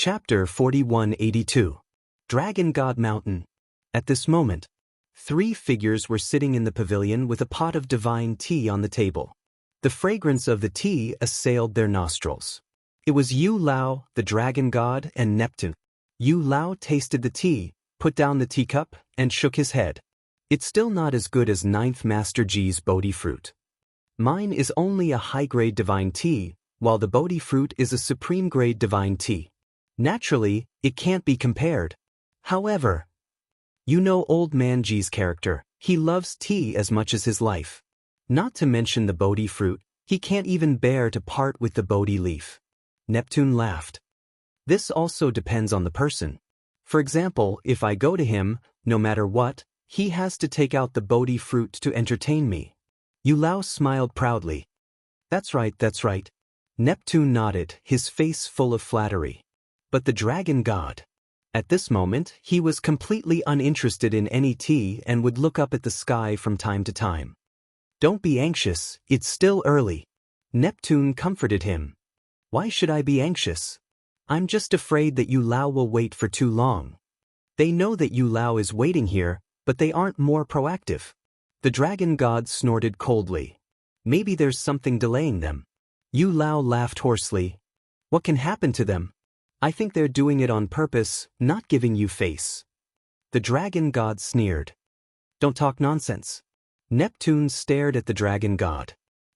Chapter 4182. Dragon God Mountain. At this moment, 3 figures were sitting in the pavilion with a pot of divine tea on the table. The fragrance of the tea assailed their nostrils. It was Yu Lao, the dragon god, and Neptune. Yu Lao tasted the tea, put down the teacup, and shook his head. It's still not as good as 9th Master Ji's Bodhi fruit. Mine is only a high-grade divine tea, while the Bodhi fruit is a supreme-grade divine tea. Naturally, it can't be compared. However, you know Old Man Ji's character. He loves tea as much as his life. Not to mention the Bodhi fruit, he can't even bear to part with the Bodhi leaf. Neptune laughed. This also depends on the person. For example, if I go to him, no matter what, he has to take out the Bodhi fruit to entertain me. Yu Lao smiled proudly. That's right. Neptune nodded, his face full of flattery. But the dragon god. At this moment, he was completely uninterested in any tea and would look up at the sky from time to time. Don't be anxious, it's still early. Neptune comforted him. Why should I be anxious? I'm just afraid that Yu Lao will wait for too long. They know that Yu Lao is waiting here, but they aren't more proactive. The dragon god snorted coldly. Maybe there's something delaying them. Yu Lao laughed hoarsely. What can happen to them? I think they're doing it on purpose, not giving you face. The dragon god sneered. Don't talk nonsense. Neptune stared at the dragon god.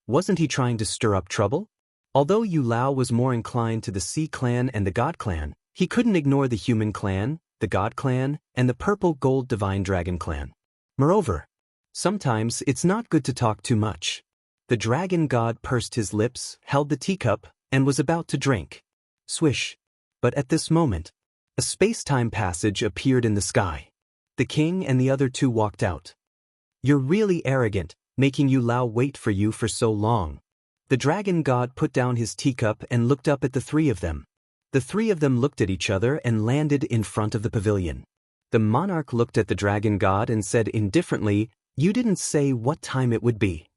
Wasn't he trying to stir up trouble? Although Yu Lao was more inclined to the Sea clan and the God clan, he couldn't ignore the Human clan, the God clan, and the Purple Gold Divine Dragon clan. Moreover, sometimes it's not good to talk too much. The dragon god pursed his lips, held the teacup, and was about to drink. Swish. But at this moment, a space-time passage appeared in the sky. The king and the other 2 walked out. You're really arrogant, making Yu Lao wait for you for so long. The dragon god put down his teacup and looked up at the 3 of them. The 3 of them looked at each other and landed in front of the pavilion. The monarch looked at the dragon god and said indifferently, You didn't say what time it would be.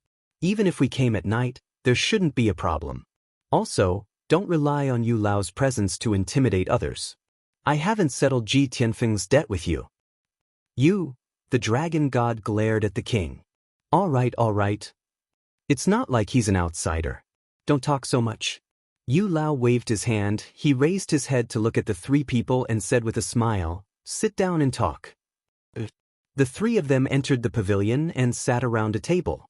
Even if we came at night, there shouldn't be a problem. Also, don't rely on Yu Lao's presence to intimidate others. I haven't settled Ji Tianfeng's debt with you. You, the dragon god glared at the king. All right. It's not like he's an outsider. Don't talk so much. Yu Lao waved his hand, he raised his head to look at the 3 people and said with a smile, Sit down and talk. The 3 of them entered the pavilion and sat around a table.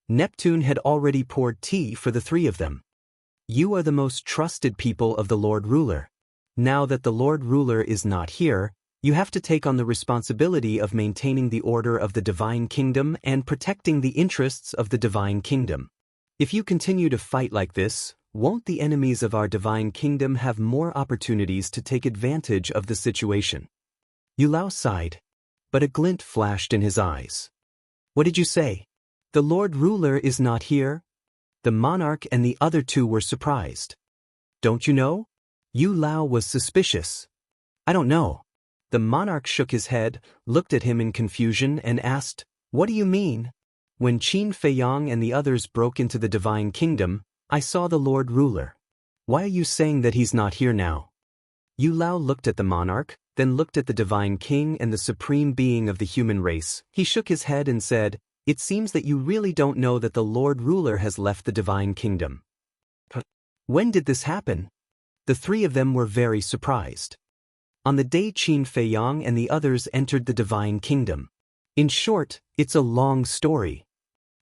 Neptune had already poured tea for the 3 of them. You are the most trusted people of the Lord Ruler. Now that the Lord Ruler is not here, you have to take on the responsibility of maintaining the order of the Divine Kingdom and protecting the interests of the Divine Kingdom. If you continue to fight like this, won't the enemies of our Divine Kingdom have more opportunities to take advantage of the situation? Yu Lao sighed, but a glint flashed in his eyes. What did you say? The Lord Ruler is not here? The monarch and the other 2 were surprised. Don't you know? Yu Lao was suspicious. I don't know. The monarch shook his head, looked at him in confusion, and asked, What do you mean? When Qin Feiyang and the others broke into the Divine Kingdom, I saw the Lord Ruler. Why are you saying that he's not here now? Yu Lao looked at the monarch, then looked at the Divine King and the Supreme Being of the human race. He shook his head and said, It seems that you really don't know that the Lord Ruler has left the Divine Kingdom. When did this happen? The 3 of them were very surprised. On the day Qin Feiyang and the others entered the Divine Kingdom. In short, it's a long story.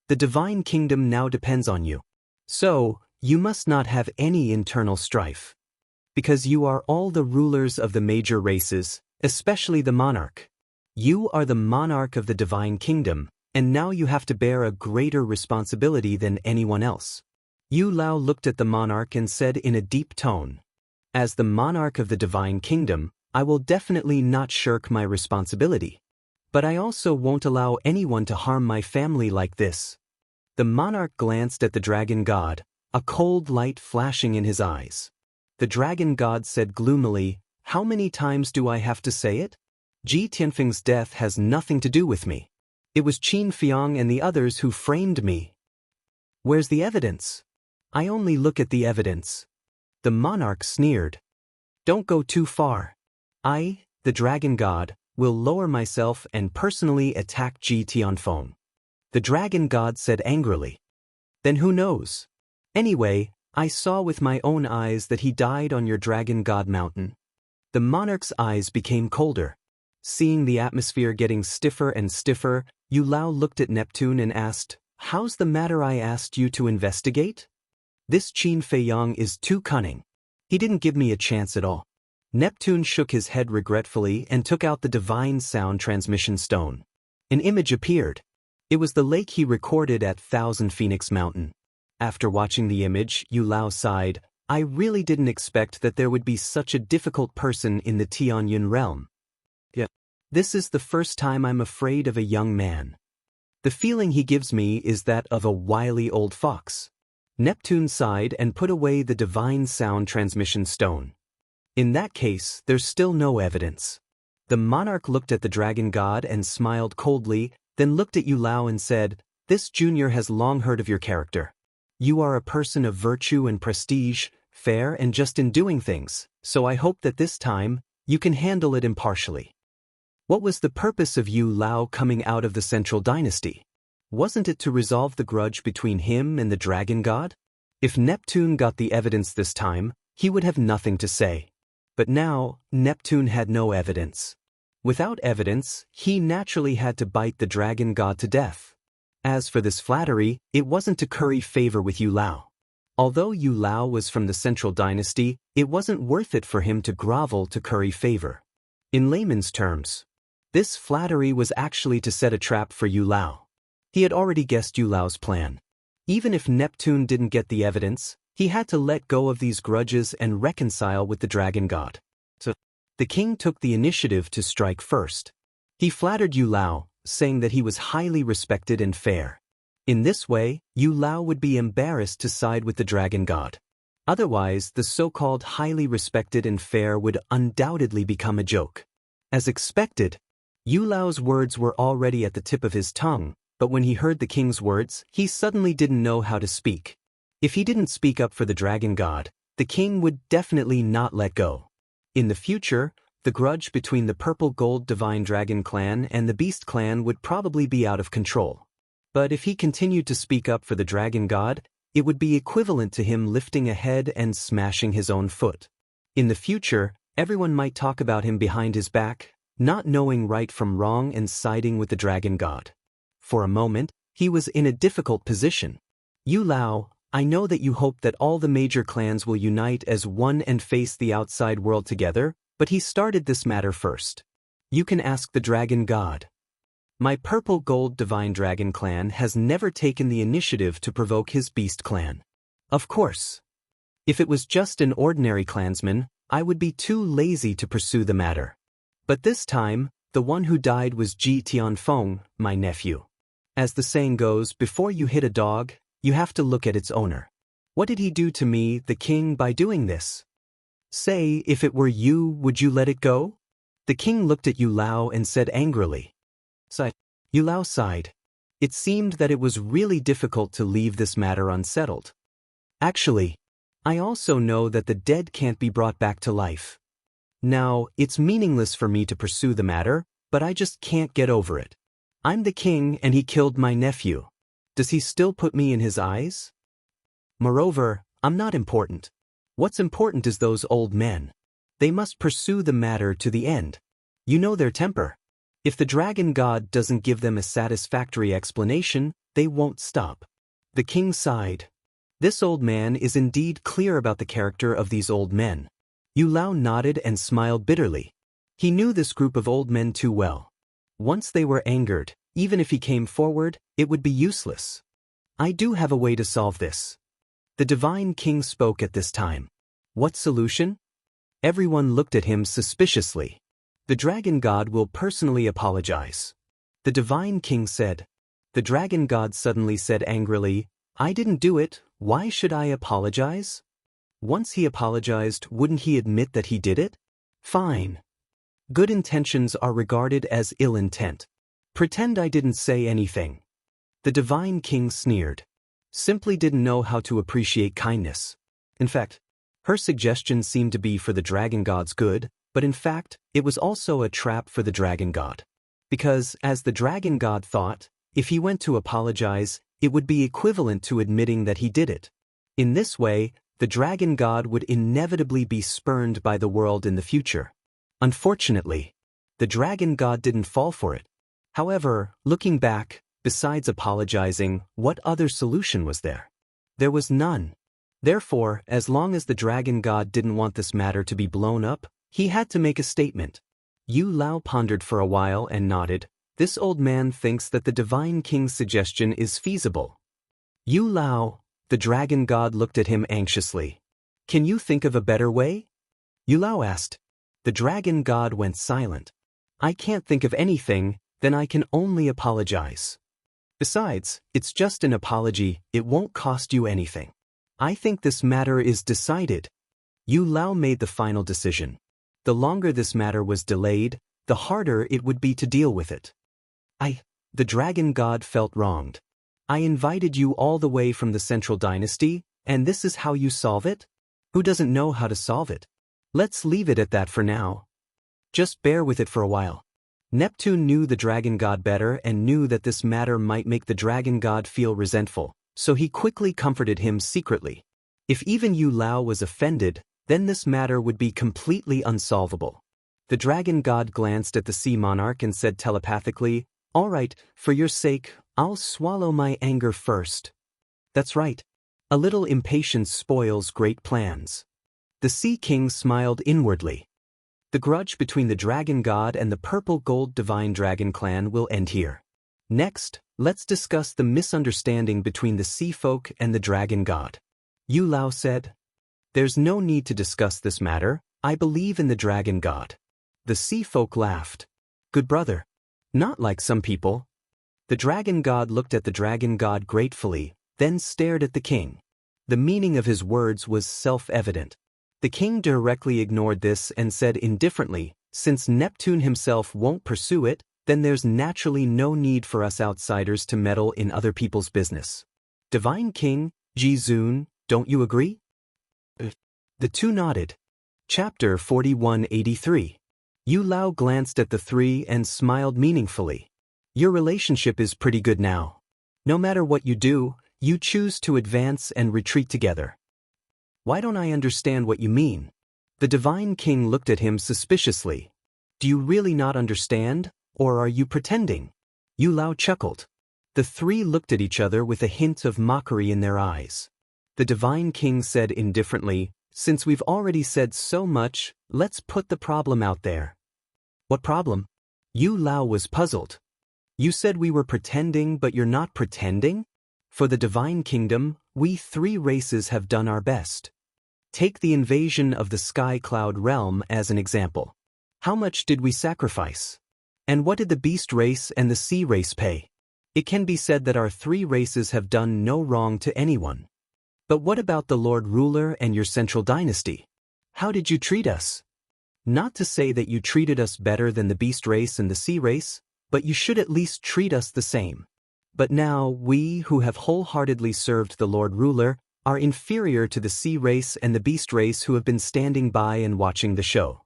The Divine Kingdom now depends on you. So, you must not have any internal strife. Because you are all the rulers of the major races, especially the monarch. You are the monarch of the Divine Kingdom, and now you have to bear a greater responsibility than anyone else. Yu Lao looked at the monarch and said in a deep tone, As the monarch of the Divine Kingdom, I will definitely not shirk my responsibility. But I also won't allow anyone to harm my family like this. The monarch glanced at the dragon god, a cold light flashing in his eyes. The dragon god said gloomily, How many times do I have to say it? Ji Tianfeng's death has nothing to do with me. It was Qin Feiyang and the others who framed me. Where's the evidence? I only look at the evidence. The monarch sneered. Don't go too far. I, the dragon god, will lower myself and personally attack GT on phone. The dragon god said angrily. Then who knows? Anyway, I saw with my own eyes that he died on your dragon god mountain. The monarch's eyes became colder. Seeing the atmosphere getting stiffer and stiffer, Yu Lao looked at Neptune and asked, "How's the matter I asked you to investigate?" "This Qin Feiyang is too cunning. He didn't give me a chance at all." Neptune shook his head regretfully and took out the divine sound transmission stone. An image appeared. It was the lake he recorded at Thousand Phoenix Mountain. After watching the image, Yu Lao sighed. "I really didn't expect that there would be such a difficult person in the Tianyun realm. Yeah. This is the first time I'm afraid of a young man. The feeling he gives me is that of a wily old fox." Neptune sighed and put away the divine sound transmission stone. "In that case, there's still no evidence." The monarch looked at the dragon god and smiled coldly, then looked at Yu Lao and said, "This junior has long heard of your character. You are a person of virtue and prestige, fair and just in doing things, so I hope that this time, you can handle it impartially." What was the purpose of Yu Lao coming out of the central dynasty? Wasn't it to resolve the grudge between him and the dragon god? If Neptune got the evidence this time, he would have nothing to say. But now, Neptune had no evidence. Without evidence, he naturally had to bite the dragon god to death. As for this flattery, it wasn't to curry favor with Yu Lao. Although Yu Lao was from the central dynasty, it wasn't worth it for him to grovel to curry favor. In layman's terms, this flattery was actually to set a trap for Yu Lao. He had already guessed Yu Lao's plan. Even if Neptune didn't get the evidence, he had to let go of these grudges and reconcile with the dragon god. So, the king took the initiative to strike first. He flattered Yu Lao, saying that he was highly respected and fair. In this way, Yu Lao would be embarrassed to side with the dragon god. Otherwise, the so-called highly respected and fair would undoubtedly become a joke. As expected, Yu Lao's words were already at the tip of his tongue, but when he heard the king's words, he suddenly didn't know how to speak. If he didn't speak up for the dragon god, the king would definitely not let go. In the future, the grudge between the Purple Gold Divine Dragon clan and the Beast clan would probably be out of control. But if he continued to speak up for the dragon god, it would be equivalent to him lifting a head and smashing his own foot. In the future, everyone might talk about him behind his back, not knowing right from wrong and siding with the dragon god. For a moment, he was in a difficult position. "Yu Lao, I know that you hope that all the major clans will unite as one and face the outside world together, but he started this matter first. You can ask the dragon god. My Purple Gold Divine Dragon clan has never taken the initiative to provoke his Beast clan. Of course. If it was just an ordinary clansman, I would be too lazy to pursue the matter. But this time, the one who died was Ji Tianfeng, my nephew. As the saying goes, before you hit a dog, you have to look at its owner. What did he do to me, the king, by doing this? Say, if it were you, would you let it go?" The king looked at Yu Lao and said angrily. Yu Lao sighed. It seemed that it was really difficult to leave this matter unsettled. "Actually, I also know that the dead can't be brought back to life. Now, it's meaningless for me to pursue the matter, but I just can't get over it. I'm the king and he killed my nephew. Does he still put me in his eyes? Moreover, I'm not important. What's important is those old men. They must pursue the matter to the end. You know their temper. If the dragon god doesn't give them a satisfactory explanation, they won't stop." The king sighed. This old man is indeed clear about the character of these old men. Yu Lao nodded and smiled bitterly. He knew this group of old men too well. Once they were angered, even if he came forward, it would be useless. "I do have a way to solve this." The divine king spoke at this time. "What solution?" Everyone looked at him suspiciously. "The dragon god will personally apologize." The divine king said. The dragon god suddenly said angrily, "I didn't do it, why should I apologize?" Once he apologized, wouldn't he admit that he did it? Fine. Good intentions are regarded as ill intent. Pretend I didn't say anything. The divine king sneered. Simply didn't know how to appreciate kindness. In fact, Her suggestion seemed to be for the dragon god's good, but in fact, it was also a trap for the dragon god. Because, as the dragon god thought, if he went to apologize, it would be equivalent to admitting that he did it. In this way, the dragon god would inevitably be spurned by the world in the future. Unfortunately, the dragon god didn't fall for it. However, looking back, besides apologizing, what other solution was there? There was none. Therefore, as long as the dragon god didn't want this matter to be blown up, he had to make a statement. Yu Lao pondered for a while and nodded. This old man thinks that the divine king's suggestion is feasible. Yu Lao, the dragon god looked at him anxiously. Can you think of a better way? Yu Lao asked. The dragon god went silent. I can't think of anything, then I can only apologize. Besides, it's just an apology, it won't cost you anything. I think this matter is decided. Yu Lao made the final decision. The longer this matter was delayed, the harder it would be to deal with it. The dragon god felt wronged. I invited you all the way from the central dynasty, and this is how you solve it? Who doesn't know how to solve it? Let's leave it at that for now. Just bear with it for a while. Neptune knew the dragon god better and knew that this matter might make the dragon god feel resentful, so he quickly comforted him secretly. If even Yu Lao was offended, then this matter would be completely unsolvable. The dragon god glanced at the sea monarch and said telepathically, All right, for your sake, I'll swallow my anger first. That's right. A little impatience spoils great plans. The Sea King smiled inwardly. The grudge between the dragon god and the purple-gold divine dragon clan will end here. Next, let's discuss the misunderstanding between the sea folk and the dragon god. Yu Lao said, There's no need to discuss this matter, I believe in the dragon god. The sea folk laughed. Good brother. Not like some people. The dragon god looked at the dragon god gratefully, then stared at the king. The meaning of his words was self-evident. The king directly ignored this and said indifferently, Since Neptune himself won't pursue it, then there's naturally no need for us outsiders to meddle in other people's business. Divine King, Ji-Zun, don't you agree? The two nodded. Chapter 4183. Yu Lao glanced at the three and smiled meaningfully. Your relationship is pretty good now. No matter what you do, you choose to advance and retreat together. Why don't I understand what you mean? The Divine King looked at him suspiciously. Do you really not understand, or are you pretending? Yu Lao chuckled. The three looked at each other with a hint of mockery in their eyes. The Divine King said indifferently, Since we've already said so much, let's put the problem out there. What problem? Yu Lao was puzzled. You said we were pretending, but you're not pretending? For the Divine Kingdom, we three races have done our best. Take the invasion of the Sky Cloud realm as an example. How much did we sacrifice? And what did the Beast race and the Sea race pay? It can be said that our three races have done no wrong to anyone. But what about the Lord Ruler and your central dynasty? How did you treat us? Not to say that you treated us better than the Beast race and the Sea race, but you should at least treat us the same. But now, we who have wholeheartedly served the Lord Ruler are inferior to the Sea race and the Beast race who have been standing by and watching the show.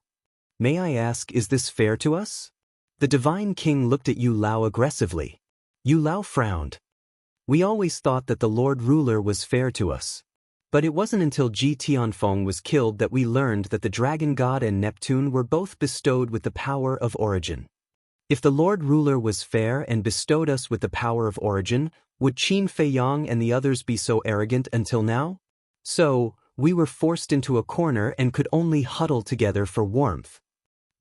May I ask, is this fair to us? The Divine King looked at Yu Lao aggressively. Yu Lao frowned. We always thought that the Lord Ruler was fair to us. But it wasn't until Ji Tianfeng was killed that we learned that the Dragon God and Neptune were both bestowed with the power of origin. If the Lord Ruler was fair and bestowed us with the power of origin, would Qin Feiyang and the others be so arrogant until now? So, we were forced into a corner and could only huddle together for warmth.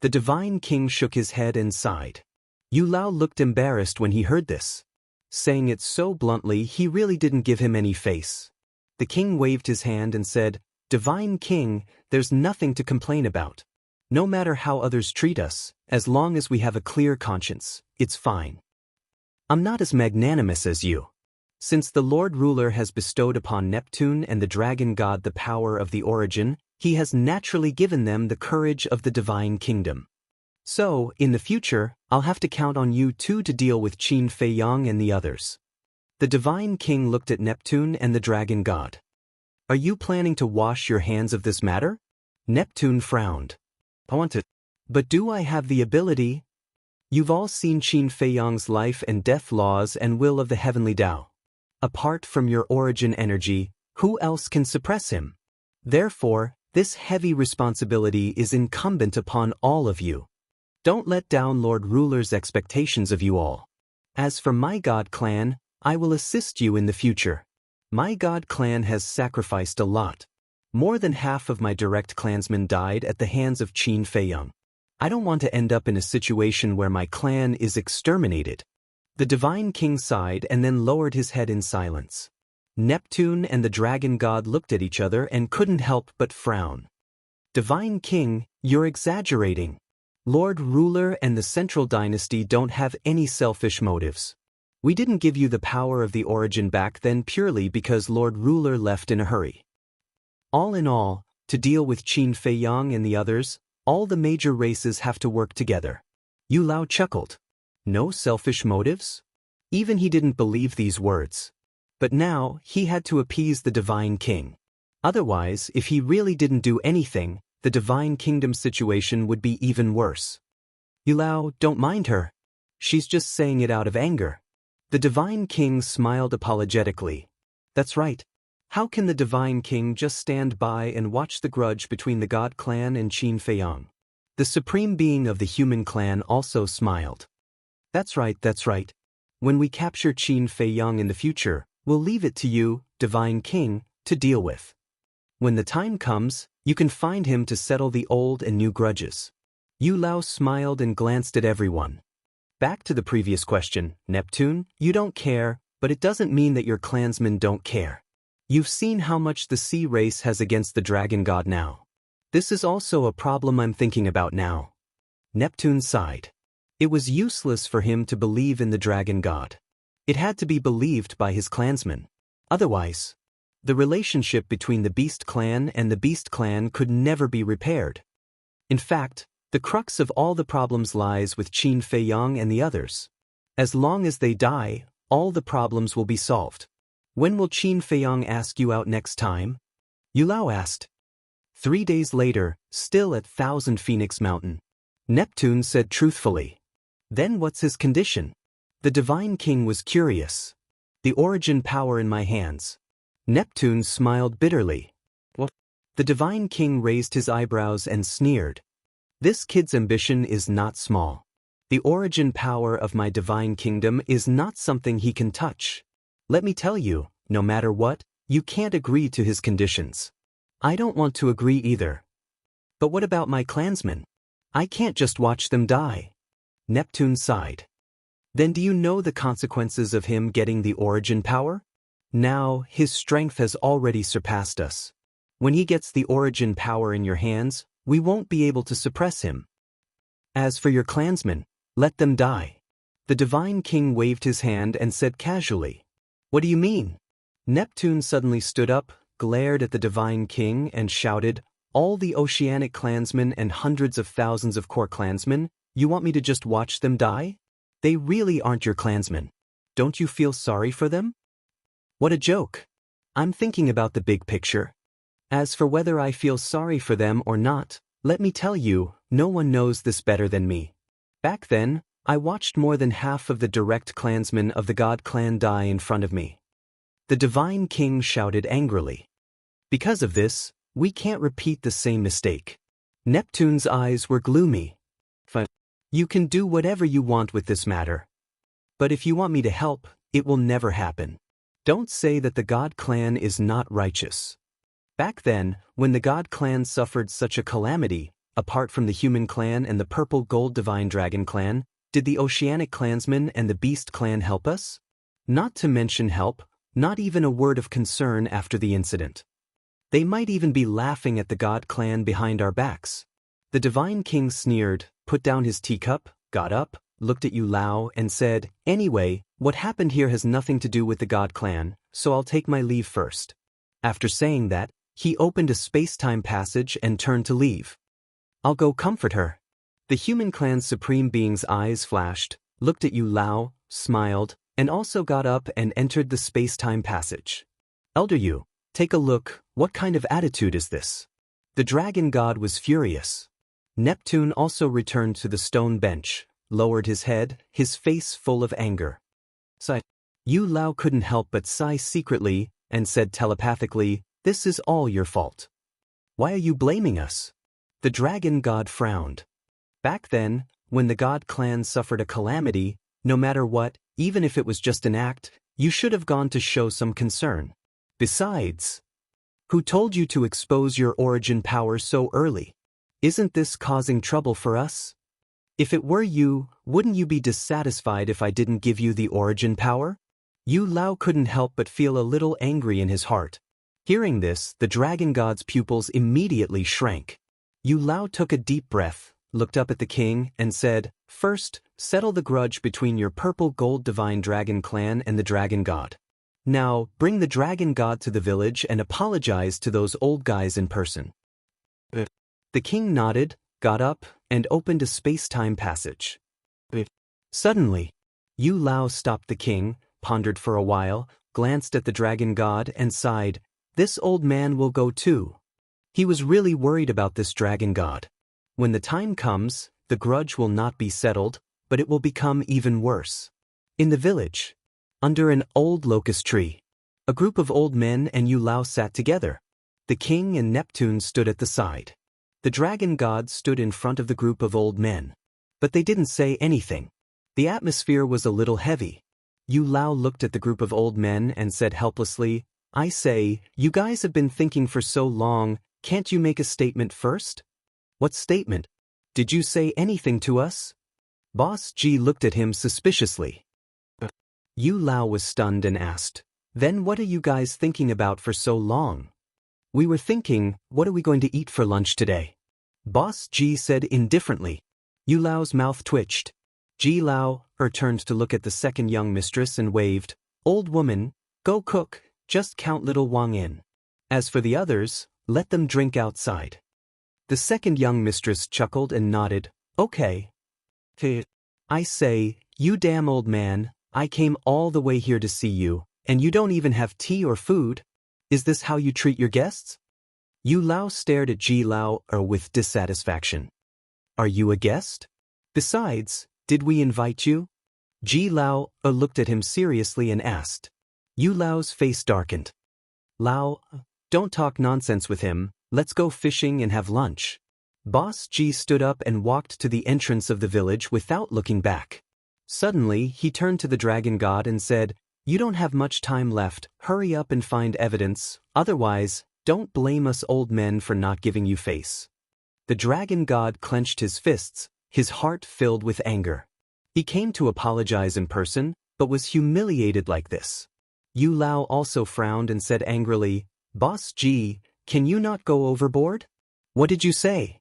The Divine King shook his head and sighed. Yu Lao looked embarrassed when he heard this. Saying it so bluntly, he really didn't give him any face. The king waved his hand and said, Divine King, there's nothing to complain about. No matter how others treat us, as long as we have a clear conscience, it's fine. I'm not as magnanimous as you. Since the Lord Ruler has bestowed upon Neptune and the Dragon God the power of the origin, he has naturally given them the courage of the Divine Kingdom. So, in the future, I'll have to count on you two to deal with Qin Feiyang and the others. The Divine King looked at Neptune and the Dragon God. Are you planning to wash your hands of this matter? Neptune frowned. I want to. But do I have the ability? You've all seen Qin Feiyang's life and death laws and will of the heavenly Tao. Apart from your origin energy, who else can suppress him? Therefore, this heavy responsibility is incumbent upon all of you. Don't let down Lord Ruler's expectations of you all. As for my God clan, I will assist you in the future. My God clan has sacrificed a lot. More than half of my direct clansmen died at the hands of Qin Feiyang. I don't want to end up in a situation where my clan is exterminated. The Divine King sighed and then lowered his head in silence. Neptune and the Dragon God looked at each other and couldn't help but frown. Divine King, you're exaggerating. Lord Ruler and the Central Dynasty don't have any selfish motives. We didn't give you the power of the origin back then purely because Lord Ruler left in a hurry. All in all, to deal with Qin Feiyang and the others, all the major races have to work together. Yu Lao chuckled. No selfish motives? Even he didn't believe these words. But now, he had to appease the Divine King. Otherwise, if he really didn't do anything, the Divine Kingdom's situation would be even worse. Yu Lao, don't mind her. She's just saying it out of anger. The Divine King smiled apologetically. That's right. How can the Divine King just stand by and watch the grudge between the God clan and Qin Feiyang? The Supreme Being of the human clan also smiled. That's right, that's right. When we capture Qin Feiyang in the future, we'll leave it to you, Divine King, to deal with. When the time comes, you can find him to settle the old and new grudges. Yu Lao smiled and glanced at everyone. Back to the previous question, Neptune, you don't care, but it doesn't mean that your clansmen don't care. You've seen how much the sea race has against the Dragon God now. This is also a problem I'm thinking about now. Neptune sighed. It was useless for him to believe in the Dragon God. It had to be believed by his clansmen. Otherwise, the relationship between the Beast Clan and the Beast Clan could never be repaired. In fact, the crux of all the problems lies with Qin Feiyang and the others. As long as they die, all the problems will be solved. When will Qin Feiyang ask you out next time? Yu Lao asked. 3 days later, still at Thousand Phoenix Mountain. Neptune said truthfully. Then what's his condition? The Divine King was curious. The origin power in my hands. Neptune smiled bitterly. What? The Divine King raised his eyebrows and sneered. This kid's ambition is not small. The origin power of my Divine Kingdom is not something he can touch. Let me tell you, no matter what, you can't agree to his conditions. I don't want to agree either. But what about my clansmen? I can't just watch them die. Neptune sighed. Then do you know the consequences of him getting the origin power? Now, his strength has already surpassed us. When he gets the origin power in your hands, we won't be able to suppress him. As for your clansmen, let them die. The Divine King waved his hand and said casually. What do you mean? Neptune suddenly stood up, glared at the Divine King and shouted, all the oceanic clansmen and hundreds of thousands of core clansmen, you want me to just watch them die? They really aren't your clansmen. Don't you feel sorry for them? What a joke. I'm thinking about the big picture. As for whether I feel sorry for them or not, let me tell you, no one knows this better than me. Back then, I watched more than half of the direct clansmen of the God clan die in front of me. The Divine King shouted angrily. Because of this, we can't repeat the same mistake. Neptune's eyes were gloomy. You can do whatever you want with this matter. But if you want me to help, it will never happen. Don't say that the God clan is not righteous. Back then, when the God clan suffered such a calamity, apart from the human clan and the purple gold divine dragon clan, did the oceanic clansmen and the beast clan help us? Not to mention help, not even a word of concern after the incident. They might even be laughing at the God clan behind our backs. The Divine King sneered, put down his teacup, got up, looked at Yu Lao and said, anyway, what happened here has nothing to do with the God clan, so I'll take my leave first. After saying that, he opened a space-time passage and turned to leave. I'll go comfort her. The human clan's supreme being's eyes flashed, looked at Yu Lao, smiled, and also got up and entered the space-time passage. Elder Yu, Take a look, what kind of attitude is this? The dragon god was furious. Neptune also returned to the stone bench, lowered his head, his face full of anger. Yu Lao couldn't help but sigh secretly, and said telepathically, "This is all your fault. Why are you blaming us?" The dragon god frowned. Back then, when the god clan suffered a calamity, no matter what, even if it was just an act, you should have gone to show some concern. Besides, who told you to expose your origin power so early? Isn't this causing trouble for us? If it were you, wouldn't you be dissatisfied if I didn't give you the origin power? Yu Lao couldn't help but feel a little angry in his heart. Hearing this, the dragon god's pupils immediately shrank. Yu Lao took a deep breath, looked up at the king, and said, "First, settle the grudge between your purple gold divine dragon clan and the dragon god. Now, bring the dragon god to the village and apologize to those old guys in person." The king nodded, got up, and opened a space-time passage. Suddenly, Yu Lao stopped the king, pondered for a while, glanced at the dragon god, and sighed, "This old man will go too." He was really worried about this dragon god. When the time comes, the grudge will not be settled, but it will become even worse. In the village, under an old locust tree, a group of old men and Yu Lao sat together. The king and Neptune stood at the side. The dragon god stood in front of the group of old men. But they didn't say anything. The atmosphere was a little heavy. Yu Lao looked at the group of old men and said helplessly, "I say, you guys have been thinking for so long, can't you make a statement first?" "What statement? Did you say anything to us?" Boss G looked at him suspiciously. Yu Lao was stunned and asked, "Then what are you guys thinking about for so long?" "We were thinking, what are we going to eat for lunch today?" Boss G said indifferently. Yu Lao's mouth twitched. Ji Lao turned to look at the second young mistress and waved, "Old woman, go cook, just count little Wang in. As for the others, let them drink outside." The second young mistress chuckled and nodded, "Okay." "I say, you damn old man, I came all the way here to see you, and you don't even have tea or food. Is this how you treat your guests?" Yu Lao stared at Ji Lao with dissatisfaction. "Are you a guest? Besides, did we invite you?" Ji Lao looked at him seriously and asked. Yu Lao's face darkened. "Lao, don't talk nonsense with him, let's go fishing and have lunch." Boss G stood up and walked to the entrance of the village without looking back. Suddenly, he turned to the dragon god and said, "You don't have much time left, hurry up and find evidence, otherwise, don't blame us old men for not giving you face." The dragon god clenched his fists, his heart filled with anger. He came to apologize in person, but was humiliated like this. Yu Lao also frowned and said angrily, "Boss G, can you not go overboard?" "What did you say?"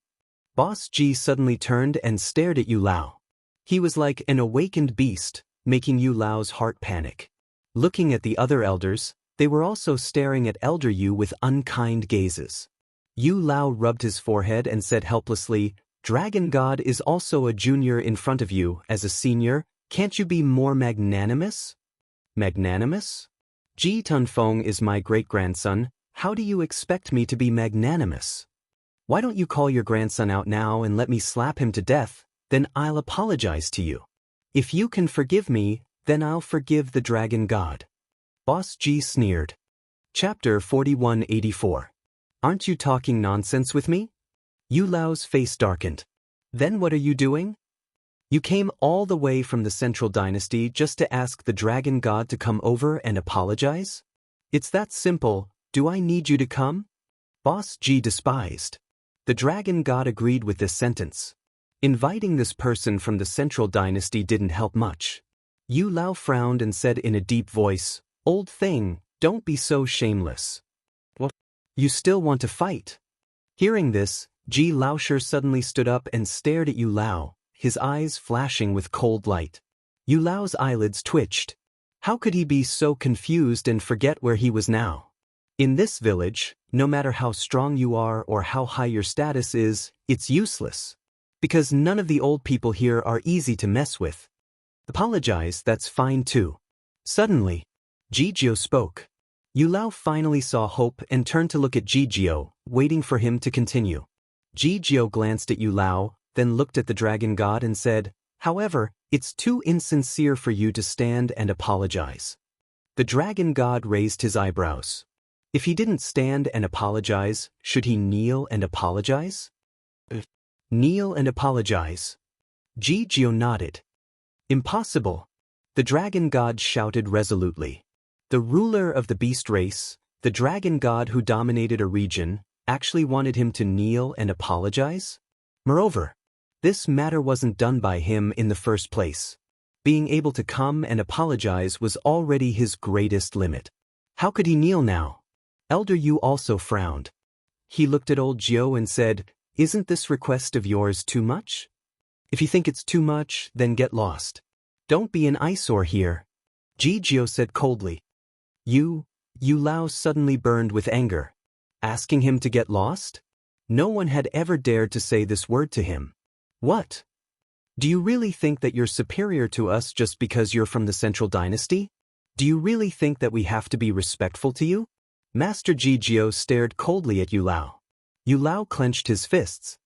Boss G suddenly turned and stared at Yu Lao. He was like an awakened beast, making Yu Lao's heart panic. Looking at the other elders, they were also staring at Elder Yu with unkind gazes. Yu Lao rubbed his forehead and said helplessly, "Dragon God is also a junior in front of you as a senior, can't you be more magnanimous?" "Magnanimous? Ji Tunfeng is my great-grandson, how do you expect me to be magnanimous? Why don't you call your grandson out now and let me slap him to death, then I'll apologize to you. If you can forgive me, then I'll forgive the Dragon God." Boss G sneered. Chapter 4184. Aren't you talking nonsense with me? Yu Lao's face darkened. Then what are you doing? You came all the way from the Central Dynasty just to ask the Dragon God to come over and apologize? It's that simple, do I need you to come? Boss G despised. The Dragon God agreed with this sentence. Inviting this person from the Central Dynasty didn't help much. Yu Lao frowned and said in a deep voice, "Old thing, don't be so shameless. What? You still want to fight?" Hearing this, Ji Laosher suddenly stood up and stared at Yu Lao, his eyes flashing with cold light. Yu Lao's eyelids twitched. How could he be so confused and forget where he was now? In this village, no matter how strong you are or how high your status is, it's useless. Because none of the old people here are easy to mess with. Apologize, that's fine too. Suddenly, Jijio spoke. Yu Lao finally saw hope and turned to look at Jijio, waiting for him to continue. Jijio glanced at Yu Lao, then looked at the dragon god and said, "However, it's too insincere for you to stand and apologize." The dragon god raised his eyebrows. If he didn't stand and apologize, should he kneel and apologize? Kneel and apologize. Jijio nodded. Impossible. The dragon god shouted resolutely. The ruler of the beast race, the dragon god who dominated a region, actually wanted him to kneel and apologize? Moreover, this matter wasn't done by him in the first place. Being able to come and apologize was already his greatest limit. How could he kneel now? Elder Yu also frowned. He looked at old Jiao and said, "Isn't this request of yours too much? If you think it's too much, then get lost. Don't be an eyesore here." Jijio said coldly. Yu Lao suddenly burned with anger. Asking him to get lost? No one had ever dared to say this word to him. What? Do you really think that you're superior to us just because you're from the Central Dynasty? Do you really think that we have to be respectful to you? Master Jijio stared coldly at Yu Lao. Yu Lao clenched his fists.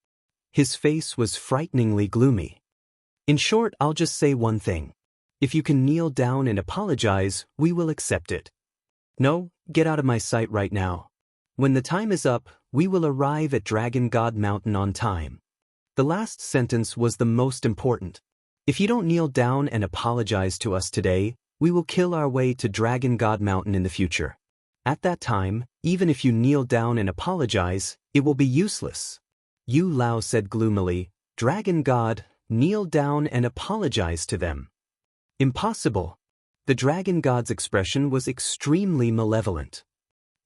His face was frighteningly gloomy. In short, I'll just say one thing. If you can kneel down and apologize, we will accept it. No, get out of my sight right now. When the time is up, we will arrive at Dragon God Mountain on time. The last sentence was the most important. If you don't kneel down and apologize to us today, we will kill our way to Dragon God Mountain in the future. At that time, even if you kneel down and apologize, it will be useless. Yu Lao said gloomily, "Dragon God, kneel down and apologize to them." Impossible. The dragon god's expression was extremely malevolent.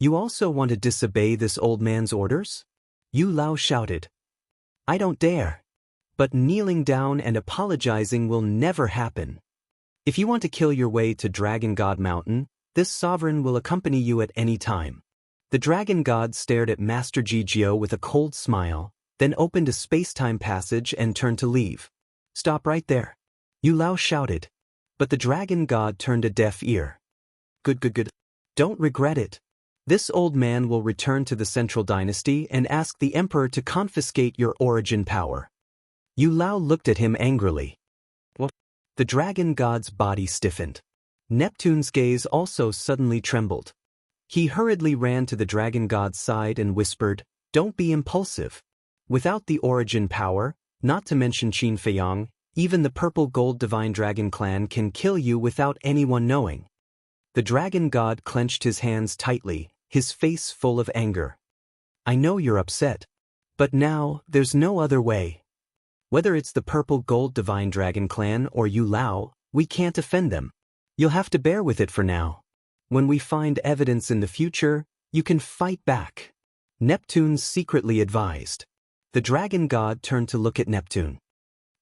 You also want to disobey this old man's orders? Yu Lao shouted. I don't dare. But kneeling down and apologizing will never happen. If you want to kill your way to Dragon God Mountain, this sovereign will accompany you at any time. The dragon god stared at Master Jijio with a cold smile, then opened a space-time passage and turned to leave. Stop right there. Yu Lao shouted. But the dragon god turned a deaf ear. Good. Don't regret it. This old man will return to the Central Dynasty and ask the Emperor to confiscate your origin power. Yu Lao looked at him angrily. What? The dragon god's body stiffened. Neptune's gaze also suddenly trembled. He hurriedly ran to the dragon god's side and whispered, "Don't be impulsive. Without the origin power, not to mention Qin Feiyang, even the purple gold divine dragon clan can kill you without anyone knowing." The dragon god clenched his hands tightly, his face full of anger. I know you're upset. But now, there's no other way. Whether it's the purple gold divine dragon clan or Yu Lao, we can't offend them. You'll have to bear with it for now. When we find evidence in the future, you can fight back. Neptune secretly advised. The dragon god turned to look at Neptune.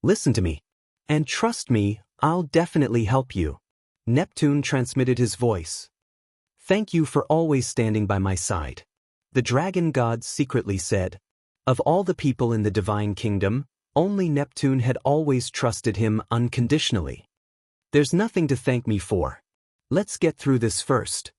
Listen to me. And trust me, I'll definitely help you. Neptune transmitted his voice. Thank you for always standing by my side. The dragon god secretly said. Of all the people in the divine kingdom, only Neptune had always trusted him unconditionally. There's nothing to thank me for. Let's get through this first.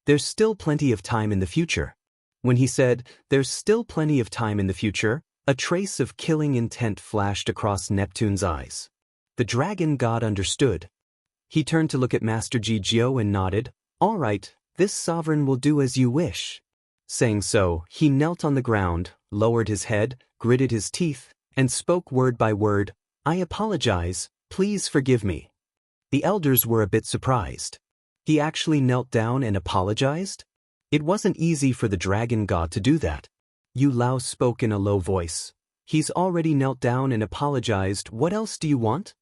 There's still plenty of time in the future. When he said, there's still plenty of time in the future, a trace of killing intent flashed across Neptune's eyes. The dragon god understood. He turned to look at Master Jijio and nodded. All right, this sovereign will do as you wish. Saying so, he knelt on the ground, lowered his head, gritted his teeth, and spoke word by word, I apologize, please forgive me. The elders were a bit surprised. He actually knelt down and apologized? It wasn't easy for the dragon god to do that. Yu Lao spoke in a low voice. He's already knelt down and apologized, what else do you want?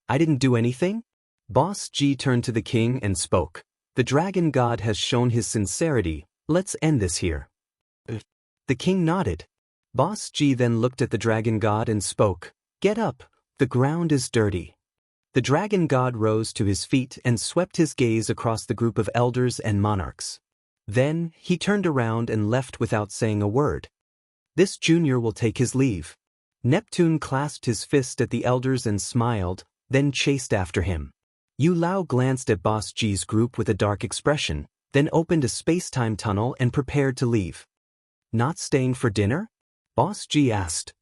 I didn't do anything? Boss Ji turned to the king and spoke. The dragon god has shown his sincerity, let's end this here. The king nodded. Boss Ji then looked at the dragon god and spoke. Get up, the ground is dirty. The dragon god rose to his feet and swept his gaze across the group of elders and monarchs. Then, he turned around and left without saying a word. This junior will take his leave. Neptune clasped his fist at the elders and smiled, then chased after him. Yu Lao glanced at Boss Ji's group with a dark expression. then opened a space-time tunnel and prepared to leave. Not staying for dinner? Boss G asked.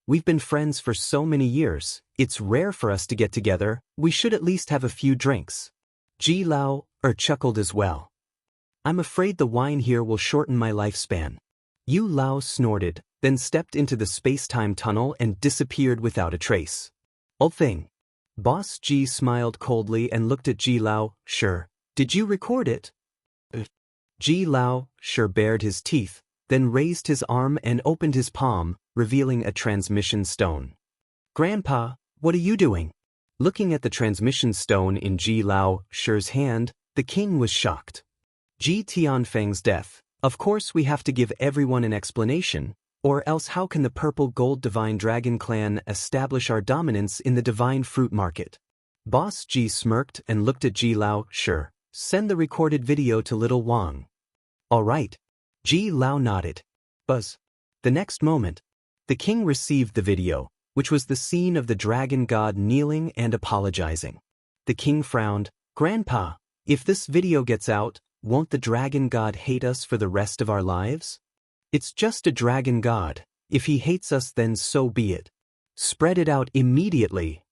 We've been friends for so many years, it's rare for us to get together, we should at least have a few drinks. Ji Lao chuckled as well. I'm afraid the wine here will shorten my lifespan. Yu Lao snorted, then stepped into the space-time tunnel and disappeared without a trace. Old thing. Boss G smiled coldly and looked at Ji Lao. Sure. Did you record it? Ji Lao bared his teeth, then raised his arm and opened his palm, revealing a transmission stone. Grandpa, what are you doing? Looking at the transmission stone in Ji Lao's hand, the king was shocked. Ji Tianfeng's death. Of course we have to give everyone an explanation, or else how can the Purple Gold Divine Dragon Clan establish our dominance in the divine fruit market? Boss Ji smirked and looked at Ji Lao. Sure, send the recorded video to Little Wang. All right. Ji Lao nodded. Buzz. The next moment, the king received the video, which was the scene of the dragon god kneeling and apologizing. The king frowned. Grandpa, if this video gets out, won't the dragon god hate us for the rest of our lives? It's just a dragon god. If he hates us, then so be it. Spread it out immediately.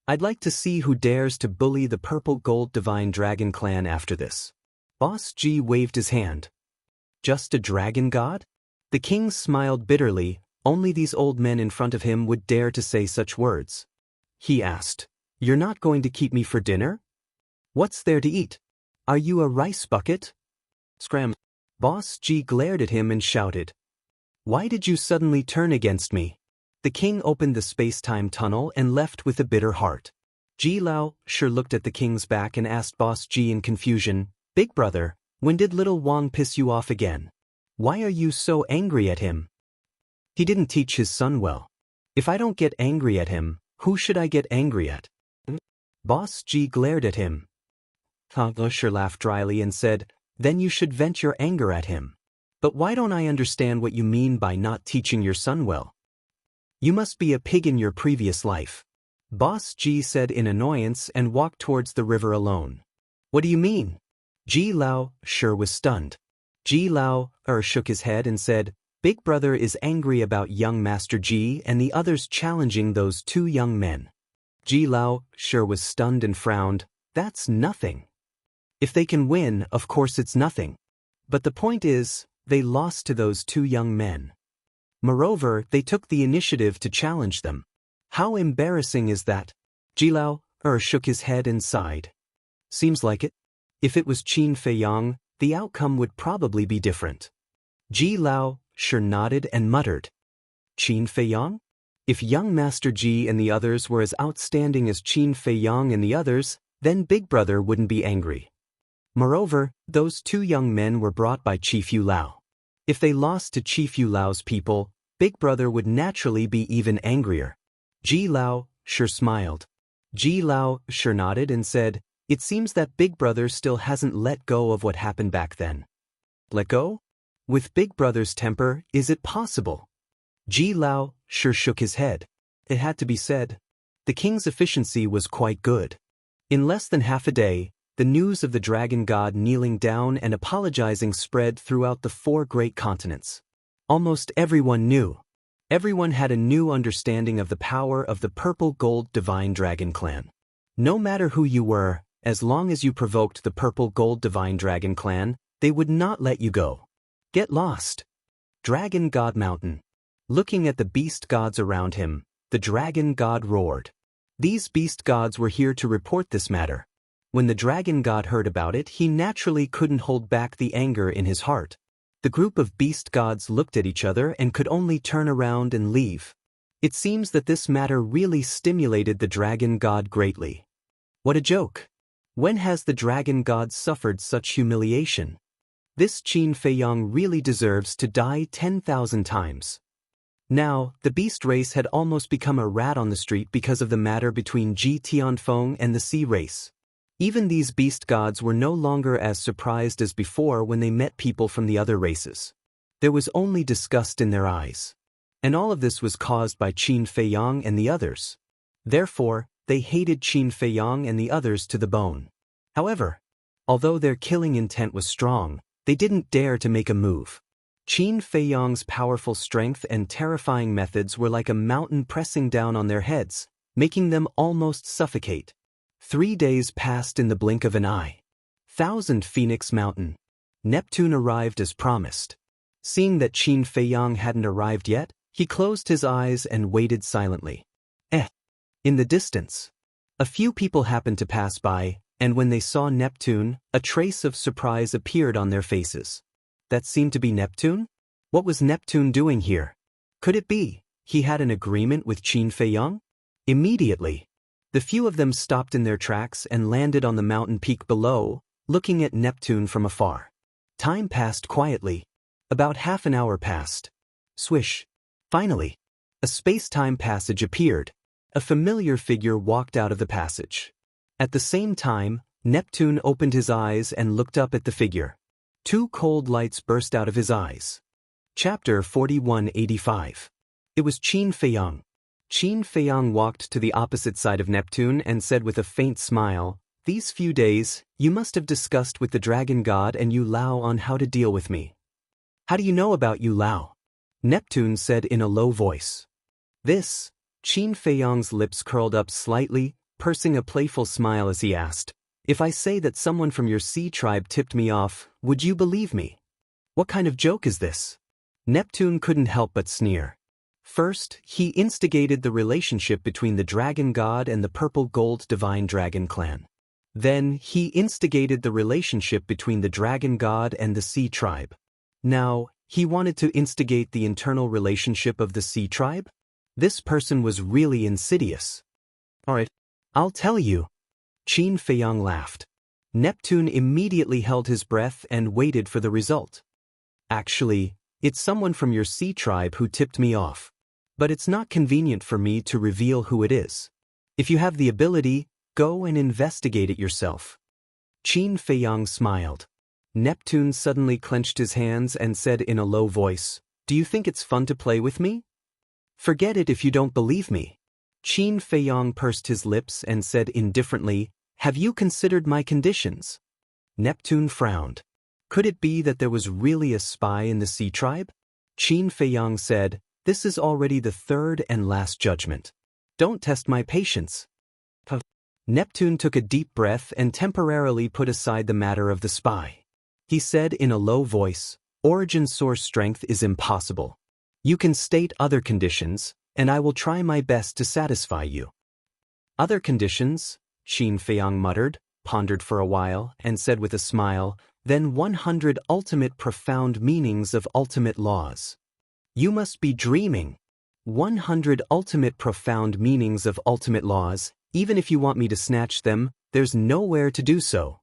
I'd like to see who dares to bully the Purple Gold Divine Dragon Clan after this. Boss G waved his hand. Just a dragon god? The king smiled bitterly. Only these old men in front of him would dare to say such words. He asked, You're not going to keep me for dinner? What's there to eat? Are you a rice bucket? Scram. Boss G glared at him and shouted. Why did you suddenly turn against me? The king opened the space-time tunnel and left with a bitter heart. Ji Lao looked at the king's back and asked Boss G in confusion, Big brother, when did Little Wang piss you off again? Why are you so angry at him? He didn't teach his son well. If I don't get angry at him, who should I get angry at? Boss G glared at him. Usher laughed dryly and said, Then you should vent your anger at him. But why don't I understand what you mean by not teaching your son well? You must be a pig in your previous life. Boss G said in annoyance and walked towards the river alone. What do you mean? Ji Lao was stunned. Ji Lao shook his head and said, Big brother is angry about young Master Ji and the others challenging those two young men. Ji Lao was stunned and frowned. That's nothing. If they can win, of course it's nothing. But the point is, they lost to those two young men. Moreover, they took the initiative to challenge them. How embarrassing is that? Ji Lao shook his head and sighed. Seems like it. If it was Qin Feiyang, the outcome would probably be different. Ji Lao nodded and muttered. Qin Feiyang? If young Master Ji and the others were as outstanding as Qin Feiyang and the others, then Big Brother wouldn't be angry. Moreover, those two young men were brought by Chief Yu Lao. If they lost to Chief Yu Lao's people, Big Brother would naturally be even angrier. Ji Lao smiled. Ji Lao nodded and said, It seems that Big Brother still hasn't let go of what happened back then. Let go? With Big Brother's temper, is it possible? Ji Lao shook his head. It had to be said. The king's efficiency was quite good. In less than half a day, the news of the dragon god kneeling down and apologizing spread throughout the 4 great continents. Almost everyone knew. Everyone had a new understanding of the power of the Purple Gold Divine Dragon Clan. No matter who you were, as long as you provoked the Purple Gold Divine Dragon Clan, they would not let you go. Get lost. Dragon God Mountain. Looking at the beast gods around him, the dragon god roared. These beast gods were here to report this matter. When the dragon god heard about it, he naturally couldn't hold back the anger in his heart. The group of beast gods looked at each other and could only turn around and leave. It seems that this matter really stimulated the dragon god greatly. What a joke! When has the dragon god suffered such humiliation? This Qin Feiyang really deserves to die 10,000 times. Now, the beast race had almost become a rat on the street because of the matter between Ji Tianfeng and the sea race. Even these beast gods were no longer as surprised as before when they met people from the other races. There was only disgust in their eyes. And all of this was caused by Qin Feiyang and the others. Therefore, they hated Qin Feiyang and the others to the bone. However, Although their killing intent was strong, they didn't dare to make a move. Qin Feiyang's powerful strength and terrifying methods were like a mountain pressing down on their heads, making them almost suffocate. 3 days passed in the blink of an eye. 1000 Phoenix Mountain. Neptune arrived as promised. Seeing that Qin Feiyang hadn't arrived yet, he closed his eyes and waited silently. In the distance, a few people happened to pass by, and when they saw Neptune, a trace of surprise appeared on their faces. That seemed to be Neptune? What was Neptune doing here? Could it be he had an agreement with Qin Feiyang? Immediately, the few of them stopped in their tracks and landed on the mountain peak below, looking at Neptune from afar. Time passed quietly. About half an hour passed. Swish. Finally, a space-time passage appeared. A familiar figure walked out of the passage. At the same time, Neptune opened his eyes and looked up at the figure. 2 cold lights burst out of his eyes. Chapter 4185. It was Qin Feiyang. Qin Feiyang walked to the opposite side of Neptune and said with a faint smile, "These few days, you must have discussed with the Dragon God and Yu Lao on how to deal with me." "How do you know about Yu Lao?" Neptune said in a low voice. This, Qin Feiyang's lips curled up slightly, pursing a playful smile as he asked, "If I say that someone from your sea tribe tipped me off, would you believe me?" "What kind of joke is this?" Neptune couldn't help but sneer. First, he instigated the relationship between the Dragon God and the Purple-Gold Divine Dragon clan. Then, he instigated the relationship between the Dragon God and the Sea Tribe. Now, he wanted to instigate the internal relationship of the Sea Tribe? This person was really insidious. "Alright, I'll tell you." Qin Feiyang laughed. Neptune immediately held his breath and waited for the result. "Actually, it's someone from your Sea Tribe who tipped me off. But it's not convenient for me to reveal who it is. If you have the ability, go and investigate it yourself." Qin Feiyang smiled. Neptune suddenly clenched his hands and said in a low voice, "Do you think it's fun to play with me? Forget it if you don't believe me." Qin Feiyang pursed his lips and said indifferently, "Have you considered my conditions?" Neptune frowned. Could it be that there was really a spy in the Sea Tribe? Qin Feiyang said, "This is already the 3rd and last judgment. Don't test my patience." Neptune took a deep breath and temporarily put aside the matter of the spy. He said in a low voice, "Origin source strength is impossible. You can state other conditions, and I will try my best to satisfy you." "Other conditions?" Qin Feiyang muttered, pondered for a while, and said with a smile, "Then 100 ultimate profound meanings of ultimate laws." "You must be dreaming. 100 ultimate profound meanings of ultimate laws, even if you want me to snatch them, there's nowhere to do so."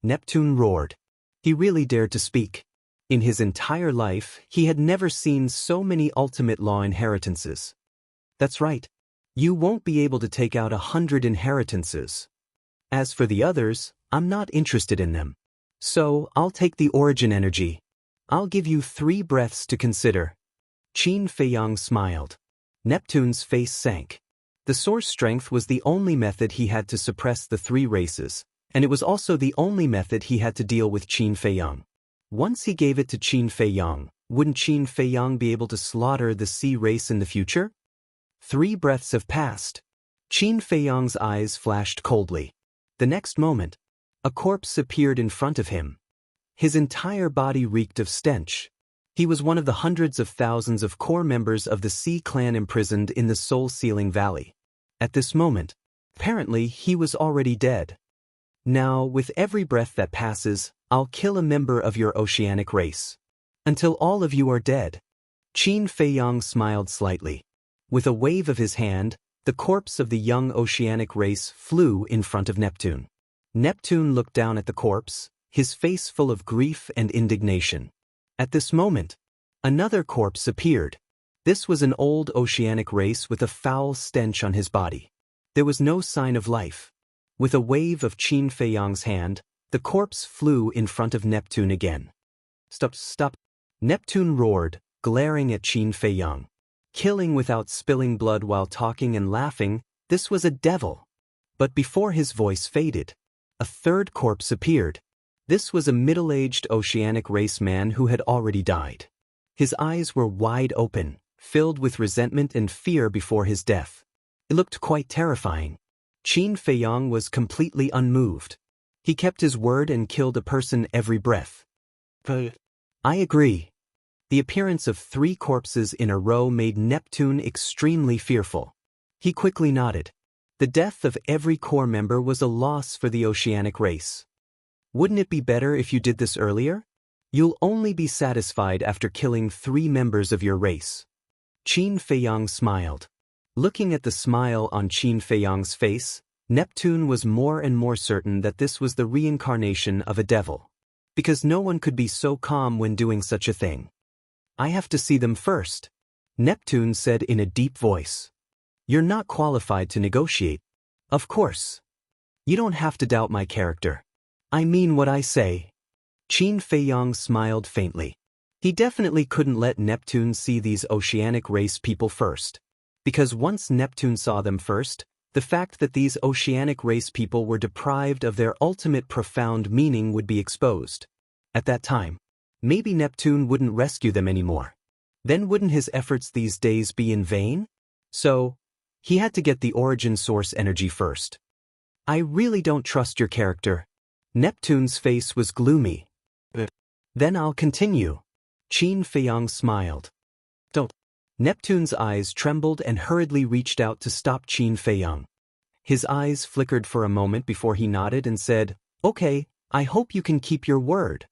Neptune roared. He really dared to speak. In his entire life, he had never seen so many ultimate law inheritances. "That's right. You won't be able to take out 100 inheritances. As for the others, I'm not interested in them. So, I'll take the origin energy. I'll give you 3 breaths to consider." Qin Feiyang smiled. Neptune's face sank. The source strength was the only method he had to suppress the 3 races, and it was also the only method he had to deal with Qin Feiyang. Once he gave it to Qin Feiyang, wouldn't Qin Feiyang be able to slaughter the sea race in the future? 3 breaths have passed. Qin Feiyang's eyes flashed coldly. The next moment, a corpse appeared in front of him. His entire body reeked of stench. He was one of the hundreds of thousands of core members of the Sea Clan imprisoned in the Soul-Sealing Valley. At this moment, apparently he was already dead. "Now, with every breath that passes, I'll kill a member of your oceanic race. Until all of you are dead." Qin Feiyang smiled slightly. With a wave of his hand, the corpse of the young oceanic race flew in front of Neptune. Neptune looked down at the corpse, his face full of grief and indignation. At this moment, another corpse appeared. This was an old oceanic race with a foul stench on his body. There was no sign of life. With a wave of Qin Feiyang's hand, the corpse flew in front of Neptune again. Stop. Neptune roared, glaring at Qin Feiyang. Killing without spilling blood while talking and laughing, this was a devil. But before his voice faded, a 3rd corpse appeared. This was a middle-aged oceanic race man who had already died. His eyes were wide open, filled with resentment and fear before his death. It looked quite terrifying. Qin Feiyang was completely unmoved. He kept his word and killed a person every breath. I agree. The appearance of 3 corpses in a row made Neptune extremely fearful. He quickly nodded. The death of every core member was a loss for the oceanic race. Wouldn't it be better if you did this earlier? You'll only be satisfied after killing 3 members of your race. Qin Feiyang smiled. Looking at the smile on Qin Feiyang's face, Neptune was more and more certain that this was the reincarnation of a devil. Because no one could be so calm when doing such a thing. I have to see them first, Neptune said in a deep voice. You're not qualified to negotiate. Of course. You don't have to doubt my character. I mean what I say. Qin Feiyang smiled faintly. He definitely couldn't let Neptune see these oceanic race people first. Because once Neptune saw them first, the fact that these oceanic race people were deprived of their ultimate profound meaning would be exposed. At that time, maybe Neptune wouldn't rescue them anymore. Then wouldn't his efforts these days be in vain? So, he had to get the origin source energy first. I really don't trust your character. Neptune's face was gloomy. Then I'll continue. Qin Feiyang smiled. Don't. Neptune's eyes trembled and hurriedly reached out to stop Qin Feiyang. His eyes flickered for a moment before he nodded and said, Okay, I hope you can keep your word.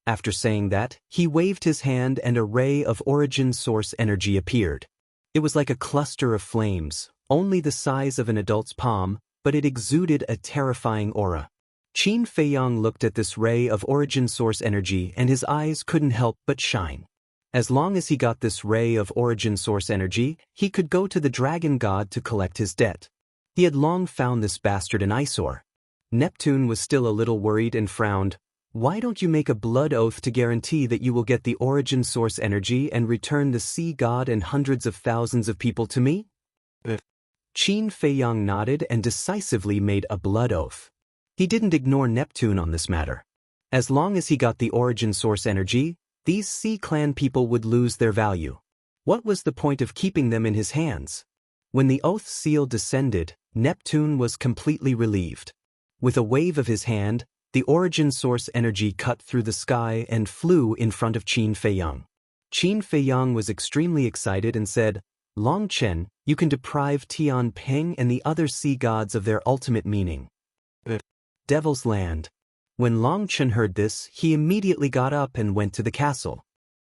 After saying that, he waved his hand and a ray of origin source energy appeared. It was like a cluster of flames, only the size of an adult's palm, but it exuded a terrifying aura. Qin Feiyang looked at this ray of origin source energy and his eyes couldn't help but shine. As long as he got this ray of origin source energy, he could go to the dragon god to collect his debt. He had long found this bastard an eyesore. Neptune was still a little worried and frowned. Why don't you make a blood oath to guarantee that you will get the origin source energy and return the sea god and hundreds of thousands of people to me? Qin Feiyang nodded and decisively made a blood oath. He didn't ignore Neptune on this matter. As long as he got the origin source energy, these Sea Clan people would lose their value. What was the point of keeping them in his hands? When the oath seal descended, Neptune was completely relieved. With a wave of his hand, the origin source energy cut through the sky and flew in front of Qin Feiyang. Qin Feiyang was extremely excited and said, Long Chen, you can deprive Tian Peng and the other sea gods of their ultimate meaning. Devil's Land. When Long Chen heard this, he immediately got up and went to the castle.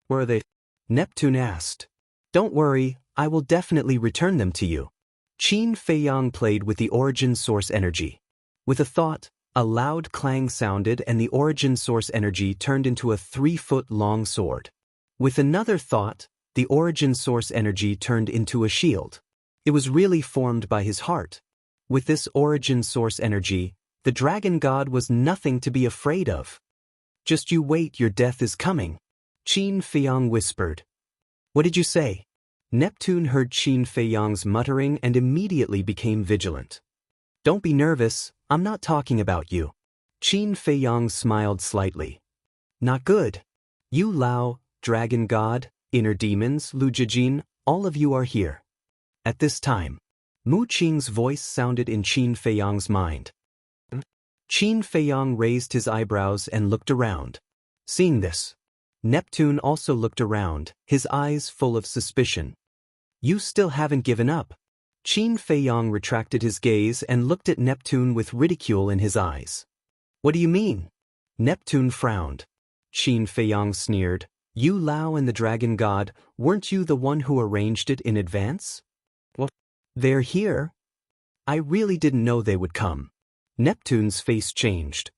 Where are they? Neptune asked. Don't worry, I will definitely return them to you. Qin Feiyang played with the origin source energy. With a thought, a loud clang sounded and the origin source energy turned into a 3-foot-long sword. With another thought, the origin source energy turned into a shield. It was really formed by his heart. With this origin source energy, the dragon god was nothing to be afraid of. Just you wait, your death is coming. Qin Feiyang whispered. What did you say? Neptune heard Qin Feiyang's muttering and immediately became vigilant. Don't be nervous, I'm not talking about you. Qin Feiyang smiled slightly. Not good. You Lao, dragon god, inner demons, Lu Jijin, all of you are here. At this time, Mu Qing's voice sounded in Qin Feiyang's mind. Qin Feiyang raised his eyebrows and looked around. Seeing this, Neptune also looked around, his eyes full of suspicion. You still haven't given up. Qin Feiyang retracted his gaze and looked at Neptune with ridicule in his eyes. What do you mean? Neptune frowned. Qin Feiyang sneered. You Lao and the dragon god, weren't you the one who arranged it in advance? What? They're here? I really didn't know they would come. Neptune's face changed.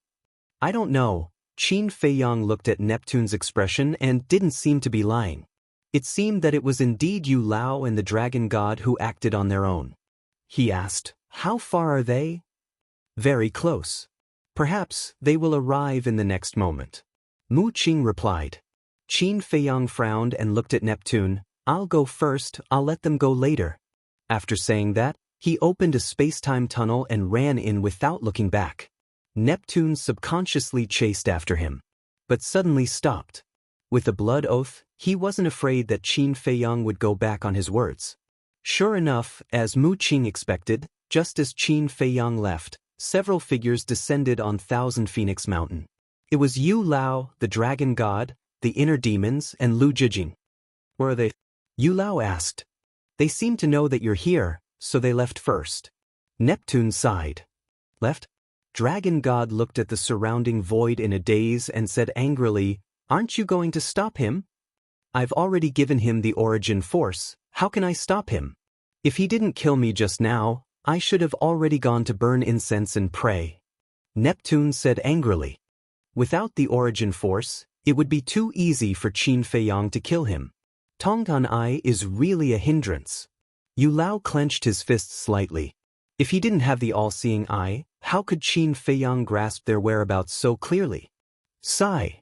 I don't know. Qin Feiyang looked at Neptune's expression and didn't seem to be lying. It seemed that it was indeed Yu Lao and the dragon god who acted on their own. He asked, How far are they? Very close. Perhaps they will arrive in the next moment. Mu Qing replied. Qin Feiyang frowned and looked at Neptune. I'll go first, I'll let them go later. After saying that, he opened a space-time tunnel and ran in without looking back. Neptune subconsciously chased after him, but suddenly stopped. With a blood oath, he wasn't afraid that Qin Feiyang would go back on his words. Sure enough, as Mu Qing expected, just as Qin Feiyang left, several figures descended on Thousand Phoenix Mountain. It was Yu Lao, the dragon god, the inner demons, and Lu Jijing. Where are they? Yu Lao asked. They seem to know that you're here, so they left first. Neptune sighed. Left? Dragon god looked at the surrounding void in a daze and said angrily, "Aren't you going to stop him? I've already given him the origin force, how can I stop him? If he didn't kill me just now, I should have already gone to burn incense and pray." Neptune said angrily. Without the origin force, it would be too easy for Qin Feiyang to kill him. Tongtan Ai is really a hindrance. Yu Lao clenched his fists slightly. If he didn't have the all-seeing eye, how could Qin Feiyang grasp their whereabouts so clearly? Sigh.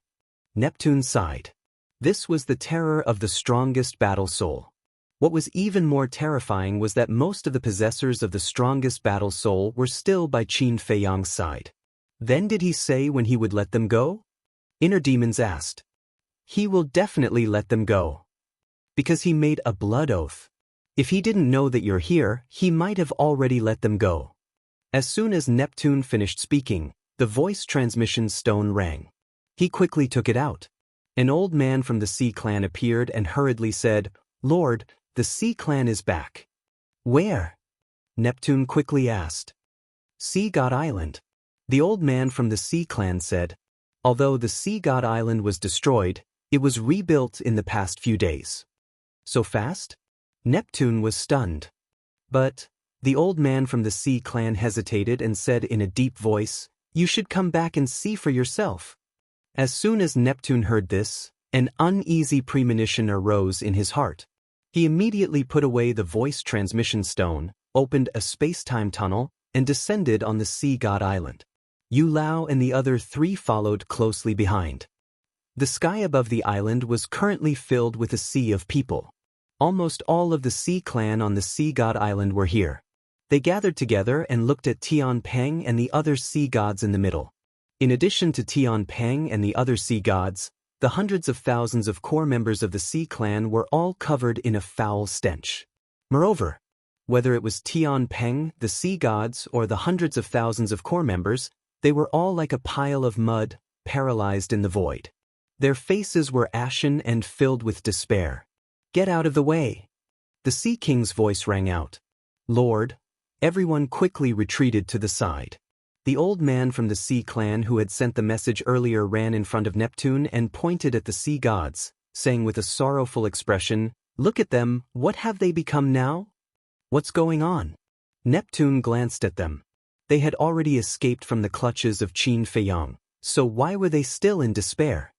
Neptune sighed. This was the terror of the strongest battle soul. What was even more terrifying was that most of the possessors of the strongest battle soul were still by Qin Feiyang's side. Then did he say when he would let them go? Inner demons asked. He will definitely let them go. Because he made a blood oath. If he didn't know that you're here, he might have already let them go. As soon as Neptune finished speaking, the voice transmission stone rang. He quickly took it out. An old man from the Sea Clan appeared and hurriedly said, "Lord, the Sea Clan is back." "Where?" Neptune quickly asked. "Sea God Island." The old man from the Sea Clan said. Although the Sea God Island was destroyed, it was rebuilt in the past few days. So fast? Neptune was stunned. But the old man from the Sea Clan hesitated and said in a deep voice, "You should come back and see for yourself." As soon as Neptune heard this, an uneasy premonition arose in his heart. He immediately put away the voice transmission stone, opened a space-time tunnel, and descended on the Sea God Island. Yu Lao and the other three followed closely behind. The sky above the island was currently filled with a sea of people. Almost all of the Sea Clan on the Sea God Island were here. They gathered together and looked at Tian Peng and the other sea gods in the middle. In addition to Tian Peng and the other sea gods, the hundreds of thousands of core members of the Sea Clan were all covered in a foul stench. Moreover, whether it was Tian Peng, the sea gods, or the hundreds of thousands of core members, they were all like a pile of mud, paralyzed in the void. Their faces were ashen and filled with despair. "Get out of the way!" The Sea King's voice rang out. "Lord." Everyone quickly retreated to the side. The old man from the Sea Clan who had sent the message earlier ran in front of Neptune and pointed at the sea gods, saying with a sorrowful expression, "Look at them, what have they become now? What's going on?" Neptune glanced at them. They had already escaped from the clutches of Qin Feiyang, so why were they still in despair?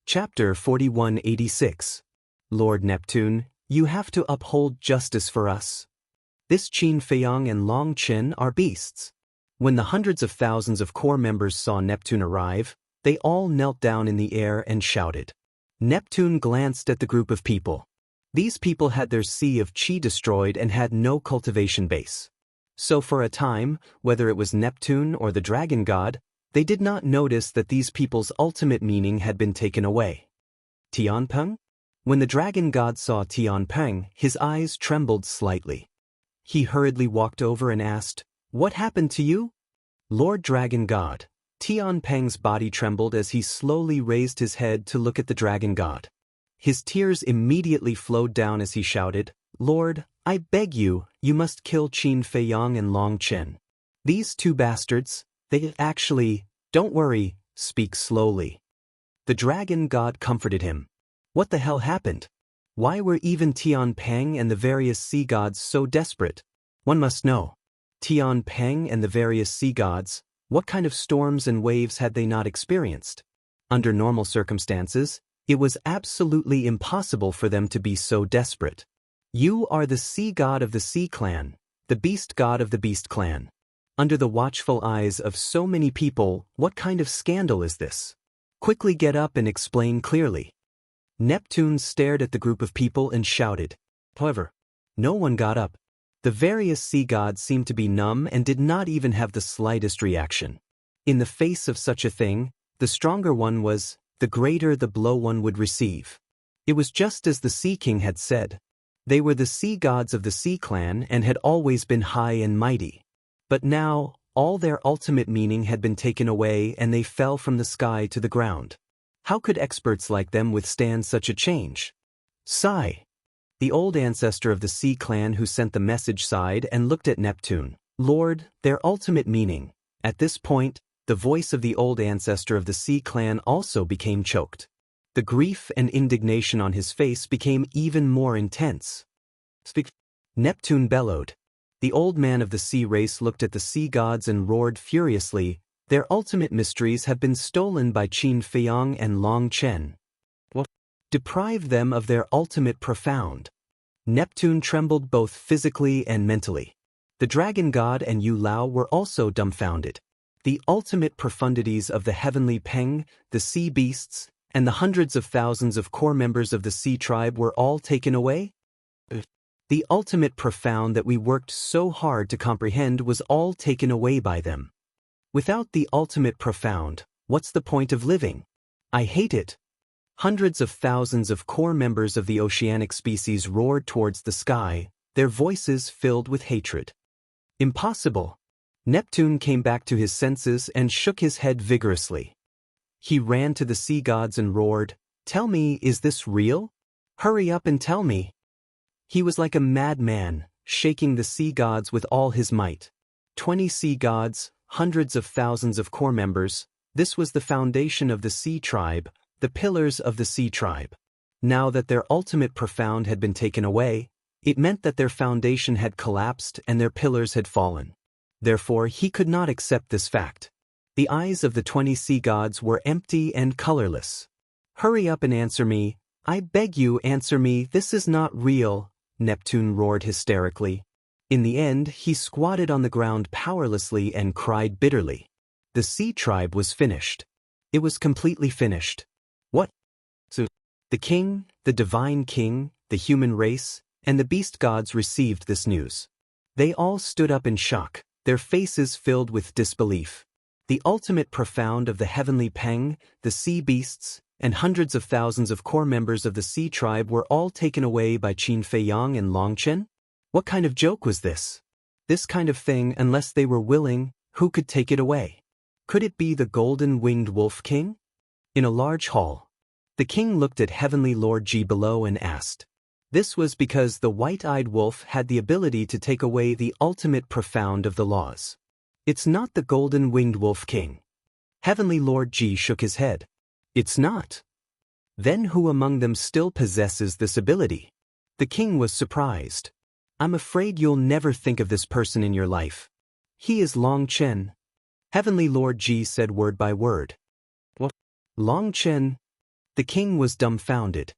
Chapter 4186. Lord Neptune, you have to uphold justice for us. This Qin Feiyang and Long Chen are beasts. When the hundreds of thousands of core members saw Neptune arrive, they all knelt down in the air and shouted. Neptune glanced at the group of people. These people had their sea of qi destroyed and had no cultivation base. So for a time, whether it was Neptune or the dragon god, they did not notice that these people's ultimate meaning had been taken away. Tianpeng? When the dragon god saw Tianpeng, his eyes trembled slightly. He hurriedly walked over and asked, "What happened to you?" Lord Dragon God. Tianpeng's body trembled as he slowly raised his head to look at the dragon god. His tears immediately flowed down as he shouted, "Lord, I beg you, you must kill Qin Feiyang and Long Chen. These two bastards, they actually, don't worry, speak slowly." The dragon god comforted him. What the hell happened? Why were even Tian Peng and the various sea gods so desperate? One must know. Tian Peng and the various sea gods, what kind of storms and waves had they not experienced? Under normal circumstances, it was absolutely impossible for them to be so desperate. You are the sea god of the Sea Clan, the beast god of the Beast Clan. Under the watchful eyes of so many people, what kind of scandal is this? Quickly get up and explain clearly. Neptune stared at the group of people and shouted. However, no one got up. The various sea gods seemed to be numb and did not even have the slightest reaction. In the face of such a thing, the stronger one was, the greater the blow one would receive. It was just as the Sea King had said. They were the sea gods of the Sea Clan and had always been high and mighty. But now, all their ultimate meaning had been taken away and they fell from the sky to the ground. How could experts like them withstand such a change? Sigh. The old ancestor of the Sea Clan who sent the message sighed and looked at Neptune. Lord, their ultimate meaning. At this point, the voice of the old ancestor of the Sea Clan also became choked. The grief and indignation on his face became even more intense. Speak. Neptune bellowed. The old man of the sea race looked at the sea gods and roared furiously. Their ultimate mysteries have been stolen by Qin Feiyang and Long Chen. What? Deprive them of their ultimate profound. Neptune trembled both physically and mentally. The dragon god and Yu Lao were also dumbfounded. The ultimate profundities of the heavenly Peng, the sea beasts, and the hundreds of thousands of core members of the sea tribe were all taken away? The ultimate profound that we worked so hard to comprehend was all taken away by them. Without the ultimate profound, what's the point of living? I hate it. Hundreds of thousands of core members of the oceanic species roared towards the sky, their voices filled with hatred. Impossible. Neptune came back to his senses and shook his head vigorously. He ran to the sea gods and roared, "Tell me, is this real? Hurry up and tell me." He was like a madman, shaking the sea gods with all his might. 20 sea gods, hundreds of thousands of core members, this was the foundation of the sea tribe, the pillars of the sea tribe. Now that their ultimate profound had been taken away, it meant that their foundation had collapsed and their pillars had fallen. Therefore, he could not accept this fact. The eyes of the 20 sea gods were empty and colorless. "Hurry up and answer me. I beg you, answer me. This is not real," Neptune roared hysterically. In the end, he squatted on the ground powerlessly and cried bitterly. The sea tribe was finished. It was completely finished. What? So, the king, the divine king, the human race, and the beast gods received this news. They all stood up in shock, their faces filled with disbelief. The ultimate profound of the heavenly Peng, the sea beasts, and hundreds of thousands of core members of the sea tribe were all taken away by Qin Feiyang and Long Chen? What kind of joke was this? This kind of thing, unless they were willing, who could take it away? Could it be the golden-winged wolf king? In a large hall, the king looked at Heavenly Lord Ji below and asked. This was because the white-eyed wolf had the ability to take away the ultimate profound of the laws. It's not the golden-winged wolf king. Heavenly Lord Ji shook his head. It's not. Then who among them still possesses this ability? The king was surprised. I'm afraid you'll never think of this person in your life. He is Long Chen. Heavenly Lord Ji said word by word. What? Long Chen? The king was dumbfounded.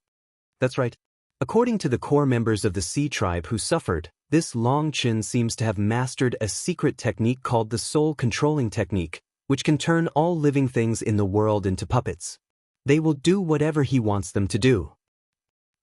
That's right. According to the core members of the sea tribe who suffered, this Long Chen seems to have mastered a secret technique called the soul controlling technique, which can turn all living things in the world into puppets. They will do whatever he wants them to do.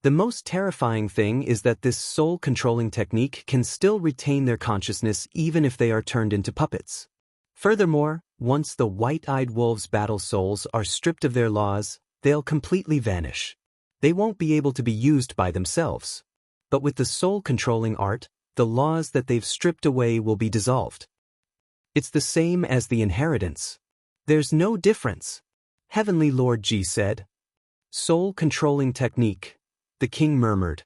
The most terrifying thing is that this soul controlling technique can still retain their consciousness even if they are turned into puppets. Furthermore, once the white-eyed wolves' battle souls are stripped of their laws, they'll completely vanish. They won't be able to be used by themselves. But with the soul controlling art, the laws that they've stripped away will be dissolved. It's the same as the inheritance. There's no difference. Heavenly Lord Ji said. Soul controlling technique, the king murmured.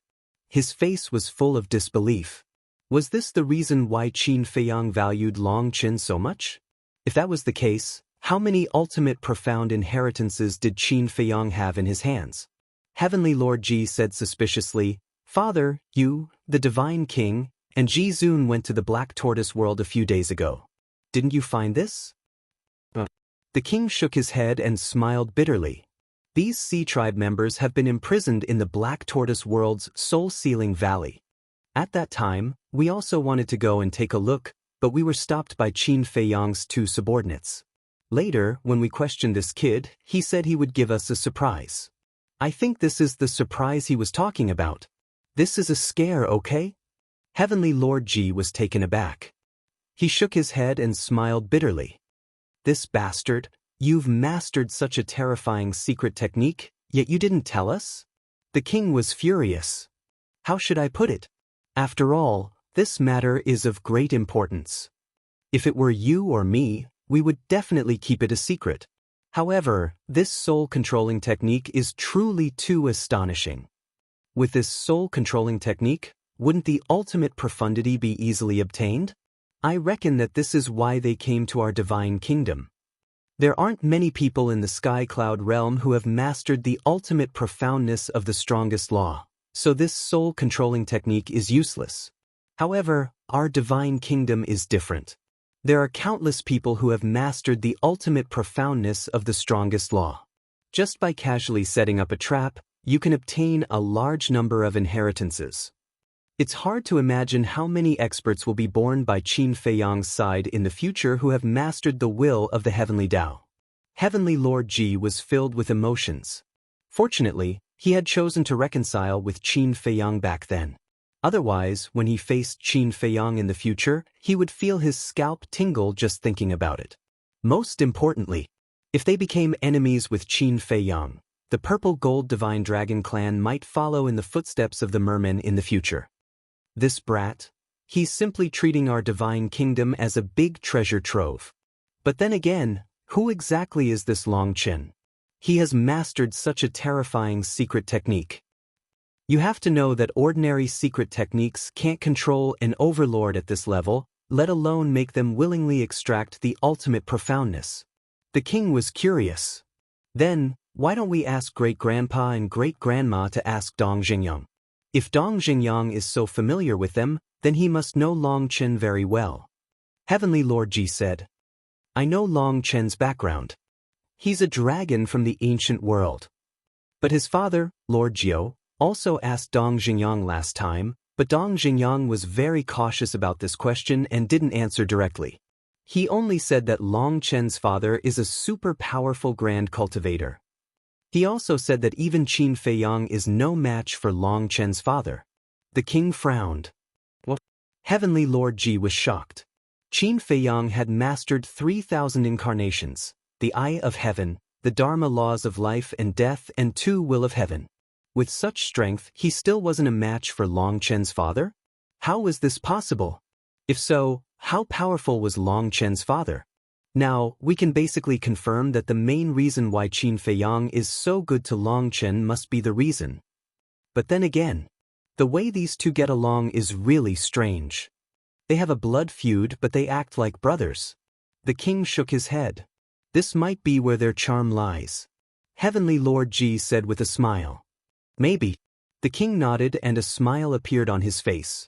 His face was full of disbelief. Was this the reason why Qin Feiyang valued Long Chen so much? If that was the case, how many ultimate profound inheritances did Qin Feiyang have in his hands? Heavenly Lord Ji said suspiciously, Father, you, the divine king, and Ji Zun went to the Black Tortoise world a few days ago. Didn't you find this? The king shook his head and smiled bitterly. These sea tribe members have been imprisoned in the Black Tortoise world's soul-sealing valley. At that time, we also wanted to go and take a look, but we were stopped by Qin Feiyang's 2 subordinates. Later, when we questioned this kid, he said he would give us a surprise. I think this is the surprise he was talking about. This is a scare, okay? Heavenly Lord Ji was taken aback. He shook his head and smiled bitterly. "This bastard, you've mastered such a terrifying secret technique, yet you didn't tell us?" The king was furious. How should I put it? After all, this matter is of great importance. If it were you or me, we would definitely keep it a secret. However, this soul-controlling technique is truly too astonishing. With this soul-controlling technique, wouldn't the ultimate profundity be easily obtained? I reckon that this is why they came to our divine kingdom. There aren't many people in the sky cloud realm who have mastered the ultimate profoundness of the strongest law, so this soul-controlling technique is useless. However, our divine kingdom is different. There are countless people who have mastered the ultimate profoundness of the strongest law. Just by casually setting up a trap, you can obtain a large number of inheritances. It's hard to imagine how many experts will be born by Qin Feiyang's side in the future who have mastered the will of the Heavenly Tao. Heavenly Lord Ji was filled with emotions. Fortunately, he had chosen to reconcile with Qin Feiyang back then. Otherwise, when he faced Qin Feiyang in the future, he would feel his scalp tingle just thinking about it. Most importantly, if they became enemies with Qin Feiyang, the Purple Gold Divine Dragon clan might follow in the footsteps of the mermen in the future. This brat, he's simply treating our divine kingdom as a big treasure trove. But then again, who exactly is this Long Chen? He has mastered such a terrifying secret technique. You have to know that ordinary secret techniques can't control an overlord at this level, let alone make them willingly extract the ultimate profoundness. The king was curious. Then, why don't we ask great-grandpa and great-grandma to ask Dong Xingyang? If Dong Xingyang is so familiar with them, then he must know Long Chen very well. Heavenly Lord Ji said, "I know Long Chen's background. He's a dragon from the ancient world." But his father, Lord Jiu, also asked Dong Xingyang last time, but Dong Xingyang was very cautious about this question and didn't answer directly. He only said that Long Chen's father is a super powerful grand cultivator. He also said that even Qin Feiyang is no match for Long Chen's father. The king frowned. What? Heavenly Lord Ji was shocked. Qin Feiyang had mastered 3,000 incarnations, the Eye of Heaven, the Dharma laws of life and death, and 2 Will of Heaven. With such strength, he still wasn't a match for Long Chen's father? How was this possible? If so, how powerful was Long Chen's father? Now, we can basically confirm that the main reason why Qin Feiyang is so good to Long Chen must be the reason. But then again, the way these two get along is really strange. They have a blood feud, but they act like brothers. The king shook his head. This might be where their charm lies. Heavenly Lord Ji said with a smile. Maybe. The king nodded and a smile appeared on his face.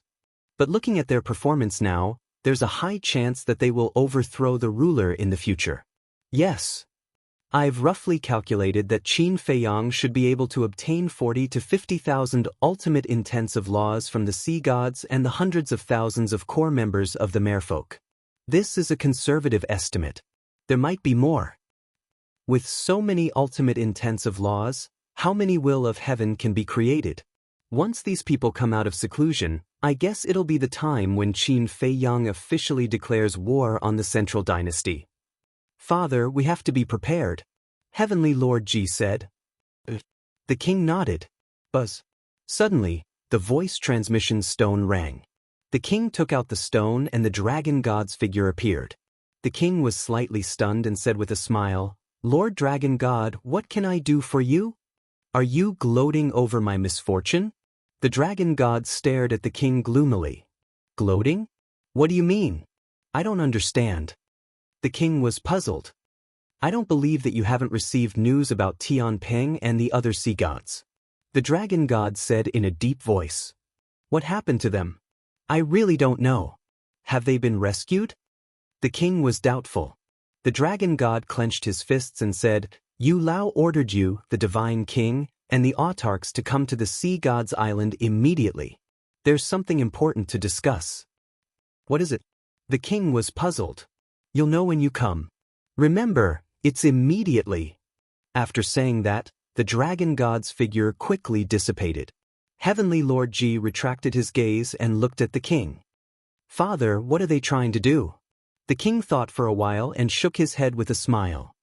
But looking at their performance now, there's a high chance that they will overthrow the ruler in the future. Yes. I've roughly calculated that Qin Feiyang should be able to obtain 40 to 50,000 ultimate intensive laws from the sea gods and the hundreds of thousands of core members of the merfolk. This is a conservative estimate. There might be more. With so many ultimate intensive laws, how many Will of Heaven can be created? Once these people come out of seclusion, I guess it'll be the time when Qin Feiyang officially declares war on the Central Dynasty. Father, we have to be prepared. Heavenly Lord Ji said. The king nodded. Buzz. Suddenly, the voice transmission stone rang. The king took out the stone and the dragon god's figure appeared. The king was slightly stunned and said with a smile, "Lord Dragon God, what can I do for you? Are you gloating over my misfortune?" The dragon god stared at the king gloomily. Gloating? What do you mean? I don't understand. The king was puzzled. I don't believe that you haven't received news about Tian Peng and the other sea gods. The dragon god said in a deep voice. What happened to them? I really don't know. Have they been rescued? The king was doubtful. The dragon god clenched his fists and said, Yu Lao ordered you, the divine king, and the autarchs to come to the sea god's island immediately. There's something important to discuss. What is it? The king was puzzled. You'll know when you come. Remember, it's immediately. After saying that, the dragon god's figure quickly dissipated. Heavenly Lord Ji retracted his gaze and looked at the king. Father, what are they trying to do? The king thought for a while and shook his head with a smile.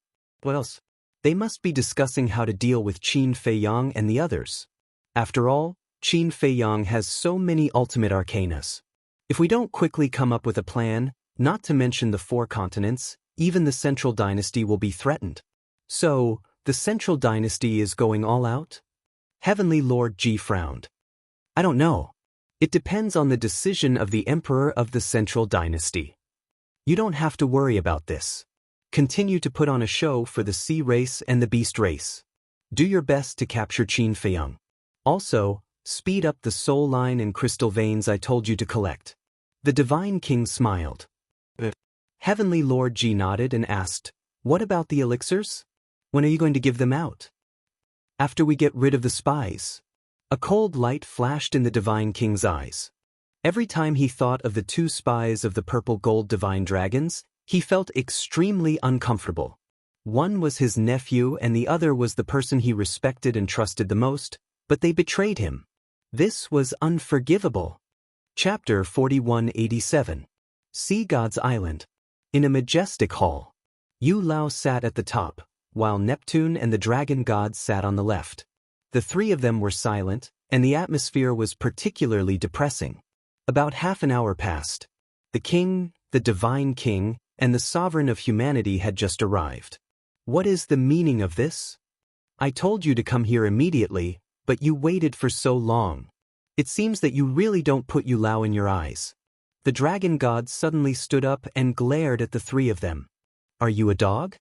What else? They must be discussing how to deal with Qin Feiyang and the others. After all, Qin Feiyang has so many ultimate arcanas. If we don't quickly come up with a plan, not to mention the 4 continents, even the Central Dynasty will be threatened. So, the Central Dynasty is going all out? Heavenly Lord Ji frowned. I don't know. It depends on the decision of the Emperor of the Central Dynasty. You don't have to worry about this. Continue to put on a show for the Sea race and the Beast race. Do your best to capture Qin Feiyang. Also, speed up the soul line and crystal veins I told you to collect. The Divine King smiled. Heavenly Lord Ji nodded and asked, what about the elixirs? When are you going to give them out? After we get rid of the spies. A cold light flashed in the Divine King's eyes. Every time he thought of the 2 spies of the purple gold divine dragons, he felt extremely uncomfortable. One was his nephew and the other was the person he respected and trusted the most, but they betrayed him. This was unforgivable. Chapter 4187. Sea God's Island. In a majestic hall. Yu Lao sat at the top, while Neptune and the dragon gods sat on the left. The 3 of them were silent, and the atmosphere was particularly depressing. About half an hour passed. The king, the Divine King, and the sovereign of humanity had just arrived. What is the meaning of this? I told you to come here immediately, but you waited for so long. It seems that you really don't put Yu Lao in your eyes. The dragon god suddenly stood up and glared at the 3 of them. Are you a dog?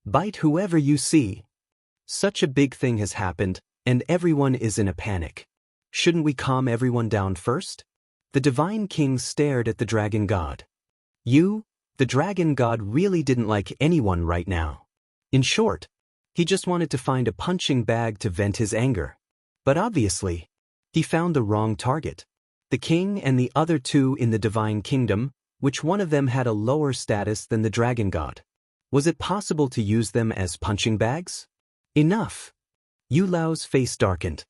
Bite whoever you see. Such a big thing has happened, and everyone is in a panic. Shouldn't we calm everyone down first? The Divine King stared at the dragon god. The dragon god really didn't like anyone right now. In short, he just wanted to find a punching bag to vent his anger. But obviously, he found the wrong target. The king and the other 2 in the Divine Kingdom, which one of them had a lower status than the dragon god. Was it possible to use them as punching bags? Enough! Yu Lao's face darkened.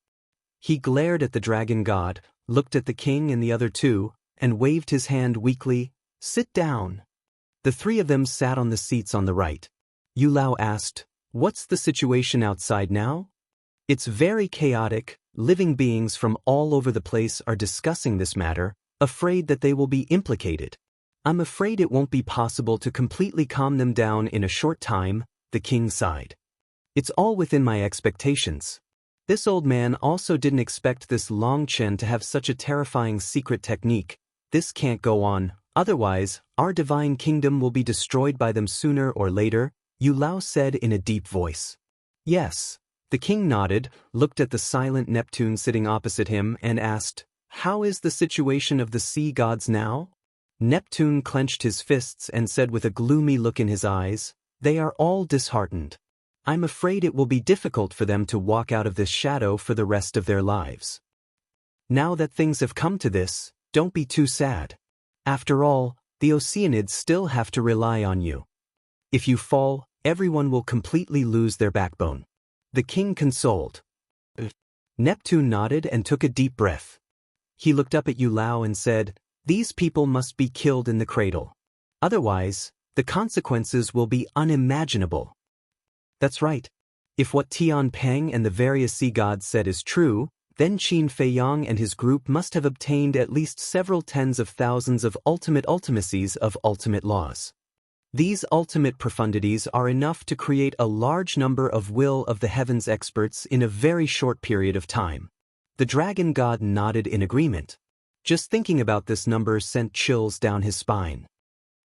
He glared at the dragon god, looked at the king and the other 2, and waved his hand weakly. Sit down. The 3 of them sat on the seats on the right. Yu Lao asked, what's the situation outside now? It's very chaotic. Living beings from all over the place are discussing this matter, afraid that they will be implicated. I'm afraid it won't be possible to completely calm them down in a short time, the king sighed. It's all within my expectations. This old man also didn't expect this Long Chen to have such a terrifying secret technique. This can't go on, otherwise, our divine kingdom will be destroyed by them sooner or later, Yu Lao said in a deep voice. Yes. The king nodded, looked at the silent Neptune sitting opposite him, and asked, how is the situation of the sea gods now? Neptune clenched his fists and said with a gloomy look in his eyes, they are all disheartened. I'm afraid it will be difficult for them to walk out of this shadow for the rest of their lives. Now that things have come to this, don't be too sad. After all, the Oceanids still have to rely on you. If you fall, everyone will completely lose their backbone. The king consoled. Neptune nodded and took a deep breath. He looked up at Yu Lao and said, these people must be killed in the cradle. Otherwise, the consequences will be unimaginable. That's right. If what Tian Peng and the various sea gods said is true, then Qin Feiyang and his group must have obtained at least several tens of thousands of ultimate ultimacies of ultimate laws. These ultimate profundities are enough to create a large number of will of the heavens experts in a very short period of time. The dragon god nodded in agreement. Just thinking about this number sent chills down his spine.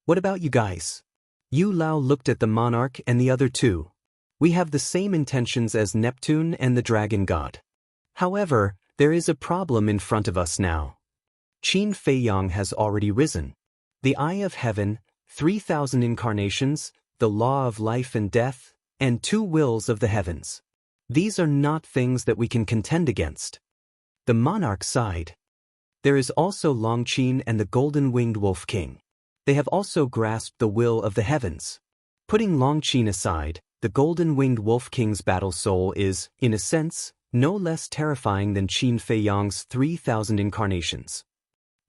What about you guys? Yu Lao looked at the monarch and the other 2. We have the same intentions as Neptune and the dragon god. However, there is a problem in front of us now. Qin Feiyang has already risen. The Eye of Heaven, 3,000 incarnations, the law of life and death, and 2 wills of the heavens. These are not things that we can contend against. The monarch sighed. There is also Longqin and the golden-winged wolf king. They have also grasped the will of the heavens. Putting Longqin aside, the golden-winged wolf king's battle soul is, in a sense, no less terrifying than Qin Feiyang's 3,000 incarnations.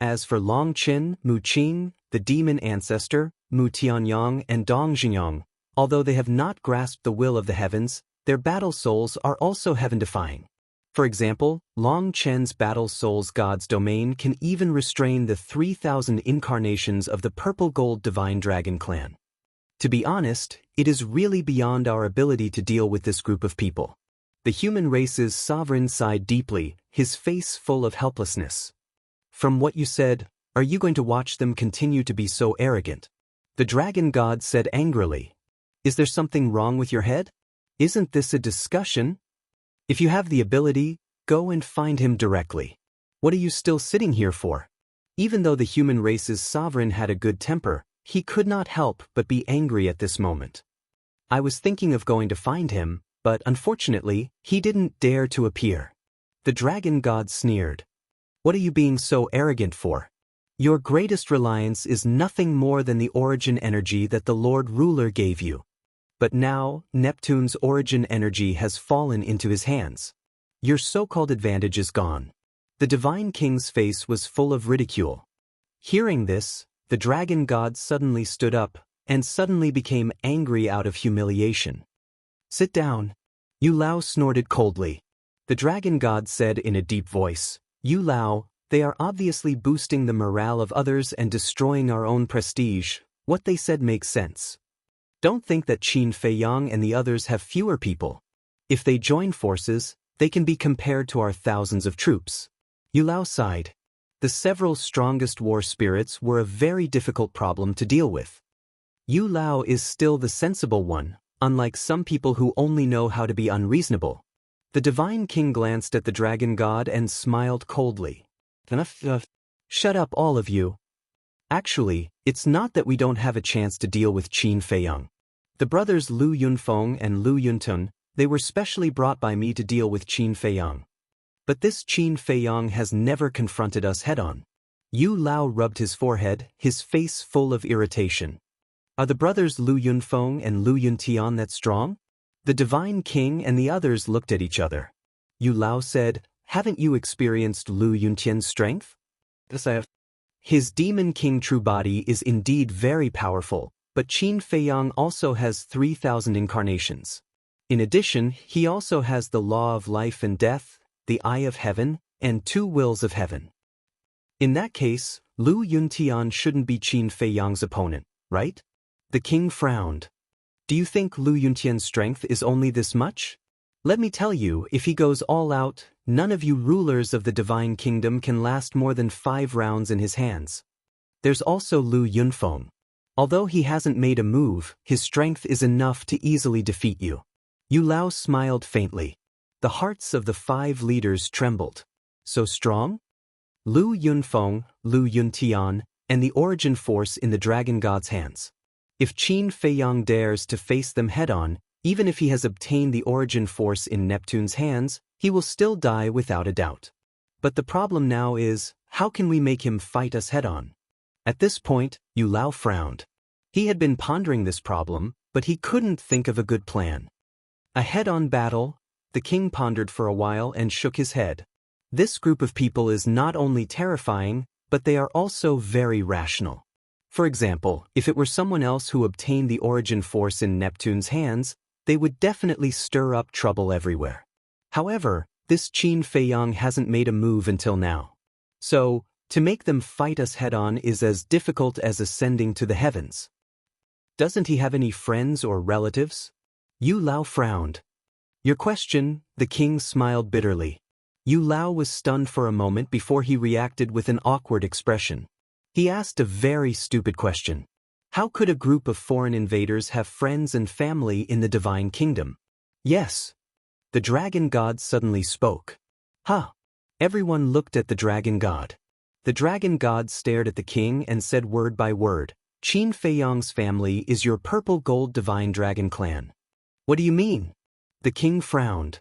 As for Longqin, Muqin, the demon ancestor, Mu Tianyang and Dong Jinyang, although they have not grasped the will of the heavens, their battle souls are also heaven-defying. For example, Long Chen's battle souls God's domain can even restrain the 3,000 incarnations of the purple gold divine dragon clan. To be honest, it is really beyond our ability to deal with this group of people. The human race's sovereign sighed deeply, his face full of helplessness. From what you said, are you going to watch them continue to be so arrogant? The dragon god said angrily. Is there something wrong with your head? Isn't this a discussion? If you have the ability, go and find him directly. What are you still sitting here for? Even though the human race's sovereign had a good temper, he could not help but be angry at this moment. I was thinking of going to find him, but unfortunately, he didn't dare to appear. The dragon god sneered. What are you being so arrogant for? Your greatest reliance is nothing more than the origin energy that the Lord Ruler gave you. But now, Neptune's origin energy has fallen into his hands. Your so-called advantage is gone. The divine king's face was full of ridicule. Hearing this, the dragon god suddenly stood up, and suddenly became angry out of humiliation. Sit down. Yu Lao snorted coldly. The dragon god said in a deep voice, Yu Lao, they are obviously boosting the morale of others and destroying our own prestige. What they said makes sense. Don't think that Qin Feiyang and the others have fewer people. If they join forces, they can be compared to our thousands of troops. Yu Lao sighed. The several strongest war spirits were a very difficult problem to deal with. Yu Lao is still the sensible one, unlike some people who only know how to be unreasonable. The divine king glanced at the dragon god and smiled coldly. Shut up, all of you. Actually, it's not that we don't have a chance to deal with Qin Feiyang. The brothers Lu Yunfeng and Lu Yuntun, they were specially brought by me to deal with Qin Feiyang. But this Qin Feiyang has never confronted us head-on. Yu Lao rubbed his forehead, his face full of irritation. Are the brothers Lu Yunfeng and Lu Yuntian that strong? The divine king and the others looked at each other. Yu Lao said, haven't you experienced Lu Yuntian's strength? Yes, I have. His demon king true body is indeed very powerful, but Qin Feiyang also has 3,000 incarnations. In addition, he also has the law of life and death, the eye of heaven, and 2 wills of heaven. In that case, Lu Yuntian shouldn't be Qin Feiyang's opponent, right? The king frowned. Do you think Lu Yuntian's strength is only this much? Let me tell you, if he goes all out, none of you rulers of the divine kingdom can last more than 5 rounds in his hands. There's also Lu Yunfeng. Although he hasn't made a move, his strength is enough to easily defeat you. Yu Lao smiled faintly. The hearts of the 5 leaders trembled. So strong? Lu Yunfeng, Lu Yuntian, and the origin force in the dragon god's hands. If Qin Feiyang dares to face them head-on, even if he has obtained the origin force in Neptune's hands, he will still die without a doubt. But the problem now is, how can we make him fight us head-on? At this point, Yu Lao frowned. He had been pondering this problem, but he couldn't think of a good plan. A head-on battle? The king pondered for a while and shook his head. This group of people is not only terrifying, but they are also very rational. For example, if it were someone else who obtained the origin force in Neptune's hands, they would definitely stir up trouble everywhere. However, this Qin Feiyang hasn't made a move until now. So, to make them fight us head-on is as difficult as ascending to the heavens. Doesn't he have any friends or relatives? Yu Lao frowned. Your question, the king smiled bitterly. Yu Lao was stunned for a moment before he reacted with an awkward expression. He asked a very stupid question. How could a group of foreign invaders have friends and family in the divine kingdom? Yes. The dragon god suddenly spoke. Huh. Everyone looked at the dragon god. The dragon god stared at the king and said word by word, Qin Feiyang's family is your purple gold divine dragon clan. What do you mean? The king frowned.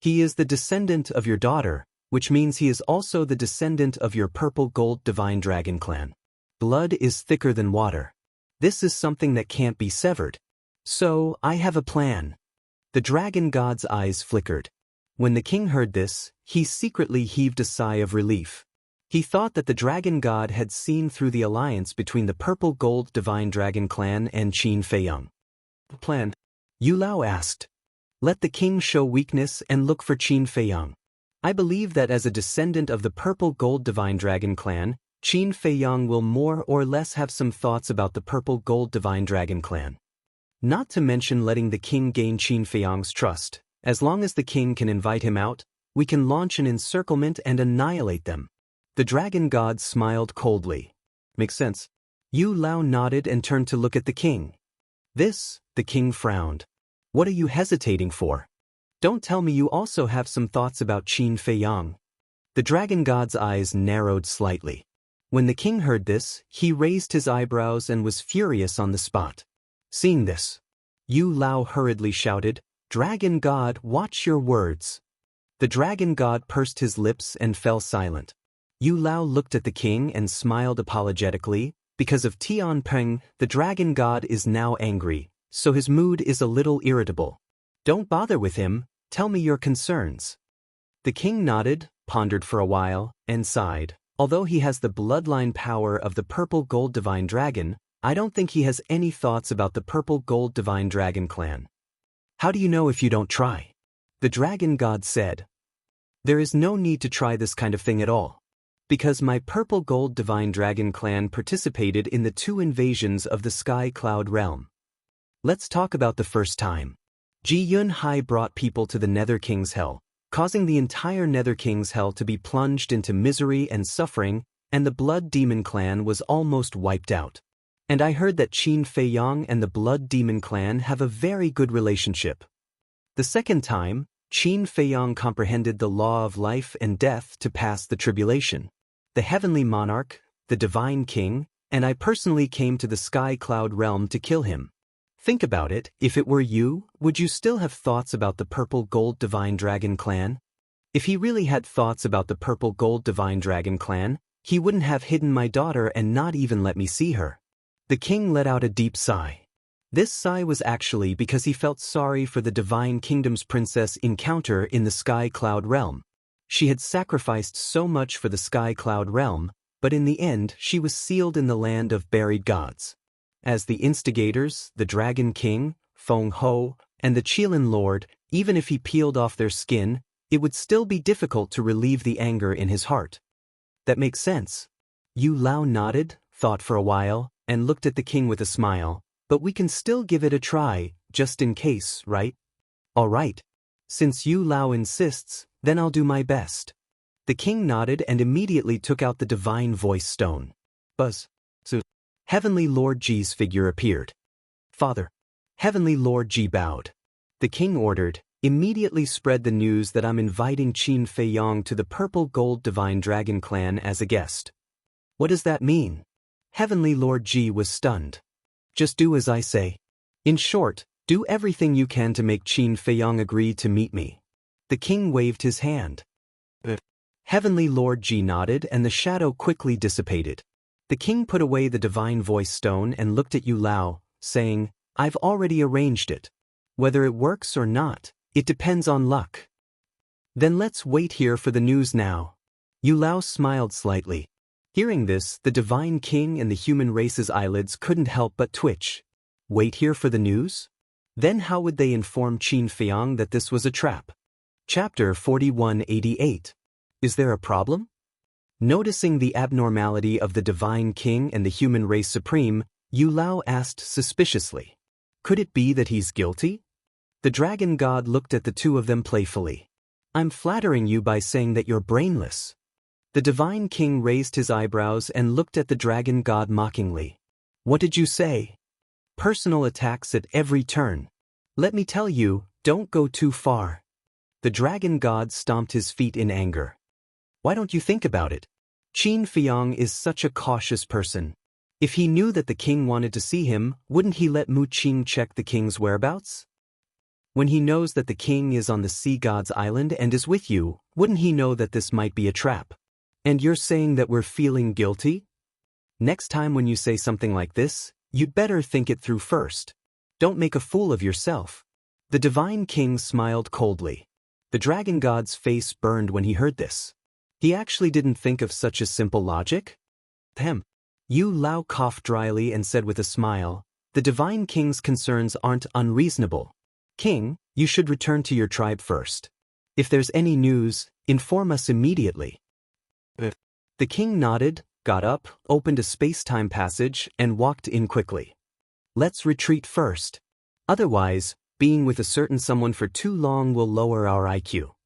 He is the descendant of your daughter, which means he is also the descendant of your purple gold divine dragon clan. Blood is thicker than water. This is something that can't be severed. So, I have a plan. The dragon god's eyes flickered. When the king heard this, he secretly heaved a sigh of relief. He thought that the dragon god had seen through the alliance between the purple gold divine dragon clan and Qin Feiyang. Plan? Yu Lao asked. Let the king show weakness and look for Qin Feiyang. I believe that as a descendant of the purple gold divine dragon clan, Qin Feiyang will more or less have some thoughts about the purple gold divine dragon clan. Not to mention letting the king gain Qin Feiyang's trust. As long as the king can invite him out, we can launch an encirclement and annihilate them. The dragon god smiled coldly. Makes sense. Yu Lao nodded and turned to look at the king. This, the king frowned. What are you hesitating for? Don't tell me you also have some thoughts about Qin Feiyang. The dragon god's eyes narrowed slightly. When the king heard this, he raised his eyebrows and was furious on the spot. Seeing this, Yu Lao hurriedly shouted, Dragon god, watch your words. The dragon god pursed his lips and fell silent. Yu Lao looked at the king and smiled apologetically. Because of Tian Peng, the dragon god is now angry, so his mood is a little irritable. Don't bother with him, tell me your concerns. The king nodded, pondered for a while, and sighed. Although he has the bloodline power of the purple gold divine dragon, I don't think he has any thoughts about the purple gold divine dragon clan. How do you know if you don't try? The dragon god said. There is no need to try this kind of thing at all. Because my purple gold divine dragon clan participated in the 2 invasions of the Sky Cloud realm. Let's talk about the first time. Ji Yun Hai brought people to the Nether King's Hell, causing the entire Nether King's Hell to be plunged into misery and suffering, and the Blood Demon clan was almost wiped out. And I heard that Qin Feiyang and the Blood Demon clan have a very good relationship. The second time, Qin Feiyang comprehended the law of life and death to pass the tribulation. The heavenly monarch, the divine king, and I personally came to the Sky Cloud realm to kill him. Think about it, if it were you, would you still have thoughts about the purple gold divine dragon clan? If he really had thoughts about the purple gold divine dragon clan, he wouldn't have hidden my daughter and not even let me see her. The king let out a deep sigh. This sigh was actually because he felt sorry for the divine kingdom's princess Encounter in the Sky Cloud realm. She had sacrificed so much for the Sky Cloud realm, but in the end she was sealed in the land of buried gods. As the instigators, the Dragon King, Feng Ho, and the Qilin Lord, even if he peeled off their skin, it would still be difficult to relieve the anger in his heart. That makes sense. Yu Lao nodded, thought for a while, and looked at the king with a smile. But we can still give it a try, just in case, right? All right. Since Yu Lao insists, then I'll do my best. The king nodded and immediately took out the divine voice stone. Buzz. So, Heavenly Lord Ji's figure appeared. Father. Heavenly Lord Ji bowed. The king ordered, immediately spread the news that I'm inviting Qin Feiyang to the purple gold divine dragon clan as a guest. What does that mean? Heavenly Lord Ji was stunned. Just do as I say. In short, do everything you can to make Qin Feiyang agree to meet me. The king waved his hand. Heavenly Lord Ji nodded and the shadow quickly dissipated. The king put away the divine voice stone and looked at Yu Lao, saying, I've already arranged it. Whether it works or not, it depends on luck. Then let's wait here for the news now. Yu Lao smiled slightly. Hearing this, the divine king and the human race's eyelids couldn't help but twitch. Wait here for the news? Then how would they inform Qin Feiyang that this was a trap? Chapter 4188. Is there a problem? Noticing the abnormality of the divine king and the human race supreme, Yu Lao asked suspiciously. Could it be that he's guilty? The dragon god looked at the two of them playfully. I'm flattering you by saying that you're brainless. The divine king raised his eyebrows and looked at the dragon god mockingly. What did you say? Personal attacks at every turn. Let me tell you, don't go too far. The dragon god stomped his feet in anger. Why don't you think about it? Qin Feiyang is such a cautious person. If he knew that the king wanted to see him, wouldn't he let Mu Qing check the king's whereabouts? When he knows that the king is on the sea god's island and is with you, wouldn't he know that this might be a trap? And you're saying that we're feeling guilty? Next time when you say something like this, you'd better think it through first. Don't make a fool of yourself. The divine king smiled coldly. The dragon god's face burned when he heard this. He actually didn't think of such a simple logic? Hem. Yu Lao coughed dryly and said with a smile, "The Divine King's concerns aren't unreasonable. King, you should return to your tribe first. If there's any news, inform us immediately." The king nodded, got up, opened a space-time passage, and walked in quickly. "Let's retreat first. Otherwise, being with a certain someone for too long will lower our IQ."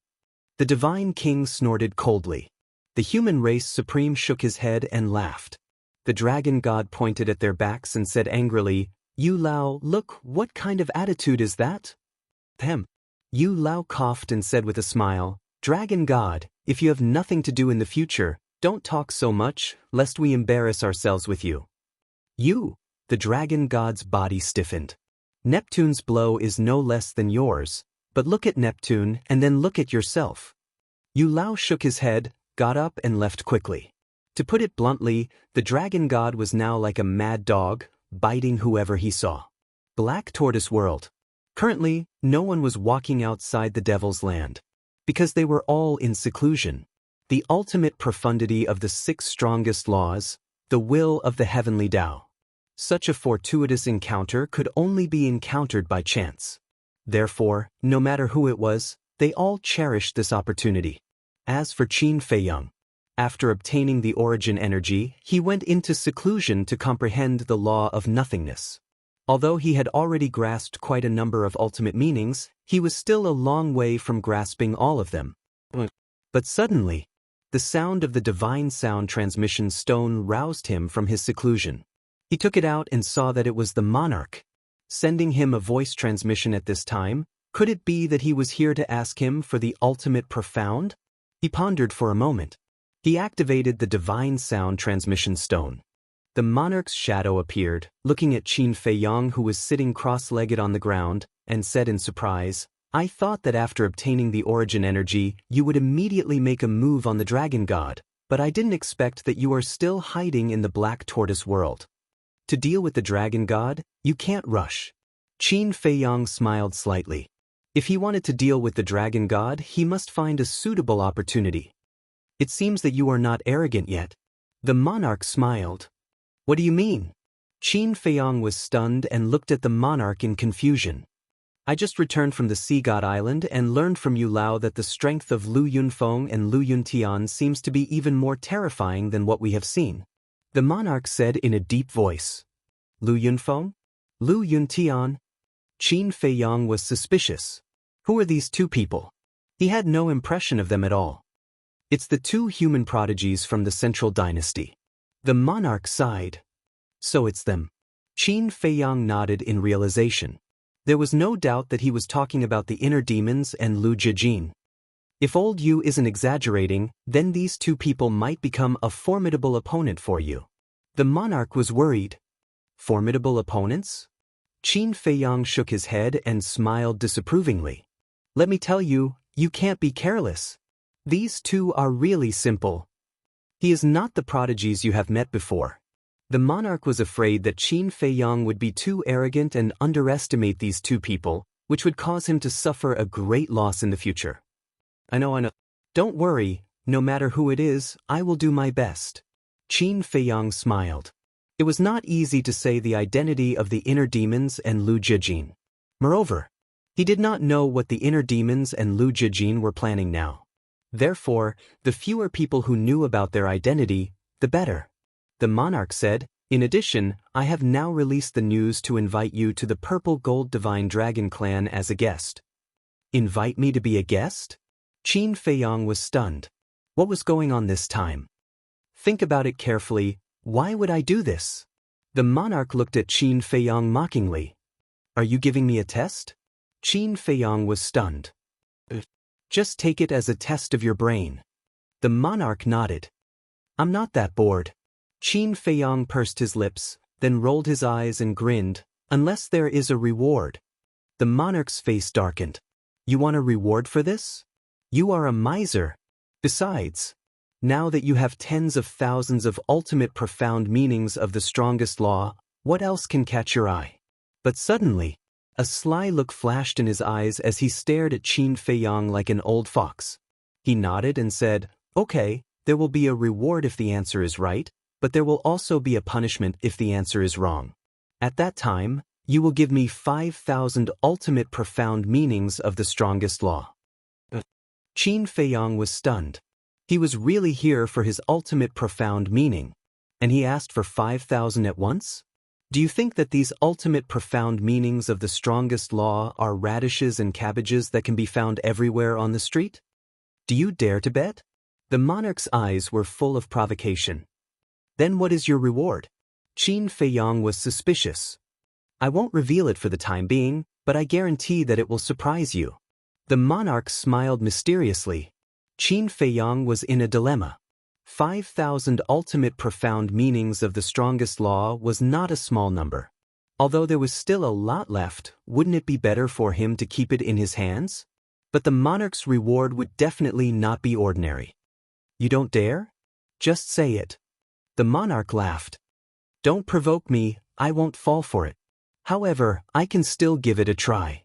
The Divine King snorted coldly. The human race supreme shook his head and laughed. The dragon god pointed at their backs and said angrily, "Yu Lao, look, what kind of attitude is that?" Hem. Yu Lao coughed and said with a smile, "Dragon god, if you have nothing to do in the future, don't talk so much, lest we embarrass ourselves with you." "You." The dragon god's body stiffened. "Neptune's blow is no less than yours, but look at Neptune and then look at yourself." Yu Lao shook his head, got up and left quickly. To put it bluntly, the dragon god was now like a mad dog, biting whoever he saw. Black Tortoise World. Currently, no one was walking outside the Devil's Land, because they were all in seclusion. The ultimate profundity of the 6 strongest laws, the will of the heavenly Tao. Such a fortuitous encounter could only be encountered by chance. Therefore, no matter who it was, they all cherished this opportunity. As for Qin Feiyang, after obtaining the origin energy, he went into seclusion to comprehend the law of nothingness. Although he had already grasped quite a number of ultimate meanings, he was still a long way from grasping all of them. But suddenly, the sound of the divine sound transmission stone roused him from his seclusion. He took it out and saw that it was the monarch, sending him a voice transmission at this time. Could it be that he was here to ask him for the ultimate profound? He pondered for a moment. He activated the divine sound transmission stone. The monarch's shadow appeared, looking at Qin Feiyang, who was sitting cross-legged on the ground, and said in surprise, "I thought that after obtaining the origin energy, you would immediately make a move on the dragon god, but I didn't expect that you are still hiding in the Black Tortoise World. To deal with the dragon god, you can't rush." Qin Feiyang smiled slightly. If he wanted to deal with the dragon god, he must find a suitable opportunity. "It seems that you are not arrogant yet." The monarch smiled. "What do you mean?" Qin Feiyang was stunned and looked at the monarch in confusion. "I just returned from the Sea God Island and learned from Yu Lao that the strength of Lu Yunfeng and Lu Yuntian seems to be even more terrifying than what we have seen," the monarch said in a deep voice. "Lu Yunfeng? Lu Yuntian?" Qin Feiyang was suspicious. Who are these 2 people? He had no impression of them at all. "It's the 2 human prodigies from the Central Dynasty." The monarch sighed. "So it's them." Qin Feiyang nodded in realization. There was no doubt that he was talking about the inner demons and Lu Jijin. If old Yu isn't exaggerating, then these 2 people might become a formidable opponent for you. The monarch was worried. Formidable opponents? Qin Feiyang shook his head and smiled disapprovingly. "Let me tell you, you can't be careless. These 2 are really simple. He is not the prodigies you have met before." The monarch was afraid that Qin Feiyang would be too arrogant and underestimate these 2 people, which would cause him to suffer a great loss in the future. I know. Don't worry, no matter who it is, I will do my best." Qin Feiyang smiled. It was not easy to say the identity of the inner demons and Lu Jijin. Moreover, he did not know what the inner demons and Lu Jijin were planning now. Therefore, the fewer people who knew about their identity, the better. The monarch said, "In addition, I have now released the news to invite you to the Purple Gold Divine Dragon Clan as a guest." Invite me to be a guest? Qin Feiyang was stunned. What was going on this time? Think about it carefully. Why would I do this? The monarch looked at Qin Feiyang mockingly. Are you giving me a test? Qin Feiyang was stunned. Just take it as a test of your brain. The monarch nodded. I'm not that bored. Qin Feiyang pursed his lips, then rolled his eyes and grinned. Unless there is a reward. The monarch's face darkened. You want a reward for this? You are a miser. Besides, now that you have tens of thousands of ultimate profound meanings of the strongest law, what else can catch your eye? But suddenly, a sly look flashed in his eyes as he stared at Qin Feiyang like an old fox. He nodded and said, Okay, there will be a reward if the answer is right, but there will also be a punishment if the answer is wrong. At that time, you will give me 5,000 ultimate profound meanings of the strongest law. Qin Feiyang was stunned. He was really here for his ultimate profound meaning, and he asked for 5,000 at once? Do you think that these ultimate profound meanings of the strongest law are radishes and cabbages that can be found everywhere on the street? Do you dare to bet? The monarch's eyes were full of provocation. Then what is your reward? Qin Feiyang was suspicious. I won't reveal it for the time being, but I guarantee that it will surprise you. The monarch smiled mysteriously. Qin Feiyang was in a dilemma. 5,000 ultimate profound meanings of the strongest law was not a small number. Although there was still a lot left, wouldn't it be better for him to keep it in his hands? But the monarch's reward would definitely not be ordinary. You don't dare? Just say it. The monarch laughed. Don't provoke me, I won't fall for it. However, I can still give it a try.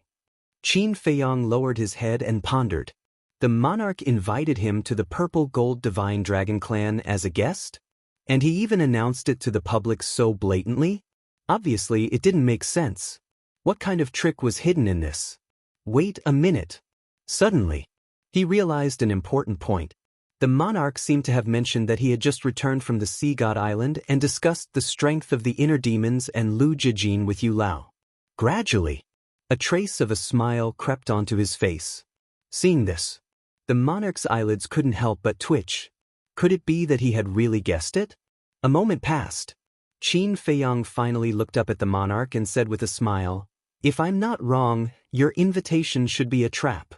Qin Feiyang lowered his head and pondered. The monarch invited him to the Purple Gold Divine Dragon Clan as a guest? And he even announced it to the public so blatantly? Obviously, it didn't make sense. What kind of trick was hidden in this? Wait a minute. Suddenly, he realized an important point. The monarch seemed to have mentioned that he had just returned from the Sea God Island and discussed the strength of the inner demons and Lu Jijin with Yu Lao. Gradually, a trace of a smile crept onto his face. Seeing this, the monarch's eyelids couldn't help but twitch. Could it be that he had really guessed it? A moment passed. Qin Feiyang finally looked up at the monarch and said with a smile, "If I'm not wrong, your invitation should be a trap."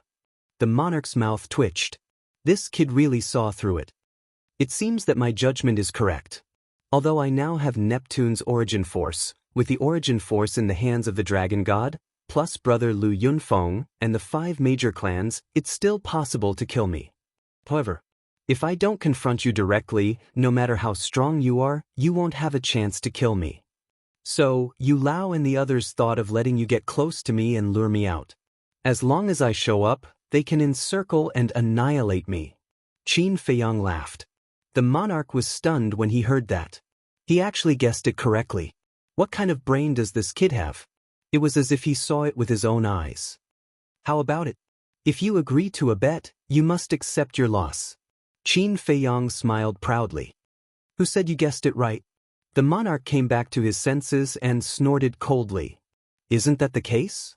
The monarch's mouth twitched. This kid really saw through it. It seems that my judgment is correct. Although I now have Neptune's origin force, with the origin force in the hands of the dragon god, plus brother Lu Yunfeng and the 5 major clans, it's still possible to kill me. However, if I don't confront you directly, no matter how strong you are, you won't have a chance to kill me. So, Yu Lao and the others thought of letting you get close to me and lure me out. As long as I show up, they can encircle and annihilate me. Qin Feiyang laughed. The monarch was stunned when he heard that. He actually guessed it correctly. What kind of brain does this kid have? It was as if he saw it with his own eyes. How about it? If you agree to a bet, you must accept your loss. Qin Feiyang smiled proudly. Who said you guessed it right? The monarch came back to his senses and snorted coldly. Isn't that the case?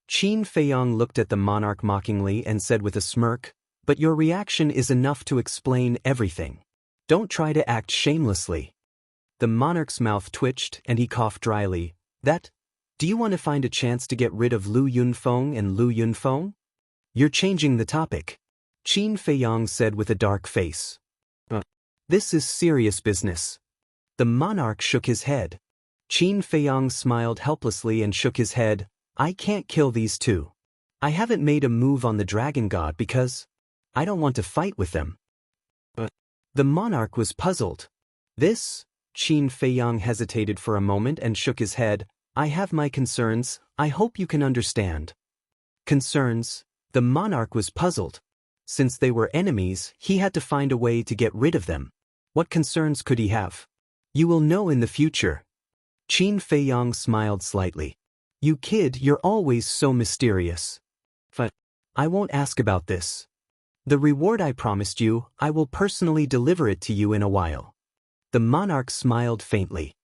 Qin Feiyang looked at the monarch mockingly and said with a smirk, "But your reaction is enough to explain everything. Don't try to act shamelessly." The monarch's mouth twitched and he coughed dryly. Do you want to find a chance to get rid of Lu Yunfeng and Lu Yunfeng? You're changing the topic. Qin Feiyang said with a dark face. This is serious business. The monarch shook his head. Qin Feiyang smiled helplessly and shook his head. I can't kill these two. I haven't made a move on the dragon god because I don't want to fight with them. But the monarch was puzzled. Qin Feiyang hesitated for a moment and shook his head. I have my concerns, I hope you can understand. Concerns? The monarch was puzzled. Since they were enemies, he had to find a way to get rid of them. What concerns could he have? You will know in the future. Qin Feiyang smiled slightly. You kid, you're always so mysterious. But I won't ask about this. The reward I promised you, I will personally deliver it to you in a while. The monarch smiled faintly.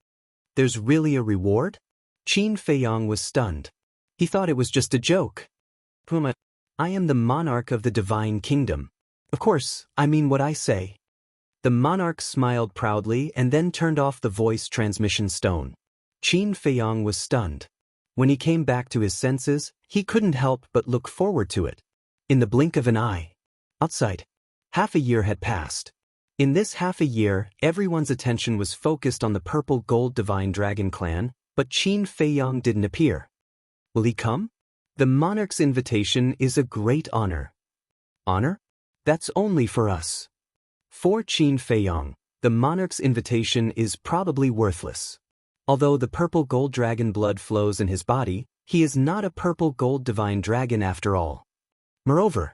There's really a reward? Qin Feiyang was stunned. He thought it was just a joke. Puma, I am the monarch of the divine kingdom. Of course, I mean what I say. The monarch smiled proudly and then turned off the voice transmission stone. Qin Feiyang was stunned. When he came back to his senses, he couldn't help but look forward to it. In the blink of an eye. Outside, half a year had passed. In this half a year, everyone's attention was focused on the Purple Gold Divine Dragon Clan, but Qin Feiyang didn't appear. Will he come? The monarch's invitation is a great honor. Honor? That's only for us. For Qin Feiyang, the monarch's invitation is probably worthless. Although the purple gold dragon blood flows in his body, he is not a purple gold divine dragon after all. Moreover,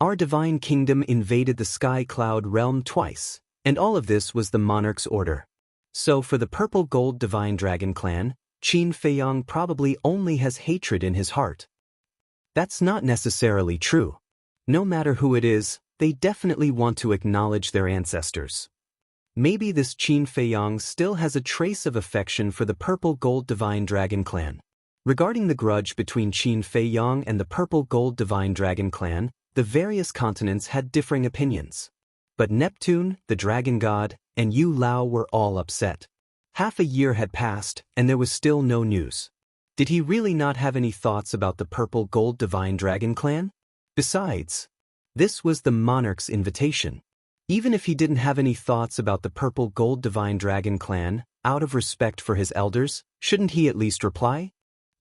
Our divine kingdom invaded the sky cloud realm twice, and all of this was the monarch's order. So for the purple gold divine dragon clan, Qin Feiyang probably only has hatred in his heart. That's not necessarily true. No matter who it is, they definitely want to acknowledge their ancestors. Maybe this Qin Feiyang still has a trace of affection for the purple gold divine dragon clan. Regarding the grudge between Qin Feiyang and the purple gold divine dragon clan, the various continents had differing opinions. But Neptune, the dragon god, and Yu Lao were all upset. Half a year had passed, and there was still no news. Did he really not have any thoughts about the purple gold divine dragon clan? Besides, this was the monarch's invitation. Even if he didn't have any thoughts about the purple gold divine dragon clan, out of respect for his elders, shouldn't he at least reply?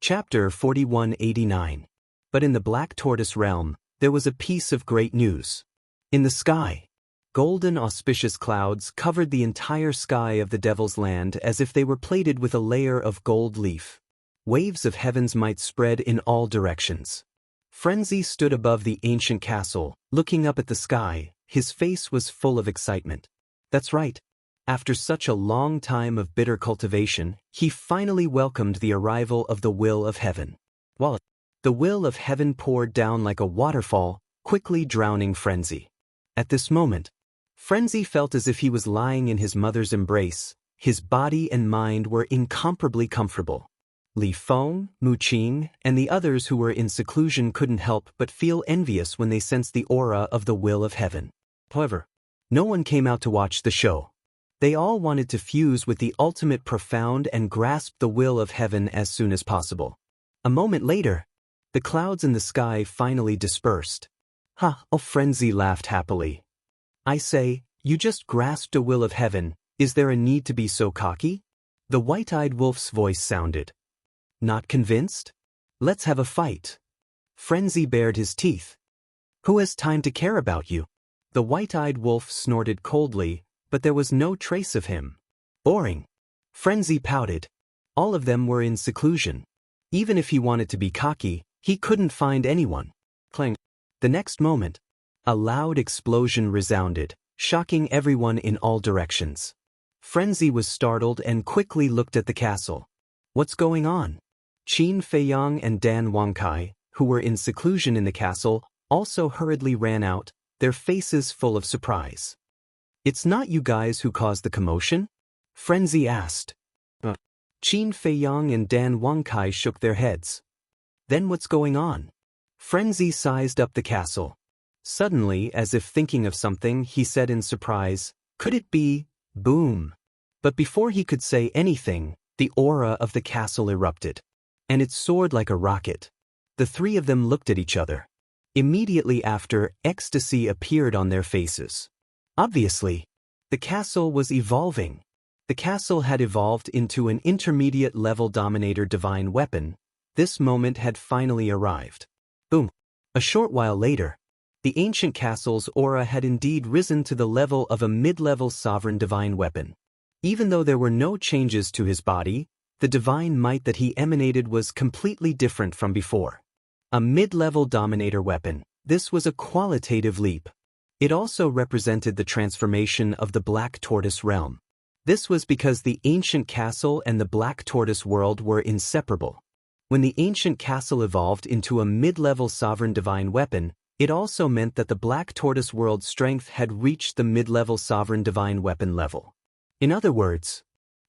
Chapter 4189. But in the Black Tortoise realm, there was a piece of great news. In the sky, golden auspicious clouds covered the entire sky of the Devil's Land as if they were plated with a layer of gold leaf. Waves of heaven's might spread in all directions. Frenzy stood above the ancient castle, looking up at the sky. His face was full of excitement. That's right. After such a long time of bitter cultivation, he finally welcomed the arrival of the will of heaven. While the will of heaven poured down like a waterfall, quickly drowning Frenzy. At this moment, Frenzy felt as if he was lying in his mother's embrace. His body and mind were incomparably comfortable. Li Feng, Mu Qing, and the others who were in seclusion couldn't help but feel envious when they sensed the aura of the will of heaven. However, no one came out to watch the show. They all wanted to fuse with the ultimate profound and grasp the will of heaven as soon as possible. A moment later, the clouds in the sky finally dispersed. Ha! Oh, Frenzy laughed happily. I say, you just grasped a will of heaven. Is there a need to be so cocky? The white-eyed wolf's voice sounded. Not convinced? Let's have a fight. Frenzy bared his teeth. Who has time to care about you? The white-eyed wolf snorted coldly, but there was no trace of him. Boring. Frenzy pouted. All of them were in seclusion. Even if he wanted to be cocky, he couldn't find anyone. Clang. The next moment, a loud explosion resounded, shocking everyone in all directions. Frenzy was startled and quickly looked at the castle. What's going on? Qin Feiyang and Dan Wangkai, who were in seclusion in the castle, also hurriedly ran out, their faces full of surprise. It's not you guys who caused the commotion? Frenzy asked. Qin Feiyang and Dan Wangkai shook their heads. Then what's going on? Frenzy sized up the castle. Suddenly, as if thinking of something, he said in surprise, could it be, boom? But before he could say anything, the aura of the castle erupted. And it soared like a rocket. The three of them looked at each other. Immediately after, ecstasy appeared on their faces. Obviously, the castle was evolving. The castle had evolved into an intermediate-level dominator divine weapon. This moment had finally arrived. Boom. A short while later, the ancient castle's aura had indeed risen to the level of a mid-level sovereign divine weapon. Even though there were no changes to his body, the divine might that he emanated was completely different from before. A mid-level dominator weapon, this was a qualitative leap. It also represented the transformation of the Black Tortoise realm. This was because the ancient castle and the Black Tortoise world were inseparable. When the ancient castle evolved into a mid-level sovereign divine weapon, it also meant that the Black Tortoise world's strength had reached the mid-level sovereign divine weapon level. In other words,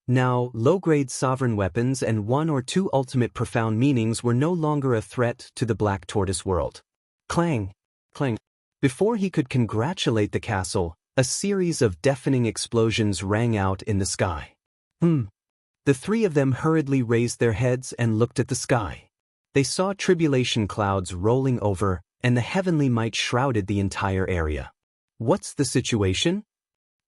now low-grade sovereign weapons and one or two ultimate profound meanings were no longer a threat to the Black Tortoise world. Clang! Clang! Before he could congratulate the castle, a series of deafening explosions rang out in the sky. The three of them hurriedly raised their heads and looked at the sky. They saw tribulation clouds rolling over, and the heavenly might shrouded the entire area. What's the situation?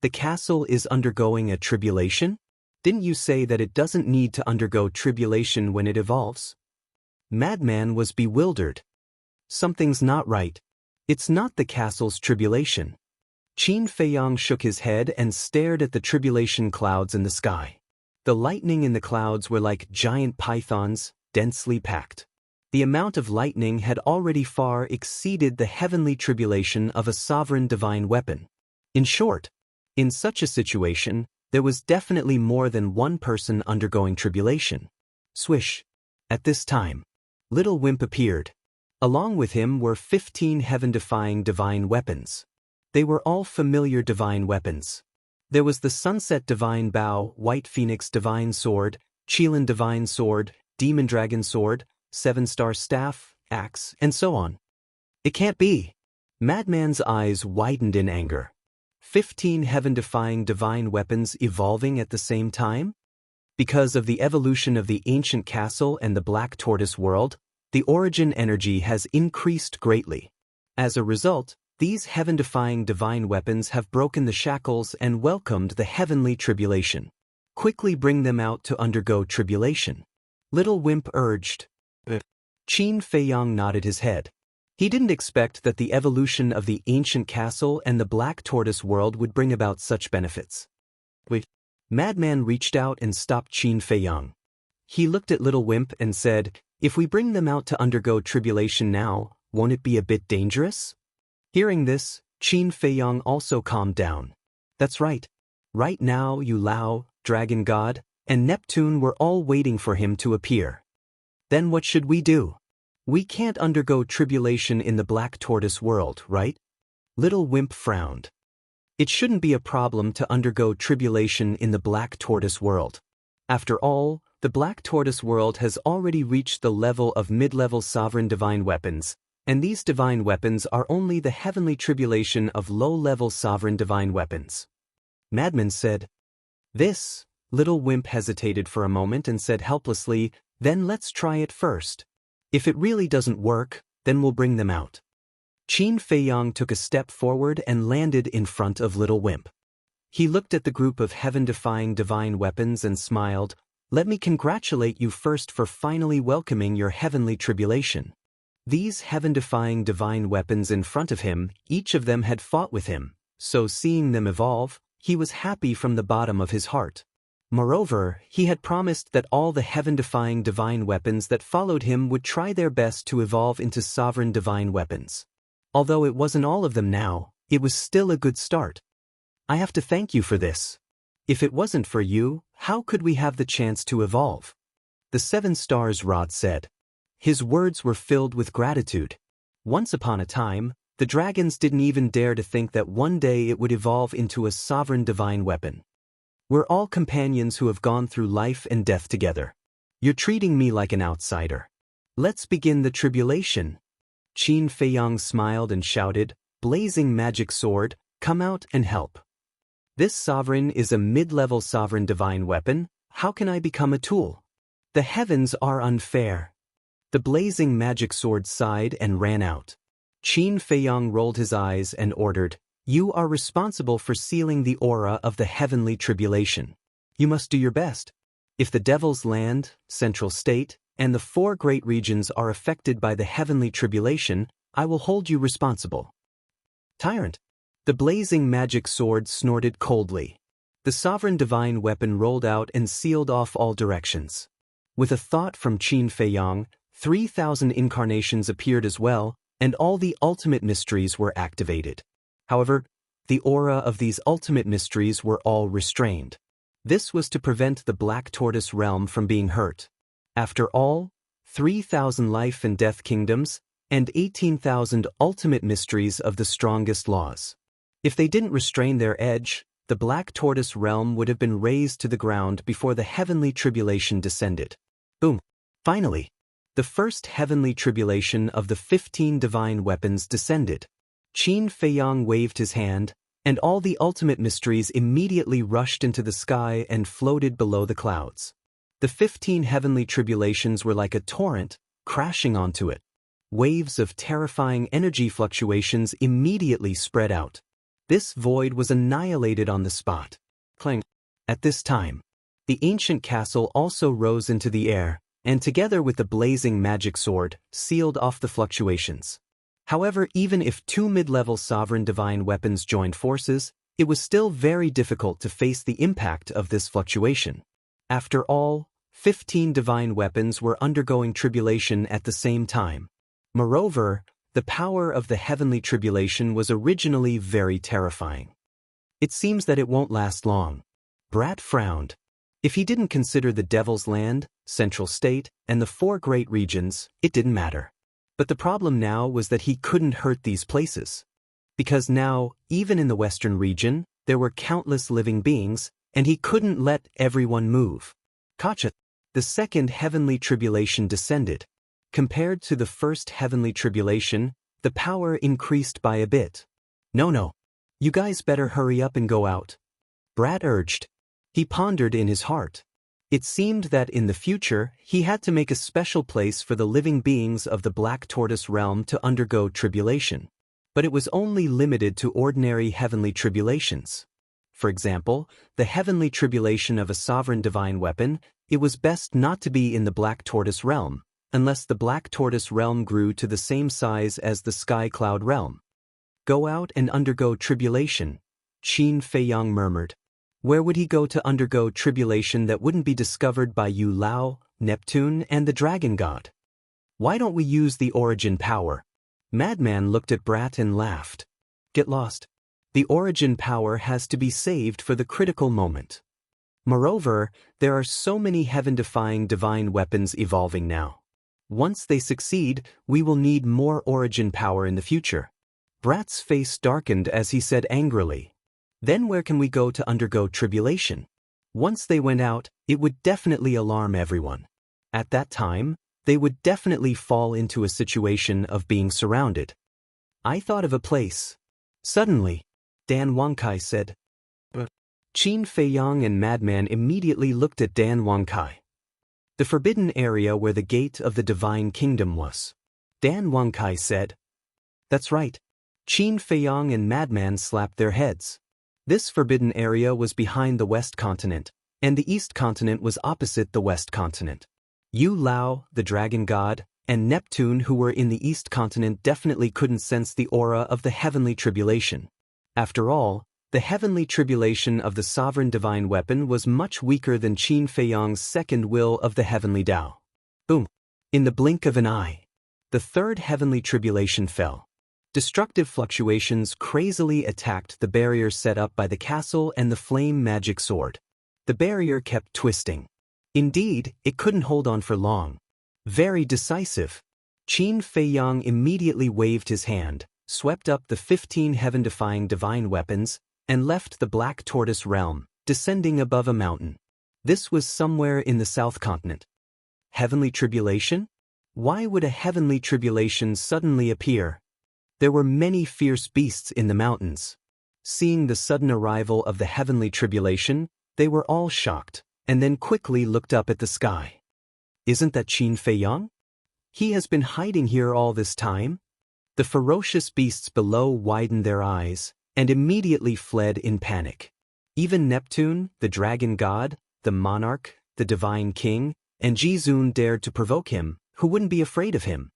The castle is undergoing a tribulation? Didn't you say that it doesn't need to undergo tribulation when it evolves? Madman was bewildered. Something's not right. It's not the castle's tribulation. Qin Feiyang shook his head and stared at the tribulation clouds in the sky. The lightning in the clouds were like giant pythons, densely packed. The amount of lightning had already far exceeded the heavenly tribulation of a sovereign divine weapon. In short, in such a situation, there was definitely more than one person undergoing tribulation. Swish. At this time, Little Wimp appeared. Along with him were 15 heaven-defying divine weapons. They were all familiar divine weapons. There was the Sunset Divine Bow, White Phoenix Divine Sword, Chelan Divine Sword, Demon Dragon Sword, Seven-Star Staff, Axe, and so on. It can't be. Madman's eyes widened in anger. 15 heaven-defying divine weapons evolving at the same time? Because of the evolution of the ancient castle and the Black Tortoise world, the origin energy has increased greatly. As a result, these heaven-defying divine weapons have broken the shackles and welcomed the heavenly tribulation. Quickly bring them out to undergo tribulation. Little Wimp urged. Qin Feiyang nodded his head. He didn't expect that the evolution of the ancient castle and the Black Tortoise world would bring about such benefits. Madman reached out and stopped Qin Feiyang. He looked at Little Wimp and said, "If we bring them out to undergo tribulation now, won't it be a bit dangerous?" Hearing this, Qin Feiyang also calmed down. That's right. Right now Yu Lao, Dragon God, and Neptune were all waiting for him to appear. Then what should we do? We can't undergo tribulation in the Black Tortoise world, right? Little Wimp frowned. It shouldn't be a problem to undergo tribulation in the Black Tortoise world. After all, the Black Tortoise world has already reached the level of mid-level sovereign divine weapons, and these divine weapons are only the heavenly tribulation of low-level sovereign divine weapons. Madman said. This, Little Wimp hesitated for a moment and said helplessly, "Then let's try it first. If it really doesn't work, then we'll bring them out." Qin Feiyang took a step forward and landed in front of Little Wimp. He looked at the group of heaven-defying divine weapons and smiled. "Let me congratulate you first for finally welcoming your heavenly tribulation." These heaven-defying divine weapons in front of him, each of them had fought with him, so seeing them evolve, he was happy from the bottom of his heart. Moreover, he had promised that all the heaven-defying divine weapons that followed him would try their best to evolve into sovereign divine weapons. Although it wasn't all of them now, it was still a good start. I have to thank you for this. If it wasn't for you, how could we have the chance to evolve? The Seven Stars Rod said. His words were filled with gratitude. Once upon a time, the dragons didn't even dare to think that one day it would evolve into a sovereign divine weapon. We're all companions who have gone through life and death together. You're treating me like an outsider. Let's begin the tribulation. Qin Feiyang smiled and shouted, "Blazing magic sword, come out and help." This sovereign is a mid-level sovereign divine weapon. How can I become a tool? The heavens are unfair. The blazing magic sword sighed and ran out. Qin Feiyang rolled his eyes and ordered, "You are responsible for sealing the aura of the heavenly tribulation. You must do your best. If the Devil's Land, Central State, and the 4 great regions are affected by the heavenly tribulation, I will hold you responsible." Tyrant. The blazing magic sword snorted coldly. The sovereign divine weapon rolled out and sealed off all directions. With a thought from Qin Feiyang, 3,000 incarnations appeared as well, and all the ultimate mysteries were activated. However, the aura of these ultimate mysteries were all restrained. This was to prevent the Black Tortoise realm from being hurt. After all, 3,000 life and death kingdoms, and 18,000 ultimate mysteries of the strongest laws. If they didn't restrain their edge, the Black Tortoise realm would have been razed to the ground before the heavenly tribulation descended. Boom. Finally, the first heavenly tribulation of the 15 divine weapons descended. Qin Feiyang waved his hand, and all the ultimate mysteries immediately rushed into the sky and floated below the clouds. The 15 heavenly tribulations were like a torrent, crashing onto it. Waves of terrifying energy fluctuations immediately spread out. This void was annihilated on the spot. Clang. At this time, the ancient castle also rose into the air, and together with the blazing magic sword, sealed off the fluctuations. However, even if 2 mid-level sovereign divine weapons joined forces, it was still very difficult to face the impact of this fluctuation. After all, 15 divine weapons were undergoing tribulation at the same time. Moreover, the power of the heavenly tribulation was originally very terrifying. It seems that it won't last long. Brat frowned. If he didn't consider the Devil's Land, Central State, and the 4 great regions, it didn't matter. But the problem now was that he couldn't hurt these places. Because now, even in the Western region, there were countless living beings, and he couldn't let everyone move. Gotcha. The second heavenly tribulation descended. Compared to the first heavenly tribulation, the power increased by a bit. No. You guys better hurry up and go out. Brat urged. He pondered in his heart. It seemed that in the future, he had to make a special place for the living beings of the Black Tortoise realm to undergo tribulation. But it was only limited to ordinary heavenly tribulations. For example, the heavenly tribulation of a sovereign divine weapon, it was best not to be in the Black Tortoise realm, unless the Black Tortoise realm grew to the same size as the Sky Cloud realm. Go out and undergo tribulation, Qin Feiyang murmured. Where would he go to undergo tribulation that wouldn't be discovered by Yu Lao, Neptune, and the Dragon God? Why don't we use the origin power? Madman looked at Brat and laughed. Get lost. The origin power has to be saved for the critical moment. Moreover, there are so many heaven-defying divine weapons evolving now. Once they succeed, we will need more origin power in the future. Brat's face darkened as he said angrily. Then where can we go to undergo tribulation? Once they went out, it would definitely alarm everyone. At that time, they would definitely fall into a situation of being surrounded. I thought of a place. Suddenly, Dan Wangkai said. Qin Feiyang and Madman immediately looked at Dan Wangkai. The forbidden area where the gate of the divine kingdom was. Dan Wangkai said. That's right. Qin Feiyang and Madman slapped their heads. This forbidden area was behind the West Continent, and the East Continent was opposite the West Continent. Yu Lao, the Dragon God, and Neptune, who were in the East Continent, definitely couldn't sense the aura of the heavenly tribulation. After all, the heavenly tribulation of the sovereign divine weapon was much weaker than Qin Feiyang's second will of the heavenly Tao. Boom! In the blink of an eye, the third heavenly tribulation fell. Destructive fluctuations crazily attacked the barrier set up by the castle and the flame magic sword. The barrier kept twisting. Indeed, it couldn't hold on for long. Very decisive. Qin Feiyang immediately waved his hand, swept up the 15 heaven-defying divine weapons, and left the Black Tortoise realm, descending above a mountain. This was somewhere in the South Continent. Heavenly tribulation? Why would a heavenly tribulation suddenly appear? There were many fierce beasts in the mountains. Seeing the sudden arrival of the heavenly tribulation, they were all shocked, and then quickly looked up at the sky. Isn't that Qin Feiyang? He has been hiding here all this time? The ferocious beasts below widened their eyes, and immediately fled in panic. Even Neptune, the Dragon God, the Monarch, the Divine King, and Jizun dared to provoke him, who wouldn't be afraid of him.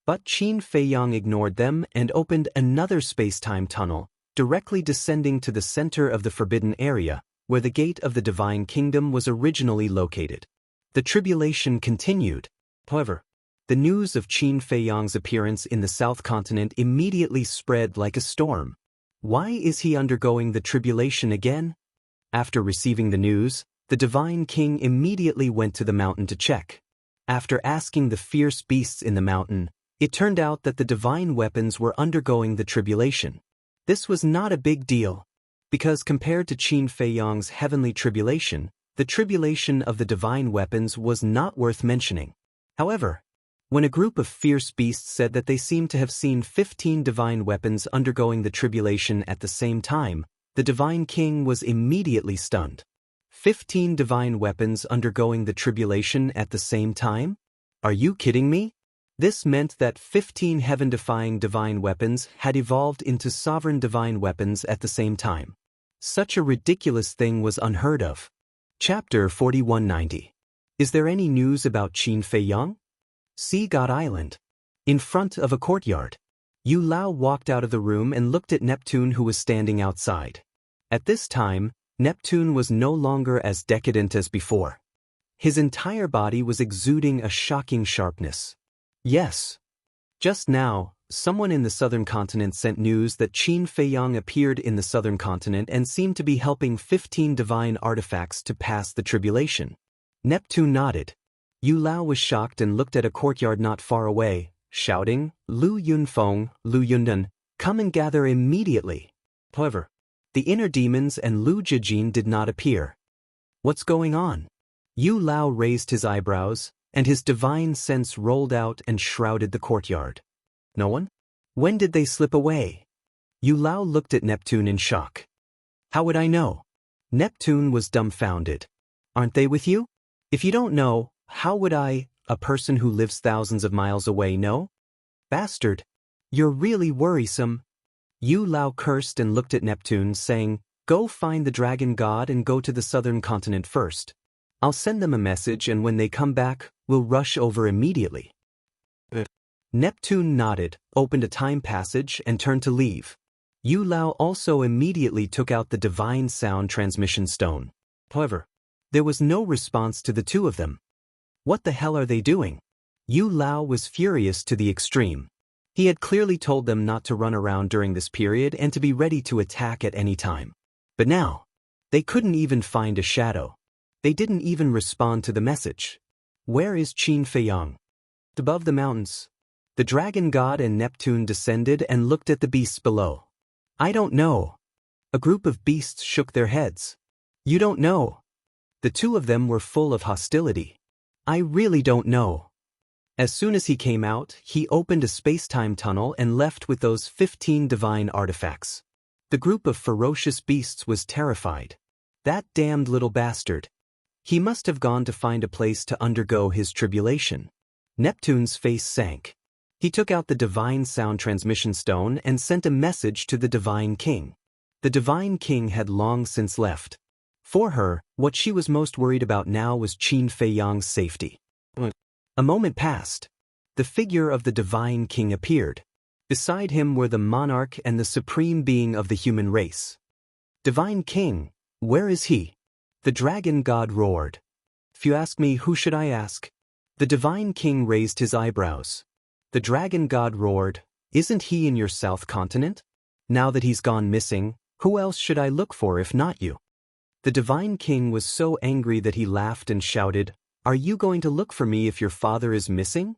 But Qin Feiyang ignored them and opened another space-time tunnel, directly descending to the center of the forbidden area, where the gate of the Divine Kingdom was originally located. The tribulation continued. However, the news of Qin Feiyang's appearance in the South Continent immediately spread like a storm. Why is he undergoing the tribulation again? After receiving the news, the Divine King immediately went to the mountain to check. After asking the fierce beasts in the mountain, it turned out that the divine weapons were undergoing the tribulation. This was not a big deal, because compared to Qin Feiyang's heavenly tribulation, the tribulation of the divine weapons was not worth mentioning. However, when a group of fierce beasts said that they seemed to have seen 15 divine weapons undergoing the tribulation at the same time, the Divine King was immediately stunned. 15 divine weapons undergoing the tribulation at the same time? Are you kidding me? This meant that 15 heaven-defying divine weapons had evolved into sovereign divine weapons at the same time. Such a ridiculous thing was unheard of. Chapter 4190. Is there any news about Qin Feiyang? Sea God Island. In front of a courtyard. Yu Lao walked out of the room and looked at Neptune, who was standing outside. At this time, Neptune was no longer as decadent as before. His entire body was exuding a shocking sharpness. Yes. Just now, someone in the southern continent sent news that Qin Feiyang appeared in the southern continent and seemed to be helping 15 divine artifacts to pass the tribulation. Neptune nodded. Yu Lao was shocked and looked at a courtyard not far away, shouting, Lu Yunfeng, Lu Yundan, come and gather immediately. However, the inner demons and Lu Jijin did not appear. What's going on? Yu Lao raised his eyebrows, and his divine sense rolled out and shrouded the courtyard. No one? When did they slip away? Yu Lao looked at Neptune in shock. How would I know? Neptune was dumbfounded. Aren't they with you? If you don't know, how would I, a person who lives thousands of miles away, know? Bastard. You're really worrisome. Yu Lao cursed and looked at Neptune, saying, Go find the dragon god and go to the southern continent first. I'll send them a message, and when they come back, we'll rush over immediately. Neptune nodded, opened a time passage, and turned to leave. Yu Lao also immediately took out the divine sound transmission stone. However, there was no response to the two of them. What the hell are they doing? Yu Lao was furious to the extreme. He had clearly told them not to run around during this period and to be ready to attack at any time. But now, they couldn't even find a shadow. They didn't even respond to the message. Where is Qin Feiyang? Above the mountains. The dragon god and Neptune descended and looked at the beasts below. I don't know. A group of beasts shook their heads. You don't know. The two of them were full of hostility. I really don't know. As soon as he came out, he opened a space-time tunnel and left with those 15 divine artifacts. The group of ferocious beasts was terrified. That damned little bastard. He must have gone to find a place to undergo his tribulation. Neptune's face sank. He took out the divine sound transmission stone and sent a message to the divine king. The divine king had long since left. For her, what she was most worried about now was Qin Feiyang's safety. A moment passed. The figure of the divine king appeared. Beside him were the monarch and the supreme being of the human race. Divine king, where is he? The dragon god roared. If you ask me, who should I ask? The divine king raised his eyebrows. The dragon god roared, Isn't he in your south continent? Now that he's gone missing, who else should I look for if not you? The divine king was so angry that he laughed and shouted, Are you going to look for me if your father is missing?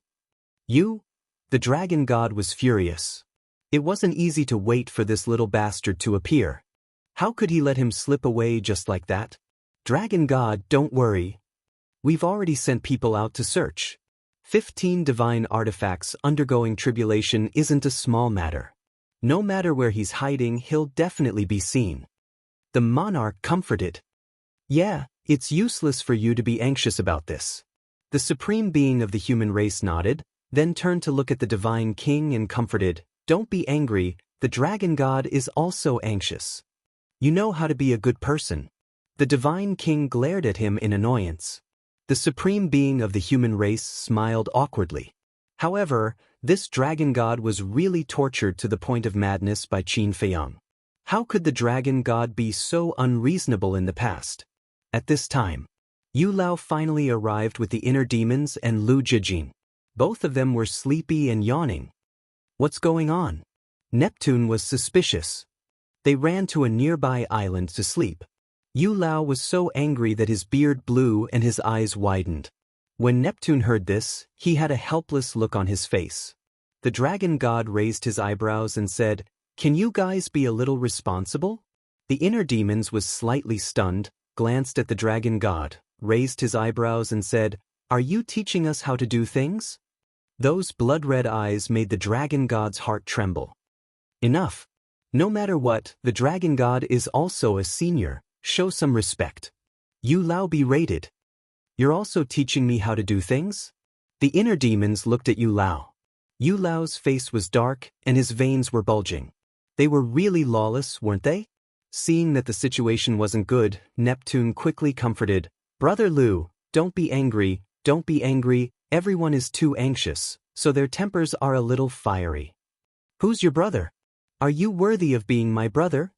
You? The dragon god was furious. It wasn't easy to wait for this little bastard to appear. How could he let him slip away just like that? Dragon god, don't worry. We've already sent people out to search. 15 divine artifacts undergoing tribulation isn't a small matter. No matter where he's hiding, he'll definitely be seen. The monarch comforted. Yeah, it's useless for you to be anxious about this. The supreme being of the human race nodded, then turned to look at the divine king and comforted, Don't be angry, the dragon god is also anxious. You know how to be a good person. The divine king glared at him in annoyance. The supreme being of the human race smiled awkwardly. However, this dragon god was really tortured to the point of madness by Qin Feiyang. How could the dragon god be so unreasonable in the past? At this time, Yu Lao finally arrived with the inner demons and Lu Jijin. Both of them were sleepy and yawning. What's going on? Neptune was suspicious. They ran to a nearby island to sleep. Yu Lao was so angry that his beard blew and his eyes widened. When Neptune heard this, he had a helpless look on his face. The dragon god raised his eyebrows and said, Can you guys be a little responsible? The inner demons was slightly stunned, glanced at the dragon god, raised his eyebrows and said, Are you teaching us how to do things? Those blood-red eyes made the dragon god's heart tremble. Enough. No matter what, the dragon god is also a senior. Show some respect. Yu Lao berated. You're also teaching me how to do things? The inner demons looked at Yu Lao. Yu Lao's face was dark and his veins were bulging. They were really lawless, weren't they? Seeing that the situation wasn't good, Neptune quickly comforted, Brother Lu, don't be angry, everyone is too anxious, so their tempers are a little fiery. Who's your brother? Are you worthy of being my brother?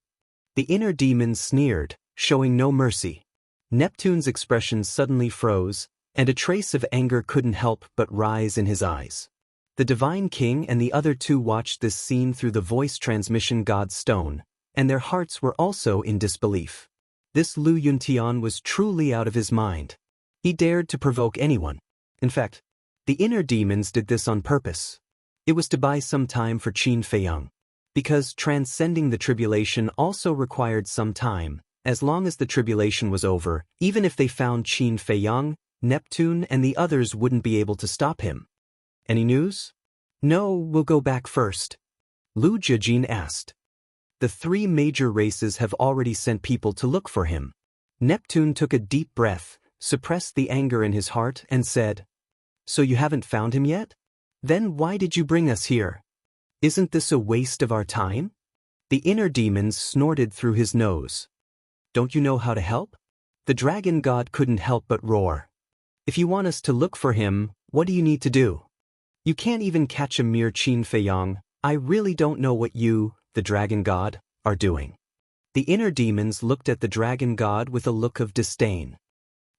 The inner demons sneered, showing no mercy. Neptune's expression suddenly froze, and a trace of anger couldn't help but rise in his eyes. The Divine King and the other two watched this scene through the voice transmission God Stone, and their hearts were also in disbelief. This Lu Yuntian was truly out of his mind. He dared to provoke anyone. In fact, the inner demons did this on purpose. It was to buy some time for Qin Feiyang. Because transcending the tribulation also required some time, as long as the tribulation was over, even if they found Qin Feiyang, Neptune and the others wouldn't be able to stop him. Any news? No, we'll go back first. Lu Jijin asked. The three major races have already sent people to look for him. Neptune took a deep breath, suppressed the anger in his heart, and said, So you haven't found him yet? Then why did you bring us here? Isn't this a waste of our time? The inner demons snorted through his nose. Don't you know how to help? The dragon god couldn't help but roar. If you want us to look for him, what do you need to do? You can't even catch a mere Qin Feiyang. I really don't know what you, the dragon god, are doing. The inner demons looked at the dragon god with a look of disdain.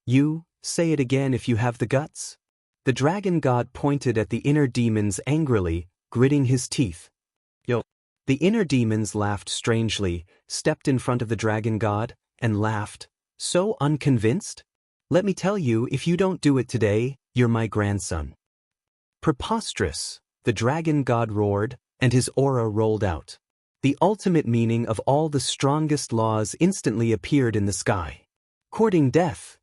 You, say it again if you have the guts. The dragon god pointed at the inner demons angrily, gritting his teeth. Yo. The inner demons laughed strangely, stepped in front of the dragon god, and laughed. So unconvinced? Let me tell you, if you don't do it today, you're my grandson. Preposterous, the dragon god roared, and his aura rolled out. The ultimate meaning of all the strongest laws instantly appeared in the sky. Courting death.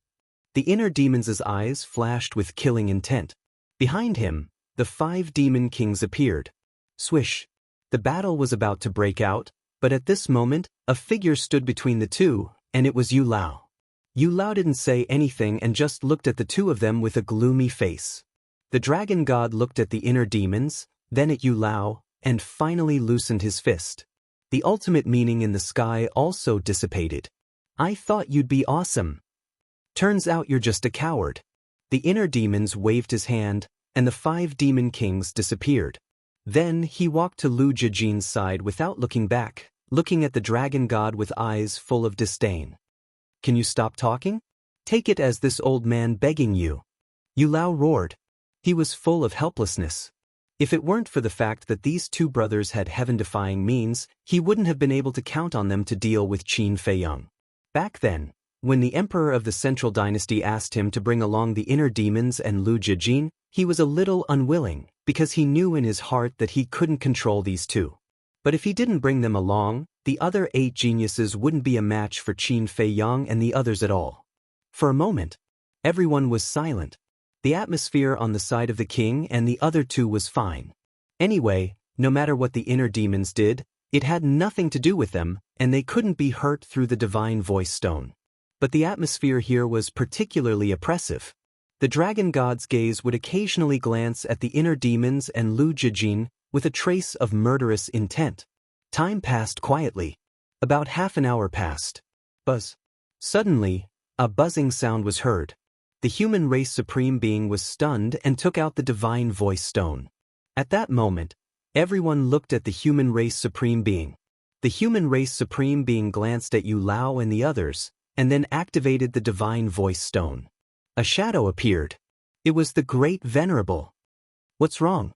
The inner demon's eyes flashed with killing intent. Behind him, the 5 demon kings appeared. Swish. The battle was about to break out, but at this moment, a figure stood between the two, and it was Yu Lao. Yu Lao didn't say anything and just looked at the two of them with a gloomy face. The dragon god looked at the inner demons, then at Yu Lao, and finally loosened his fist. The ultimate meaning in the sky also dissipated. I thought you'd be awesome. Turns out you're just a coward. The inner demons waved his hand, and the 5 demon kings disappeared. Then he walked to Lu Jijin's side without looking back, looking at the dragon god with eyes full of disdain. Can you stop talking? Take it as this old man begging you. Yu Lao roared. He was full of helplessness. If it weren't for the fact that these 2 brothers had heaven-defying means, he wouldn't have been able to count on them to deal with Qin Feiyang. Back then, when the emperor of the Central Dynasty asked him to bring along the inner demons and Lu Jijin, he was a little unwilling, because he knew in his heart that he couldn't control these 2. But if he didn't bring them along, the other 8 geniuses wouldn't be a match for Qin Feiyang and the others at all. For a moment, everyone was silent. The atmosphere on the side of the king and the other 2 was fine. Anyway, no matter what the inner demons did, it had nothing to do with them, and they couldn't be hurt through the divine voice stone. But the atmosphere here was particularly oppressive. The dragon god's gaze would occasionally glance at the inner demons and Lu Jijin with a trace of murderous intent. Time passed quietly. About half an hour passed. Buzz. Suddenly, a buzzing sound was heard. The human race supreme being was stunned and took out the divine voice stone. At that moment, everyone looked at the human race supreme being. The human race supreme being glanced at Yu Lao and the others, and then activated the divine voice stone. A shadow appeared. It was the Great Venerable. What's wrong?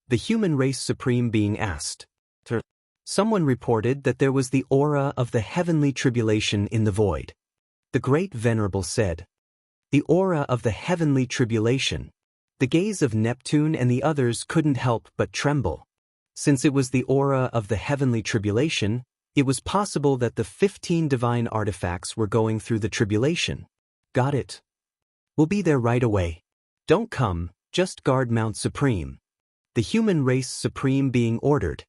The human race supreme being asked. Someone reported that there was the aura of the heavenly tribulation in the void. The Great Venerable said. The aura of the heavenly tribulation. The gaze of Neptune and the others couldn't help but tremble. Since it was the aura of the heavenly tribulation, it was possible that the 15 divine artifacts were going through the tribulation. Got it. We'll be there right away. Don't come, just guard Mount Supreme. The human race supreme being ordered.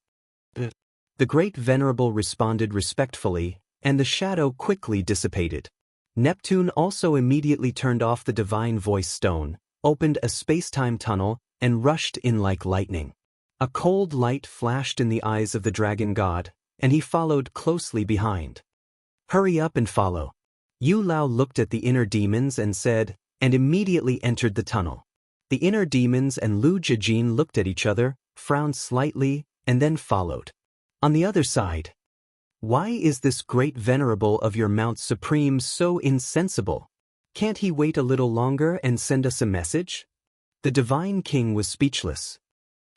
The Great Venerable responded respectfully, and the shadow quickly dissipated. Neptune also immediately turned off the divine voice stone, opened a space-time tunnel, and rushed in like lightning. A cold light flashed in the eyes of the dragon god, and he followed closely behind. Hurry up and follow. Yu Lao looked at the inner demons and said, and immediately entered the tunnel. The inner demons and Lu Jijin looked at each other, frowned slightly, and then followed. On the other side, why is this Great Venerable of your Mount Supreme so insensible? Can't he wait a little longer and send us a message? The divine king was speechless.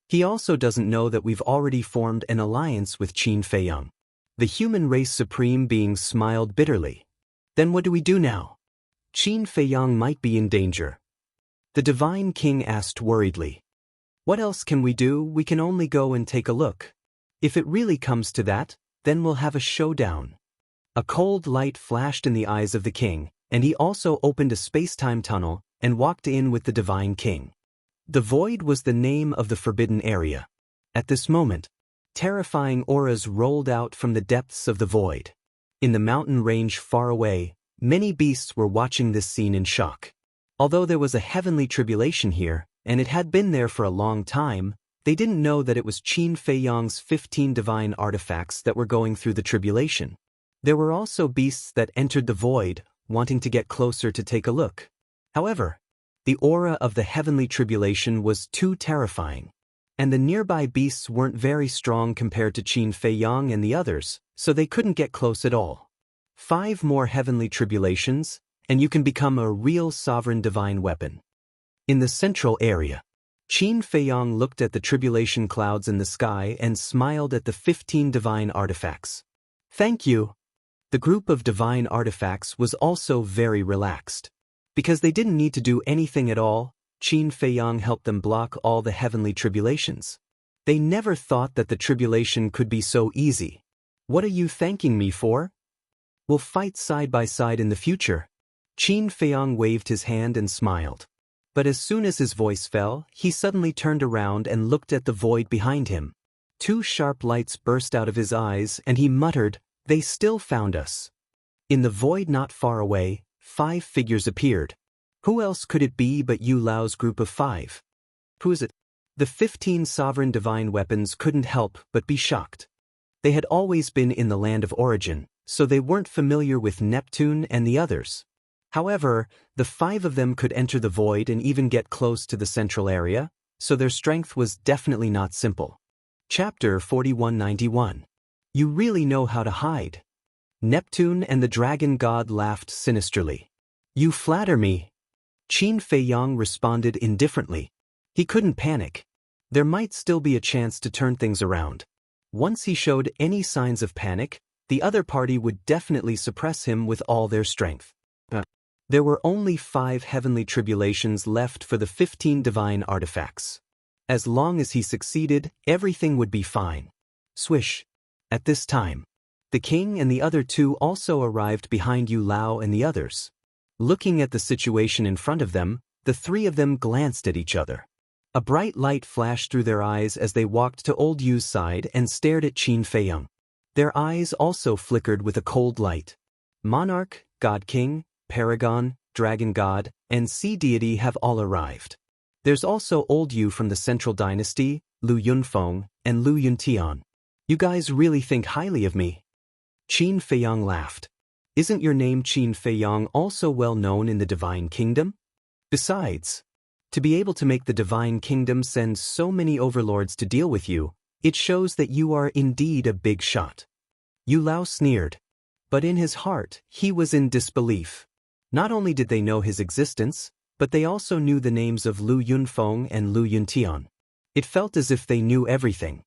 He also doesn't know that we've already formed an alliance with Qin Feiyang. The human race supreme being smiled bitterly. Then what do we do now? Qin Feiyang might be in danger. The divine king asked worriedly. What else can we do? We can only go and take a look. If it really comes to that, then we'll have a showdown. A cold light flashed in the eyes of the king, and he also opened a space-time tunnel and walked in with the divine king. The void was the name of the forbidden area. At this moment, terrifying auras rolled out from the depths of the void. In the mountain range far away, many beasts were watching this scene in shock. Although there was a heavenly tribulation here, and it had been there for a long time, they didn't know that it was Qin Feiyang's 15 divine artifacts that were going through the tribulation. There were also beasts that entered the void, wanting to get closer to take a look. However, the aura of the heavenly tribulation was too terrifying, and the nearby beasts weren't very strong compared to Qin Feiyang and the others, so they couldn't get close at all. 5 more heavenly tribulations, and you can become a real sovereign divine weapon. In the central area, Qin Feiyang looked at the tribulation clouds in the sky and smiled at the 15 divine artifacts. Thank you. The group of divine artifacts was also very relaxed. Because they didn't need to do anything at all, Qin Feiyang helped them block all the heavenly tribulations. They never thought that the tribulation could be so easy. What are you thanking me for? We'll fight side by side in the future. Qin Feiyang waved his hand and smiled. But as soon as his voice fell, he suddenly turned around and looked at the void behind him. 2 sharp lights burst out of his eyes, and he muttered, "They still found us." In the void not far away, 5 figures appeared. Who else could it be but Yu Lao's group of 5? Who is it? The 15 sovereign divine weapons couldn't help but be shocked. They had always been in the land of origin, so they weren't familiar with Neptune and the others. However, the 5 of them could enter the void and even get close to the central area, so their strength was definitely not simple. Chapter 4191. You really know how to hide. Neptune and the dragon god laughed sinisterly. You flatter me. Qin Feiyang responded indifferently. He couldn't panic. There might still be a chance to turn things around. Once he showed any signs of panic, the other party would definitely suppress him with all their strength. There were only 5 heavenly tribulations left for the 15 divine artifacts. As long as he succeeded, everything would be fine. Swish. At this time, the king and the other 2 also arrived behind Yu Lao and the others. Looking at the situation in front of them, the 3 of them glanced at each other. A bright light flashed through their eyes as they walked to old Yu's side and stared at Qin Feiyang. Their eyes also flickered with a cold light. Monarch, God King, Paragon, Dragon God, and Sea Deity have all arrived. There's also old Yu from the Central Dynasty, Lu Yunfeng, and Lu Yuntian. You guys really think highly of me. Qin Feiyang laughed. Isn't your name Qin Feiyang also well known in the Divine Kingdom? Besides, to be able to make the Divine Kingdom send so many overlords to deal with you, it shows that you are indeed a big shot. Yu Lao sneered. But in his heart, he was in disbelief. Not only did they know his existence, but they also knew the names of Lu Yunfeng and Lu Yuntian. It felt as if they knew everything.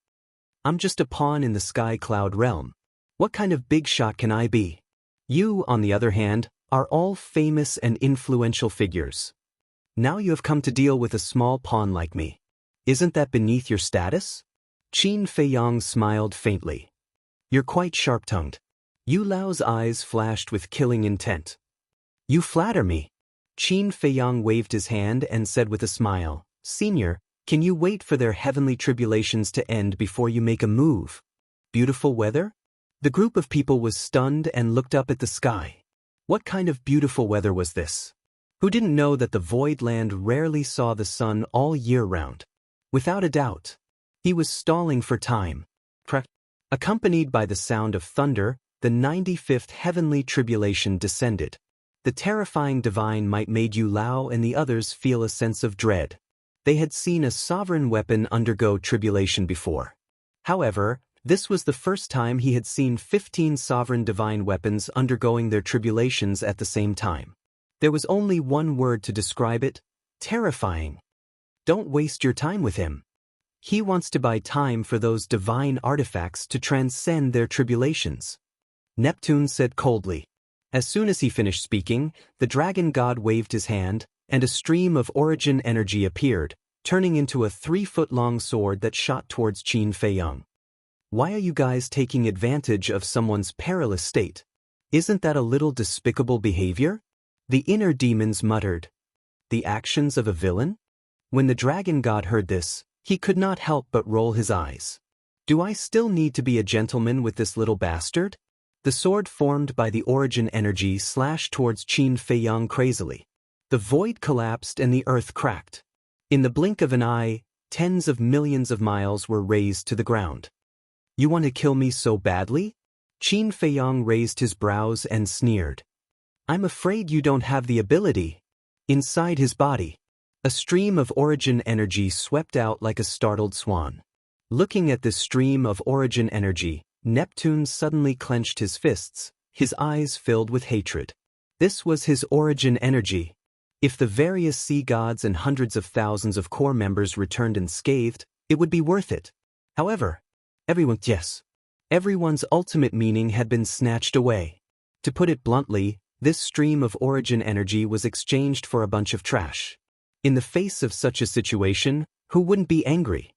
I'm just a pawn in the sky cloud realm. What kind of big shot can I be? You, on the other hand, are all famous and influential figures. Now you have come to deal with a small pawn like me. Isn't that beneath your status? Qin Feiyang smiled faintly. You're quite sharp-tongued. Yu Lao's eyes flashed with killing intent. You flatter me. Qin Feiyang waved his hand and said with a smile, Senior, can you wait for their heavenly tribulations to end before you make a move? Beautiful weather? The group of people was stunned and looked up at the sky. What kind of beautiful weather was this? Who didn't know that the void land rarely saw the sun all year round? Without a doubt, he was stalling for time. Accompanied by the sound of thunder, the 95th heavenly tribulation descended. The terrifying divine might made Yu Lao and the others feel a sense of dread. They had seen a sovereign weapon undergo tribulation before. However, this was the first time he had seen 15 sovereign divine weapons undergoing their tribulations at the same time. There was only one word to describe it: terrifying. Don't waste your time with him. He wants to buy time for those divine artifacts to transcend their tribulations. Neptune said coldly. As soon as he finished speaking, the dragon god waved his hand, and a stream of origin energy appeared, turning into a 3-foot-long sword that shot towards Qin Feiyang. Why are you guys taking advantage of someone's perilous state? Isn't that a little despicable behavior? The inner demons muttered. The actions of a villain? When the dragon god heard this, he could not help but roll his eyes. Do I still need to be a gentleman with this little bastard? The sword formed by the origin energy slashed towards Qin Feiyang crazily. The void collapsed and the earth cracked. In the blink of an eye, tens of millions of miles were razed to the ground. You want to kill me so badly? Qin Feiyang raised his brows and sneered. I'm afraid you don't have the ability. Inside his body, a stream of origin energy swept out like a startled swan. Looking at this stream of origin energy, Neptune suddenly clenched his fists, his eyes filled with hatred. This was his origin energy. If the various sea gods and hundreds of thousands of core members returned unscathed, it would be worth it. However, everyone's ultimate meaning had been snatched away. To put it bluntly, this stream of origin energy was exchanged for a bunch of trash. In the face of such a situation, who wouldn't be angry?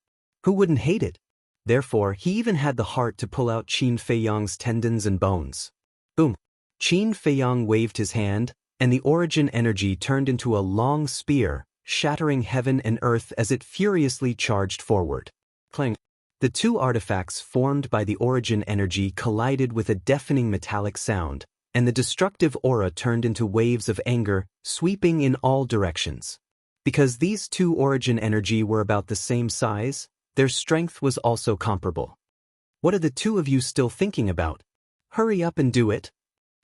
Who wouldn't hate it? Therefore, he even had the heart to pull out Qin Feiyang's tendons and bones. Boom! Qin Feiyang waved his hand, and the origin energy turned into a long spear, shattering heaven and earth as it furiously charged forward. Clang! The two artifacts formed by the origin energy collided with a deafening metallic sound, and the destructive aura turned into waves of anger, sweeping in all directions. Because these two origin energy were about the same size, their strength was also comparable. What are the two of you still thinking about? Hurry up and do it.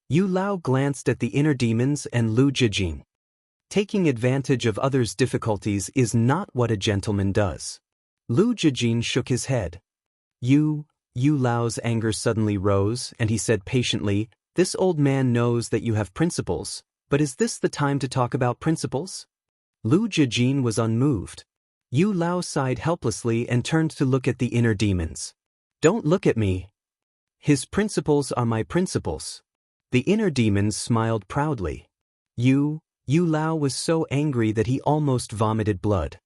Yu Lao glanced at the inner demons and Lu Jijin. Taking advantage of others' difficulties is not what a gentleman does. Lu Jijin shook his head. Yu Lao's anger suddenly rose, and he said patiently, "This old man knows that you have principles, but is this the time to talk about principles?" Lu Jijin was unmoved. Yu Lao sighed helplessly and turned to look at the inner demons. Don't look at me. His principles are my principles. The inner demons smiled proudly. Yu Lao was so angry that he almost vomited blood.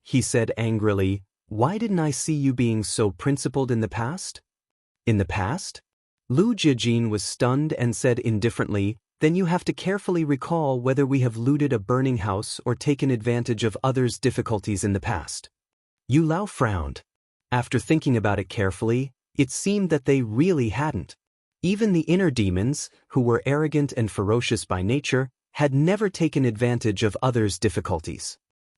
He said angrily, "Why didn't I see you being so principled in the past?" In the past? Lu Jijin was stunned and said indifferently, "Then you have to carefully recall whether we have looted a burning house or taken advantage of others' difficulties in the past." Yu Lao frowned. After thinking about it carefully, it seemed that they really hadn't. Even the inner demons, who were arrogant and ferocious by nature, had never taken advantage of others' difficulties.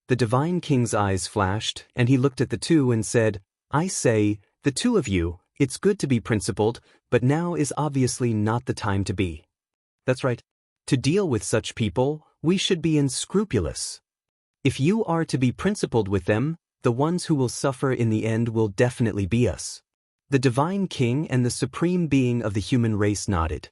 The Divine King's eyes flashed, and he looked at the two and said, "I say, the two of you, it's good to be principled, but now is obviously not the time to be. That's right. To deal with such people, we should be unscrupulous. If you are to be principled with them, the ones who will suffer in the end will definitely be us." The Divine King and the Supreme Being of the human race nodded.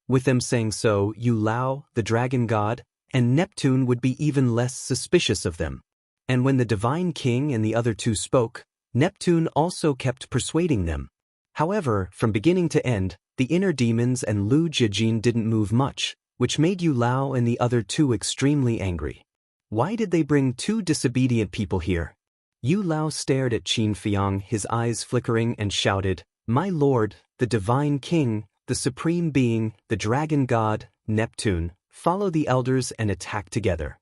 With them saying so, Yu Lao, the Dragon God, and Neptune would be even less suspicious of them. And when the Divine King and the other two spoke, Neptune also kept persuading them. However, from beginning to end, the inner demons and Lu Jijin didn't move much, which made Yu Lao and the other two extremely angry. Why did they bring two disobedient people here? Yu Lao stared at Qin Feiyang, his eyes flickering, and shouted, "My lord, the Divine King, the Supreme Being, the Dragon God, Neptune, follow the elders and attack together."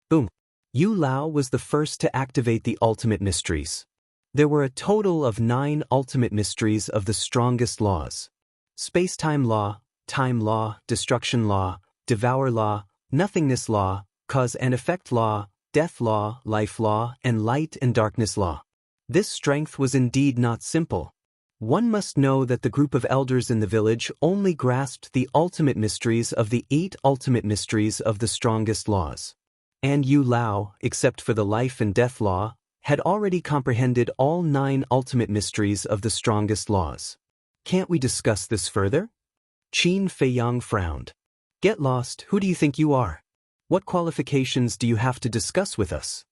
Boom! Yu Lao was the first to activate the ultimate mysteries. There were a total of 9 ultimate mysteries of the strongest laws: space-time law, time law, destruction law, devour law, nothingness law, cause and effect law, death law, life law, and light and darkness law. This strength was indeed not simple. One must know that the group of elders in the village only grasped the ultimate mysteries of the 8 ultimate mysteries of the strongest laws. And Yu Lao, except for the life and death law, had already comprehended all 9 ultimate mysteries of the strongest laws. Can't we discuss this further? Qin Feiyang frowned. Get lost, who do you think you are? What qualifications do you have to discuss with us?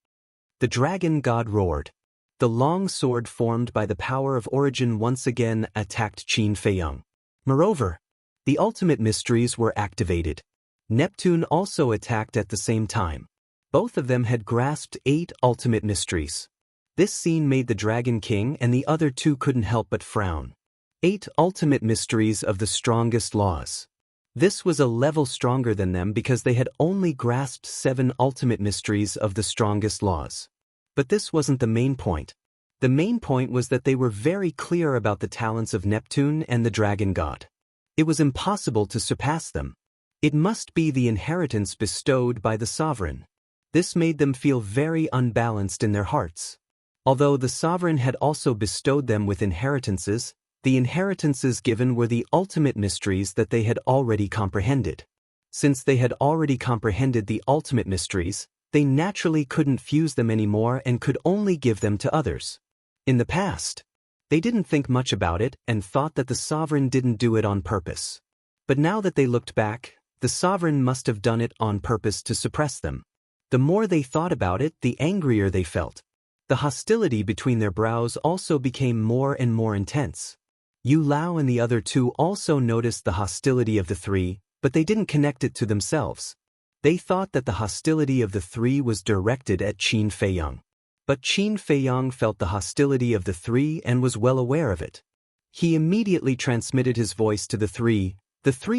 The dragon god roared. The long sword formed by the power of origin once again attacked Qin Feiyang. Moreover, the ultimate mysteries were activated. Neptune also attacked at the same time. Both of them had grasped 8 ultimate mysteries. This scene made the Dragon King and the other two couldn't help but frown. 8 ultimate mysteries of the strongest laws. This was a level stronger than them because they had only grasped 7 ultimate mysteries of the strongest laws. But this wasn't the main point. The main point was that they were very clear about the talents of Neptune and the Dragon God. It was impossible to surpass them. It must be the inheritance bestowed by the sovereign. This made them feel very unbalanced in their hearts. Although the sovereign had also bestowed them with inheritances, the inheritances given were the ultimate mysteries that they had already comprehended. Since they had already comprehended the ultimate mysteries, they naturally couldn't fuse them anymore and could only give them to others. In the past, they didn't think much about it and thought that the sovereign didn't do it on purpose. But now that they looked back, the sovereign must have done it on purpose to suppress them. The more they thought about it, the angrier they felt. The hostility between their brows also became more and more intense. Yu Lao and the other two also noticed the hostility of the three, but they didn't connect it to themselves. They thought that the hostility of the three was directed at Qin Feiyang. But Qin Feiyang felt the hostility of the three and was well aware of it. He immediately transmitted his voice to the three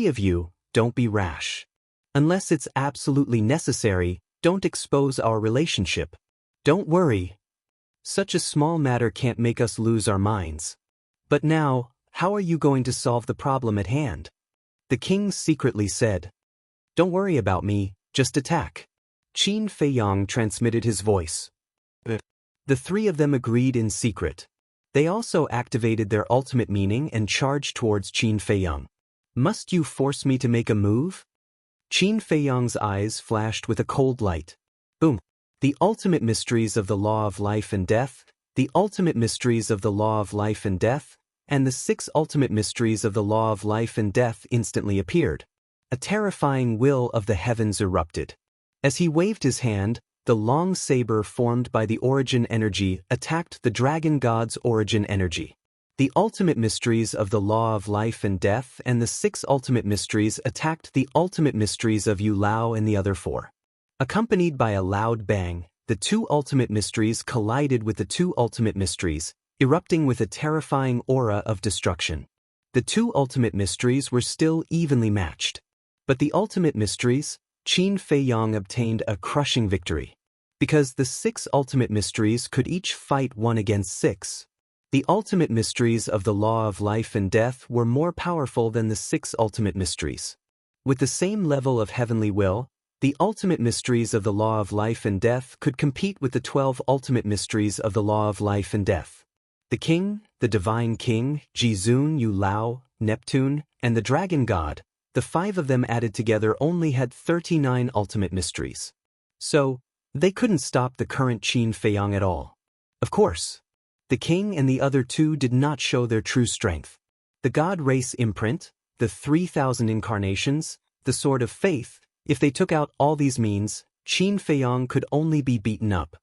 of you, don't be rash. Unless it's absolutely necessary, don't expose our relationship. Don't worry. Such a small matter can't make us lose our minds. But now, how are you going to solve the problem at hand? The king secretly said. Don't worry about me, just attack. Qin Feiyang transmitted his voice. The three of them agreed in secret. They also activated their ultimate meaning and charged towards Qin Feiyang. Must you force me to make a move? Qin Feiyang's eyes flashed with a cold light. Boom. The ultimate mysteries of the law of life and death, the ultimate mysteries of the law of life and death, and the 6 ultimate mysteries of the law of life and death instantly appeared. A terrifying will of the heavens erupted. As he waved his hand, the long saber formed by the origin energy attacked the dragon god's origin energy. The ultimate mysteries of the law of life and death and the 6 ultimate mysteries attacked the ultimate mysteries of Yu Lao and the other 4. Accompanied by a loud bang, the 2 ultimate mysteries collided with the 2 ultimate mysteries, erupting with a terrifying aura of destruction. The 2 ultimate mysteries were still evenly matched. But the ultimate mysteries, Qin Feiyang obtained a crushing victory. Because the 6 ultimate mysteries could each fight 1 against 6. The ultimate mysteries of the law of life and death were more powerful than the 6 ultimate mysteries. With the same level of heavenly will, the ultimate mysteries of the law of life and death could compete with the 12 ultimate mysteries of the law of life and death. The king, the divine king, Jizun, Yu Lao, Neptune, and the dragon god, the 5 of them added together only had 39 ultimate mysteries. So, they couldn't stop the current Qin Feiyang at all. Of course, the king and the other 2 did not show their true strength. The god race imprint, the 3,000 incarnations, the sword of faith, if they took out all these means, Qin Feiyang could only be beaten up.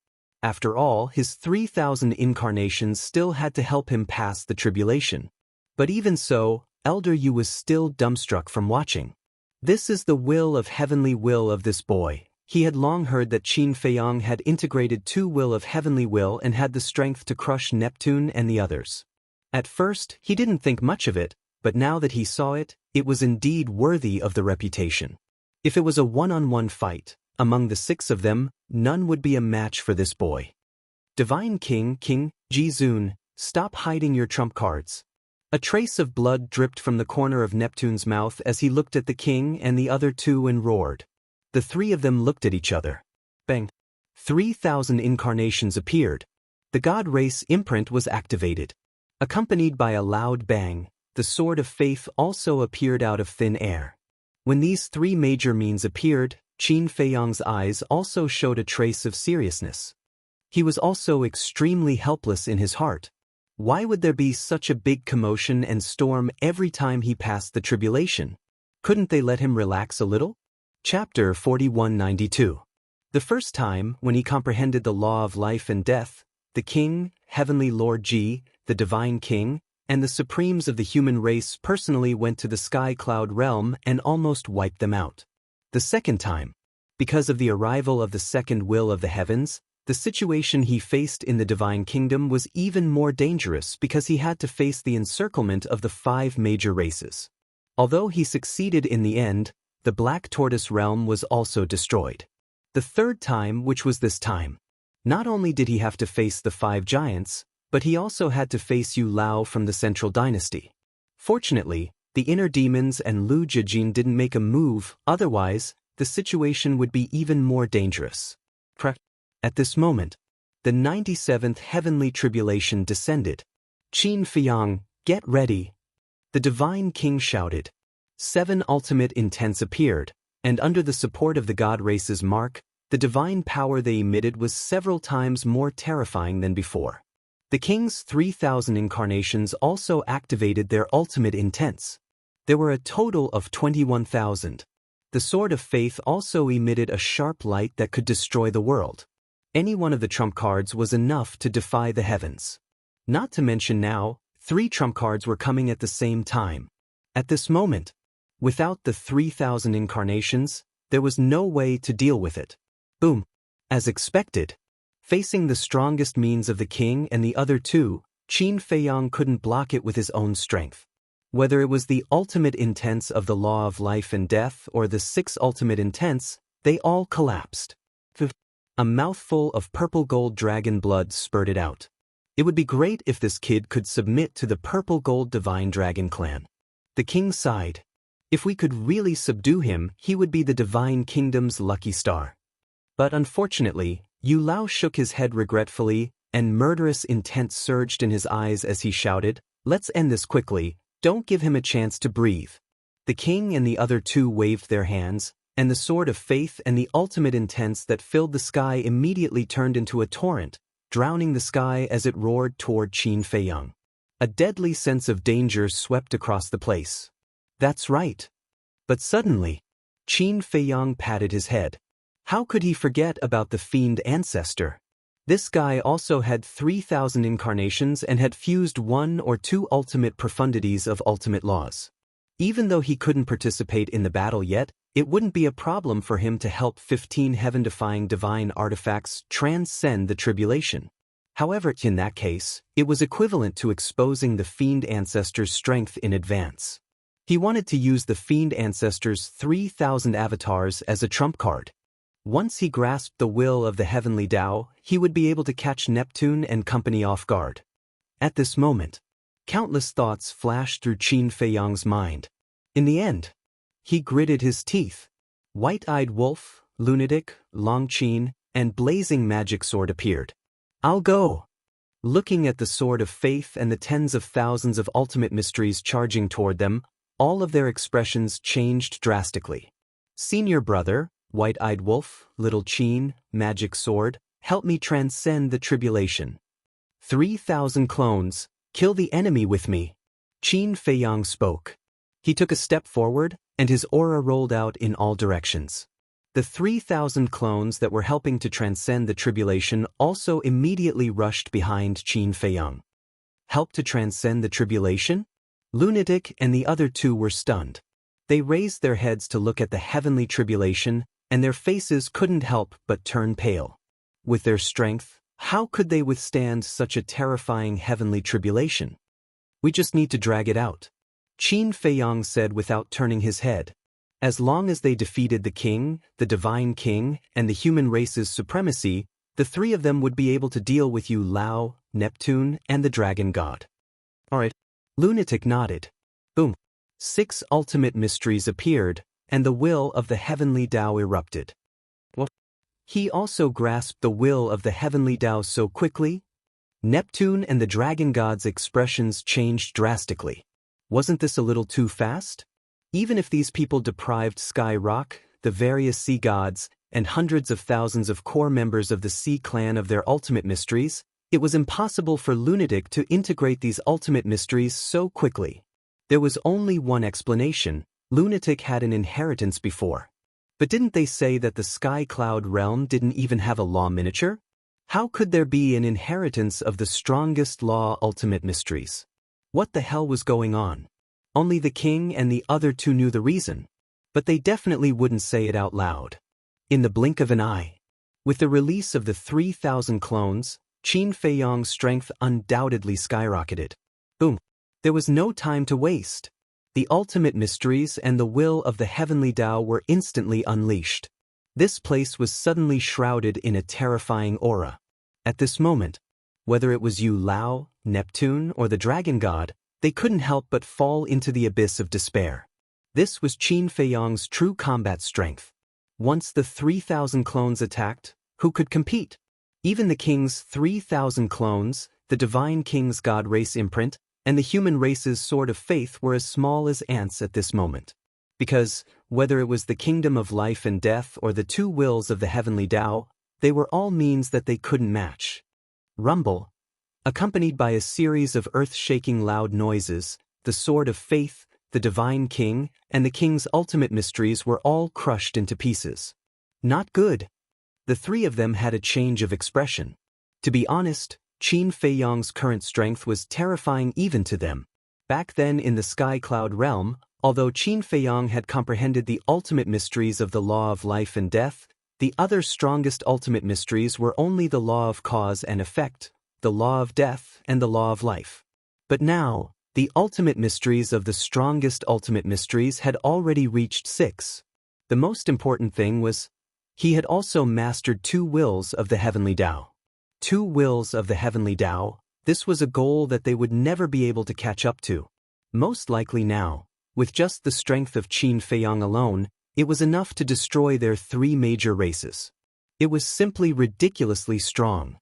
After all, his 3,000 incarnations still had to help him pass the tribulation. But even so, Elder Yu was still dumbstruck from watching. This is the will of heavenly will of this boy. He had long heard that Qin Feiyang had integrated 2 will of heavenly will and had the strength to crush Neptune and the others. At first, he didn't think much of it, but now that he saw it, it was indeed worthy of the reputation. If it was a one-on-one fight, among the 6 of them, none would be a match for this boy. Divine King, King Jizun, stop hiding your trump cards. A trace of blood dripped from the corner of Neptune's mouth as he looked at the king and the other 2 and roared. The 3 of them looked at each other. Bang! 3,000 incarnations appeared. The god race imprint was activated. Accompanied by a loud bang, the sword of faith also appeared out of thin air. When these 3 major means appeared, Qin Feiyang's eyes also showed a trace of seriousness. He was also extremely helpless in his heart. Why would there be such a big commotion and storm every time he passed the tribulation? Couldn't they let him relax a little? Chapter 4192. The first time, when he comprehended the law of life and death, the King, Heavenly Lord G, the Divine King, and the Supremes of the human race personally went to the sky cloud realm and almost wiped them out. The second time, because of the arrival of the second will of the heavens, the situation he faced in the Divine Kingdom was even more dangerous because he had to face the encirclement of the 5 major races. Although he succeeded in the end, the Black Tortoise realm was also destroyed. The third time, which was this time, not only did he have to face the 5 giants, but he also had to face Yu Lao from the Central Dynasty. Fortunately, the inner demons and Lu Jijin didn't make a move, otherwise, the situation would be even more dangerous. At this moment, the 97th heavenly tribulation descended. Qin Fiyang, get ready. The Divine King shouted. 7 ultimate intents appeared, and under the support of the God race's mark, the divine power they emitted was several times more terrifying than before. The King's 3,000 incarnations also activated their ultimate intents. There were a total of 21,000. The Sword of Faith also emitted a sharp light that could destroy the world. Any one of the trump cards was enough to defy the heavens. Not to mention now, 3 trump cards were coming at the same time. At this moment, without the 3,000 incarnations, there was no way to deal with it. Boom. As expected, facing the strongest means of the King and the other 2, Qin Fiyang couldn't block it with his own strength. Whether it was the ultimate intents of the law of life and death or the 6 ultimate intents, they all collapsed. A mouthful of purple gold dragon blood spurted out. It would be great if this kid could submit to the purple gold divine dragon clan. The King sighed. If we could really subdue him, he would be the Divine Kingdom's lucky star. But unfortunately, Yu Lao shook his head regretfully, and murderous intent surged in his eyes as he shouted, "Let's end this quickly, don't give him a chance to breathe." The King and the other 2 waved their hands, and the Sword of Faith and the ultimate intents that filled the sky immediately turned into a torrent, drowning the sky as it roared toward Qin Fiyang. A deadly sense of danger swept across the place. That's right. But suddenly, Qin Fiyang patted his head. How could he forget about the fiend ancestor? This guy also had 3,000 incarnations and had fused 1 or 2 ultimate profundities of ultimate laws. Even though he couldn't participate in the battle yet, it wouldn't be a problem for him to help 15 heaven-defying divine artifacts transcend the tribulation. However, in that case, it was equivalent to exposing the fiend ancestor's strength in advance. He wanted to use the fiend ancestor's 3,000 avatars as a trump card. Once he grasped the will of the heavenly Tao, he would be able to catch Neptune and company off guard. At this moment, countless thoughts flashed through Qin Fiyang's mind. In the end, he gritted his teeth. White-eyed wolf, lunatic, Long Qin, and blazing magic sword appeared. I'll go. Looking at the Sword of Faith and the tens of thousands of ultimate mysteries charging toward them, all of their expressions changed drastically. Senior brother, White-eyed wolf, little Qin, magic sword, help me transcend the tribulation. 3,000 clones, kill the enemy with me. Qin Fiyang spoke. He took a step forward, and his aura rolled out in all directions. The 3,000 clones that were helping to transcend the tribulation also immediately rushed behind Qin Fiyang. Help to transcend the tribulation? Lunatic and the other 2 were stunned. They raised their heads to look at the heavenly tribulation, and their faces couldn't help but turn pale. With their strength, how could they withstand such a terrifying heavenly tribulation? We just need to drag it out, Qin Fiyang said without turning his head. As long as they defeated the King, the Divine King, and the human race's supremacy, the 3 of them would be able to deal with Yu Lao, Neptune, and the Dragon God. Alright. Lunatic nodded. Boom. 6 ultimate mysteries appeared, and the will of the heavenly Tao erupted. What? He also grasped the will of the heavenly Tao so quickly? Neptune and the Dragon God's expressions changed drastically. Wasn't this a little too fast? Even if these people deprived Sky Rock, the various sea gods, and hundreds of thousands of core members of the Sea Clan of their ultimate mysteries, it was impossible for Lunatic to integrate these ultimate mysteries so quickly. There was only one explanation: Lunatic had an inheritance before. But didn't they say that the Sky Cloud realm didn't even have a law miniature? How could there be an inheritance of the strongest law ultimate mysteries? What the hell was going on? Only the king and the other two knew the reason. But they definitely wouldn't say it out loud. In the blink of an eye. With the release of the 3,000 clones, Qin Feiyong's strength undoubtedly skyrocketed. Boom. There was no time to waste. The ultimate mysteries and the will of the heavenly Tao were instantly unleashed. This place was suddenly shrouded in a terrifying aura. At this moment, whether it was Yu Lao, Neptune, or the Dragon God, they couldn't help but fall into the abyss of despair. This was Qin Feiyong's true combat strength. Once the 3,000 clones attacked, who could compete? Even the king's 3,000 clones, the divine king's god race imprint, and the human race's sword of faith were as small as ants at this moment. Because, whether it was the kingdom of life and death or the two wills of the heavenly Tao, they were all means that they couldn't match. Rumble, accompanied by a series of earth-shaking loud noises, the sword of faith, the divine king, and the king's ultimate mysteries were all crushed into pieces. Not good. The three of them had a change of expression. To be honest, Qin Feiyong's current strength was terrifying even to them. Back then in the Sky Cloud realm, although Qin Feiyong had comprehended the ultimate mysteries of the law of life and death, the other strongest ultimate mysteries were only the law of cause and effect, the law of death, and the law of life. But now, the ultimate mysteries of the strongest ultimate mysteries had already reached 6. The most important thing was, he had also mastered 2 wills of the heavenly Tao. 2 wills of the heavenly Tao, this was a goal that they would never be able to catch up to. Most likely now, with just the strength of Qin Feiyong alone, it was enough to destroy their 3 major races. It was simply ridiculously strong.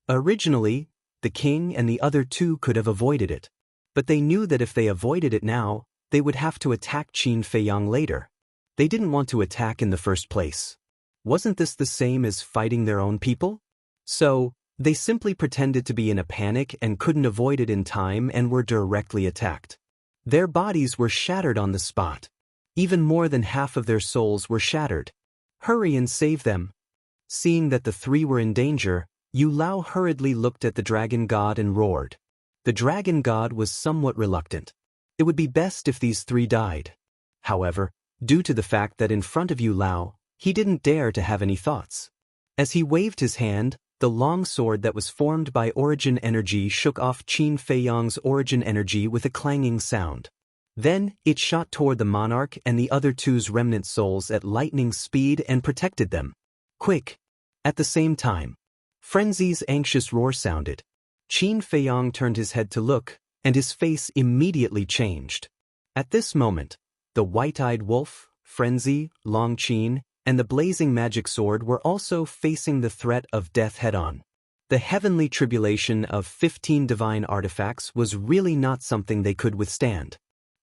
Originally, the king and the other 2 could have avoided it. But they knew that if they avoided it now, they would have to attack Qin Feiyong later. They didn't want to attack in the first place. Wasn't this the same as fighting their own people? So, they simply pretended to be in a panic and couldn't avoid it in time and were directly attacked. Their bodies were shattered on the spot. Even more than half of their souls were shattered. Hurry and save them. Seeing that the 3 were in danger, Yu Lao hurriedly looked at the Dragon God and roared. The Dragon God was somewhat reluctant. It would be best if these 3 died. However, due to the fact that in front of Yu Lao, he didn't dare to have any thoughts. As he waved his hand, the long sword that was formed by origin energy shook off Qin Feiyong's origin energy with a clanging sound. Then, it shot toward the monarch and the other 2's remnant souls at lightning speed and protected them. Quick! At the same time, Frenzy's anxious roar sounded. Qin Feiyong turned his head to look, and his face immediately changed. At this moment, the white-eyed wolf, Frenzy, Long Qin, and the blazing magic sword were also facing the threat of death head-on. The heavenly tribulation of 15 divine artifacts was really not something they could withstand.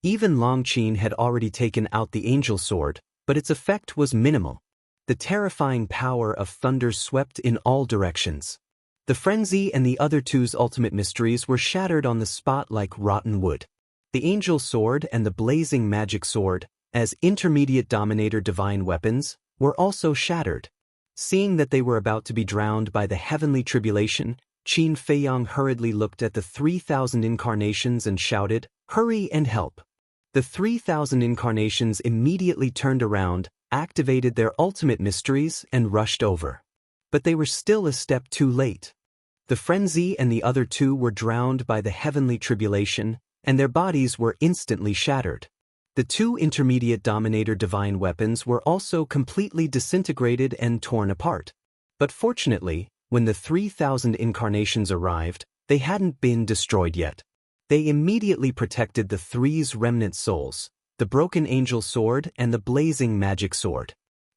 Even Long Qin had already taken out the angel sword, but its effect was minimal. The terrifying power of thunder swept in all directions. The Frenzy and the other 2's ultimate mysteries were shattered on the spot like rotten wood. The angel sword and the blazing magic sword, as intermediate dominator divine weapons, were also shattered. Seeing that they were about to be drowned by the heavenly tribulation, Qin Feiyong hurriedly looked at the 3,000 incarnations and shouted, "Hurry and help!" The 3,000 incarnations immediately turned around, activated their ultimate mysteries, and rushed over. But they were still a step too late. The Frenzy and the other 2 were drowned by the heavenly tribulation, and their bodies were instantly shattered. The 2 intermediate dominator divine weapons were also completely disintegrated and torn apart. But fortunately, when the 3,000 incarnations arrived, they hadn't been destroyed yet. They immediately protected the 3's remnant souls, the broken angel sword and the blazing magic sword.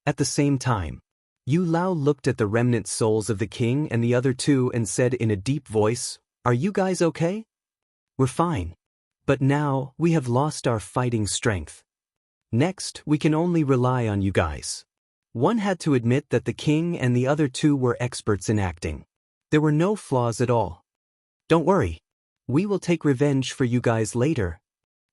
At the same time, Yu Lao looked at the remnant souls of the king and the other 2 and said in a deep voice, "Are you guys okay?" "We're fine. But now, we have lost our fighting strength. Next, we can only rely on you guys." One had to admit that the king and the other 2 were experts in acting. There were no flaws at all. "Don't worry. We will take revenge for you guys later."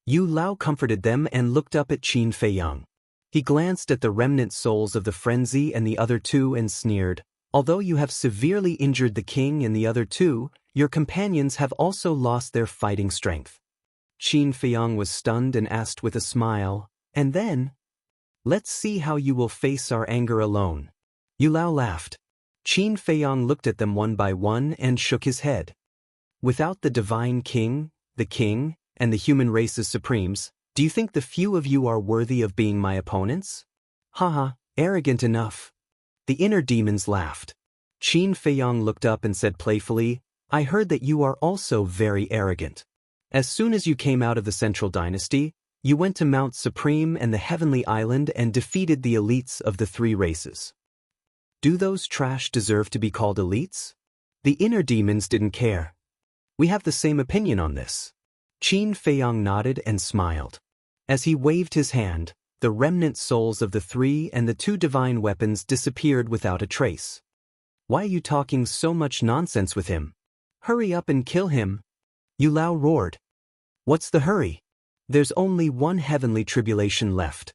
Yu Lao comforted them and looked up at Qin Feiyong. He glanced at the remnant souls of the frenzy and the other two and sneered, "Although you have severely injured the king and the other two, your companions have also lost their fighting strength." Qin Feiyang was stunned and asked with a smile, "And then? Let's see how you will face our anger alone." Yu Lao laughed. Qin Feiyang looked at them one by one and shook his head. "Without the divine king, the king, and the human race's supremes, do you think the few of you are worthy of being my opponents?" Haha, arrogant enough. The inner demons laughed. Qin Feiyang looked up and said playfully, "I heard that you are also very arrogant. As soon as you came out of the Central Dynasty, you went to Mount Supreme and the Heavenly Island and defeated the elites of the three races. Do those trash deserve to be called elites?" The inner demons didn't care. "We have the same opinion on this." Qin Feiyang nodded and smiled. As he waved his hand, the remnant souls of the three and the two divine weapons disappeared without a trace. "Why are you talking so much nonsense with him? Hurry up and kill him!" Yu Lao roared. "What's the hurry? There's only one heavenly tribulation left."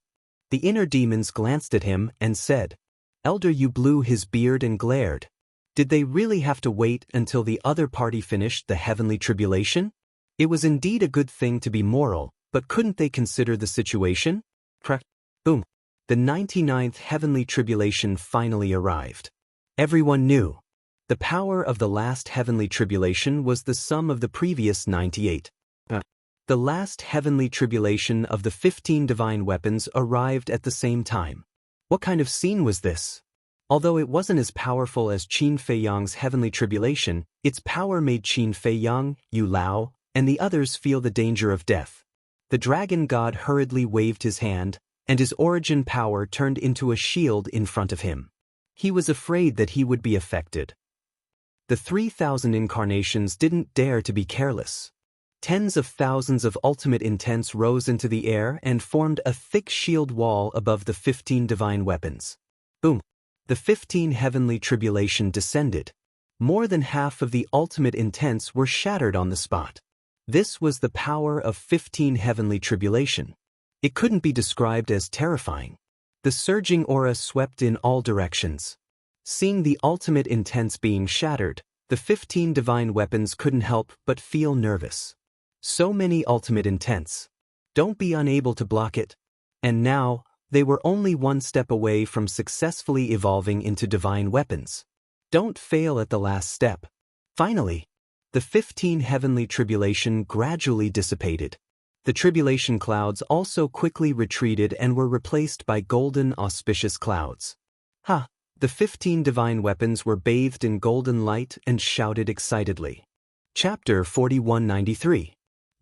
The inner demons glanced at him and said, "Elder, you blew his beard and glared. Did they really have to wait until the other party finished the heavenly tribulation? It was indeed a good thing to be moral, but couldn't they consider the situation?" Crack. Boom. The 99th heavenly tribulation finally arrived. Everyone knew. The power of the last heavenly tribulation was the sum of the previous 98. The last heavenly tribulation of the 15 divine weapons arrived at the same time. What kind of scene was this? Although it wasn't as powerful as Qin Feiyang's heavenly tribulation, its power made Qin Feiyang, Yu Lao, and the others feel the danger of death. The dragon god hurriedly waved his hand, and his origin power turned into a shield in front of him. He was afraid that he would be affected. The 3,000 incarnations didn't dare to be careless. Tens of thousands of ultimate intents rose into the air and formed a thick shield wall above the 15 divine weapons. Boom! The 15 heavenly tribulation descended. More than half of the ultimate intents were shattered on the spot. This was the power of 15 heavenly tribulation. It couldn't be described as terrifying. The surging aura swept in all directions. Seeing the ultimate intents being shattered, the 15 divine weapons couldn't help but feel nervous. So many ultimate intents. Don't be unable to block it. And now, they were only one step away from successfully evolving into divine weapons. Don't fail at the last step. Finally, the 15 heavenly tribulation gradually dissipated. The tribulation clouds also quickly retreated and were replaced by golden auspicious clouds. Ha! The 15 divine weapons were bathed in golden light and shouted excitedly. Chapter 4193.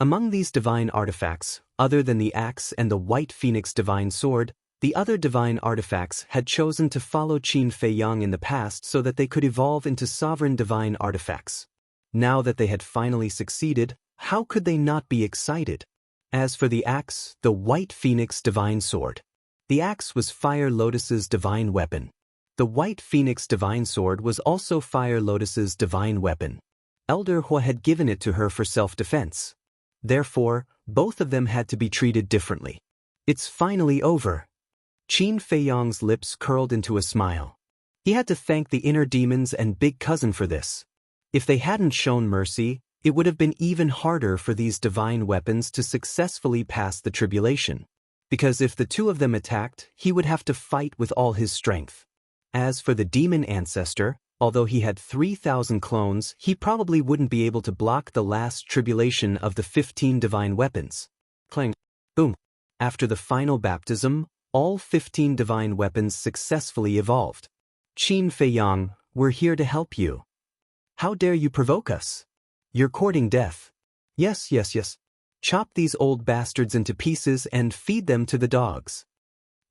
Among these divine artifacts, other than the axe and the white phoenix divine sword, the other divine artifacts had chosen to follow Qin Feiyang in the past so that they could evolve into sovereign divine artifacts. Now that they had finally succeeded, how could they not be excited? As for the axe, the white phoenix divine sword. The axe was Fire Lotus's divine weapon. The white phoenix divine sword was also Fire Lotus's divine weapon. Elder Hua had given it to her for self-defense. Therefore, both of them had to be treated differently. It's finally over. Qin Feiyang's lips curled into a smile. He had to thank the inner demons and Big Cousin for this. If they hadn't shown mercy, it would have been even harder for these divine weapons to successfully pass the tribulation. Because if the two of them attacked, he would have to fight with all his strength. As for the demon ancestor, although he had 3,000 clones, he probably wouldn't be able to block the last tribulation of the 15 divine weapons. Clang. Boom. After the final baptism, all 15 divine weapons successfully evolved. Qin Feiyang, we're here to help you. How dare you provoke us? You're courting death. Yes. Chop these old bastards into pieces and feed them to the dogs.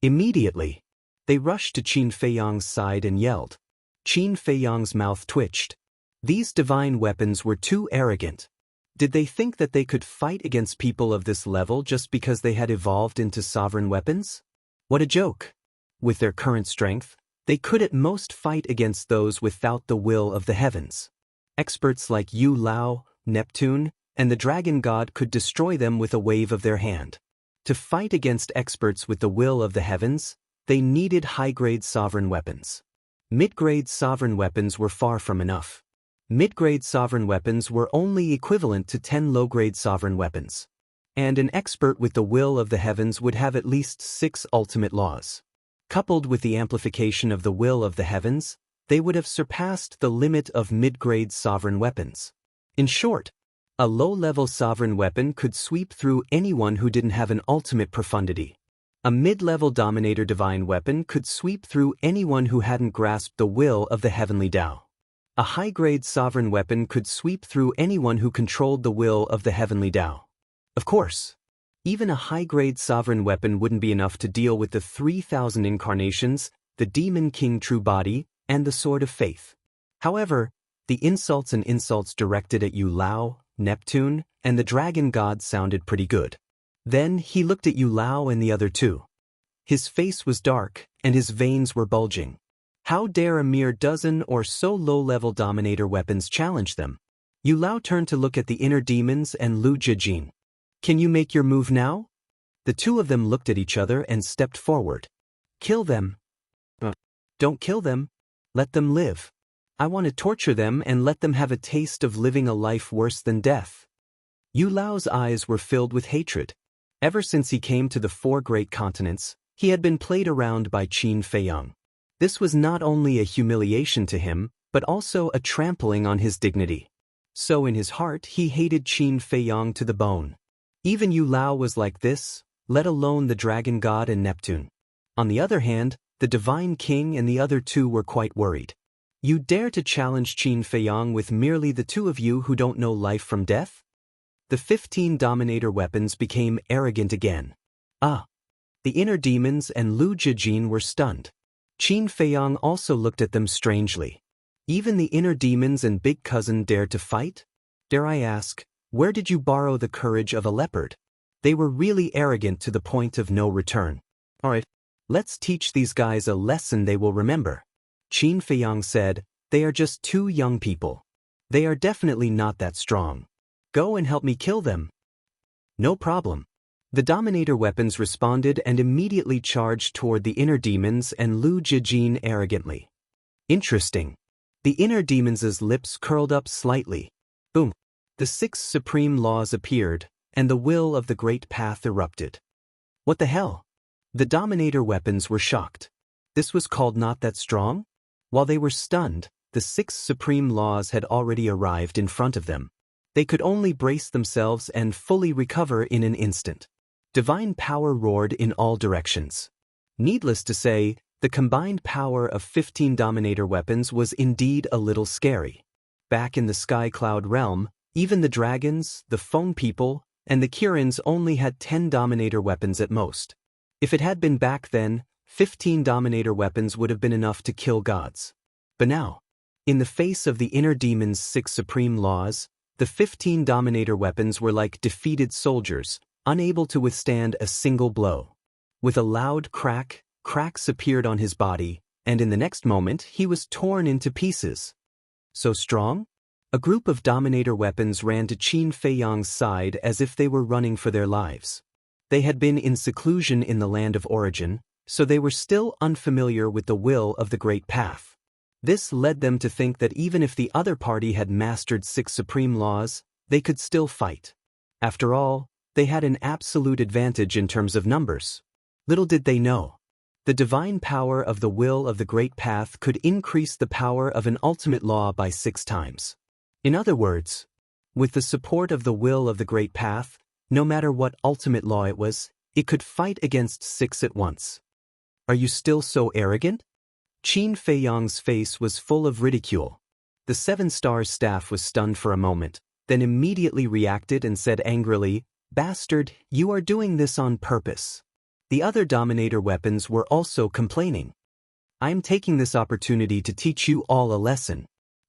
Immediately, they rushed to Qin Feiyang's side and yelled. Qin Feiyang's mouth twitched. These divine weapons were too arrogant. Did they think that they could fight against people of this level just because they had evolved into sovereign weapons? What a joke. With their current strength, they could at most fight against those without the will of the heavens. Experts like Yu Lao, Neptune, and the dragon god could destroy them with a wave of their hand. To fight against experts with the will of the heavens, they needed high-grade sovereign weapons. Mid-grade sovereign weapons were far from enough. Mid-grade sovereign weapons were only equivalent to 10 low-grade sovereign weapons. And an expert with the will of the heavens would have at least 6 ultimate laws. Coupled with the amplification of the will of the heavens, they would have surpassed the limit of mid-grade sovereign weapons. In short, a low-level sovereign weapon could sweep through anyone who didn't have an ultimate profundity. A mid-level dominator divine weapon could sweep through anyone who hadn't grasped the will of the heavenly Tao. A high-grade sovereign weapon could sweep through anyone who controlled the will of the heavenly Tao. Of course, even a high-grade sovereign weapon wouldn't be enough to deal with the 3,000 incarnations, the Demon King True Body, and the Sword of Faith. However, the insults directed at Yu Lao, Neptune, and the Dragon God sounded pretty good. Then he looked at Yu Lao and the other two. His face was dark, and his veins were bulging. How dare a mere dozen or so low-level dominator weapons challenge them? Yu Lao turned to look at the inner demons and Lu Jijin. Can you make your move now? The two of them looked at each other and stepped forward. Kill them. Don't kill them. Let them live. I want to torture them and let them have a taste of living a life worse than death. Yu Lao's eyes were filled with hatred. Ever since he came to the 4 great continents, he had been played around by Qin Feiyang. This was not only a humiliation to him, but also a trampling on his dignity. So in his heart he hated Qin Feiyang to the bone. Even Yu Lao was like this, let alone the Dragon God and Neptune. On the other hand, the Divine King and the other two were quite worried. You dare to challenge Qin Feiyang with merely the two of you who don't know life from death? The 15 dominator weapons became arrogant again. The inner demons and Lu Jijin were stunned. Qin Feiyang also looked at them strangely. Even the inner demons and Big Cousin dared to fight? Dare I ask, where did you borrow the courage of a leopard? They were really arrogant to the point of no return. Alright, let's teach these guys a lesson they will remember. Qin Feiyang said, they are just 2 young people. They are definitely not that strong. Go and help me kill them. No problem. The dominator weapons responded and immediately charged toward the inner demons and Lu Jijin arrogantly. Interesting. The inner demons' lips curled up slightly. Boom. The 6 supreme laws appeared, and the will of the great path erupted. What the hell? The dominator weapons were shocked. This was called not that strong? While they were stunned, the 6 supreme laws had already arrived in front of them. They could only brace themselves and fully recover in an instant. Divine power roared in all directions. Needless to say, the combined power of 15 dominator weapons was indeed a little scary. Back in the Sky Cloud realm, even the dragons, the phone people, and the Kirins only had 10 dominator weapons at most. If it had been back then, 15 dominator weapons would have been enough to kill gods. But now, in the face of the inner demon's 6 supreme laws, the 15 dominator weapons were like defeated soldiers, unable to withstand a single blow. With a loud crack, cracks appeared on his body, and in the next moment he was torn into pieces. So strong? A group of dominator weapons ran to Qin Feiyang's side as if they were running for their lives. They had been in seclusion in the land of origin, so they were still unfamiliar with the will of the Great Path. This led them to think that even if the other party had mastered 6 supreme laws, they could still fight. After all, they had an absolute advantage in terms of numbers. Little did they know. The divine power of the will of the Great Path could increase the power of an ultimate law by 6 times. In other words, with the support of the will of the Great Path, no matter what ultimate law it was, it could fight against 6 at once. Are you still so arrogant? Qin Feiyang's face was full of ridicule. The 7 Stars staff was stunned for a moment, then immediately reacted and said angrily, "Bastard, you are doing this on purpose." The other dominator weapons were also complaining. "I am taking this opportunity to teach you all a lesson.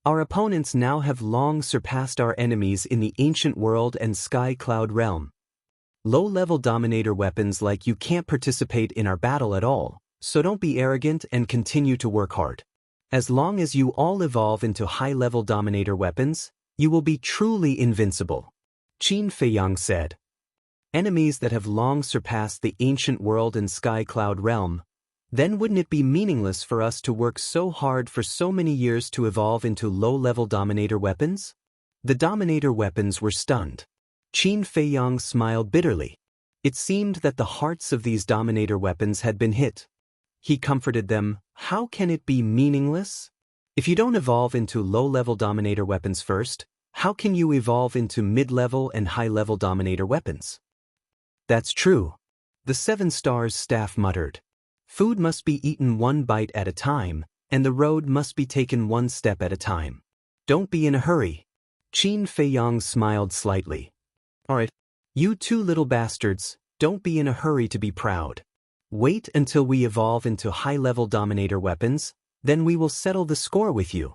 Our opponents now have long surpassed our enemies in the ancient world and Sky Cloud realm. Low-level dominator weapons like you can't participate in our battle at all, so don't be arrogant and continue to work hard. As long as you all evolve into high-level dominator weapons, you will be truly invincible," Qin Feiyang said. enemies that have long surpassed the ancient world and sky cloud realm, then wouldn't it be meaningless for us to work so hard for so many years to evolve into low-level Dominator weapons? The Dominator weapons were stunned. Qin Feiyang smiled bitterly. It seemed that the hearts of these Dominator weapons had been hit. He comforted them. How can it be meaningless? If you don't evolve into low-level Dominator weapons first, how can you evolve into mid-level and high-level Dominator weapons? That's true. The Seven Stars staff muttered. Food must be eaten one bite at a time, and the road must be taken one step at a time. Don't be in a hurry. Qin Feiyang smiled slightly. All right. You two little bastards, don't be in a hurry to be proud. Wait until we evolve into high-level Dominator weapons, then we will settle the score with you.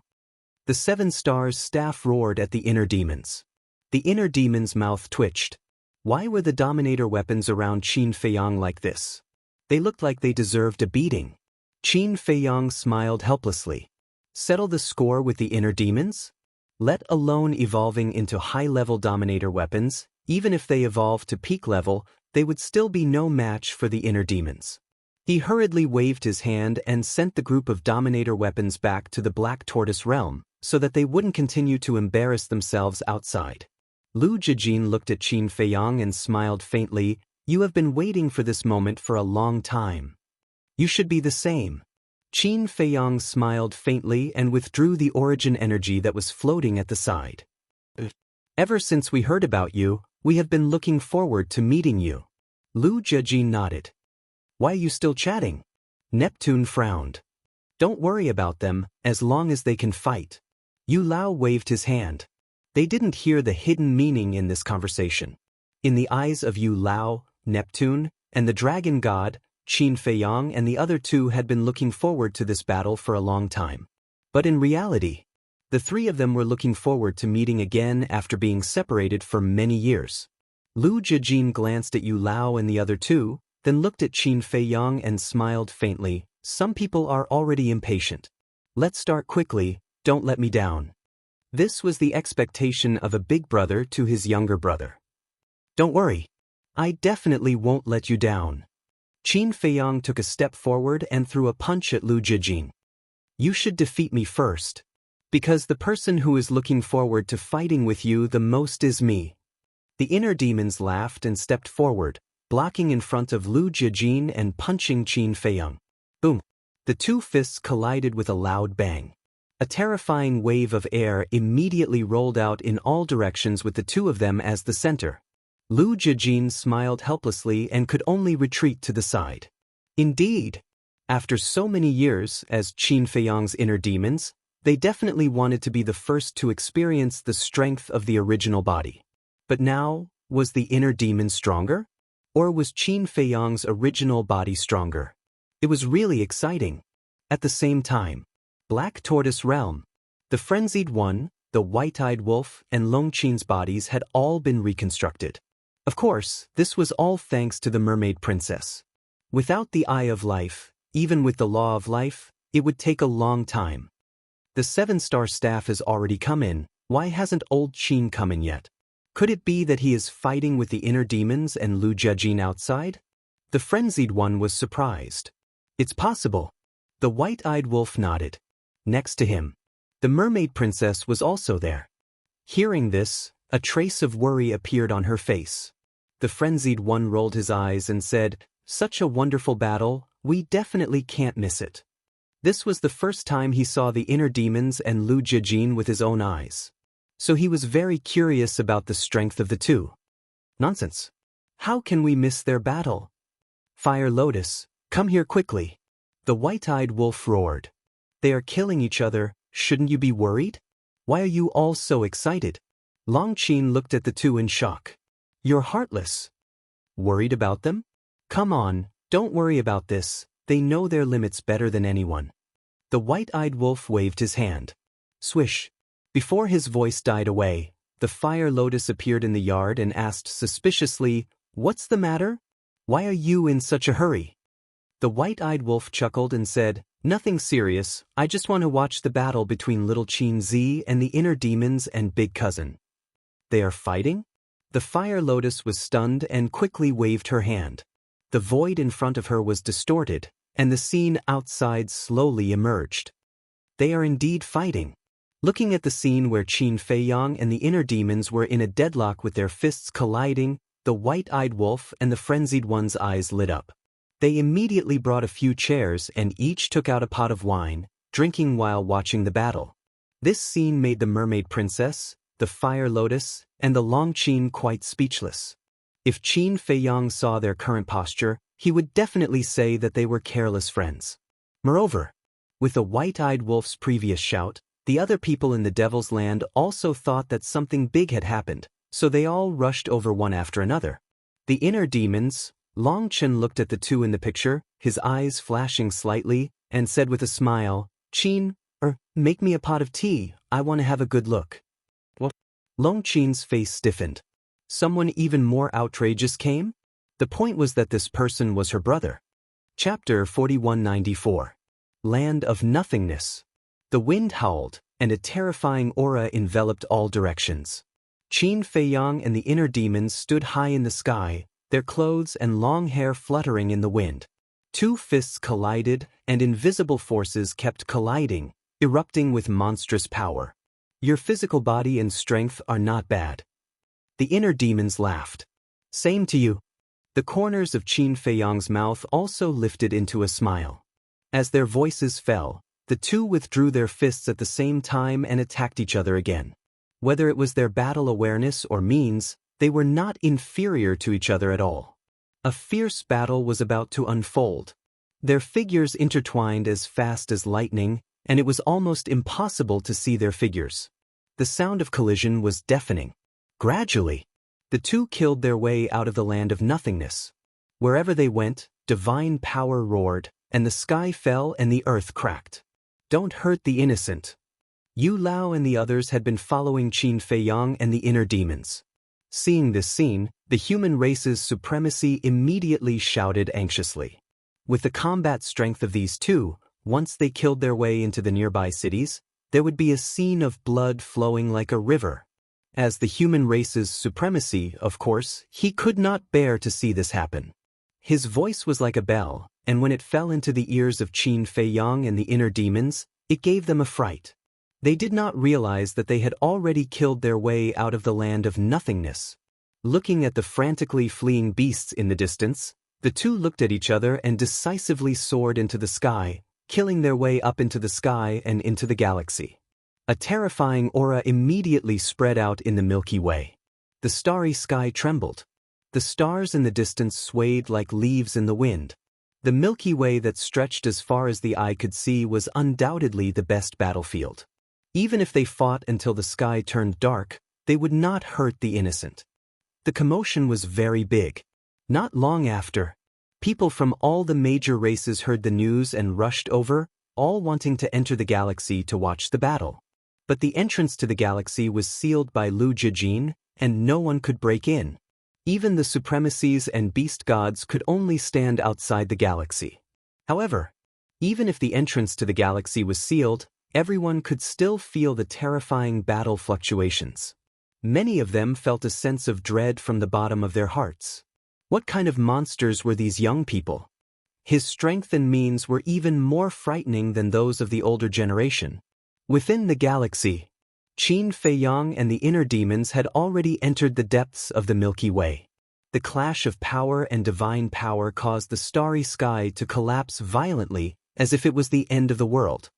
The Seven Stars staff roared at the inner demons. The inner demon's mouth twitched. Why were the Dominator weapons around Qin Feiyang like this? They looked like they deserved a beating. Qin Feiyang smiled helplessly. Settle the score with the inner demons? Let alone evolving into high-level Dominator weapons, even if they evolved to peak level, they would still be no match for the inner demons. He hurriedly waved his hand and sent the group of Dominator weapons back to the Black Tortoise realm, so that they wouldn't continue to embarrass themselves outside. Lu Jijin looked at Qin Feiyang and smiled faintly. You have been waiting for this moment for a long time. You should be the same. Qin Feiyang smiled faintly and withdrew the origin energy that was floating at the side. Ever since we heard about you, we have been looking forward to meeting you. Lu Jijin nodded. Why are you still chatting? Neptune frowned. Don't worry about them, as long as they can fight. Yu Lao waved his hand. They didn't hear the hidden meaning in this conversation. In the eyes of Yu Lao, Neptune, and the dragon god, Qin Feiyang and the other two had been looking forward to this battle for a long time. But in reality, the three of them were looking forward to meeting again after being separated for many years. Lu Jijin glanced at Yu Lao and the other two, then looked at Qin Feiyang and smiled faintly. Some people are already impatient. Let's start quickly, don't let me down. This was the expectation of a big brother to his younger brother. Don't worry. I definitely won't let you down. Qin Feiyang took a step forward and threw a punch at Lu Jijin. You should defeat me first. Because the person who is looking forward to fighting with you the most is me. The inner demons laughed and stepped forward, blocking in front of Lu Jijin and punching Qin Feiyang. Boom! The two fists collided with a loud bang. A terrifying wave of air immediately rolled out in all directions with the two of them as the center. Lu Jijin smiled helplessly and could only retreat to the side. Indeed, after so many years as Qin Feiyang's inner demons, they definitely wanted to be the first to experience the strength of the original body. But now, was the inner demon stronger? Or was Qin Feiyang's original body stronger? It was really exciting. At the same time, Black Tortoise Realm, the Frenzied One, the White-Eyed Wolf, and Longqin's bodies had all been reconstructed. Of course, this was all thanks to the Mermaid Princess. Without the Eye of Life, even with the Law of Life, it would take a long time. The Seven-Star staff has already come in. Why hasn't old Qin come in yet? Could it be that he is fighting with the inner demons and Lu Jijin outside? The Frenzied One was surprised. It's possible. The White-Eyed Wolf nodded. Next to him, the Mermaid Princess was also there. Hearing this, a trace of worry appeared on her face. The Frenzied One rolled his eyes and said, Such a wonderful battle, we definitely can't miss it. This was the first time he saw the inner demons and Lu Jijin with his own eyes. So he was very curious about the strength of the two. Nonsense. How can we miss their battle? Fire Lotus, come here quickly. The White-Eyed Wolf roared. They are killing each other, shouldn't you be worried? Why are you all so excited? Longqin looked at the two in shock. You're heartless. Worried about them? Come on, don't worry about this, they know their limits better than anyone. The White-Eyed Wolf waved his hand. Swish. Before his voice died away, the Fire Lotus appeared in the yard and asked suspiciously, What's the matter? Why are you in such a hurry? The White-Eyed Wolf chuckled and said, Nothing serious, I just want to watch the battle between Little Qin Z and the inner demons and Big Cousin. They are fighting? The fire lotus was stunned and quickly waved her hand. The void in front of her was distorted, and the scene outside slowly emerged. They are indeed fighting. Looking at the scene where Qin Feiyang and the inner demons were in a deadlock with their fists colliding, the white-eyed wolf and the frenzied one's eyes lit up. They immediately brought a few chairs and each took out a pot of wine, drinking while watching the battle. This scene made the mermaid princess, the fire lotus, and the Long Qin quite speechless. If Qin Feiyang saw their current posture, he would definitely say that they were careless friends. Moreover, with the white-eyed wolf's previous shout, the other people in the Devil's Land also thought that something big had happened, so they all rushed over one after another. The inner demons, Long Qin looked at the two in the picture, his eyes flashing slightly, and said with a smile, "Qin, make me a pot of tea, I want to have a good look." What? Long Qin's face stiffened. Someone even more outrageous came? The point was that this person was her brother. Chapter 4194. Land of Nothingness. The wind howled, and a terrifying aura enveloped all directions. Qin Feiyang and the inner demons stood high in the sky, their clothes and long hair fluttering in the wind. Two fists collided, and invisible forces kept colliding, erupting with monstrous power. Your physical body and strength are not bad. The inner demons laughed. Same to you. The corners of Qin Feiyang's mouth also lifted into a smile. As their voices fell, the two withdrew their fists at the same time and attacked each other again. Whether it was their battle awareness or means, they were not inferior to each other at all. A fierce battle was about to unfold. Their figures intertwined as fast as lightning, and it was almost impossible to see their figures. The sound of collision was deafening. Gradually, the two killed their way out of the land of nothingness. Wherever they went, divine power roared, and the sky fell and the earth cracked. Don't hurt the innocent. Yu Lao and the others had been following Qin Feiyang and the inner demons. Seeing this scene, the human race's supremacy immediately shouted anxiously. With the combat strength of these two, once they killed their way into the nearby cities, there would be a scene of blood flowing like a river. As the human race's supremacy, of course, he could not bear to see this happen. His voice was like a bell, and when it fell into the ears of Qin Feiyang and the inner demons, it gave them a fright. They did not realize that they had already killed their way out of the land of nothingness. Looking at the frantically fleeing beasts in the distance, the two looked at each other and decisively soared into the sky, killing their way up into the sky and into the galaxy. A terrifying aura immediately spread out in the Milky Way. The starry sky trembled. The stars in the distance swayed like leaves in the wind. The Milky Way that stretched as far as the eye could see was undoubtedly the best battlefield. Even if they fought until the sky turned dark, they would not hurt the innocent. The commotion was very big. Not long after, people from all the major races heard the news and rushed over, all wanting to enter the galaxy to watch the battle. But the entrance to the galaxy was sealed by Lu Jijin, and no one could break in. Even the supremacies and beast gods could only stand outside the galaxy. However, even if the entrance to the galaxy was sealed, everyone could still feel the terrifying battle fluctuations. Many of them felt a sense of dread from the bottom of their hearts. What kind of monsters were these young people? His strength and means were even more frightening than those of the older generation. Within the galaxy, Qin Feiyang and the inner demons had already entered the depths of the Milky Way. The clash of power and divine power caused the starry sky to collapse violently, as if it was the end of the world.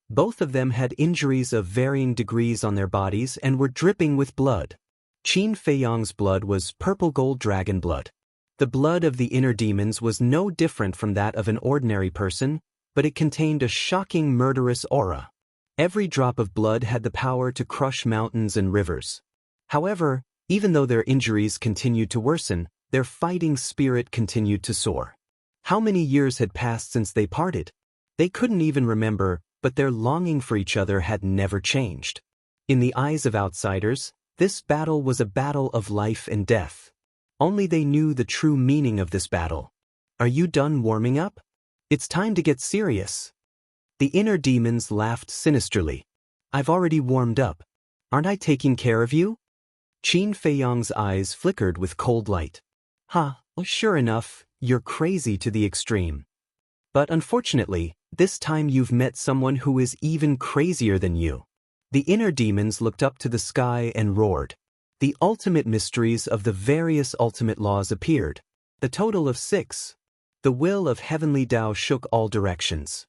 Both of them had injuries of varying degrees on their bodies and were dripping with blood. Qin Feiyang's blood was purple gold dragon blood. The blood of the inner demons was no different from that of an ordinary person, but it contained a shocking murderous aura. Every drop of blood had the power to crush mountains and rivers. However, even though their injuries continued to worsen, their fighting spirit continued to soar. How many years had passed since they parted? They couldn't even remember, but their longing for each other had never changed. In the eyes of outsiders, this battle was a battle of life and death. Only they knew the true meaning of this battle. Are you done warming up? It's time to get serious. The inner demons laughed sinisterly. I've already warmed up. Aren't I taking care of you? Qin Feiyang's eyes flickered with cold light. Well, sure enough, you're crazy to the extreme. But unfortunately, this time you've met someone who is even crazier than you. The inner demons looked up to the sky and roared. The ultimate mysteries of the various ultimate laws appeared. A total of 6. The will of heavenly Tao shook all directions.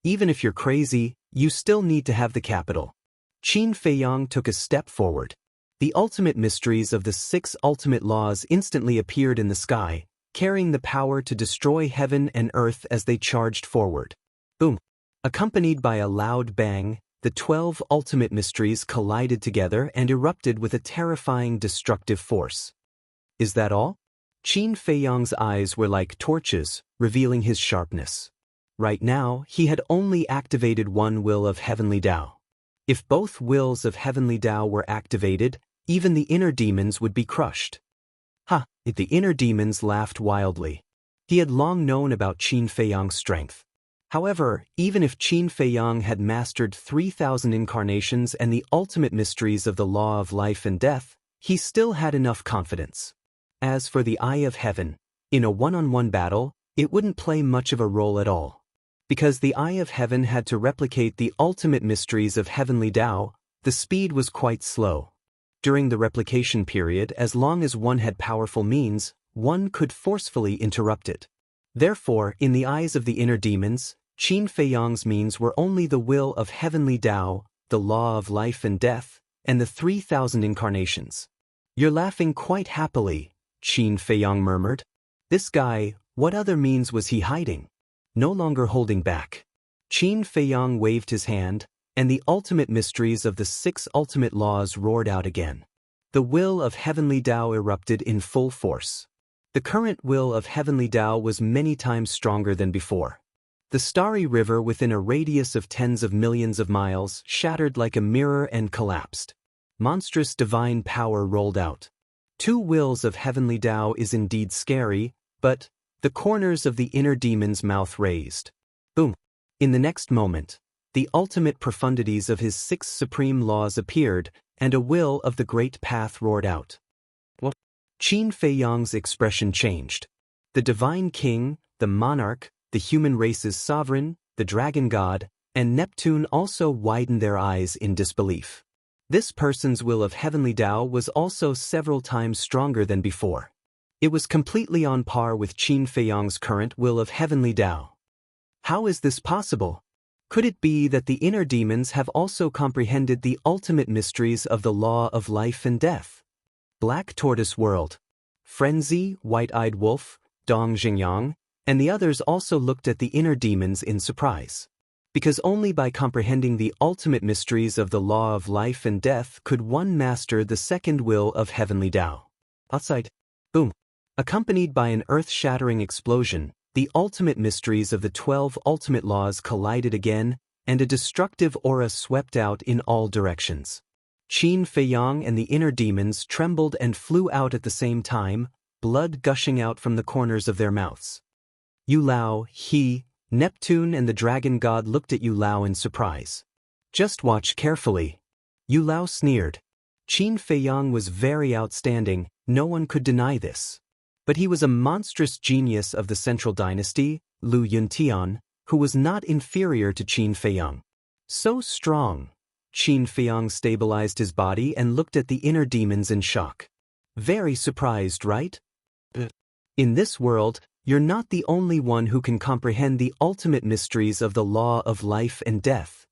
Even if you're crazy, you still need to have the capital. Qin Feiyang took a step forward. The ultimate mysteries of the 6 ultimate laws instantly appeared in the sky, carrying the power to destroy heaven and earth as they charged forward. Boom! Accompanied by a loud bang, the 12 ultimate mysteries collided together and erupted with a terrifying destructive force. Is that all? Qin Feiyang's eyes were like torches, revealing his sharpness. Right now, he had only activated one will of heavenly Tao. If both wills of heavenly Tao were activated, even the inner demons would be crushed. The inner demons laughed wildly. He had long known about Qin Feiyang's strength. However, even if Qin Feiyang had mastered 3,000 incarnations and the ultimate mysteries of the law of life and death, he still had enough confidence. As for the Eye of Heaven, in a one-on-one battle, it wouldn't play much of a role at all. Because the Eye of Heaven had to replicate the ultimate mysteries of heavenly Tao, the speed was quite slow. During the replication period, as long as one had powerful means, one could forcefully interrupt it. Therefore, in the eyes of the inner demons, Qin Feiyang's means were only the will of heavenly Tao, the law of life and death, and the 3,000 incarnations. You're laughing quite happily, Qin Feiyang murmured. This guy, what other means was he hiding? No longer holding back. Qin Feiyang waved his hand, and the ultimate mysteries of the 6 ultimate laws roared out again. The will of heavenly Tao erupted in full force. The current will of heavenly Tao was many times stronger than before. The starry river within a radius of tens of millions of miles shattered like a mirror and collapsed. Monstrous divine power rolled out. 2 wills of heavenly Tao is indeed scary, but the corners of the inner demon's mouth raised. Boom! In the next moment, the ultimate profundities of his 6 supreme laws appeared, and a will of the great path roared out. What? Qin Feiyang's expression changed. The divine king, the monarch, the human race's sovereign, the dragon god, and Neptune also widened their eyes in disbelief. This person's will of heavenly Tao was also several times stronger than before. It was completely on par with Qin Feiyang's current will of heavenly Tao. How is this possible? Could it be that the inner demons have also comprehended the ultimate mysteries of the law of life and death? Black Tortoise World. Frenzy, White-Eyed Wolf, Dong Xingyang, and the others also looked at the inner demons in surprise. Because only by comprehending the ultimate mysteries of the law of life and death could one master the second will of heavenly Tao. Outside. Boom. Accompanied by an earth-shattering explosion, the ultimate mysteries of the 12 ultimate laws collided again, and a destructive aura swept out in all directions. Qin Feiyang and the inner demons trembled and flew out at the same time, blood gushing out from the corners of their mouths. Yu Lao, Neptune and the dragon god looked at Yu Lao in surprise. Just watch carefully. Yu Lao sneered. Qin Feiyang was very outstanding, no one could deny this. But he was a monstrous genius of the Central Dynasty, Lu Yuntian, who was not inferior to Qin Feiyang. So strong. Qin Feiyang stabilized his body and looked at the inner demons in shock. Very surprised, right? In this world, you're not the only one who can comprehend the ultimate mysteries of the law of life and death.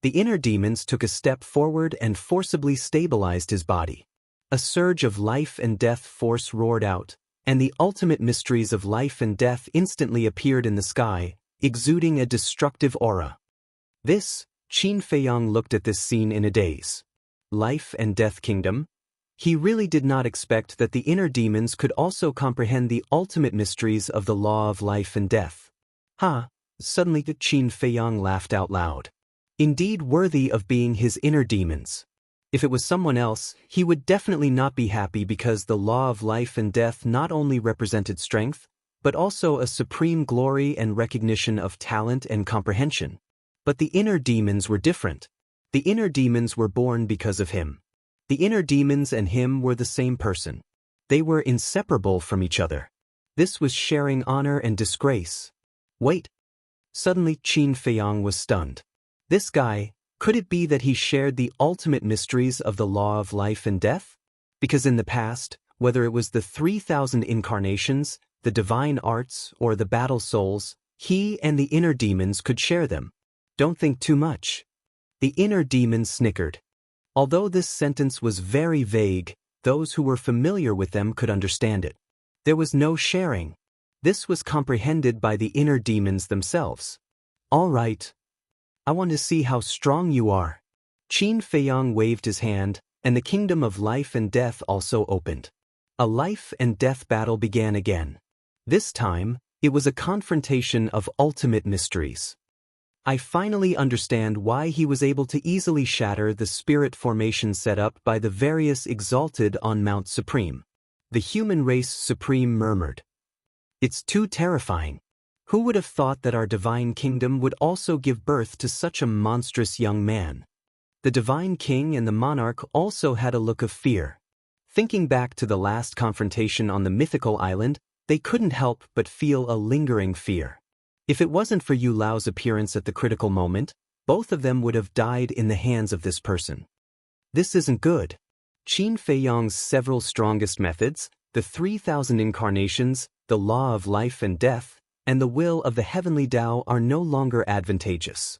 The inner demons took a step forward and forcibly stabilized his body. A surge of life and death force roared out, and the ultimate mysteries of life and death instantly appeared in the sky, exuding a destructive aura. Qin Feiyang looked at this scene in a daze. Life and Death Kingdom? He really did not expect that the inner demons could also comprehend the ultimate mysteries of the law of life and death. Suddenly Qin Feiyang laughed out loud. Indeed worthy of being his inner demons. If it was someone else, he would definitely not be happy because the law of life and death not only represented strength, but also a supreme glory and recognition of talent and comprehension. But the inner demons were different. The inner demons were born because of him. The inner demons and him were the same person. They were inseparable from each other. This was sharing honor and disgrace. Wait. Suddenly Qin Feiyang was stunned. This guy, could it be that he shared the ultimate mysteries of the law of life and death? Because in the past, whether it was the 3,000 incarnations, the divine arts, or the battle souls, he and the inner demons could share them. Don't think too much. The inner demons snickered. Although this sentence was very vague, those who were familiar with them could understand it. There was no sharing. This was comprehended by the inner demons themselves. All right. I want to see how strong you are. Qin Feiyang waved his hand, and the kingdom of life and death also opened. A life and death battle began again. This time, it was a confrontation of ultimate mysteries. I finally understand why he was able to easily shatter the spirit formation set up by the various exalted on Mount Supreme. The human race supreme murmured. It's too terrifying. Who would have thought that our divine kingdom would also give birth to such a monstrous young man? The divine king and the monarch also had a look of fear. Thinking back to the last confrontation on the mythical island, they couldn't help but feel a lingering fear. If it wasn't for Yu Lao's appearance at the critical moment, both of them would have died in the hands of this person. This isn't good. Qin Feiyang's several strongest methods, the 3,000 incarnations, the law of life and death, and the will of the heavenly Tao are no longer advantageous.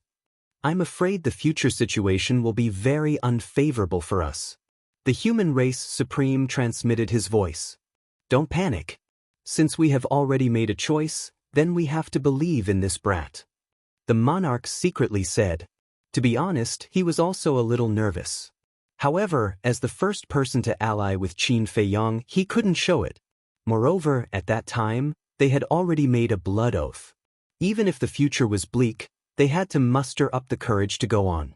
I'm afraid the future situation will be very unfavorable for us. The human race supreme transmitted his voice. Don't panic. Since we have already made a choice, then we have to believe in this brat. The monarch secretly said. To be honest, he was also a little nervous. However, as the first person to ally with Qin Feiyang, he couldn't show it. Moreover, at that time, they had already made a blood oath. Even if the future was bleak, they had to muster up the courage to go on.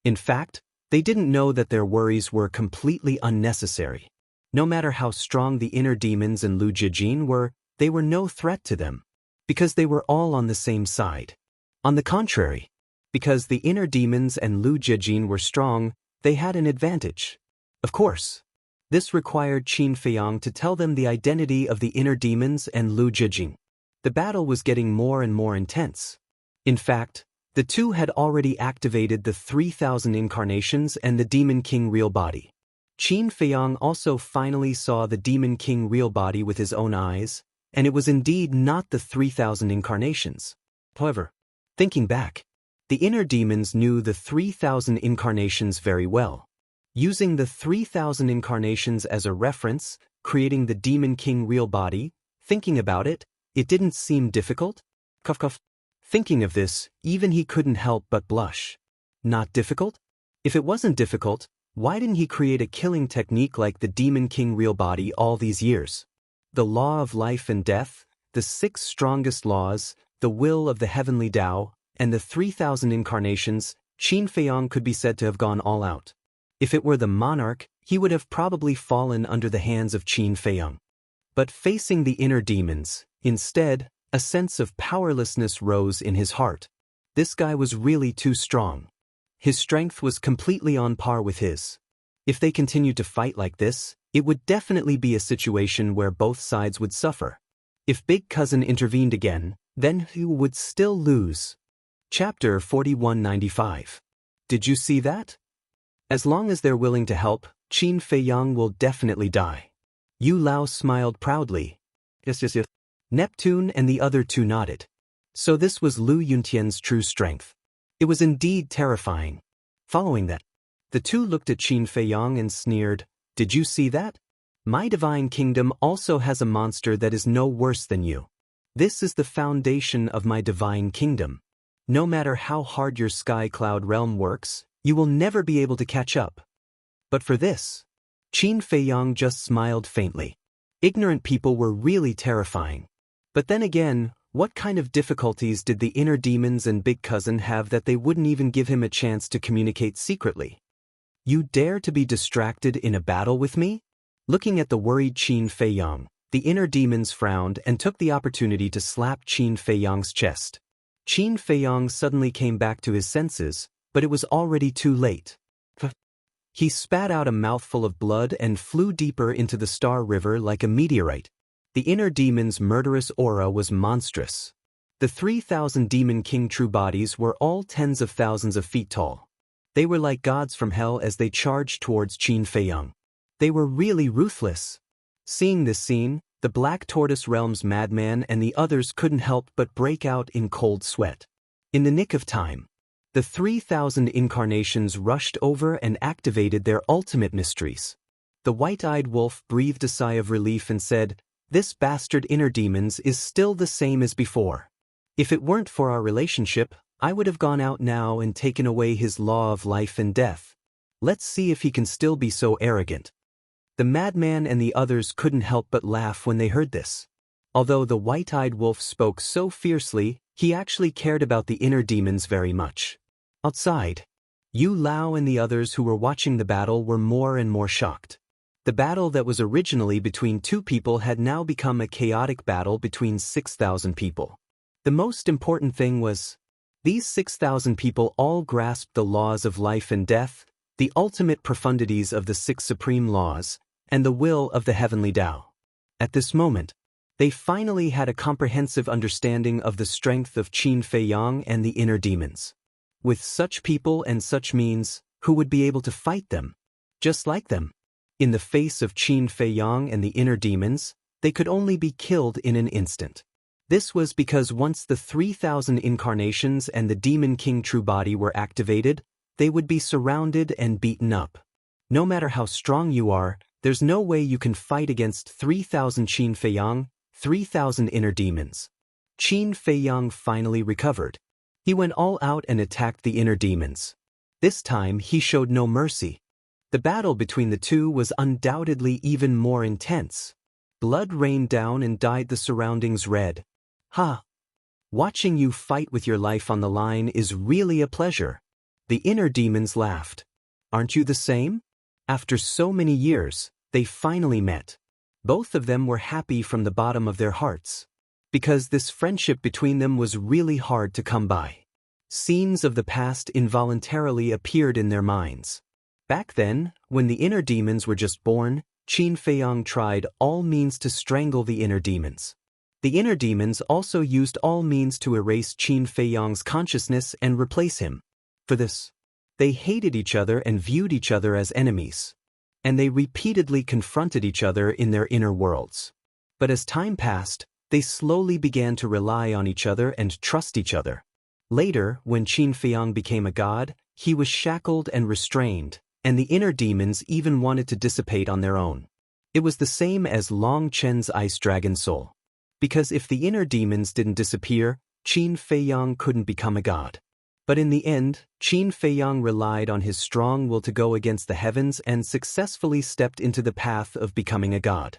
In fact, they didn't know that their worries were completely unnecessary. No matter how strong the inner demons and Lu Jijin were, they were no threat to them. Because they were all on the same side. On the contrary, because the inner demons and Lu Jijin were strong, they had an advantage. Of course, this required Qin Feiyang to tell them the identity of the inner demons and Lu Jijin. The battle was getting more and more intense. In fact, the two had already activated the 3,000 incarnations and the Demon King real body. Qin Feiyang also finally saw the Demon King real body with his own eyes, and it was indeed not the 3,000 incarnations. However, thinking back, the inner demons knew the 3,000 incarnations very well. Using the 3,000 incarnations as a reference, creating the Demon King real body, thinking about it, it didn't seem difficult. Cough cough. Thinking of this, even he couldn't help but blush. Not difficult? If it wasn't difficult, why didn't he create a killing technique like the Demon King real body all these years? The law of life and death, the 6 strongest laws, the will of the heavenly Tao, and the 3,000 incarnations, Qin Feiyang could be said to have gone all out. If it were the monarch, he would have probably fallen under the hands of Qin Feiyang. But facing the inner demons, instead, a sense of powerlessness rose in his heart. This guy was really too strong. His strength was completely on par with his. If they continued to fight like this, it would definitely be a situation where both sides would suffer. If Big Cousin intervened again, then he would still lose. Chapter 4195. Did you see that? As long as they're willing to help, Qin Feiyang will definitely die. Yu Lao smiled proudly. Yes. Neptune and the other two nodded. So this was Lu Yuntian's true strength. It was indeed terrifying. Following that, the two looked at Qin Feiyang and sneered. Did you see that? My divine kingdom also has a monster that is no worse than you. This is the foundation of my divine kingdom. No matter how hard your sky cloud realm works, you will never be able to catch up. But for this, Qin Feiyang just smiled faintly. Ignorant people were really terrifying. But then again, what kind of difficulties did the inner demons and Big Cousin have that they wouldn't even give him a chance to communicate secretly? You dare to be distracted in a battle with me? Looking at the worried Qin Feiyang, the inner demons frowned and took the opportunity to slap Qin Feiyang's chest. Qin Feiyang suddenly came back to his senses, but it was already too late. He spat out a mouthful of blood and flew deeper into the Star River like a meteorite. The inner demon's murderous aura was monstrous. The 3,000 Demon King true bodies were all tens of thousands of feet tall. They were like gods from hell as they charged towards Qin Feiyang. They were really ruthless. Seeing this scene, the Black Tortoise Realm's madman and the others couldn't help but break out in cold sweat. In the nick of time, the 3,000 incarnations rushed over and activated their ultimate mysteries. The white-eyed wolf breathed a sigh of relief and said, "This bastard inner demons is still the same as before. If it weren't for our relationship, I would have gone out now and taken away his law of life and death. Let's see if he can still be so arrogant." The madman and the others couldn't help but laugh when they heard this. Although the white-eyed wolf spoke so fiercely, he actually cared about the inner demons very much. Outside, Yu Lao and the others who were watching the battle were more and more shocked. The battle that was originally between two people had now become a chaotic battle between 6,000 people. The most important thing was, these 6,000 people all grasped the laws of life and death, the ultimate profundities of the six supreme laws, and the will of the heavenly Tao. At this moment, they finally had a comprehensive understanding of the strength of Qin Feiyang and the inner demons. With such people and such means, who would be able to fight them? Just like them. In the face of Qin Feiyang and the inner demons, they could only be killed in an instant. This was because once the 3,000 incarnations and the Demon King true body were activated, they would be surrounded and beaten up. No matter how strong you are, there's no way you can fight against 3,000 Qin Feiyang, 3,000 inner demons. Qin Feiyang finally recovered. He went all out and attacked the inner demons. This time he showed no mercy. The battle between the two was undoubtedly even more intense. Blood rained down and dyed the surroundings red. Ha! Watching you fight with your life on the line is really a pleasure. The inner demons laughed. Aren't you the same? After so many years, they finally met. Both of them were happy from the bottom of their hearts. Because this friendship between them was really hard to come by. Scenes of the past involuntarily appeared in their minds. Back then, when the inner demons were just born, Qin Feiyang tried all means to strangle the inner demons. The inner demons also used all means to erase Qin Feiyang's consciousness and replace him. For this, they hated each other and viewed each other as enemies. And they repeatedly confronted each other in their inner worlds. But as time passed, they slowly began to rely on each other and trust each other. Later, when Qin Feiyang became a god, he was shackled and restrained, and the inner demons even wanted to dissipate on their own. It was the same as Long Chen's ice dragon soul. Because if the inner demons didn't disappear, Qin Feiyang couldn't become a god. But in the end, Qin Feiyang relied on his strong will to go against the heavens and successfully stepped into the path of becoming a god.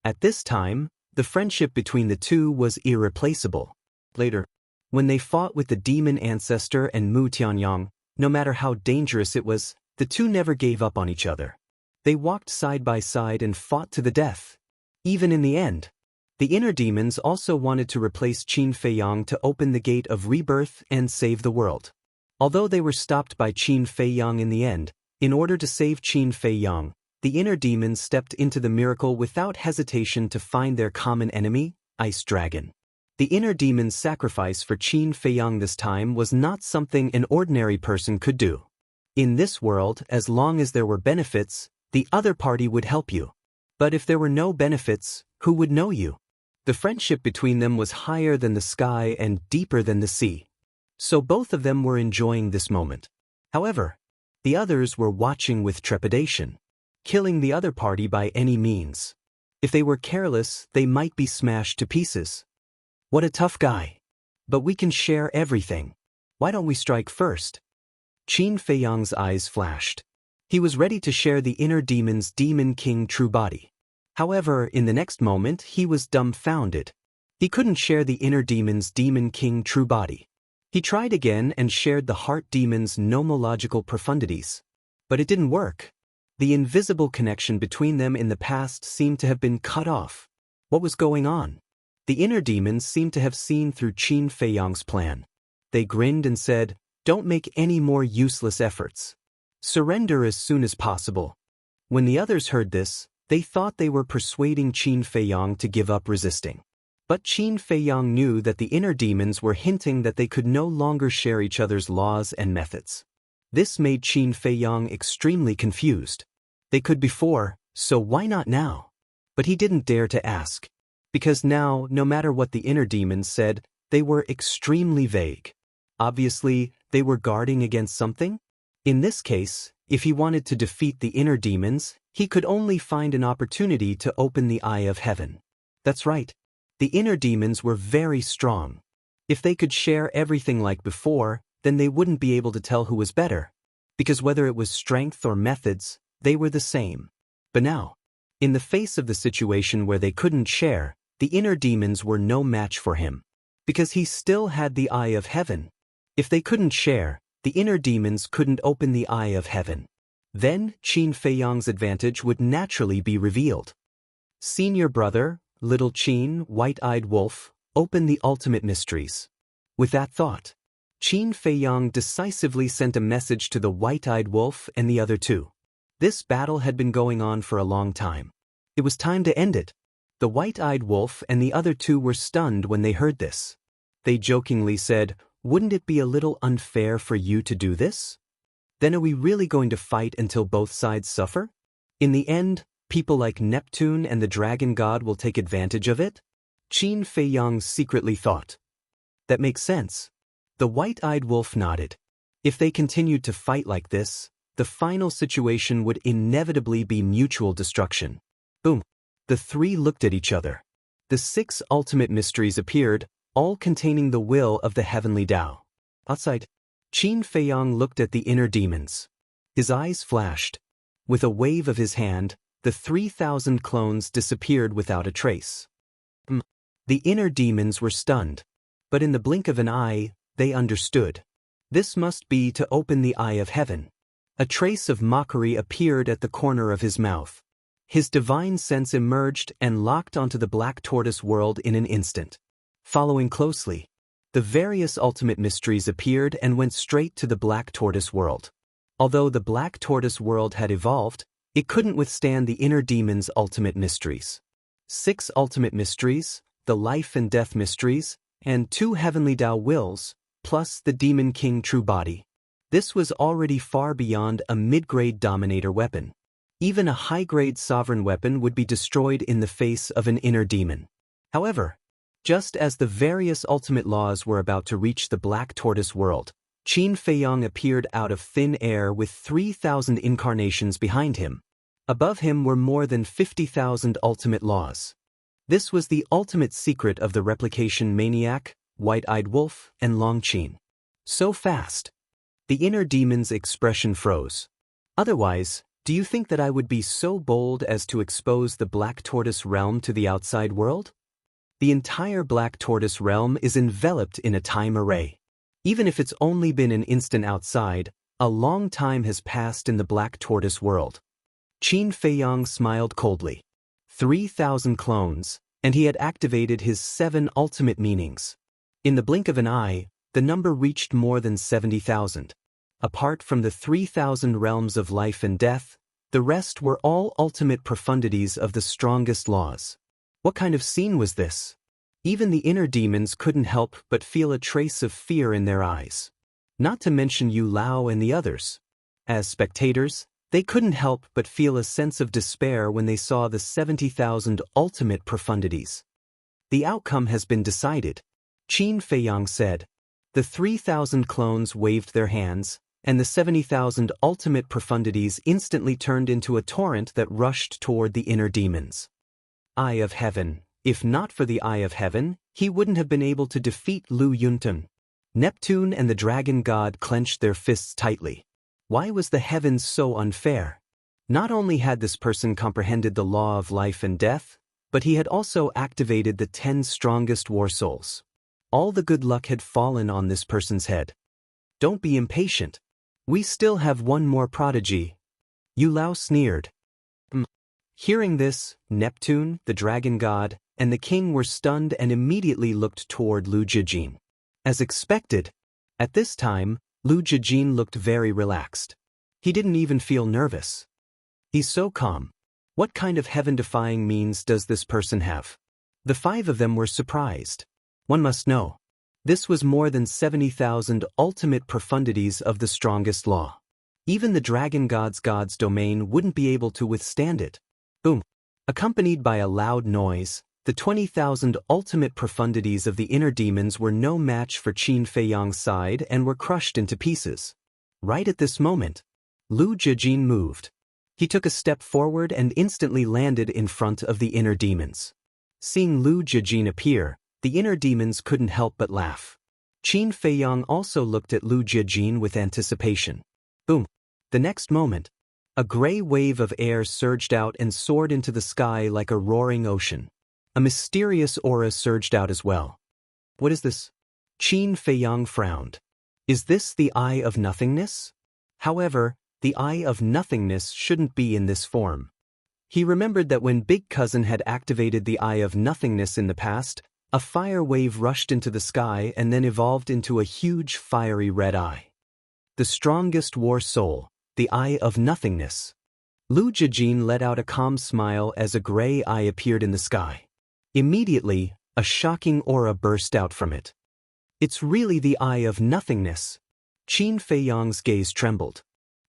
At this time, the friendship between the two was irreplaceable. Later, when they fought with the demon ancestor and Mu Tianyang, no matter how dangerous it was, the two never gave up on each other. They walked side by side and fought to the death. Even in the end, the inner demons also wanted to replace Qin Feiyang to open the gate of rebirth and save the world. Although they were stopped by Qin Feiyang in the end, in order to save Qin Feiyang, the inner demons stepped into the miracle without hesitation to find their common enemy, Ice Dragon. The inner demon's sacrifice for Qin Feiyang this time was not something an ordinary person could do. In this world, as long as there were benefits, the other party would help you. But if there were no benefits, who would know you? The friendship between them was higher than the sky and deeper than the sea. So both of them were enjoying this moment. However, the others were watching with trepidation, killing the other party by any means. If they were careless, they might be smashed to pieces. What a tough guy. But we can share everything. Why don't we strike first? Qin Feiyang's eyes flashed. He was ready to share the inner demon's Demon King true body. However, in the next moment, he was dumbfounded. He couldn't share the inner demon's Demon King true body. He tried again and shared the heart demon's nomological profundities. But it didn't work. The invisible connection between them in the past seemed to have been cut off. What was going on? The inner demons seemed to have seen through Qin Feiyang's plan. They grinned and said, "Don't make any more useless efforts. Surrender as soon as possible. When the others heard this, they thought they were persuading Qin Feiyang to give up resisting. But Qin Feiyang knew that the inner demons were hinting that they could no longer share each other's laws and methods. This made Qin Feiyang extremely confused. They could before, so why not now? But he didn't dare to ask. Because now, no matter what the inner demons said, they were extremely vague. Obviously, they were guarding against something? In this case, if he wanted to defeat the inner demons, he could only find an opportunity to open the eye of heaven. That's right. The inner demons were very strong. If they could share everything like before, then they wouldn't be able to tell who was better. Because whether it was strength or methods, they were the same. But now, in the face of the situation where they couldn't share, the inner demons were no match for him. Because he still had the eye of heaven. If they couldn't share, the inner demons couldn't open the eye of heaven. Then, Qin Feiyang's advantage would naturally be revealed. Senior brother, little Qin, white-eyed wolf, open the ultimate mysteries. With that thought, Qin Feiyang decisively sent a message to the white-eyed wolf and the other two. This battle had been going on for a long time. It was time to end it. The white-eyed wolf and the other two were stunned when they heard this. They jokingly said, "Wouldn't it be a little unfair for you to do this? Then are we really going to fight until both sides suffer? In the end, people like Neptune and the dragon god will take advantage of it?" Qin Feiyang secretly thought. That makes sense. The white-eyed wolf nodded. If they continued to fight like this, the final situation would inevitably be mutual destruction. Boom. The three looked at each other. The 6 ultimate mysteries appeared, all containing the will of the heavenly Tao. Outside, Qin Feiyang looked at the inner demons. His eyes flashed. With a wave of his hand, the 3,000 clones disappeared without a trace. The inner demons were stunned. But in the blink of an eye, they understood. This must be to open the eye of heaven. A trace of mockery appeared at the corner of his mouth. His divine sense emerged and locked onto the black tortoise world in an instant. Following closely, the various ultimate mysteries appeared and went straight to the black tortoise world. Although the black tortoise world had evolved, it couldn't withstand the inner demon's ultimate mysteries. 6 ultimate mysteries, the life and death mysteries, and 2 heavenly Tao wills, plus the demon king true body. This was already far beyond a mid-grade dominator weapon. Even a high-grade sovereign weapon would be destroyed in the face of an inner demon. However, just as the various ultimate laws were about to reach the black tortoise world, Qin Feiyang appeared out of thin air with 3,000 incarnations behind him. Above him were more than 50,000 ultimate laws. This was the ultimate secret of the replication maniac, white-eyed wolf, and Long Qin. So fast. The inner demon's expression froze. Otherwise, do you think that I would be so bold as to expose the black tortoise realm to the outside world? The entire black tortoise realm is enveloped in a time array. Even if it's only been an instant outside, a long time has passed in the black tortoise world. Qin Feiyang smiled coldly. 3,000 clones, and he had activated his 7 ultimate meanings. In the blink of an eye, the number reached more than 70,000. Apart from the 3,000 realms of life and death, the rest were all ultimate profundities of the strongest laws. What kind of scene was this? Even the inner demons couldn't help but feel a trace of fear in their eyes. Not to mention Yu Lao and the others. As spectators, they couldn't help but feel a sense of despair when they saw the 70,000 ultimate profundities. The outcome has been decided, Qin Feiyang said. The 3,000 clones waved their hands, and the 70,000 ultimate profundities instantly turned into a torrent that rushed toward the inner demons. Eye of Heaven. If not for the Eye of Heaven, he wouldn't have been able to defeat Lu Yunten. Neptune and the dragon god clenched their fists tightly. Why was the heavens so unfair? Not only had this person comprehended the law of life and death, but he had also activated the 10 strongest war souls. All the good luck had fallen on this person's head. Don't be impatient. We still have one more prodigy. Yu Lao sneered. Hearing this, Neptune, the dragon god, and the king were stunned and immediately looked toward Lu Jijin. As expected, at this time, Lu Jijin looked very relaxed. He didn't even feel nervous. He's so calm. What kind of heaven-defying means does this person have? The 5 of them were surprised. One must know. This was more than 70,000 ultimate profundities of the strongest law. Even the dragon god's domain wouldn't be able to withstand it. Boom. Accompanied by a loud noise, the 20,000 ultimate profundities of the inner demons were no match for Qin Feiyang's side and were crushed into pieces. Right at this moment, Lu Jijin moved. He took a step forward and instantly landed in front of the inner demons. Seeing Lu Jijin appear, the inner demons couldn't help but laugh. Qin Feiyang also looked at Lu Jijin with anticipation. Boom. The next moment, a gray wave of air surged out and soared into the sky like a roaring ocean. A mysterious aura surged out as well. What is this? Qin Feiyang frowned. Is this the Eye of Nothingness? However, the Eye of Nothingness shouldn't be in this form. He remembered that when Big Cousin had activated the Eye of Nothingness in the past, a fire wave rushed into the sky and then evolved into a huge fiery red eye. The strongest war soul, the Eye of Nothingness. Lu Jijin let out a calm smile as a gray eye appeared in the sky. Immediately, a shocking aura burst out from it. It's really the Eye of Nothingness. Qin Feiyang's gaze trembled.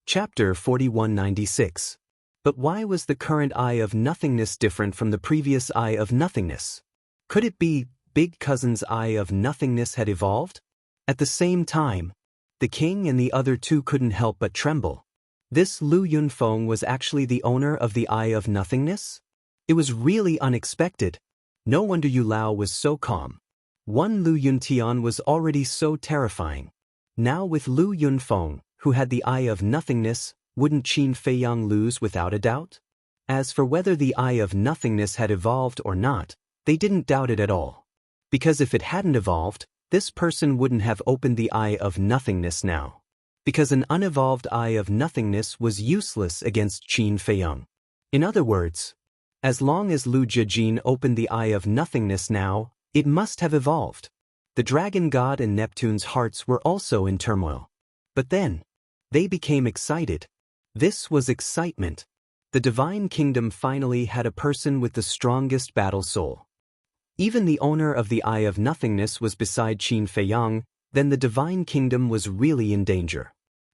Chapter 4196. But why was the current Eye of Nothingness different from the previous Eye of Nothingness? Could it be Big Cousin's Eye of Nothingness had evolved? At the same time, the king and the other 2 couldn't help but tremble. This Lu Yunfeng was actually the owner of the Eye of Nothingness? It was really unexpected. No wonder Yu Lao was so calm. One Lu Yuntian was already so terrifying. Now with Lu Yunfeng, who had the Eye of Nothingness, wouldn't Qin Feiyang lose without a doubt? As for whether the Eye of Nothingness had evolved or not, they didn't doubt it at all. Because if it hadn't evolved, this person wouldn't have opened the Eye of Nothingness now. Because an unevolved Eye of Nothingness was useless against Qin Feiyang. In other words, as long as Lu Jijin opened the Eye of Nothingness now, it must have evolved. The dragon god and Neptune's hearts were also in turmoil. But then, they became excited. This was excitement. The divine kingdom finally had a person with the strongest battle soul. Even the owner of the Eye of Nothingness was beside Qin Feiyang, then the divine kingdom was really in danger.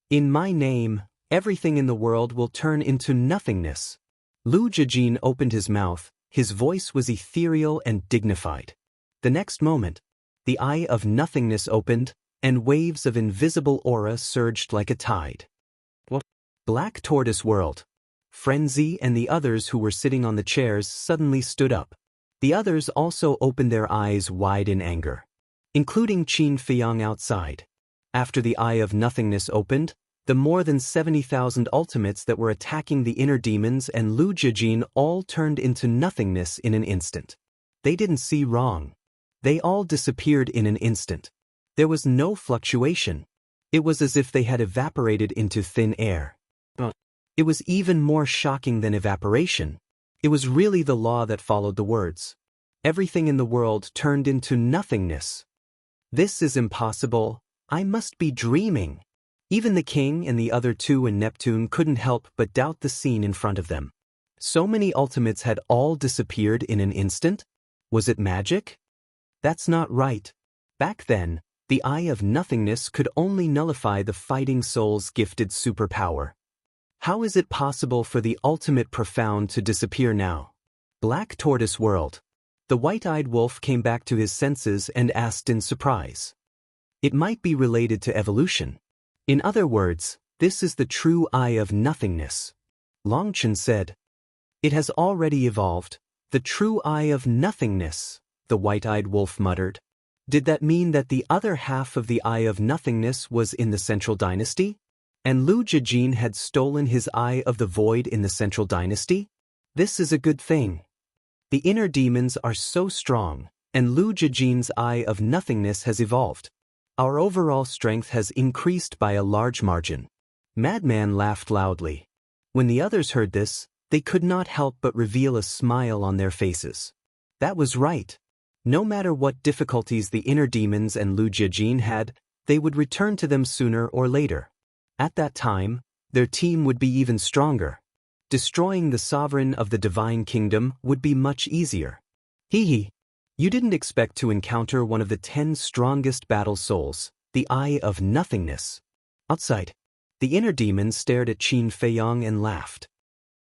In my name, everything in the world will turn into nothingness. Lu Jijin opened his mouth, his voice was ethereal and dignified. The next moment, the Eye of Nothingness opened, and waves of invisible aura surged like a tide. What? Black Tortoise World. Frenzy and the others who were sitting on the chairs suddenly stood up. The others also opened their eyes wide in anger, including Qin Feiyang outside. After the Eye of Nothingness opened, the more than 70,000 ultimates that were attacking the inner demons and Lu Jijin all turned into nothingness in an instant. They didn't see wrong. They all disappeared in an instant. There was no fluctuation. It was as if they had evaporated into thin air. It was even more shocking than evaporation. It was really the law that followed the words. Everything in the world turned into nothingness. This is impossible. I must be dreaming. Even the king and the other 2 in Neptune couldn't help but doubt the scene in front of them. So many ultimates had all disappeared in an instant? Was it magic? That's not right. Back then, the Eye of Nothingness could only nullify the fighting soul's gifted superpower. How is it possible for the ultimate profound to disappear now? Black Tortoise World. The white-eyed wolf came back to his senses and asked in surprise. It might be related to evolution. In other words, this is the true Eye of Nothingness. Longchen said. It has already evolved. The true Eye of Nothingness, the white-eyed wolf muttered. Did that mean that the other half of the Eye of Nothingness was in the Central Dynasty? And Lu Jijin had stolen his Eye of the Void in the Central Dynasty? This is a good thing. The inner demons are so strong, and Lu Jijin's Eye of Nothingness has evolved. Our overall strength has increased by a large margin. Madman laughed loudly. When the others heard this, they could not help but reveal a smile on their faces. That was right. No matter what difficulties the inner demons and Lu Jijin had, they would return to them sooner or later. At that time, their team would be even stronger. Destroying the sovereign of the divine kingdom would be much easier. Hee. You didn't expect to encounter one of the 10 strongest battle souls, the Eye of Nothingness. Outside, the inner demon stared at Qin Feiyong and laughed.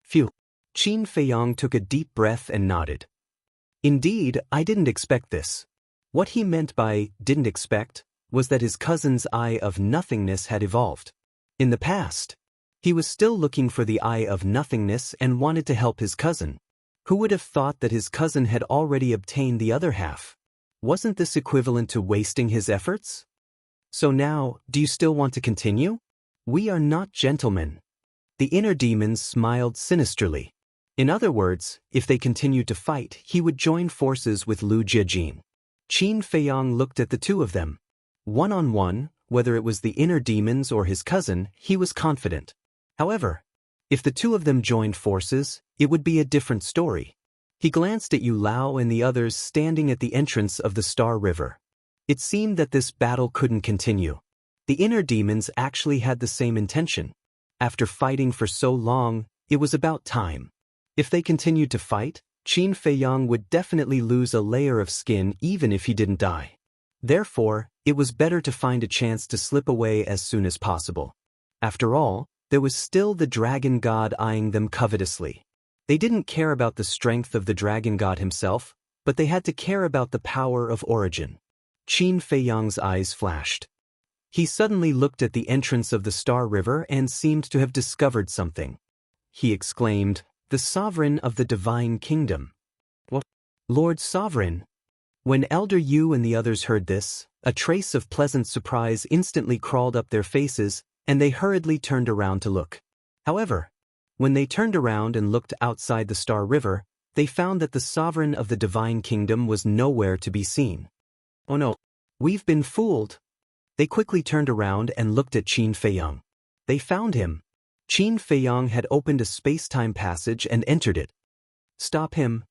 Phew. Qin Feiyong took a deep breath and nodded. Indeed, I didn't expect this. What he meant by didn't expect was that his cousin's Eye of Nothingness had evolved. In the past, he was still looking for the Eye of Nothingness and wanted to help his cousin. Who would have thought that his cousin had already obtained the other half? Wasn't this equivalent to wasting his efforts? So now, do you still want to continue? We are not gentlemen. The inner demon smiled sinisterly. In other words, if they continued to fight, he would join forces with Lu Jiajin. Qin Feiyong looked at the two of them. One-on-one, whether it was the inner demons or his cousin, he was confident. However, if the two of them joined forces, it would be a different story. He glanced at Yu Lao and the others standing at the entrance of the Star River. It seemed that this battle couldn't continue. The inner demons actually had the same intention. After fighting for so long, it was about time. If they continued to fight, Qin Feiyong would definitely lose a layer of skin even if he didn't die. Therefore, it was better to find a chance to slip away as soon as possible. After all, there was still the dragon god eyeing them covetously. They didn't care about the strength of the dragon god himself, but they had to care about the power of origin. Qin Feiyong's eyes flashed. He suddenly looked at the entrance of the Star River and seemed to have discovered something. He exclaimed, "The sovereign of the divine kingdom." What? Lord Sovereign? When Elder Yu and the others heard this, a trace of pleasant surprise instantly crawled up their faces, and they hurriedly turned around to look. However, when they turned around and looked outside the Star River, they found that the sovereign of the divine kingdom was nowhere to be seen. Oh no, we've been fooled. They quickly turned around and looked at Qin Feiyong. They found him. Qin Feiyong had opened a space-time passage and entered it. Stop him!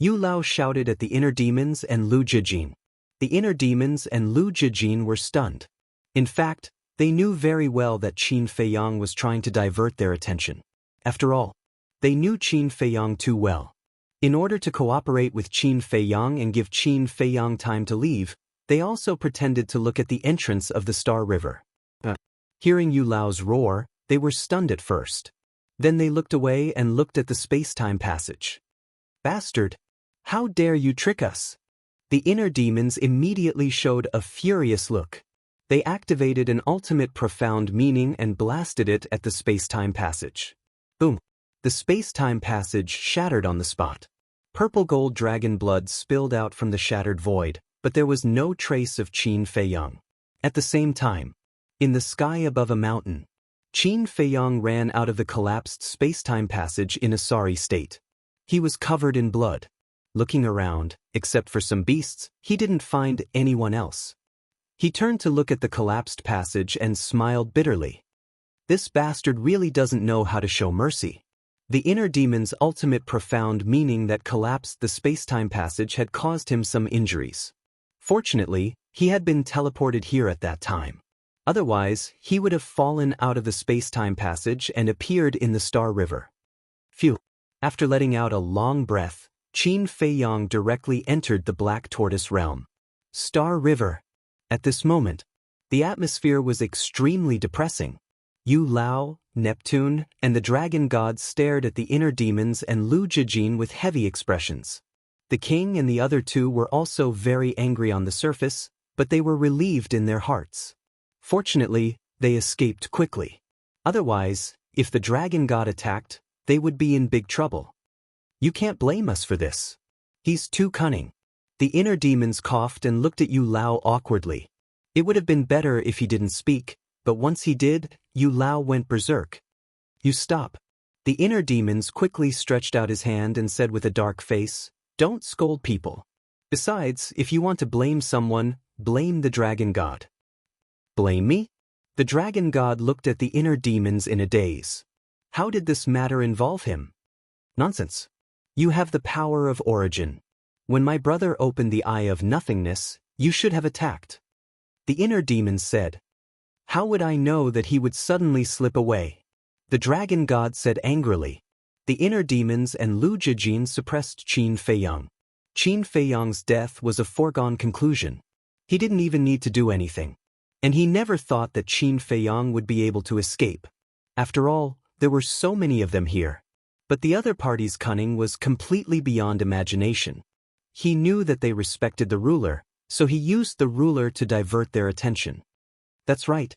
Yu Lao shouted at the inner demons and Lu Jiajin. The inner demons and Lu Jiajin were stunned. In fact, they knew very well that Qin Feiyong was trying to divert their attention. After all, they knew Qin Feiyong too well. In order to cooperate with Qin Feiyong and give Qin Feiyong time to leave, they also pretended to look at the entrance of the Star River. Hearing Yu Lao's roar, they were stunned at first. Then they looked away and looked at the space-time passage. Bastard! How dare you trick us? The inner demons immediately showed a furious look. They activated an ultimate profound meaning and blasted it at the space-time passage. Boom! The space-time passage shattered on the spot. Purple gold dragon blood spilled out from the shattered void, but there was no trace of Qin Feiyong. At the same time, in the sky above a mountain, Qin Feiyong ran out of the collapsed space-time passage in a sorry state. He was covered in blood. Looking around, except for some beasts, he didn't find anyone else. He turned to look at the collapsed passage and smiled bitterly. This bastard really doesn't know how to show mercy. The inner demon's ultimate profound meaning that collapsed the space-time passage had caused him some injuries. Fortunately, he had been teleported here at that time. Otherwise, he would have fallen out of the space-time passage and appeared in the Star River. Phew! After letting out a long breath, Qin Feiyong directly entered the Black Tortoise realm. Star River. At this moment, the atmosphere was extremely depressing. Yu Lao, Neptune, and the dragon gods stared at the inner demons and Lu Jiajin with heavy expressions. The king and the other two were also very angry on the surface, but they were relieved in their hearts. Fortunately, they escaped quickly. Otherwise, if the dragon god attacked, they would be in big trouble. You can't blame us for this. He's too cunning. The inner demons coughed and looked at Yu Lao awkwardly. It would have been better if he didn't speak, but once he did, Yu Lao went berserk. You stop. The inner demons quickly stretched out his hand and said with a dark face, "Don't scold people. Besides, if you want to blame someone, blame the dragon god." Blame me? The dragon god looked at the inner demons in a daze. How did this matter involve him? Nonsense. You have the power of origin. When my brother opened the Eye of Nothingness, you should have attacked. The inner demons said. How would I know that he would suddenly slip away? The dragon god said angrily. The inner demons and Lu Jijin suppressed Qin Feiyang. Qin Feiyang's death was a foregone conclusion. He didn't even need to do anything. And he never thought that Qin Feiyang would be able to escape. After all, there were so many of them here. But the other party's cunning was completely beyond imagination. He knew that they respected the ruler, so he used the ruler to divert their attention. That's right.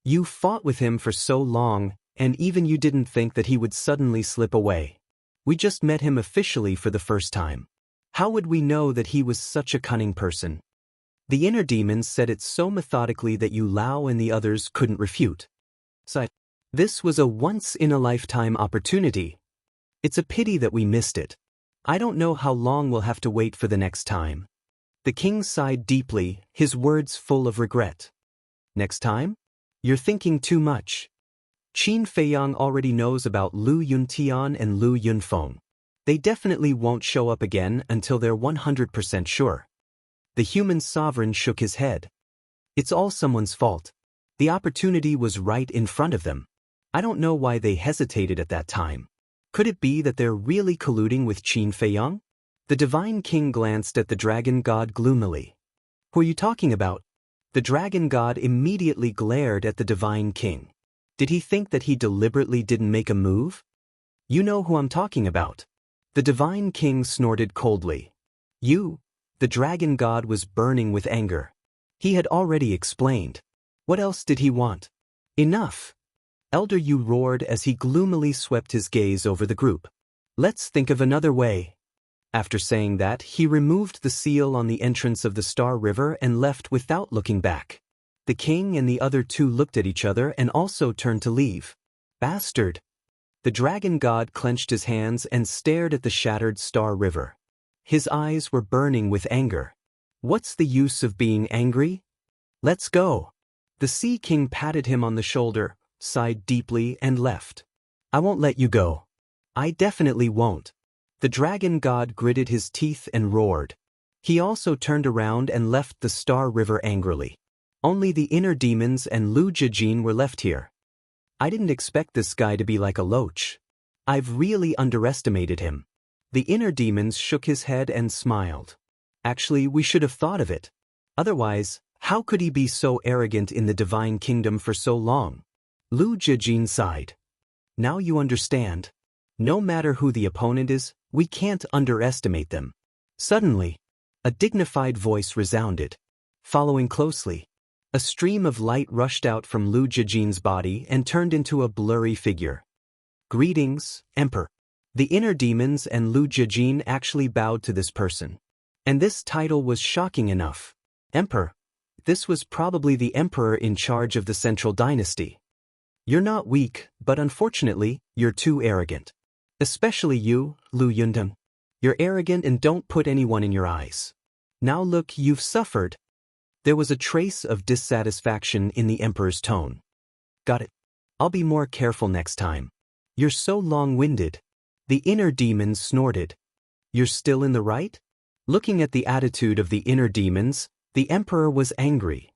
You fought with him for so long, and even you didn't think that he would suddenly slip away. We just met him officially for the first time. How would we know that he was such a cunning person? The inner demons said it so methodically that Yu Lao and the others couldn't refute. This was a once-in-a-lifetime opportunity. It's a pity that we missed it. I don't know how long we'll have to wait for the next time. The king sighed deeply, his words full of regret. Next time? You're thinking too much. Qin Feiyang already knows about Lu Yuntian and Lu Yunfeng. They definitely won't show up again until they're 100% sure. The human sovereign shook his head. It's all someone's fault. The opportunity was right in front of them. I don't know why they hesitated at that time. Could it be that they're really colluding with Qin Feiyang? The divine king glanced at the dragon god gloomily. Who are you talking about? The dragon god immediately glared at the divine king. Did he think that he deliberately didn't make a move? You know who I'm talking about. The divine king snorted coldly. You? The dragon god was burning with anger. He had already explained. What else did he want? Enough! Elder Yu roared as he gloomily swept his gaze over the group. Let's think of another way. After saying that, he removed the seal on the entrance of the Star River and left without looking back. The king and the other two looked at each other and also turned to leave. Bastard! The dragon god clenched his hands and stared at the shattered Star River. His eyes were burning with anger. What's the use of being angry? Let's go. The Sea King patted him on the shoulder, sighed deeply and left. I won't let you go. I definitely won't. The dragon god gritted his teeth and roared. He also turned around and left the Star River angrily. Only the inner demons and Lu Jijin were left here. I didn't expect this guy to be like a loach. I've really underestimated him. The inner demons shook his head and smiled. Actually, we should have thought of it. Otherwise, how could he be so arrogant in the divine kingdom for so long? Lu Jijin sighed. Now you understand. No matter who the opponent is, we can't underestimate them. Suddenly, a dignified voice resounded. Following closely, a stream of light rushed out from Lu Jijin's body and turned into a blurry figure. Greetings, Emperor. The inner demons and Lu Jijin actually bowed to this person. And this title was shocking enough. Emperor. This was probably the emperor in charge of the central dynasty. You're not weak, but unfortunately, you're too arrogant. Especially you, Lu Yundan. You're arrogant and don't put anyone in your eyes. Now look, you've suffered. There was a trace of dissatisfaction in the emperor's tone. Got it. I'll be more careful next time. You're so long-winded. The inner demons snorted. You're still in the right? Looking at the attitude of the inner demons, the emperor was angry.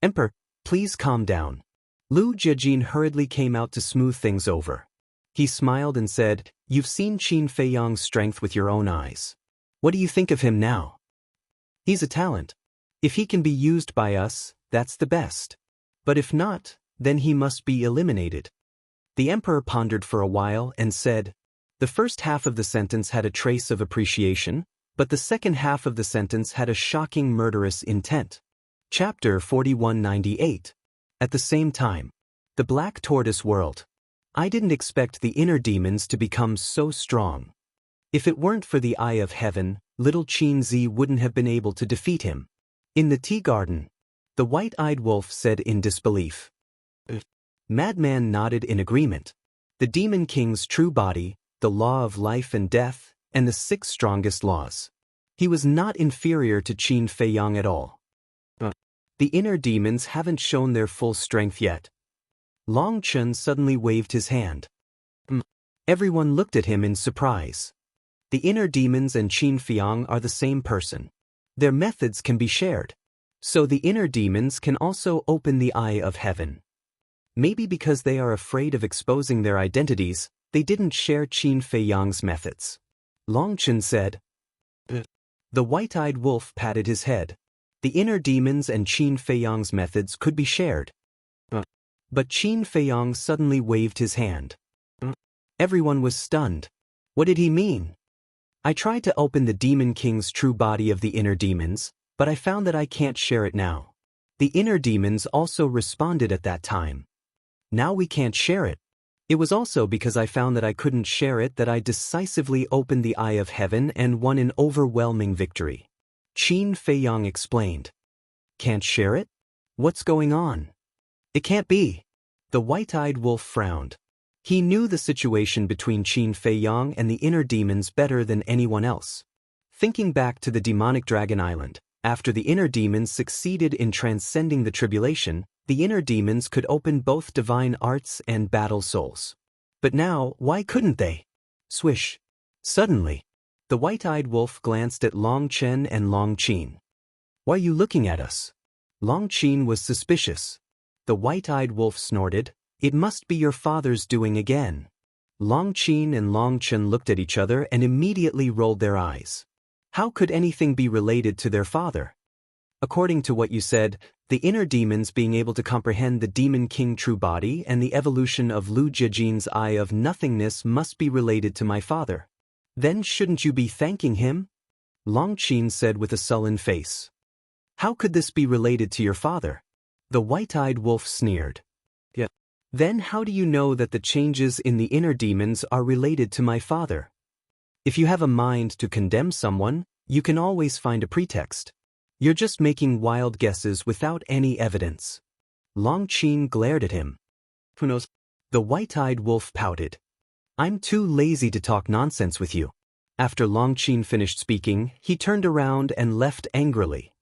Emperor, please calm down. Lu Jijin hurriedly came out to smooth things over. He smiled and said, You've seen Qin Feiyang's strength with your own eyes. What do you think of him now? He's a talent. If he can be used by us, that's the best. But if not, then he must be eliminated. The emperor pondered for a while and said, The first half of the sentence had a trace of appreciation, but the second half of the sentence had a shocking murderous intent. Chapter 4198. At the same time, the Black Tortoise World. I didn't expect the inner demons to become so strong. If it weren't for the Eye of Heaven, little Qin Zi wouldn't have been able to defeat him. In the tea garden, the white-eyed wolf said in disbelief. Madman nodded in agreement. The Demon King's true body, the law of life and death, and the 6 strongest laws. He was not inferior to Qin Feiyang at all. The inner demons haven't shown their full strength yet. Long Chen suddenly waved his hand. Everyone looked at him in surprise. The inner demons and Qin Feiyang are the same person. Their methods can be shared. So the inner demons can also open the Eye of Heaven. Maybe because they are afraid of exposing their identities, they didn't share Qin Fei Yang's methods. Long Chen said. The white-eyed wolf patted his head. The inner demons and Qin Fei Yang's methods could be shared. But Qin Fei Yang suddenly waved his hand. Everyone was stunned. What did he mean? I tried to open the Demon King's true body of the inner demons, but I found that I can't share it now. The inner demons also responded at that time. Now we can't share it. It was also because I found that I couldn't share it that I decisively opened the Eye of Heaven and won an overwhelming victory. Qin Fei Yang explained. Can't share it? What's going on? It can't be. The white-eyed wolf frowned. He knew the situation between Qin Fei Yang and the inner demons better than anyone else. Thinking back to the demonic dragon island, after the inner demons succeeded in transcending the tribulation, the inner demons could open both divine arts and battle souls. But now, why couldn't they? Swish. Suddenly, the white-eyed wolf glanced at Long Chen and Long Qin. Why are you looking at us? Long Qin was suspicious. The white-eyed wolf snorted. It must be your father's doing again. Long Qin and Long Chen looked at each other and immediately rolled their eyes. How could anything be related to their father? According to what you said, the inner demons being able to comprehend the Demon King true body and the evolution of Lu Jijin's Eye of Nothingness must be related to my father. Then shouldn't you be thanking him? Long Qin said with a sullen face. How could this be related to your father? The white-eyed wolf sneered. Yeah. Then how do you know that the changes in the inner demons are related to my father? If you have a mind to condemn someone, you can always find a pretext. You're just making wild guesses without any evidence. Long Qin glared at him. Who knows? The white-eyed wolf pouted. I'm too lazy to talk nonsense with you. After Long Qin finished speaking, he turned around and left angrily.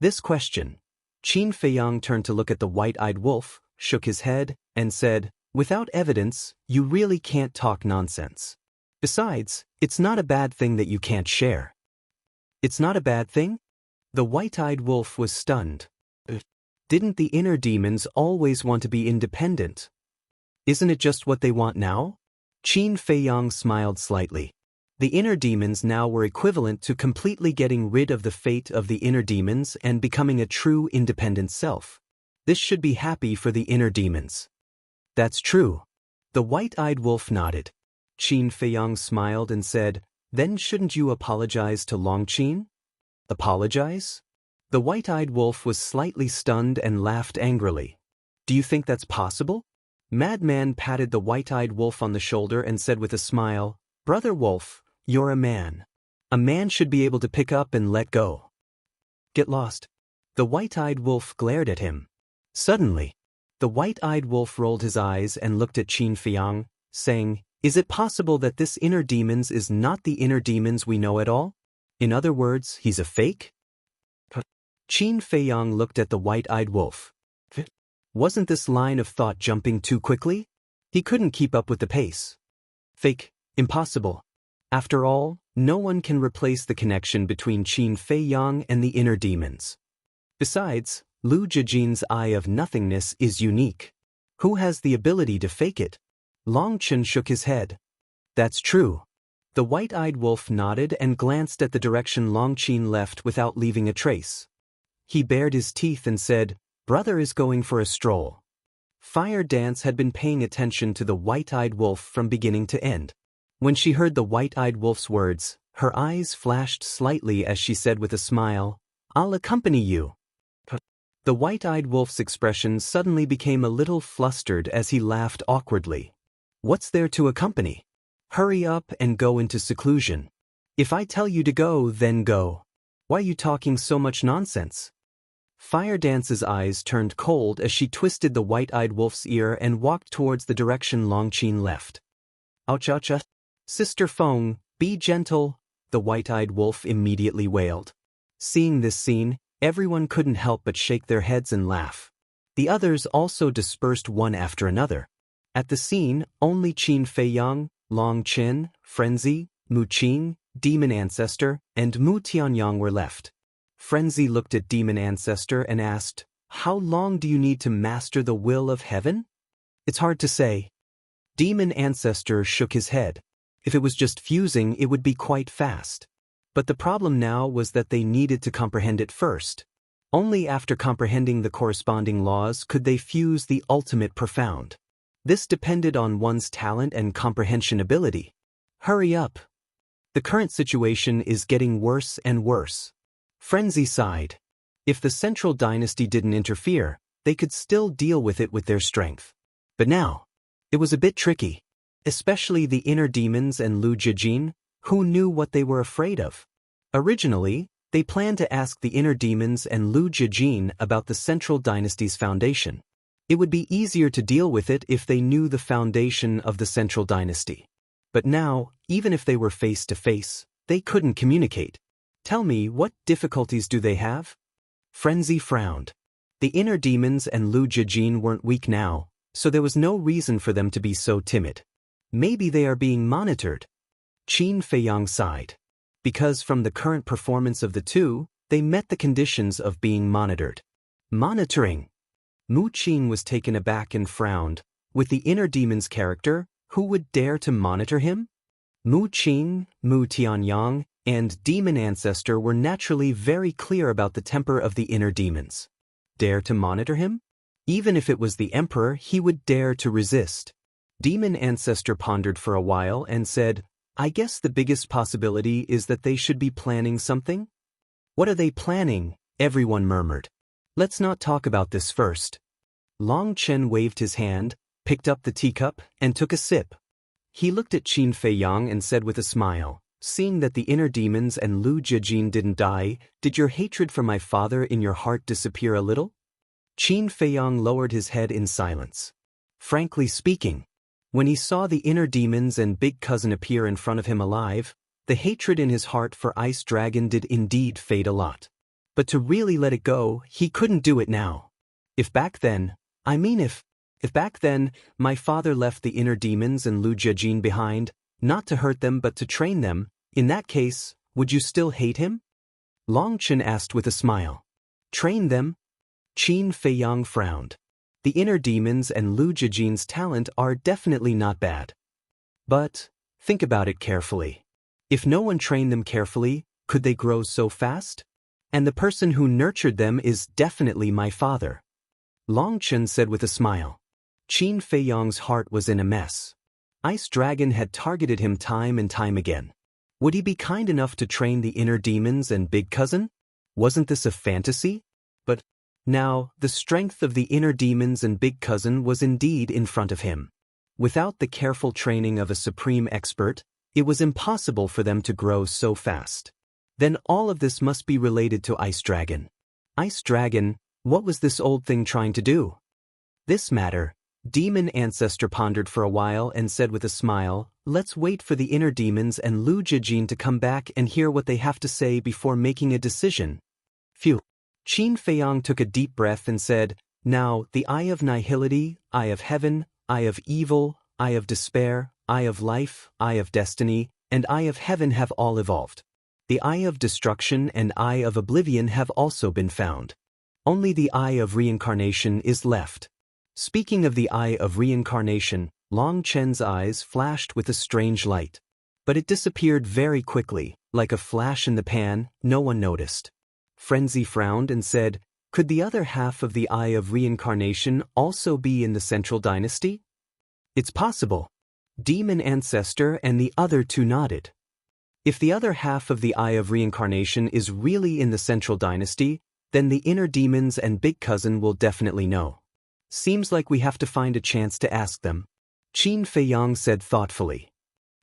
This question. Qin Fei Yang turned to look at the white-eyed wolf, shook his head, and said, without evidence, you really can't talk nonsense. Besides, it's not a bad thing that you can't share. It's not a bad thing? The white-eyed wolf was stunned. Didn't the inner demons always want to be independent? Isn't it just what they want now? Qin Fei Yang smiled slightly. The inner demons now were equivalent to completely getting rid of the fate of the inner demons and becoming a true independent self. This should be happy for the inner demons. That's true. The white-eyed wolf nodded. Qin Fei Yang smiled and said, then shouldn't you apologize to Long Qin? Apologize? The white-eyed wolf was slightly stunned and laughed angrily. Do you think that's possible? Madman patted the white-eyed wolf on the shoulder and said with a smile, Brother Wolf, you're a man. A man should be able to pick up and let go. Get lost. The white-eyed wolf glared at him. Suddenly, the white-eyed wolf rolled his eyes and looked at Qin Fei Yang, saying, is it possible that this inner demons is not the inner demons we know at all? In other words, he's a fake? Qin Fei Yang looked at the white-eyed wolf. Wasn't this line of thought jumping too quickly? He couldn't keep up with the pace. Fake, impossible. After all, no one can replace the connection between Qin Fei Yang and the inner demons. Besides, Lu Jijin's Eye of Nothingness is unique. Who has the ability to fake it? Long Chen shook his head. That's true. The white-eyed wolf nodded and glanced at the direction Long Qin left without leaving a trace. He bared his teeth and said, Brother is going for a stroll. Fire Dance had been paying attention to the white-eyed wolf from beginning to end. When she heard the white-eyed wolf's words, her eyes flashed slightly as she said with a smile, I'll accompany you. The white-eyed wolf's expression suddenly became a little flustered as he laughed awkwardly. What's there to accompany? Hurry up and go into seclusion. If I tell you to go, then go. Why are you talking so much nonsense? Fire Dance's eyes turned cold as she twisted the white-eyed wolf's ear and walked towards the direction Long Qin left. Ouch, ouch, ouch. Sister Feng, be gentle, the white-eyed wolf immediately wailed. Seeing this scene, everyone couldn't help but shake their heads and laugh. The others also dispersed one after another. At the scene, only Qin Fei Yang, Long Chen, Frenzy, Mu Qing, Demon Ancestor, and Mu Tianyang were left. Frenzy looked at Demon Ancestor and asked, How long do you need to master the will of heaven? It's hard to say. Demon Ancestor shook his head. If it was just fusing, it would be quite fast. But the problem now was that they needed to comprehend it first. Only after comprehending the corresponding laws could they fuse the ultimate profound. This depended on one's talent and comprehension ability. Hurry up. The current situation is getting worse and worse. Frenzy sighed. If the Central Dynasty didn't interfere, they could still deal with it with their strength. But now, it was a bit tricky. Especially the inner demons and Lu Jijin, who knew what they were afraid of. Originally, they planned to ask the inner demons and Lu Jijin about the Central Dynasty's foundation. It would be easier to deal with it if they knew the foundation of the Central Dynasty. But now, even if they were face to face, they couldn't communicate. Tell me, what difficulties do they have? Frenzy frowned. The inner demons and Lu Jijin weren't weak now, so there was no reason for them to be so timid. Maybe they are being monitored. Qin Feiyang sighed. Because from the current performance of the two, they met the conditions of being monitored. Monitoring. Mu Qin was taken aback and frowned. With the inner demon's character, who would dare to monitor him? Mu Qin, Mu Tianyang, and Demon Ancestor were naturally very clear about the temper of the inner demons. Dare to monitor him? Even if it was the Emperor, he would dare to resist. Demon Ancestor pondered for a while and said, I guess the biggest possibility is that they should be planning something? What are they planning? Everyone murmured. Let's not talk about this first. Long Chen waved his hand, picked up the teacup, and took a sip. He looked at Qin Feiyang and said with a smile, seeing that the inner demons and Lu Jijin didn't die, did your hatred for my father in your heart disappear a little? Qin Feiyang lowered his head in silence. Frankly speaking, when he saw the inner demons and big cousin appear in front of him alive, the hatred in his heart for Ice Dragon did indeed fade a lot. But to really let it go, he couldn't do it now. If back then my father left the inner demons and Lu Jijin behind, not to hurt them but to train them, in that case, would you still hate him? Long Chen asked with a smile. Train them? Qin Feiyang frowned. The inner demons and Lu Jijin's talent are definitely not bad. But, think about it carefully. If no one trained them carefully, could they grow so fast? And the person who nurtured them is definitely my father. Long Chen said with a smile. Qin Feiyang's heart was in a mess. Ice Dragon had targeted him time and time again. Would he be kind enough to train the inner demons and big cousin? Wasn't this a fantasy? But now, the strength of the inner demons and big cousin was indeed in front of him. Without the careful training of a supreme expert, it was impossible for them to grow so fast. Then all of this must be related to Ice Dragon. Ice Dragon, what was this old thing trying to do? This matter, Demon Ancestor pondered for a while and said with a smile, let's wait for the inner demons and Lu Jijin to come back and hear what they have to say before making a decision. Phew. Qin Feiyang took a deep breath and said, now, the Eye of Nihility, Eye of Heaven, Eye of Evil, Eye of Despair, Eye of Life, Eye of Destiny, and Eye of Heaven have all evolved. The Eye of Destruction and Eye of Oblivion have also been found. Only the Eye of Reincarnation is left. Speaking of the Eye of Reincarnation, Long Chen's eyes flashed with a strange light. But it disappeared very quickly, like a flash in the pan, no one noticed. Frenzy frowned and said, could the other half of the Eye of Reincarnation also be in the Central Dynasty? It's possible. Demon Ancestor and the other two nodded. If the other half of the Eye of Reincarnation is really in the Central Dynasty, then the inner demons and big cousin will definitely know. Seems like we have to find a chance to ask them. Qin Feiyang said thoughtfully.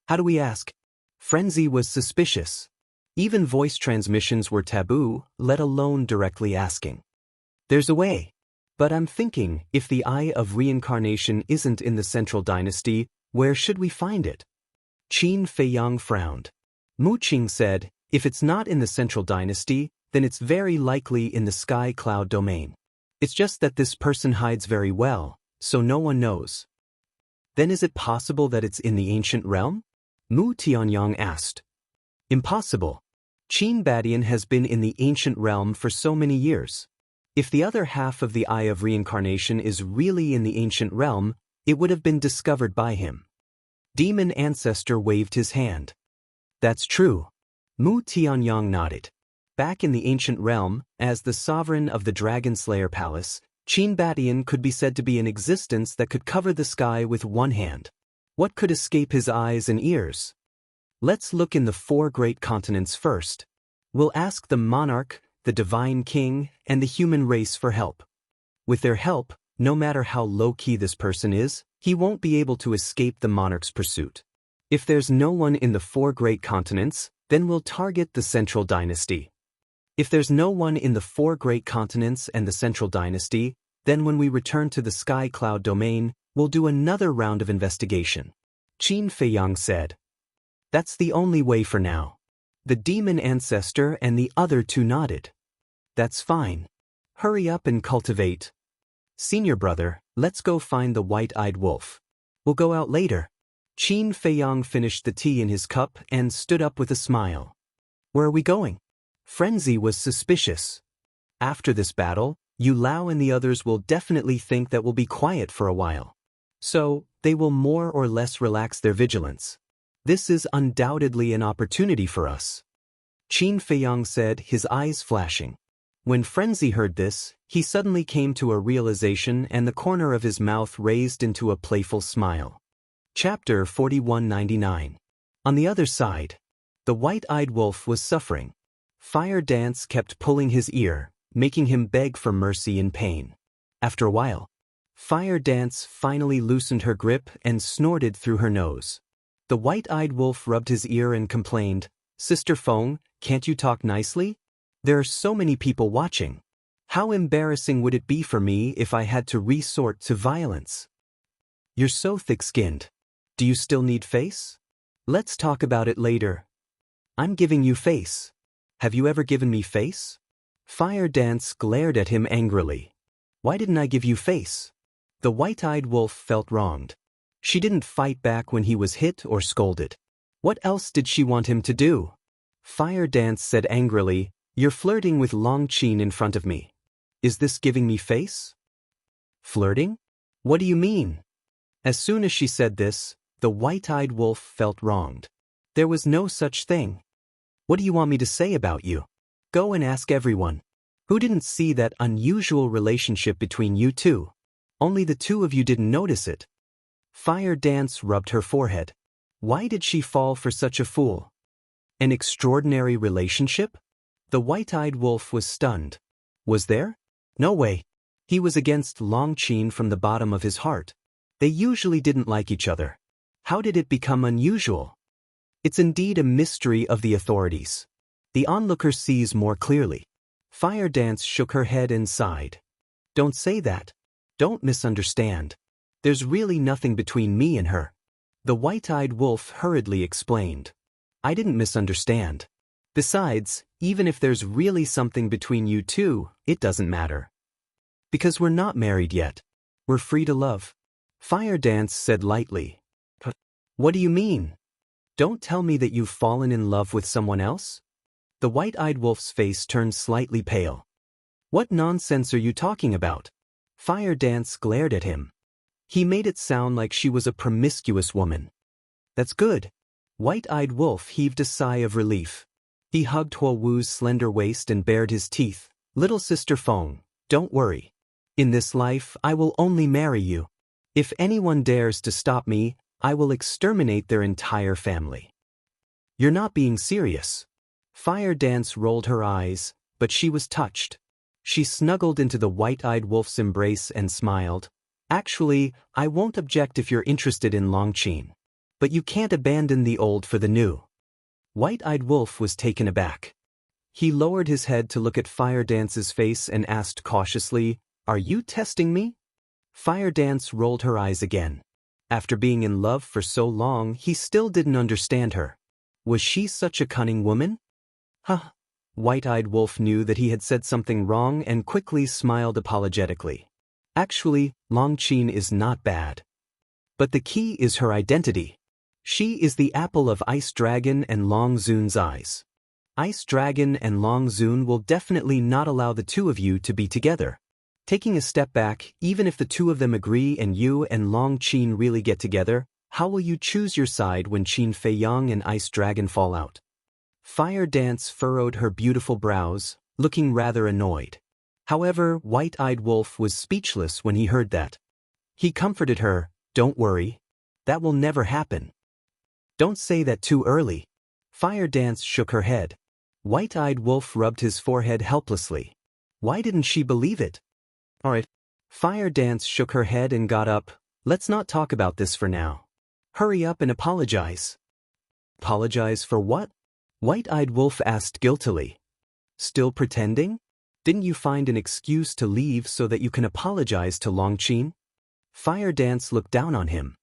How do we ask? Frenzy was suspicious. Even voice transmissions were taboo, let alone directly asking. There's a way. But I'm thinking, if the Eye of Reincarnation isn't in the Central Dynasty, where should we find it? Qin Feiyang frowned. Mu Qing said, if it's not in the Central Dynasty, then it's very likely in the Sky Cloud domain. It's just that this person hides very well, so no one knows. Then is it possible that it's in the Ancient Realm? Mu Tianyang asked. Impossible. Qin Badian has been in the Ancient Realm for so many years. If the other half of the Eye of Reincarnation is really in the Ancient Realm, it would have been discovered by him. Demon Ancestor waved his hand. That's true. Mu Tianyang nodded. Back in the ancient realm, as the sovereign of the Dragon Slayer Palace, Qin Batian could be said to be an existence that could cover the sky with one hand. What could escape his eyes and ears? Let's look in the 4 great continents first. We'll ask the monarch, the divine king, and the human race for help. With their help, no matter how low-key this person is, he won't be able to escape the monarch's pursuit. If there's no one in the 4 great continents, then we'll target the Central Dynasty. If there's no one in the 4 great continents and the Central Dynasty, then when we return to the Sky Cloud domain, we'll do another round of investigation. Qin Feiyang said. That's the only way for now. The Demon Ancestor and the other 2 nodded. That's fine. Hurry up and cultivate. Senior brother, let's go find the white-eyed wolf. We'll go out later. Qin Feiyang finished the tea in his cup and stood up with a smile. Where are we going? Frenzy was suspicious. After this battle, Yu Lao and the others will definitely think that we'll be quiet for a while. So, they will more or less relax their vigilance. This is undoubtedly an opportunity for us. Qin Feiyang said, his eyes flashing. When Frenzy heard this, he suddenly came to a realization and the corner of his mouth raised into a playful smile. Chapter 4199. On the other side, the white-eyed wolf was suffering. Fire Dance kept pulling his ear, making him beg for mercy in pain. After a while, Fire Dance finally loosened her grip and snorted through her nose. The white-eyed wolf rubbed his ear and complained, Sister Feng, can't you talk nicely? There are so many people watching. How embarrassing would it be for me if I had to resort to violence? You're so thick-skinned. Do you still need face? Let's talk about it later. I'm giving you face. Have you ever given me face? Fire Dance glared at him angrily. Why didn't I give you face? The white-eyed wolf felt wronged. She didn't fight back when he was hit or scolded. What else did she want him to do? Fire Dance said angrily, You're flirting with Long Qin in front of me. Is this giving me face? Flirting? What do you mean? As soon as she said this, the white-eyed wolf felt wronged. There was no such thing. What do you want me to say about you? Go and ask everyone. Who didn't see that unusual relationship between you two? Only the 2 of you didn't notice it. Fire Dance rubbed her forehead. Why did she fall for such a fool? An extraordinary relationship? The white-eyed wolf was stunned. Was there? No way. He was against Long Qin from the bottom of his heart. They usually didn't like each other. How did it become unusual? It's indeed a mystery of the authorities. The onlooker sees more clearly. Fire Dance shook her head and sighed. Don't say that. Don't misunderstand. There's really nothing between me and her. The white-eyed wolf hurriedly explained. I didn't misunderstand. Besides, even if there's really something between you two, it doesn't matter. Because we're not married yet. We're free to love. Fire Dance said lightly. What do you mean? Don't tell me that you've fallen in love with someone else? The white-eyed wolf's face turned slightly pale. What nonsense are you talking about? Fire Dance glared at him. He made it sound like she was a promiscuous woman. That's good. White-eyed wolf heaved a sigh of relief. He hugged Huo Wu's slender waist and bared his teeth. Little Sister Feng, don't worry. In this life, I will only marry you. If anyone dares to stop me, I will exterminate their entire family. You're not being serious. Fire Dance rolled her eyes, but she was touched. She snuggled into the white-eyed wolf's embrace and smiled. Actually, I won't object if you're interested in Long Qin. But you can't abandon the old for the new. White-eyed wolf was taken aback. He lowered his head to look at Fire Dance's face and asked cautiously, Are you testing me? Fire Dance rolled her eyes again. After being in love for so long, he still didn't understand her. Was she such a cunning woman? Huh. White-eyed wolf knew that he had said something wrong and quickly smiled apologetically. Actually, Long Qin is not bad. But the key is her identity. She is the apple of Ice Dragon and Long Zun's eyes. Ice Dragon and Long Zun will definitely not allow the 2 of you to be together. Taking a step back, even if the two of them agree and you and Long Qin really get together, how will you choose your side when Qin Feiyang and Ice Dragon fall out? Fire Dance furrowed her beautiful brows, looking rather annoyed. However, White-Eyed Wolf was speechless when he heard that. He comforted her, "Don't worry. That will never happen." "Don't say that too early." Fire Dance shook her head. White-Eyed Wolf rubbed his forehead helplessly. Why didn't she believe it? "Alright." Fire Dance shook her head and got up. "Let's not talk about this for now. Hurry up and apologize." "Apologize for what?" White-Eyed Wolf asked guiltily. "Still pretending? Didn't you find an excuse to leave so that you can apologize to Long Qin?" Fire Dance looked down on him.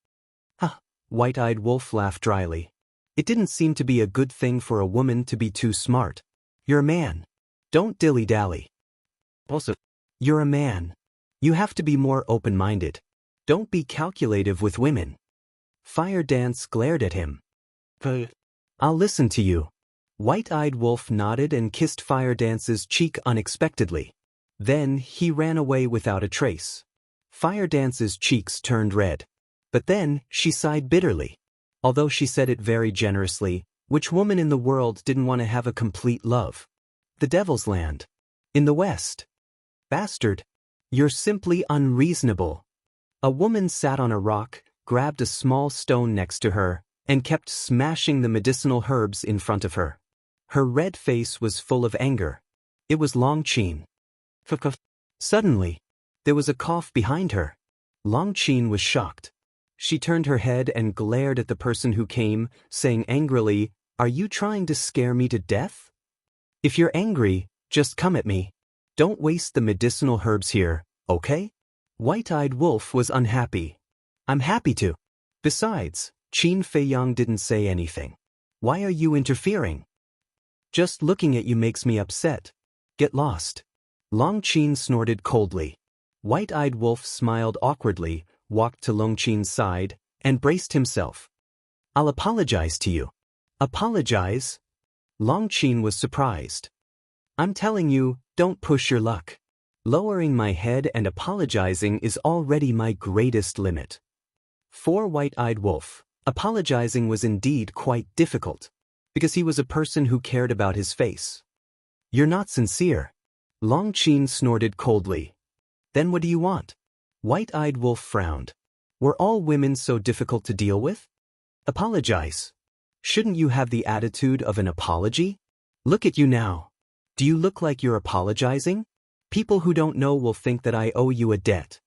"Ha!" White-Eyed Wolf laughed dryly. "It didn't seem to be a good thing for a woman to be too smart. You're a man. Don't dilly-dally. Also, you're a man. You have to be more open-minded. Don't be calculative with women." Fire Dance glared at him. "I'll listen to you." White-Eyed Wolf nodded and kissed Fire Dance's cheek unexpectedly. Then he ran away without a trace. Fire Dance's cheeks turned red. But then she sighed bitterly. Although she said it very generously, which woman in the world didn't want to have a complete love? The Devil's Land. In the West. Bastard. You're simply unreasonable. A woman sat on a rock, grabbed a small stone next to her, and kept smashing the medicinal herbs in front of her. Her red face was full of anger. It was Long Qin. Suddenly, there was a cough behind her. Long Qin was shocked. She turned her head and glared at the person who came, saying angrily, "Are you trying to scare me to death? If you're angry, just come at me. Don't waste the medicinal herbs here, okay?" White-Eyed Wolf was unhappy. "I'm happy to. Besides, Qin Feiyang didn't say anything. Why are you interfering? Just looking at you makes me upset. Get lost." Long Qin snorted coldly. White-Eyed Wolf smiled awkwardly, walked to Long Qin's side, and braced himself. "I'll apologize to you." "Apologize?" Long Qin was surprised. "I'm telling you, don't push your luck. Lowering my head and apologizing is already my greatest limit." For White-Eyed Wolf, apologizing was indeed quite difficult, because he was a person who cared about his face. "You're not sincere." Long Qin snorted coldly. "Then what do you want?" White-Eyed Wolf frowned. "Were all women so difficult to deal with? Apologize. Shouldn't you have the attitude of an apology? Look at you now. Do you look like you're apologizing? People who don't know will think that I owe you a debt."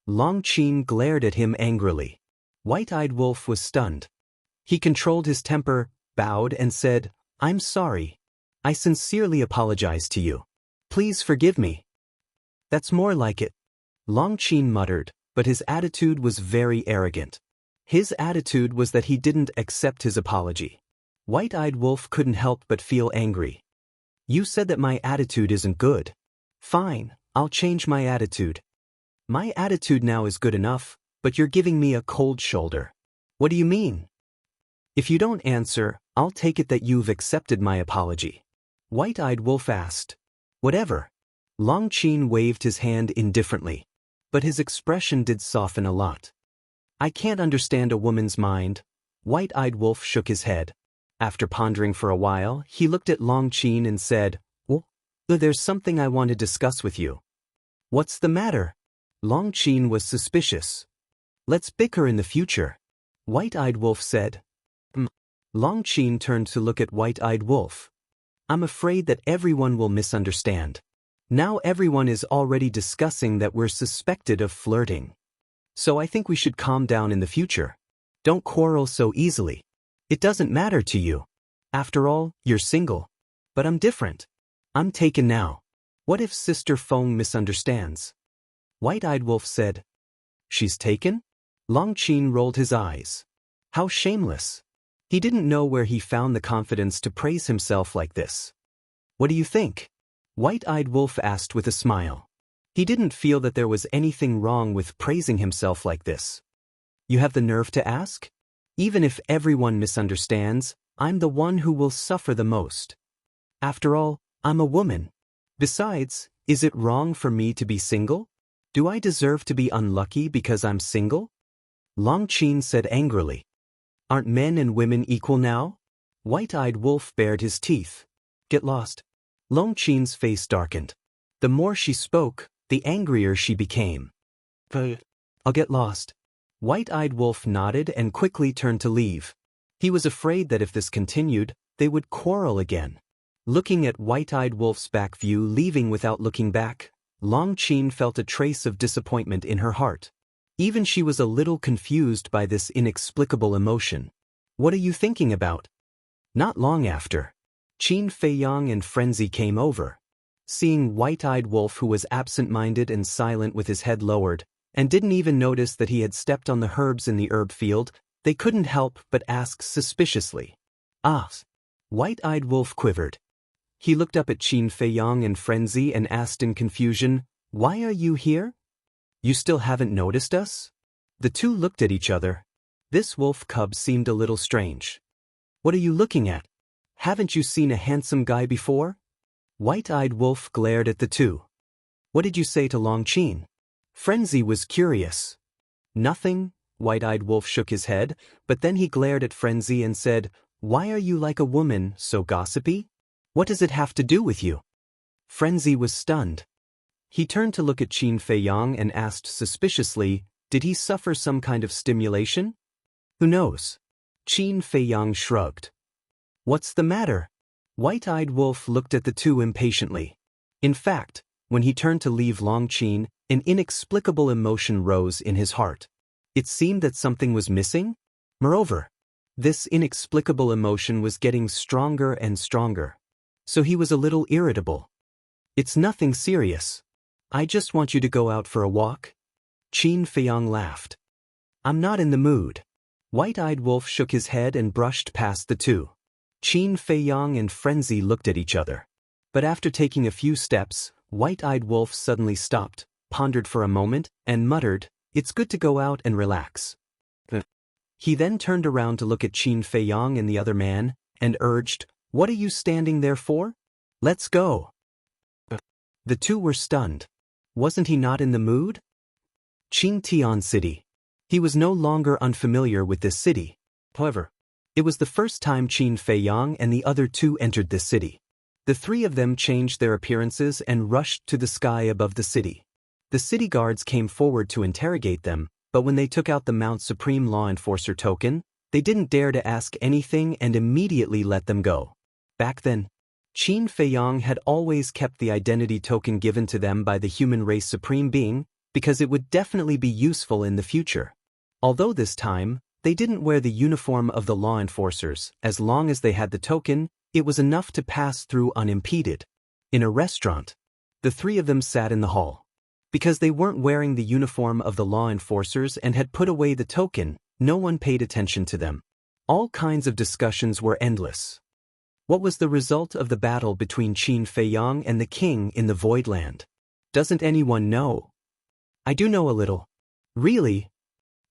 Long Qin glared at him angrily. White-Eyed Wolf was stunned. He controlled his temper, bowed and said, "I'm sorry. I sincerely apologize to you. Please forgive me." "That's more like it." Long Qin muttered, but his attitude was very arrogant. His attitude was that he didn't accept his apology. White-Eyed Wolf couldn't help but feel angry. "You said that my attitude isn't good. Fine, I'll change my attitude. My attitude now is good enough, but you're giving me a cold shoulder." "What do you mean?" "If you don't answer, I'll take it that you've accepted my apology." White-Eyed Wolf asked. "Whatever." Long Qin waved his hand indifferently, but his expression did soften a lot. "I can't understand a woman's mind." White-Eyed Wolf shook his head. After pondering for a while, he looked at Long Qin and said, "Well, there's something I want to discuss with you." "What's the matter?" Long Qin was suspicious. "Let's bicker in the future," White-Eyed Wolf said. Long Qin turned to look at White-Eyed Wolf. "I'm afraid that everyone will misunderstand. Now everyone is already discussing that we're suspected of flirting. So I think we should calm down in the future. Don't quarrel so easily. It doesn't matter to you. After all, you're single. But I'm different. I'm taken now. What if Sister Feng misunderstands?" White-Eyed Wolf said. "She's taken?" Long Qin rolled his eyes. How shameless. He didn't know where he found the confidence to praise himself like this. "What do you think?" White-Eyed Wolf asked with a smile. He didn't feel that there was anything wrong with praising himself like this. "You have the nerve to ask? Even if everyone misunderstands, I'm the one who will suffer the most. After all, I'm a woman. Besides, is it wrong for me to be single?" Do I deserve to be unlucky because I'm single? Long Qin said angrily. Aren't men and women equal now? White-eyed wolf bared his teeth. Get lost. Long Qin's face darkened. The more she spoke, the angrier she became. I'll get lost. White-eyed wolf nodded and quickly turned to leave. He was afraid that if this continued, they would quarrel again. Looking at White-eyed wolf's back view leaving without looking back, Long Qin felt a trace of disappointment in her heart. Even she was a little confused by this inexplicable emotion. What are you thinking about? Not long after, Qin Feiyang and Frenzy came over. Seeing White-eyed wolf who was absent-minded and silent with his head lowered, and didn't even notice that he had stepped on the herbs in the herb field, they couldn't help but ask suspiciously. Ah! White-eyed wolf quivered. He looked up at Qin Feiyang and Frenzy and asked in confusion, Why are you here? You still haven't noticed us? The two looked at each other. This wolf cub seemed a little strange. What are you looking at? Haven't you seen a handsome guy before? White-eyed wolf glared at the two. What did you say to Long Qin? Frenzy was curious. Nothing, White-eyed wolf shook his head, but then he glared at Frenzy and said, Why are you like a woman, so gossipy? What does it have to do with you? Frenzy was stunned. He turned to look at Qin Feiyang and asked suspiciously, Did he suffer some kind of stimulation? Who knows? Qin Feiyang shrugged. What's the matter? White-eyed wolf looked at the two impatiently. In fact, when he turned to leave Long Qin, an inexplicable emotion rose in his heart. It seemed that something was missing. Moreover, this inexplicable emotion was getting stronger and stronger. So he was a little irritable. It's nothing serious. I just want you to go out for a walk. Qin Feiyang laughed. I'm not in the mood. White-eyed wolf shook his head and brushed past the two. Qin Feiyang and Frenzy looked at each other. But after taking a few steps, White-eyed wolf suddenly stopped, pondered for a moment, and muttered, It's good to go out and relax. He then turned around to look at Qin Feiyang and the other man, and urged, What are you standing there for? Let's go. The two were stunned. Wasn't he not in the mood? Qingtian City. He was no longer unfamiliar with this city. However, it was the first time Qin Feiyang and the other two entered this city. The three of them changed their appearances and rushed to the sky above the city. The city guards came forward to interrogate them, but when they took out the Mount Supreme Law Enforcer token, they didn't dare to ask anything and immediately let them go. Back then, Qin Feiyang had always kept the identity token given to them by the human race supreme being, because it would definitely be useful in the future. Although this time, they didn't wear the uniform of the law enforcers. As long as they had the token, it was enough to pass through unimpeded. In a restaurant, the three of them sat in the hall. Because they weren't wearing the uniform of the law enforcers and had put away the token, no one paid attention to them. All kinds of discussions were endless. What was the result of the battle between Qin Feiyang and the king in the Void Land? Doesn't anyone know? I do know a little. Really?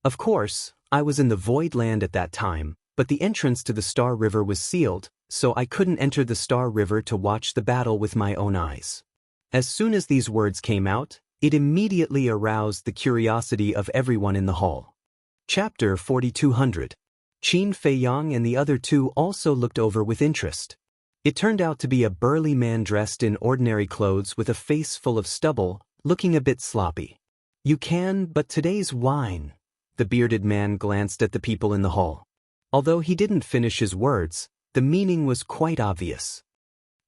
Of course, I was in the Void Land at that time, but the entrance to the Star River was sealed, so I couldn't enter the Star River to watch the battle with my own eyes. As soon as these words came out, it immediately aroused the curiosity of everyone in the hall. Chapter 4200. Qin Feiyang and the other two also looked over with interest. It turned out to be a burly man dressed in ordinary clothes with a face full of stubble, looking a bit sloppy. You can, but today's wine. The bearded man glanced at the people in the hall. Although he didn't finish his words, the meaning was quite obvious.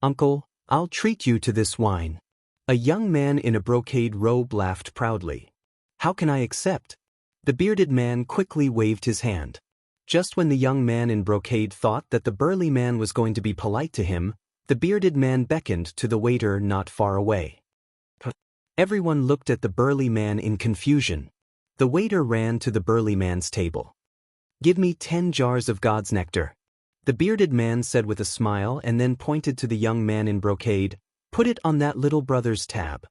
Uncle, I'll treat you to this wine. A young man in a brocade robe laughed proudly. How can I accept? The bearded man quickly waved his hand. Just when the young man in brocade thought that the burly man was going to be polite to him, the bearded man beckoned to the waiter not far away. Everyone looked at the burly man in confusion. The waiter ran to the burly man's table. Give me 10 jars of God's nectar. The bearded man said with a smile and then pointed to the young man in brocade. Put it on that little brother's tab.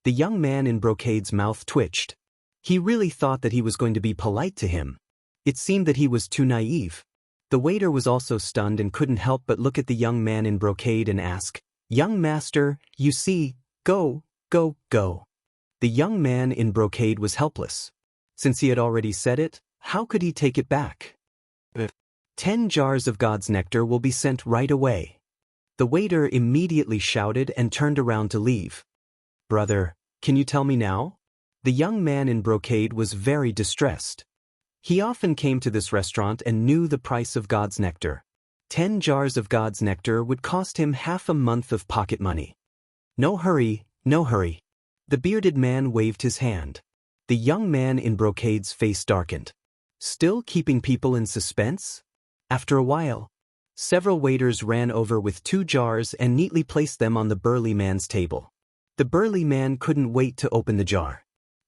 The young man in brocade's mouth twitched. He really thought that he was going to be polite to him. It seemed that he was too naive. The waiter was also stunned and couldn't help but look at the young man in brocade and ask, Young master, you see, go, go, go. The young man in brocade was helpless. Since he had already said it, how could he take it back? 10 jars of God's nectar will be sent right away. The waiter immediately shouted and turned around to leave. Brother, can you tell me now? The young man in brocade was very distressed. He often came to this restaurant and knew the price of God's nectar. 10 jars of God's nectar would cost him half a month of pocket money. No hurry, no hurry. The bearded man waved his hand. The young man in brocade's face darkened. Still keeping people in suspense? After a while, several waiters ran over with 2 jars and neatly placed them on the burly man's table. The burly man couldn't wait to open the jar.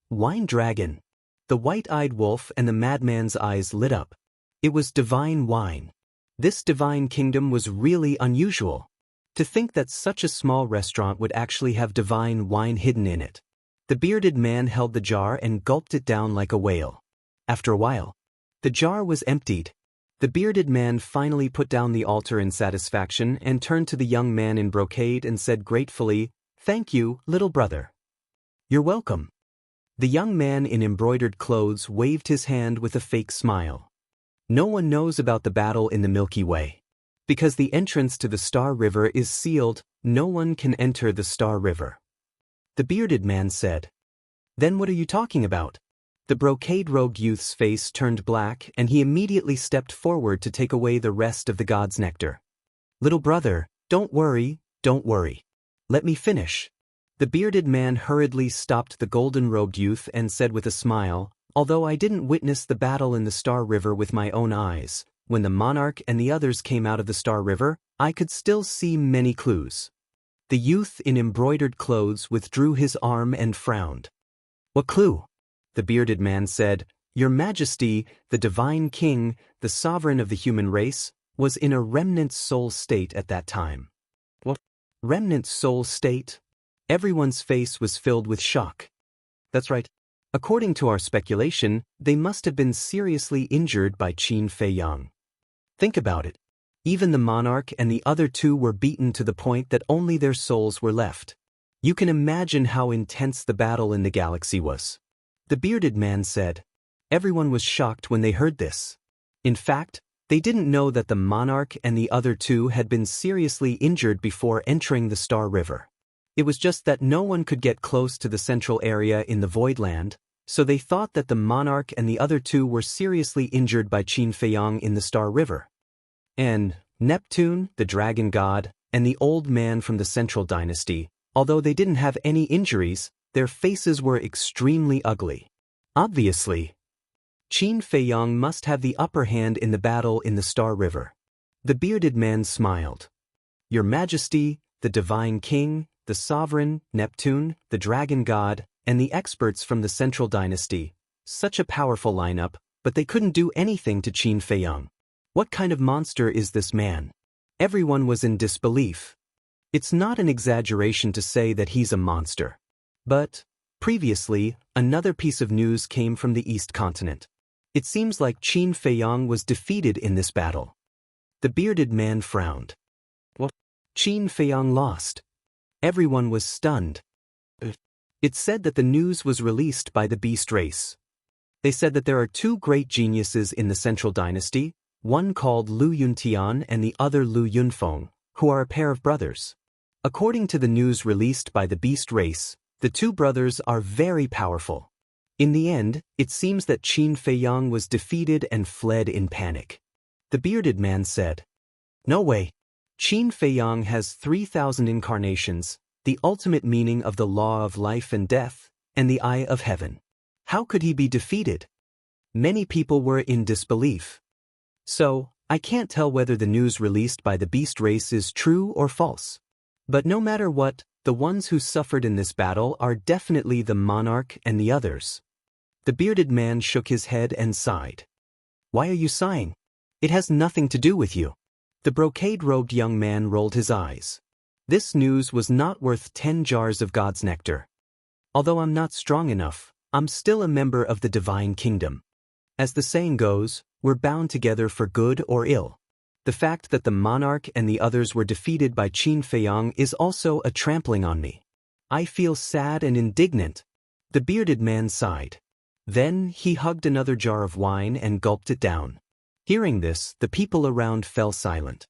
Wine dragon. The white-eyed wolf and the madman's eyes lit up. It was divine wine. This divine kingdom was really unusual. To think that such a small restaurant would actually have divine wine hidden in it. The bearded man held the jar and gulped it down like a whale. After a while, the jar was emptied. The bearded man finally put down the altar in satisfaction and turned to the young man in brocade and said gratefully, "Thank you, little brother." "You're welcome." The young man in embroidered clothes waved his hand with a fake smile. No one knows about the battle in the Milky Way. Because the entrance to the Star River is sealed, no one can enter the Star River. The bearded man said. "Then what are you talking about?" The brocade-robed youth's face turned black and he immediately stepped forward to take away the rest of the God's nectar. "Little brother, don't worry, don't worry. Let me finish." The bearded man hurriedly stopped the golden-robed youth and said with a smile, "Although I didn't witness the battle in the Star River with my own eyes, when the monarch and the others came out of the Star River, I could still see many clues." The youth in embroidered clothes withdrew his arm and frowned. "What clue?" The bearded man said, "Your Majesty, the divine king, the sovereign of the human race, was in a remnant soul state at that time." "What? Remnant soul state?" Everyone's face was filled with shock. "That's right. According to our speculation, they must have been seriously injured by Qin Fei Yang. Think about it. Even the monarch and the other 2 were beaten to the point that only their souls were left. You can imagine how intense the battle in the galaxy was." The bearded man said. Everyone was shocked when they heard this. In fact, they didn't know that the monarch and the other 2 had been seriously injured before entering the Star River. It was just that no one could get close to the central area in the Voidland, so they thought that the monarch and the other 2 were seriously injured by Qin Fei Yang in the Star River. And Neptune, the dragon god, and the old man from the Central Dynasty, although they didn't have any injuries, their faces were extremely ugly. Obviously, Qin Fei Yang must have the upper hand in the battle in the Star River. The bearded man smiled. "Your Majesty, the divine king, the sovereign, Neptune, the dragon god, and the experts from the Central Dynasty. Such a powerful lineup, but they couldn't do anything to Qin Fei Yang. What kind of monster is this man?" Everyone was in disbelief. It's not an exaggeration to say that he's a monster. But, previously, another piece of news came from the East Continent. It seems like Qin Fei Yang was defeated in this battle. The bearded man frowned. "What? Qin Fei Yang lost?" Everyone was stunned. It said that the news was released by the beast race. They said that there are 2 great geniuses in the Central Dynasty, one called Lu Yuntian and the other Lu Yunfeng, who are a pair of brothers. According to the news released by the beast race, the 2 brothers are very powerful. In the end, it seems that Qin Fei Yang was defeated and fled in panic. The bearded man said, "No way. Qin Fei Yang has 3,000 incarnations, the ultimate meaning of the law of life and death, and the eye of heaven. How could he be defeated?" Many people were in disbelief. So, I can't tell whether the news released by the beast race is true or false. But no matter what, the ones who suffered in this battle are definitely the monarch and the others. The bearded man shook his head and sighed. "Why are you sighing? It has nothing to do with you." The brocade-robed young man rolled his eyes. This news was not worth 10 jars of God's nectar. Although I'm not strong enough, I'm still a member of the divine kingdom. As the saying goes, we're bound together for good or ill. The fact that the monarch and the others were defeated by Qin Fei Yang is also a trampling on me. I feel sad and indignant. The bearded man sighed. Then he hugged another jar of wine and gulped it down. Hearing this, the people around fell silent.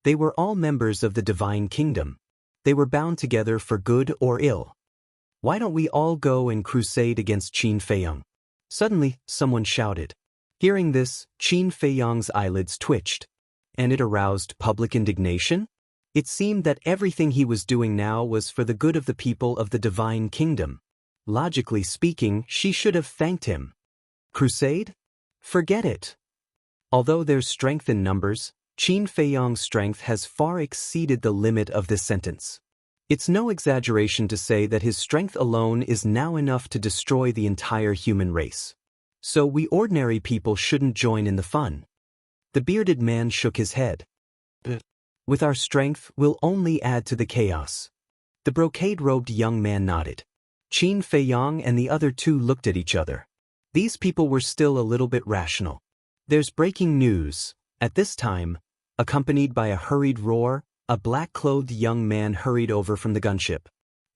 They were all members of the divine kingdom. They were bound together for good or ill. Why don't we all go and crusade against Qin Feiyang? Suddenly, someone shouted. Hearing this, Qin Feiyang's eyelids twitched. And it aroused public indignation? It seemed that everything he was doing now was for the good of the people of the divine kingdom. Logically speaking, she should have thanked him. Crusade? Forget it. Although there's strength in numbers, Qin Feiyang's strength has far exceeded the limit of this sentence. It's no exaggeration to say that his strength alone is now enough to destroy the entire human race. So we ordinary people shouldn't join in the fun. The bearded man shook his head. With our strength, we'll only add to the chaos. The brocade-robed young man nodded. Qin Feiyang and the other two looked at each other. These people were still a little bit rational. There's breaking news. At this time, accompanied by a hurried roar, a black-clothed young man hurried over from the gunship.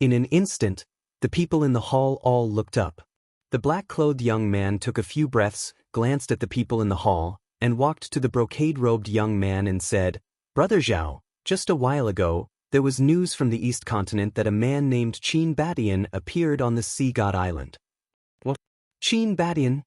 In an instant, the people in the hall all looked up. The black-clothed young man took a few breaths, glanced at the people in the hall, and walked to the brocade-robed young man and said, Brother Zhao, just a while ago, there was news from the East Continent that a man named Qin Badian appeared on the Sea God Island. What? Qin Badian?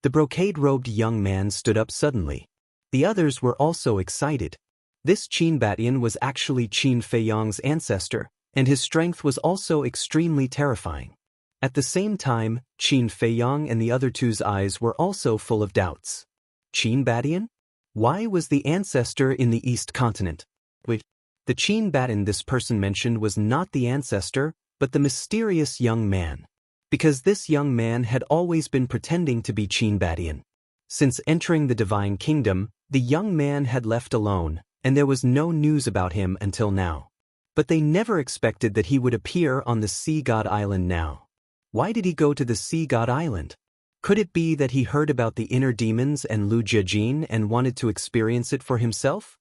The brocade-robed young man stood up suddenly. The others were also excited. This Qin Badian was actually Qin Feiyang's ancestor, and his strength was also extremely terrifying. At the same time, Qin Feiyang and the other two's eyes were also full of doubts. Qin Badian? Why was the ancestor in the East Continent? Wait, the Qin Badian this person mentioned was not the ancestor, but the mysterious young man. Because this young man had always been pretending to be Qin Badian. Since entering the divine kingdom, the young man had left alone, and there was no news about him until now. But they never expected that he would appear on the Sea God Island now. Why did he go to the Sea God Island? Could it be that he heard about the inner demons and Lu Jiajin and wanted to experience it for himself?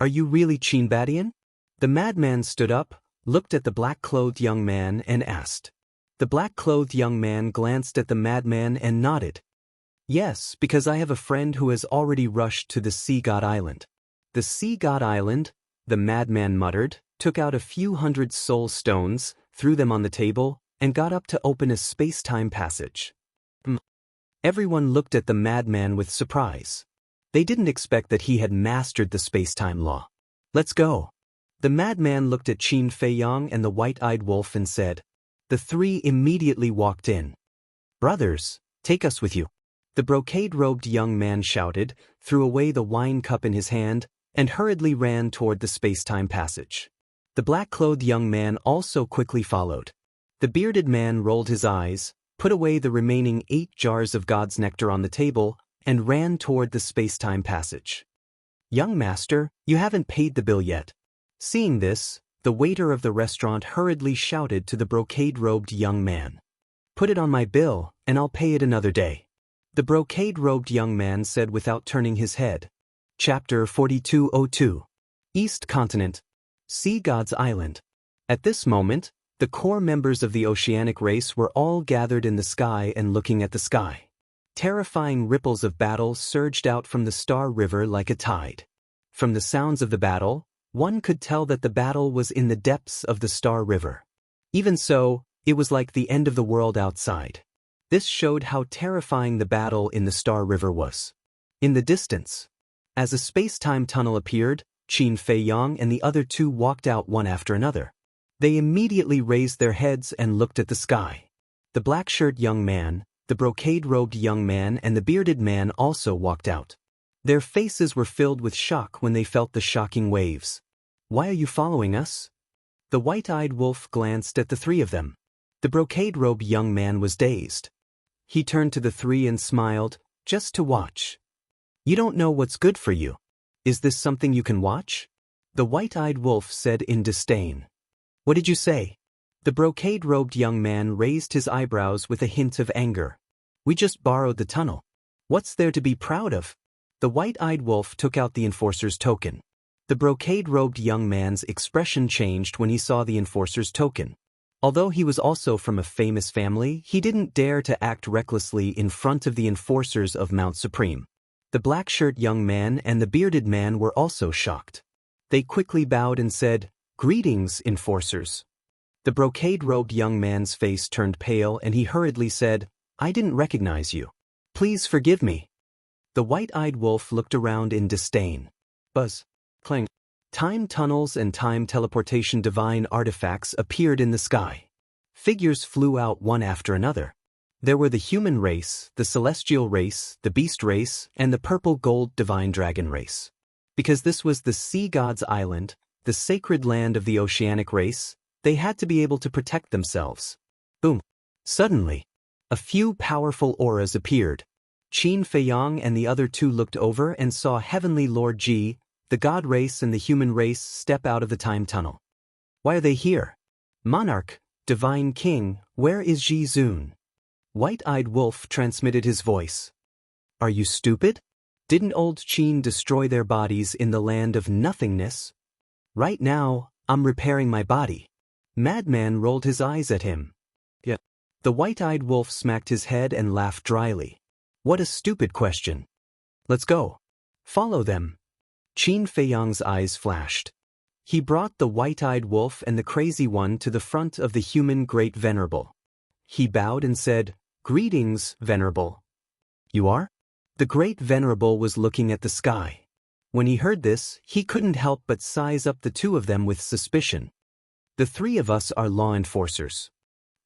Are you really Qin Badian? The madman stood up, looked at the black-clothed young man and asked. The black-clothed young man glanced at the madman and nodded. Yes, because I have a friend who has already rushed to the Sea God Island. The Sea God Island, the madman muttered, took out a few hundred soul stones, threw them on the table, and got up to open a space-time passage. Everyone looked at the madman with surprise. They didn't expect that he had mastered the space-time law. Let's go. The madman looked at Qin Feiyang and the white-eyed wolf and said. The three immediately walked in. Brothers, take us with you. The brocade-robed young man shouted, threw away the wine cup in his hand, and hurriedly ran toward the space-time passage. The black-clothed young man also quickly followed. The bearded man rolled his eyes, put away the remaining 8 jars of God's nectar on the table, and ran toward the space-time passage. Young master, you haven't paid the bill yet. Seeing this, the waiter of the restaurant hurriedly shouted to the brocade-robed young man. Put it on my bill, and I'll pay it another day. The brocade-robed young man said without turning his head. Chapter 4202. East Continent. Sea God's Island. At this moment, the core members of the oceanic race were all gathered in the sky and looking at the sky. Terrifying ripples of battle surged out from the Star River like a tide. From the sounds of the battle, one could tell that the battle was in the depths of the Star River. Even so, it was like the end of the world outside. This showed how terrifying the battle in the Star River was. In the distance, as a space-time tunnel appeared, Qin Feiyang and the other two walked out one after another. They immediately raised their heads and looked at the sky. The black-shirt young man, the brocade-robed young man and the bearded man also walked out. Their faces were filled with shock when they felt the shocking waves. Why are you following us? The white-eyed wolf glanced at the three of them. The brocade-robed young man was dazed. He turned to the three and smiled, just to watch. You don't know what's good for you. Is this something you can watch? The white-eyed wolf said in disdain. What did you say? The brocade-robed young man raised his eyebrows with a hint of anger. We just borrowed the tunnel. What's there to be proud of? The white-eyed wolf took out the enforcer's token. The brocade-robed young man's expression changed when he saw the enforcer's token. Although he was also from a famous family, he didn't dare to act recklessly in front of the enforcers of Mount Supreme. The black-shirt young man and the bearded man were also shocked. They quickly bowed and said, "Greetings, enforcers." The brocade-robed young man's face turned pale and he hurriedly said, "I didn't recognize you. Please forgive me." The white-eyed wolf looked around in disdain. Buzz, clang. Time tunnels and time teleportation divine artifacts appeared in the sky. Figures flew out one after another. There were the human race, the celestial race, the beast race, and the purple-gold divine dragon race. Because this was the sea god's island, the sacred land of the oceanic race, they had to be able to protect themselves. Boom. Suddenly, a few powerful auras appeared. Qin Feiyang and the other two looked over and saw Heavenly Lord Ji, the god race and the human race, step out of the time tunnel. Why are they here? Monarch, Divine King, where is Ji Zun? White-eyed wolf transmitted his voice. Are you stupid? Didn't old Qin destroy their bodies in the land of nothingness? Right now, I'm repairing my body. Madman rolled his eyes at him. Yeah. The white-eyed wolf smacked his head and laughed dryly. What a stupid question. Let's go. Follow them. Qin Feiyang's eyes flashed. He brought the white-eyed wolf and the crazy one to the front of the human great venerable. He bowed and said, "Greetings, venerable." You are? The great venerable was looking at the sky. When he heard this, he couldn't help but size up the two of them with suspicion. The three of us are law enforcers.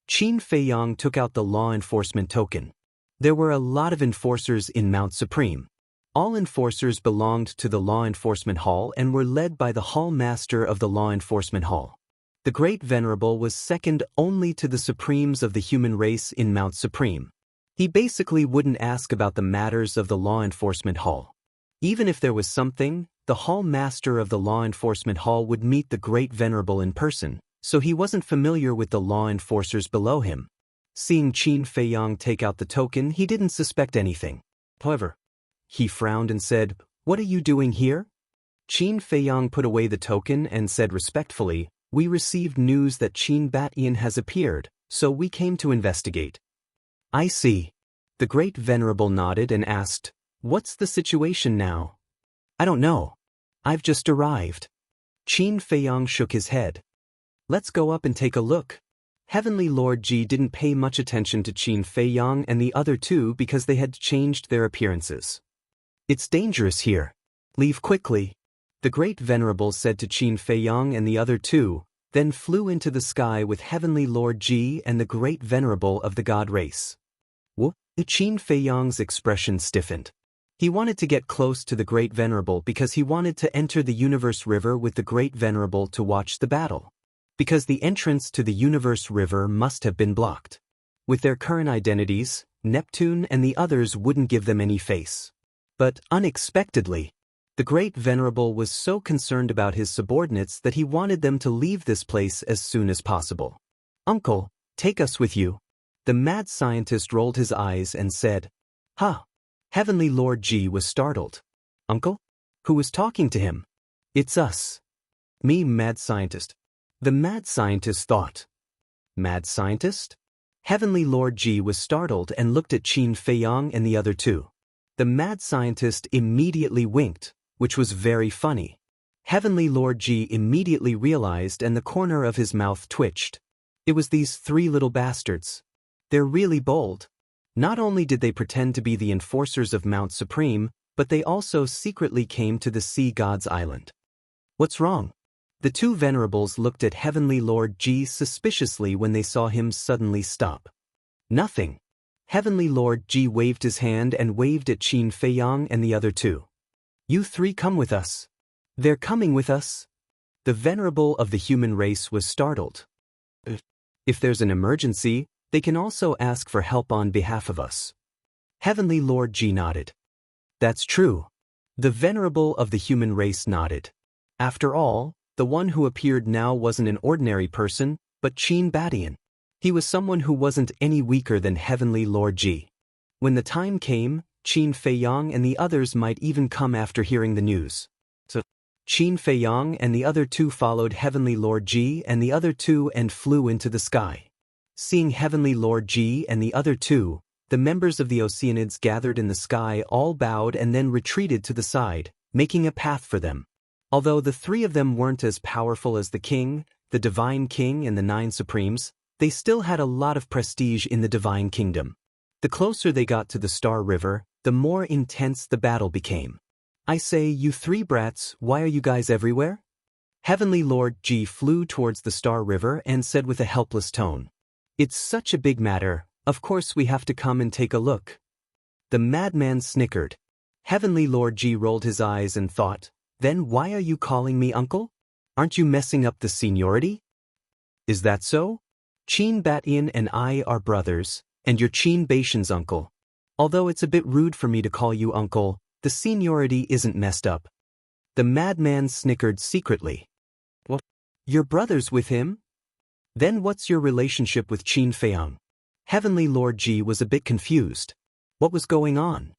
Qin Feiyang took out the law enforcement token. There were a lot of enforcers in Mount Supreme. All enforcers belonged to the Law Enforcement Hall and were led by the Hall Master of the Law Enforcement Hall. The Great Venerable was second only to the Supremes of the human race in Mount Supreme. He basically wouldn't ask about the matters of the Law Enforcement Hall. Even if there was something, the Hall Master of the Law Enforcement Hall would meet the Great Venerable in person, so he wasn't familiar with the law enforcers below him. Seeing Qin Feiyang take out the token, he didn't suspect anything. However, he frowned and said, "What are you doing here?" Qin Feiyang put away the token and said respectfully, "We received news that Qin Batian has appeared, so we came to investigate." I see. The Great Venerable nodded and asked, "What's the situation now?" I don't know. I've just arrived. Qin Feiyang shook his head. Let's go up and take a look. Heavenly Lord Ji didn't pay much attention to Qin Feiyang and the other two because they had changed their appearances. It's dangerous here. Leave quickly. The Great Venerable said to Qin Feiyang and the other two, then flew into the sky with Heavenly Lord Ji and the Great Venerable of the God race. Qin Feiyang's expression stiffened. He wanted to get close to the Great Venerable because he wanted to enter the Universe River with the Great Venerable to watch the battle. Because the entrance to the Universe River must have been blocked. With their current identities, Neptune and the others wouldn't give them any face. But unexpectedly, the Great Venerable was so concerned about his subordinates that he wanted them to leave this place as soon as possible. "Uncle, take us with you." The mad scientist rolled his eyes and said, "Huh." Heavenly Lord Ji was startled. "Uncle? Who was talking to him?" "It's us." "Me, mad scientist." The mad scientist thought. Mad scientist? Heavenly Lord Ji was startled and looked at Qin Feiyang and the other two. The mad scientist immediately winked, which was very funny. Heavenly Lord Ji immediately realized and the corner of his mouth twitched. It was these three little bastards. They're really bold. Not only did they pretend to be the enforcers of Mount Supreme, but they also secretly came to the Sea God's Island. What's wrong? The two venerables looked at Heavenly Lord Ji suspiciously when they saw him suddenly stop. Nothing. Heavenly Lord Ji waved his hand and waved at Qin Feiyang and the other two. You three come with us. They're coming with us? The venerable of the human race was startled. If there's an emergency, they can also ask for help on behalf of us. Heavenly Lord Ji nodded. That's true. The venerable of the human race nodded. After all, the one who appeared now wasn't an ordinary person, but Qin Batian. He was someone who wasn't any weaker than Heavenly Lord Ji. When the time came, Qin Feiyang and the others might even come after hearing the news. So, Qin Feiyang and the other two followed Heavenly Lord Ji and the other two and flew into the sky. Seeing Heavenly Lord Ji and the other two, the members of the Oceanids gathered in the sky all bowed and then retreated to the side, making a path for them. Although the three of them weren't as powerful as the king, the Divine King and the 9 Supremes, they still had a lot of prestige in the Divine Kingdom. The closer they got to the Star River, the more intense the battle became. I say, you three brats, why are you guys everywhere? Heavenly Lord Ji flew towards the Star River and said with a helpless tone. It's such a big matter, of course we have to come and take a look. The madman snickered. Heavenly Lord Ji rolled his eyes and thought, then why are you calling me uncle? Aren't you messing up the seniority? Is that so? Qin Batian and I are brothers, and you're Qin Baishan's uncle. Although it's a bit rude for me to call you uncle, the seniority isn't messed up. The madman snickered secretly. What? You're brothers with him? Then what's your relationship with Qin Feiyang? Heavenly Lord Ji was a bit confused. What was going on?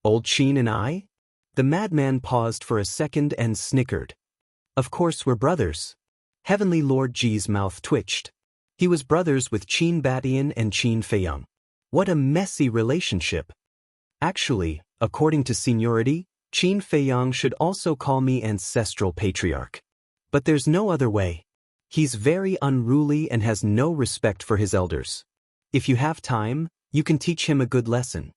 Old Qin and I? The madman paused for a second and snickered. Of course we're brothers. Heavenly Lord Ji's mouth twitched. He was brothers with Qin Batian and Qin Feiyang. What a messy relationship. Actually, according to seniority, Qin Feiyang should also call me ancestral patriarch. But there's no other way. He's very unruly and has no respect for his elders. If you have time, you can teach him a good lesson.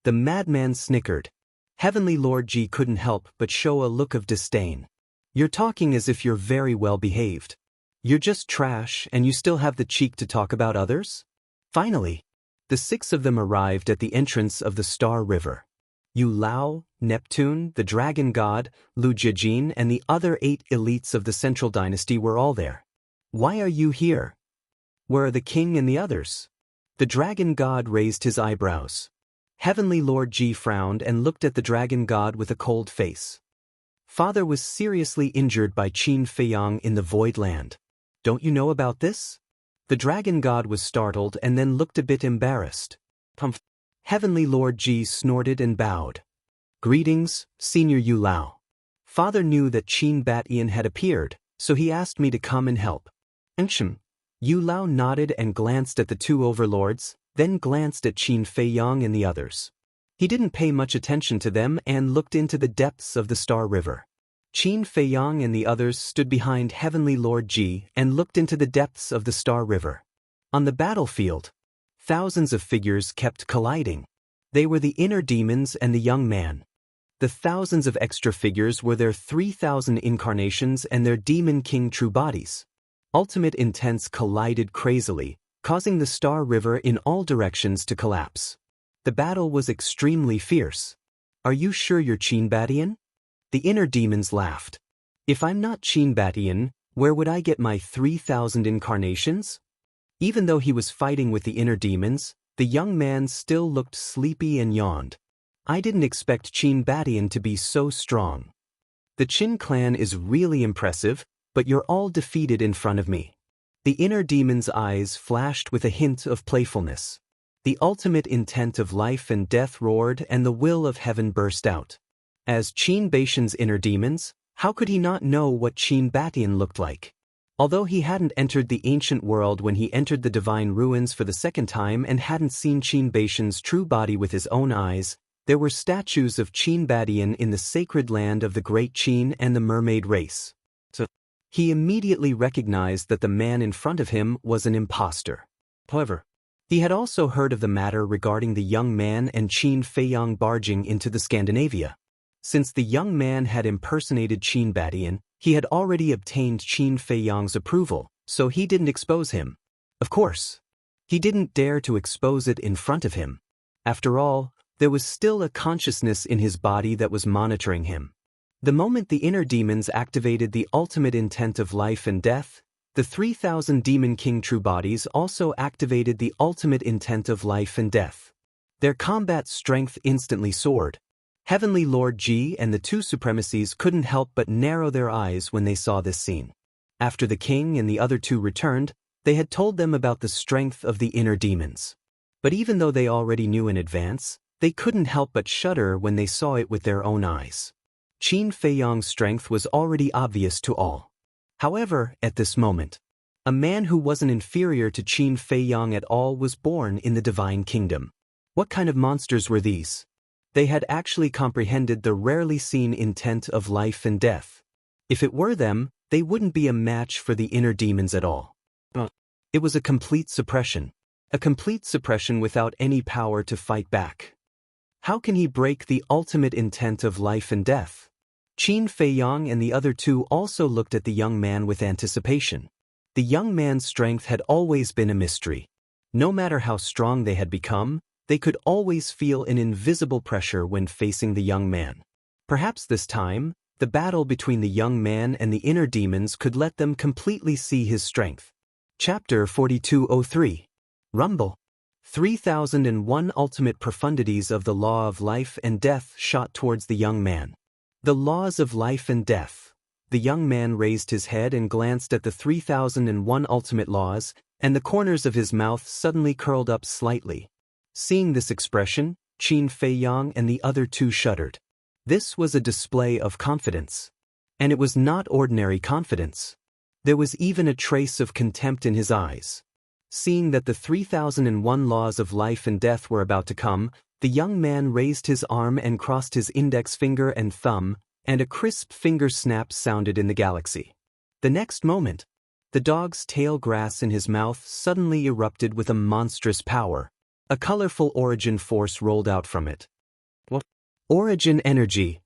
The madman snickered. Heavenly Lord Ji couldn't help but show a look of disdain. You're talking as if you're very well behaved. You're just trash and you still have the cheek to talk about others? Finally, the 6 of them arrived at the entrance of the Star River. Yu Lao, Neptune, the Dragon God, Lu Jijin and the other 8 elites of the Central Dynasty were all there. Why are you here? Where are the king and the others? The Dragon God raised his eyebrows. Heavenly Lord Ji frowned and looked at the Dragon God with a cold face. Father was seriously injured by Qin Feiyang in the Void Land. Don't you know about this? The Dragon God was startled and then looked a bit embarrassed. Humph. Heavenly Lord Ji snorted and bowed. Greetings, Senior Yu Lao. Father knew that Qin Batian had appeared, so he asked me to come and help. Ancient. Yu Lao nodded and glanced at the 2 overlords, then glanced at Qin Feiyang and the others. He didn't pay much attention to them and looked into the depths of the Star River. Qin Feiyang and the others stood behind Heavenly Lord Ji and looked into the depths of the Star River. On the battlefield, thousands of figures kept colliding. They were the inner demons and the young man. The thousands of extra figures were their 3,000 incarnations and their demon king true bodies. Ultimate Intents collided crazily, causing the Star River in all directions to collapse. The battle was extremely fierce. Are you sure you're Qin Batian? The inner demons laughed. If I'm not Qin Batian, where would I get my 3,000 incarnations? Even though he was fighting with the inner demons, the young man still looked sleepy and yawned. I didn't expect Qin Batian to be so strong. The Qin clan is really impressive, but you're all defeated in front of me. The inner demon's eyes flashed with a hint of playfulness. The ultimate intent of life and death roared and the will of heaven burst out. As Qin Baishan's inner demons, how could he not know what Qin Batian looked like? Although he hadn't entered the ancient world when he entered the divine ruins for the 2nd time and hadn't seen Qin Baishan's true body with his own eyes, there were statues of Qin Batian in the sacred land of the Great Qin and the mermaid race. So, he immediately recognized that the man in front of him was an imposter. However, he had also heard of the matter regarding the young man and Qin Feiyang barging into the Scandinavia. Since the young man had impersonated Qin Batian, he had already obtained Qin Feiyang's approval, so he didn't expose him. Of course, he didn't dare to expose it in front of him. After all, there was still a consciousness in his body that was monitoring him. The moment the inner demons activated the ultimate intent of life and death, the 3,000 demon king true bodies also activated the ultimate intent of life and death. Their combat strength instantly soared. Heavenly Lord Ji and the 2 supremacies couldn't help but narrow their eyes when they saw this scene. After the king and the other 2 returned, they had told them about the strength of the inner demons. But even though they already knew in advance, they couldn't help but shudder when they saw it with their own eyes. Qin Feiyang's strength was already obvious to all. However, at this moment, a man who wasn't inferior to Qin Feiyang at all was born in the Divine Kingdom. What kind of monsters were these? They had actually comprehended the rarely seen intent of life and death. If it were them, they wouldn't be a match for the inner demons at all. It was a complete suppression. A complete suppression without any power to fight back. How can he break the ultimate intent of life and death? Qin Feiyang and the other two also looked at the young man with anticipation. The young man's strength had always been a mystery. No matter how strong they had become, they could always feel an invisible pressure when facing the young man. Perhaps this time, the battle between the young man and the inner demons could let them completely see his strength. Chapter 4203. Rumble. 3001 Ultimate profundities of the law of life and death shot towards the young man. The laws of life and death. The young man raised his head and glanced at the 3001 ultimate laws, and the corners of his mouth suddenly curled up slightly. Seeing this expression, Qin Feiyang and the other two shuddered. This was a display of confidence. And it was not ordinary confidence. There was even a trace of contempt in his eyes. Seeing that the 3001 laws of life and death were about to come, the young man raised his arm and crossed his index finger and thumb, and a crisp finger snap sounded in the galaxy. The next moment, the dog's tail grass in his mouth suddenly erupted with a monstrous power. A colorful origin force rolled out from it. What? Origin energy.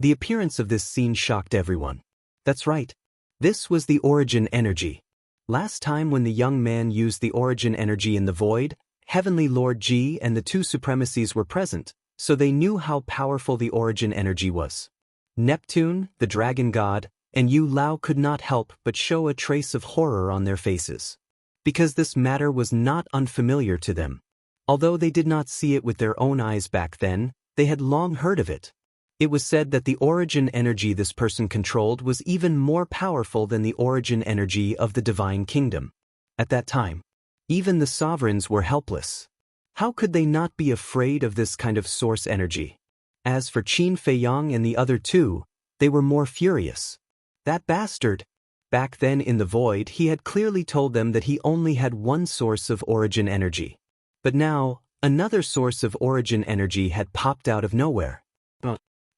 The appearance of this scene shocked everyone. That's right. This was the origin energy. Last time when the young man used the origin energy in the void, Heavenly Lord Ji and the two supremacies were present, so they knew how powerful the origin energy was. Neptune, the dragon god, and Yu Lao could not help but show a trace of horror on their faces. Because this matter was not unfamiliar to them. Although they did not see it with their own eyes back then, they had long heard of it. It was said that the origin energy this person controlled was even more powerful than the origin energy of the Divine Kingdom. At that time, even the sovereigns were helpless. How could they not be afraid of this kind of source energy? As for Qin Feiyang and the other two, they were more furious. That bastard! Back then in the void he had clearly told them that he only had one source of origin energy. But now, another source of origin energy had popped out of nowhere.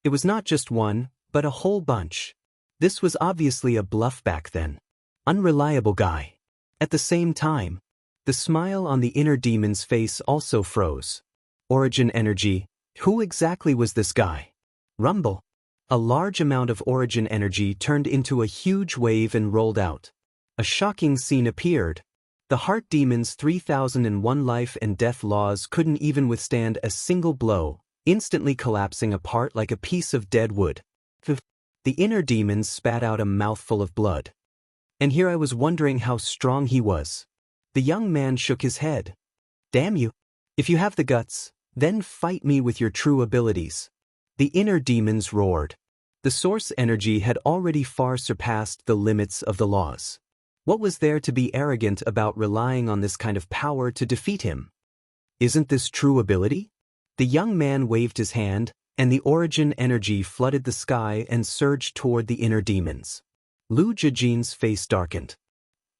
It was not just one, but a whole bunch. This was obviously a bluff back then. Unreliable guy. At the same time, the smile on the inner demon's face also froze. Origin energy. Who exactly was this guy? Rumble. A large amount of origin energy turned into a huge wave and rolled out. A shocking scene appeared. The heart demon's 3001 life and death laws couldn't even withstand a single blow, instantly collapsing apart like a piece of dead wood. The inner demons spat out a mouthful of blood. And here I was wondering how strong he was. The young man shook his head. Damn you. If you have the guts, then fight me with your true abilities. The inner demons roared. The source energy had already far surpassed the limits of the laws. What was there to be arrogant about relying on this kind of power to defeat him? Isn't this true ability? The young man waved his hand, and the origin energy flooded the sky and surged toward the inner demons. Lu Jijin's face darkened.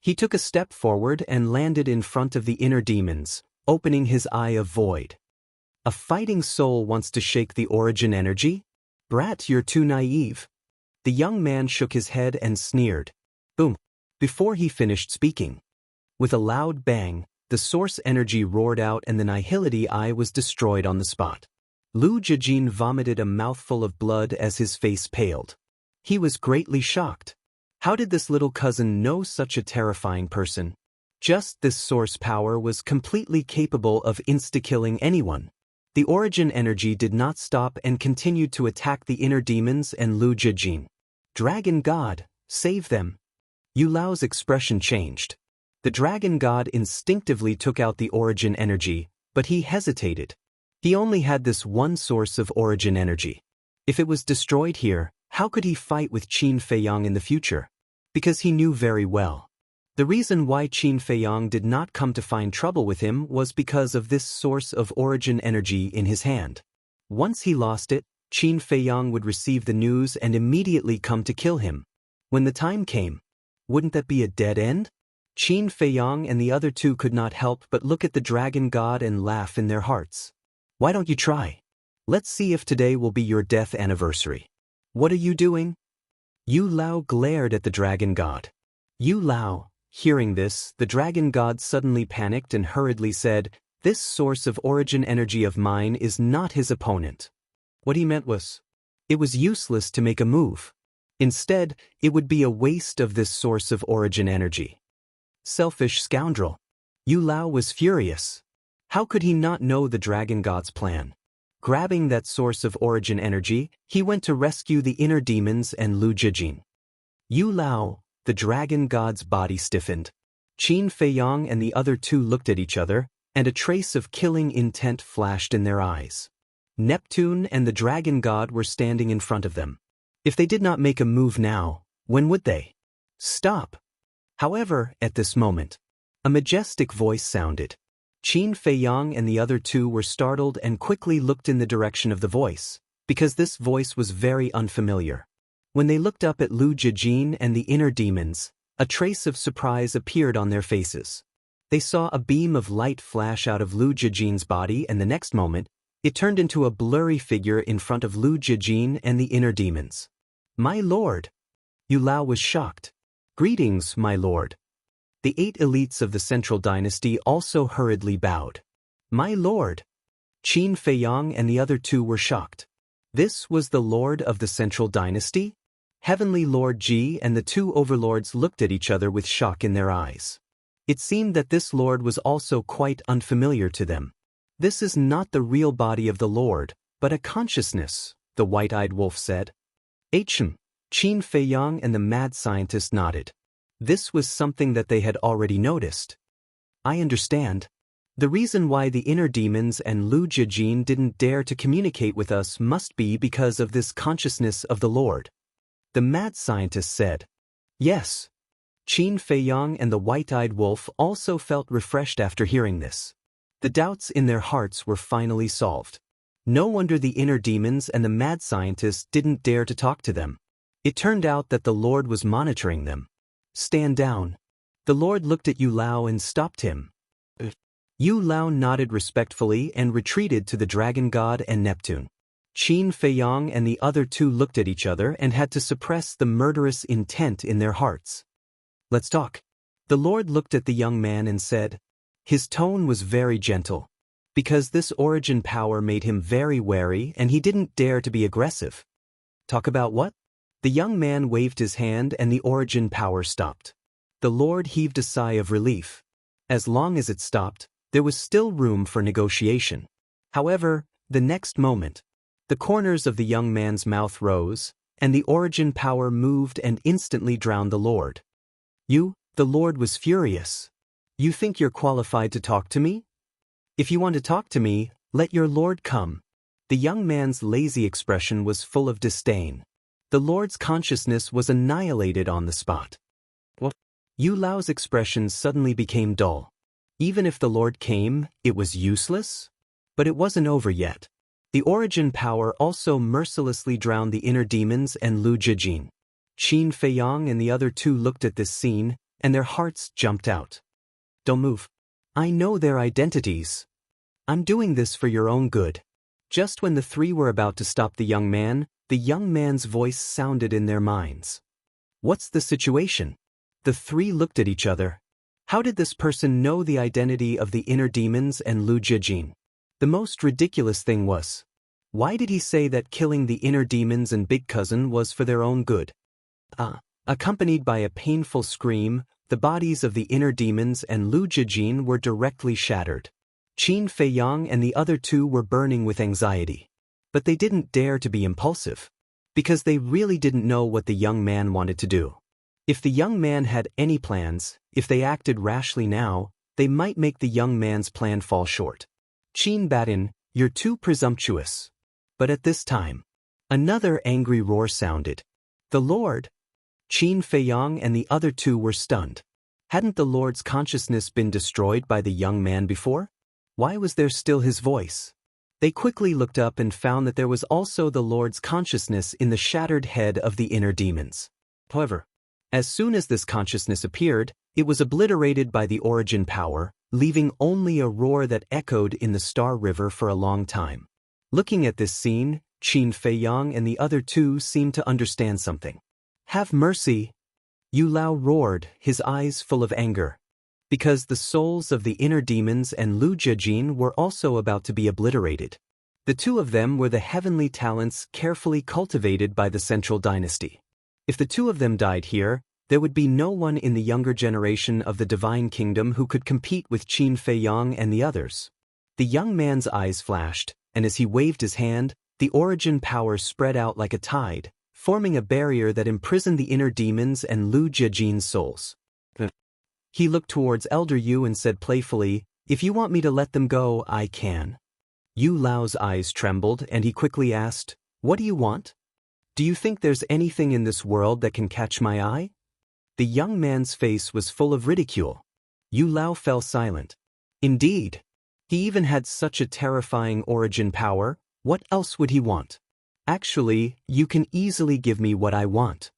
He took a step forward and landed in front of the inner demons, opening his eye of void. A fighting soul wants to shake the origin energy? Brat, you're too naive. The young man shook his head and sneered. Boom. Before he finished speaking. With a loud bang, the source energy roared out and the Nihility Eye was destroyed on the spot. Lu Jijin vomited a mouthful of blood as his face paled. He was greatly shocked. How did this little cousin know such a terrifying person? Just this source power was completely capable of insta-killing anyone. The origin energy did not stop and continued to attack the inner demons and Lu Jijin. Dragon God, save them. Yu Lao's expression changed. The dragon god instinctively took out the origin energy, but he hesitated. He only had this one source of origin energy. If it was destroyed here, how could he fight with Qin Feiyang in the future? Because he knew very well. The reason why Qin Feiyang did not come to find trouble with him was because of this source of origin energy in his hand. Once he lost it, Qin Feiyang would receive the news and immediately come to kill him. When the time came, wouldn't that be a dead end? Qin Feiyang and the other two could not help but look at the dragon god and laugh in their hearts. Why don't you try? Let's see if today will be your death anniversary. What are you doing? Yu Lao glared at the dragon god. Yu Lao, hearing this, the dragon god suddenly panicked and hurriedly said, "This source of origin energy of mine is not his opponent." What he meant was, it was useless to make a move. Instead, it would be a waste of this source of origin energy. Selfish scoundrel. Yu Lao was furious. How could he not know the dragon god's plan? Grabbing that source of origin energy, he went to rescue the inner demons and Lu Jijin. Yu Lao, the dragon god's body stiffened. Qin Feiyang and the other two looked at each other, and a trace of killing intent flashed in their eyes. Neptune and the dragon god were standing in front of them. If they did not make a move now, when would they? Stop! However, at this moment, a majestic voice sounded. Qin Feiyang and the other two were startled and quickly looked in the direction of the voice, because this voice was very unfamiliar. When they looked up at Lu Jijin and the inner demons, a trace of surprise appeared on their faces. They saw a beam of light flash out of Lu Jijin's body, and the next moment, it turned into a blurry figure in front of Lu Jijin and the inner demons. "My lord!" Yu Lao was shocked. "Greetings, my lord." The 8 elites of the Central Dynasty also hurriedly bowed. "My lord!" Qin Feiyang and the other two were shocked. This was the lord of the Central Dynasty? Heavenly Lord Ji and the two overlords looked at each other with shock in their eyes. It seemed that this lord was also quite unfamiliar to them. "This is not the real body of the Lord, but a consciousness," the white-eyed wolf said. Qin Feiyang and the mad scientist nodded. This was something that they had already noticed. "I understand. The reason why the inner demons and Lu Jijin didn't dare to communicate with us must be because of this consciousness of the Lord," the mad scientist said. "Yes." Qin Feiyang and the white-eyed wolf also felt refreshed after hearing this. The doubts in their hearts were finally solved. No wonder the inner demons and the mad scientist didn't dare to talk to them. It turned out that the Lord was monitoring them. "Stand down." The Lord looked at Yu Lao and stopped him. Yu Lao nodded respectfully and retreated to the dragon god and Neptune. Qin Feiyang and the other two looked at each other and had to suppress the murderous intent in their hearts. "Let's talk." The Lord looked at the young man and said, his tone was very gentle, because this origin power made him very wary and he didn't dare to be aggressive. "Talk about what?" The young man waved his hand and the origin power stopped. The Lord heaved a sigh of relief. As long as it stopped, there was still room for negotiation. However, the next moment, the corners of the young man's mouth rose, and the origin power moved and instantly drowned the Lord. The Lord was furious. "You think you're qualified to talk to me? If you want to talk to me, let your Lord come." The young man's lazy expression was full of disdain. The Lord's consciousness was annihilated on the spot. What? Yu Lao's expression suddenly became dull. Even if the Lord came, it was useless? But it wasn't over yet. The origin power also mercilessly drowned the inner demons and Lu Jijin. Qin Feiyang and the other two looked at this scene, and their hearts jumped out. "Don't move. I know their identities. I'm doing this for your own good." Just when the three were about to stop the young man's voice sounded in their minds. "What's the situation?" The three looked at each other. How did this person know the identity of the inner demons and Lu Jijin? The most ridiculous thing was, why did he say that killing the inner demons and Big Cousin was for their own good? Accompanied by a painful scream, the bodies of the inner demons and Lu Jijin were directly shattered. Qin Feiyang and the other two were burning with anxiety. But they didn't dare to be impulsive, because they really didn't know what the young man wanted to do. If the young man had any plans, if they acted rashly now, they might make the young man's plan fall short. "Qin Batin, you're too presumptuous." But at this time, another angry roar sounded. "The Lord!" Qin Feiyang and the other two were stunned. Hadn't the Lord's consciousness been destroyed by the young man before? Why was there still his voice? They quickly looked up and found that there was also the Lord's consciousness in the shattered head of the inner demons. However, as soon as this consciousness appeared, it was obliterated by the origin power, leaving only a roar that echoed in the Star River for a long time. Looking at this scene, Qin Feiyang and the other two seemed to understand something. "Have mercy!" Yu Lao roared, his eyes full of anger. Because the souls of the inner demons and Lu Jiajin were also about to be obliterated. The two of them were the heavenly talents carefully cultivated by the Central Dynasty. If the two of them died here, there would be no one in the younger generation of the Divine Kingdom who could compete with Qin Feiyang and the others. The young man's eyes flashed, and as he waved his hand, the origin power spread out like a tide, forming a barrier that imprisoned the inner demons and Lu Jiajin's souls. He looked towards Elder Yu and said playfully, "If you want me to let them go, I can." Yu Lao's eyes trembled and he quickly asked, "What do you want? Do you think there's anything in this world that can catch my eye?" The young man's face was full of ridicule. Yu Lao fell silent. Indeed. He even had such a terrifying origin power, what else would he want? "Actually, you can easily give me what I want.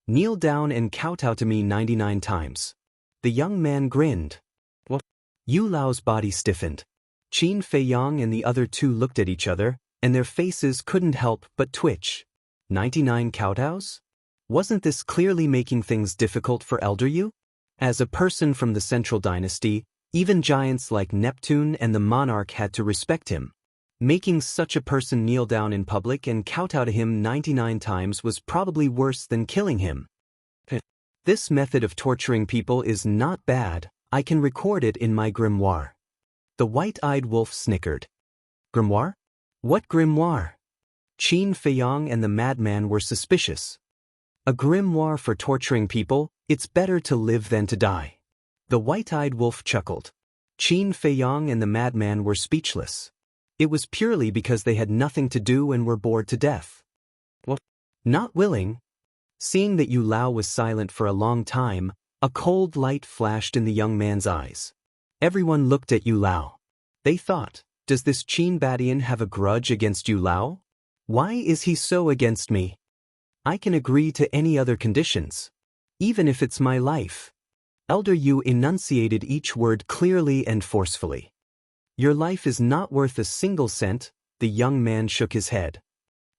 Kneel down and kowtow to me 99 times. The young man grinned. What? Yu Lao's body stiffened. Qin Feiyang and the other two looked at each other, and their faces couldn't help but twitch. 99 kowtows? Wasn't this clearly making things difficult for Elder Yu? As a person from the Central Dynasty, even giants like Neptune and the monarch had to respect him. Making such a person kneel down in public and kowtow to him 99 times was probably worse than killing him. This method of torturing people is not bad, I can record it in my grimoire. The white-eyed wolf snickered. Grimoire? What grimoire? Qin Feiyang and the madman were suspicious. A grimoire for torturing people, it's better to live than to die. The white-eyed wolf chuckled. Qin Feiyang and the madman were speechless. It was purely because they had nothing to do and were bored to death. What? Not willing? Seeing that Yu Lao was silent for a long time, a cold light flashed in the young man's eyes. Everyone looked at Yu Lao. They thought, does this Qin Badian have a grudge against Yu Lao? Why is he so against me? I can agree to any other conditions. Even if it's my life. Elder Yu enunciated each word clearly and forcefully. Your life is not worth a single cent, the young man shook his head.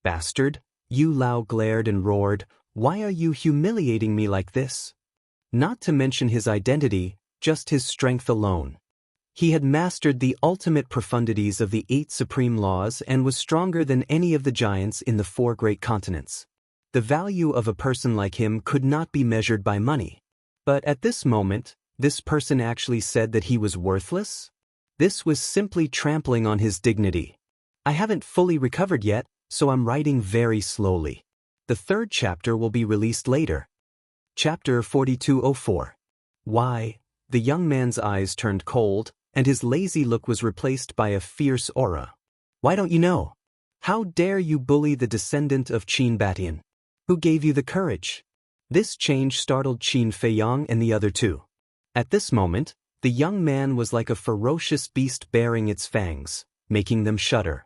Bastard, Yu Lao glared and roared, why are you humiliating me like this? Not to mention his identity, just his strength alone. He had mastered the ultimate profundities of the 8 supreme laws and was stronger than any of the giants in the 4 great continents. The value of a person like him could not be measured by money. But at this moment, this person actually said that he was worthless? This was simply trampling on his dignity. I haven't fully recovered yet, so I'm writing very slowly. The 3rd chapter will be released later. Chapter 4204. Why? The young man's eyes turned cold, and his lazy look was replaced by a fierce aura. Why don't you know? How dare you bully the descendant of Qin Badian? Who gave you the courage? This change startled Qin Feiyang and the other two. At this moment, the young man was like a ferocious beast baring its fangs, making them shudder.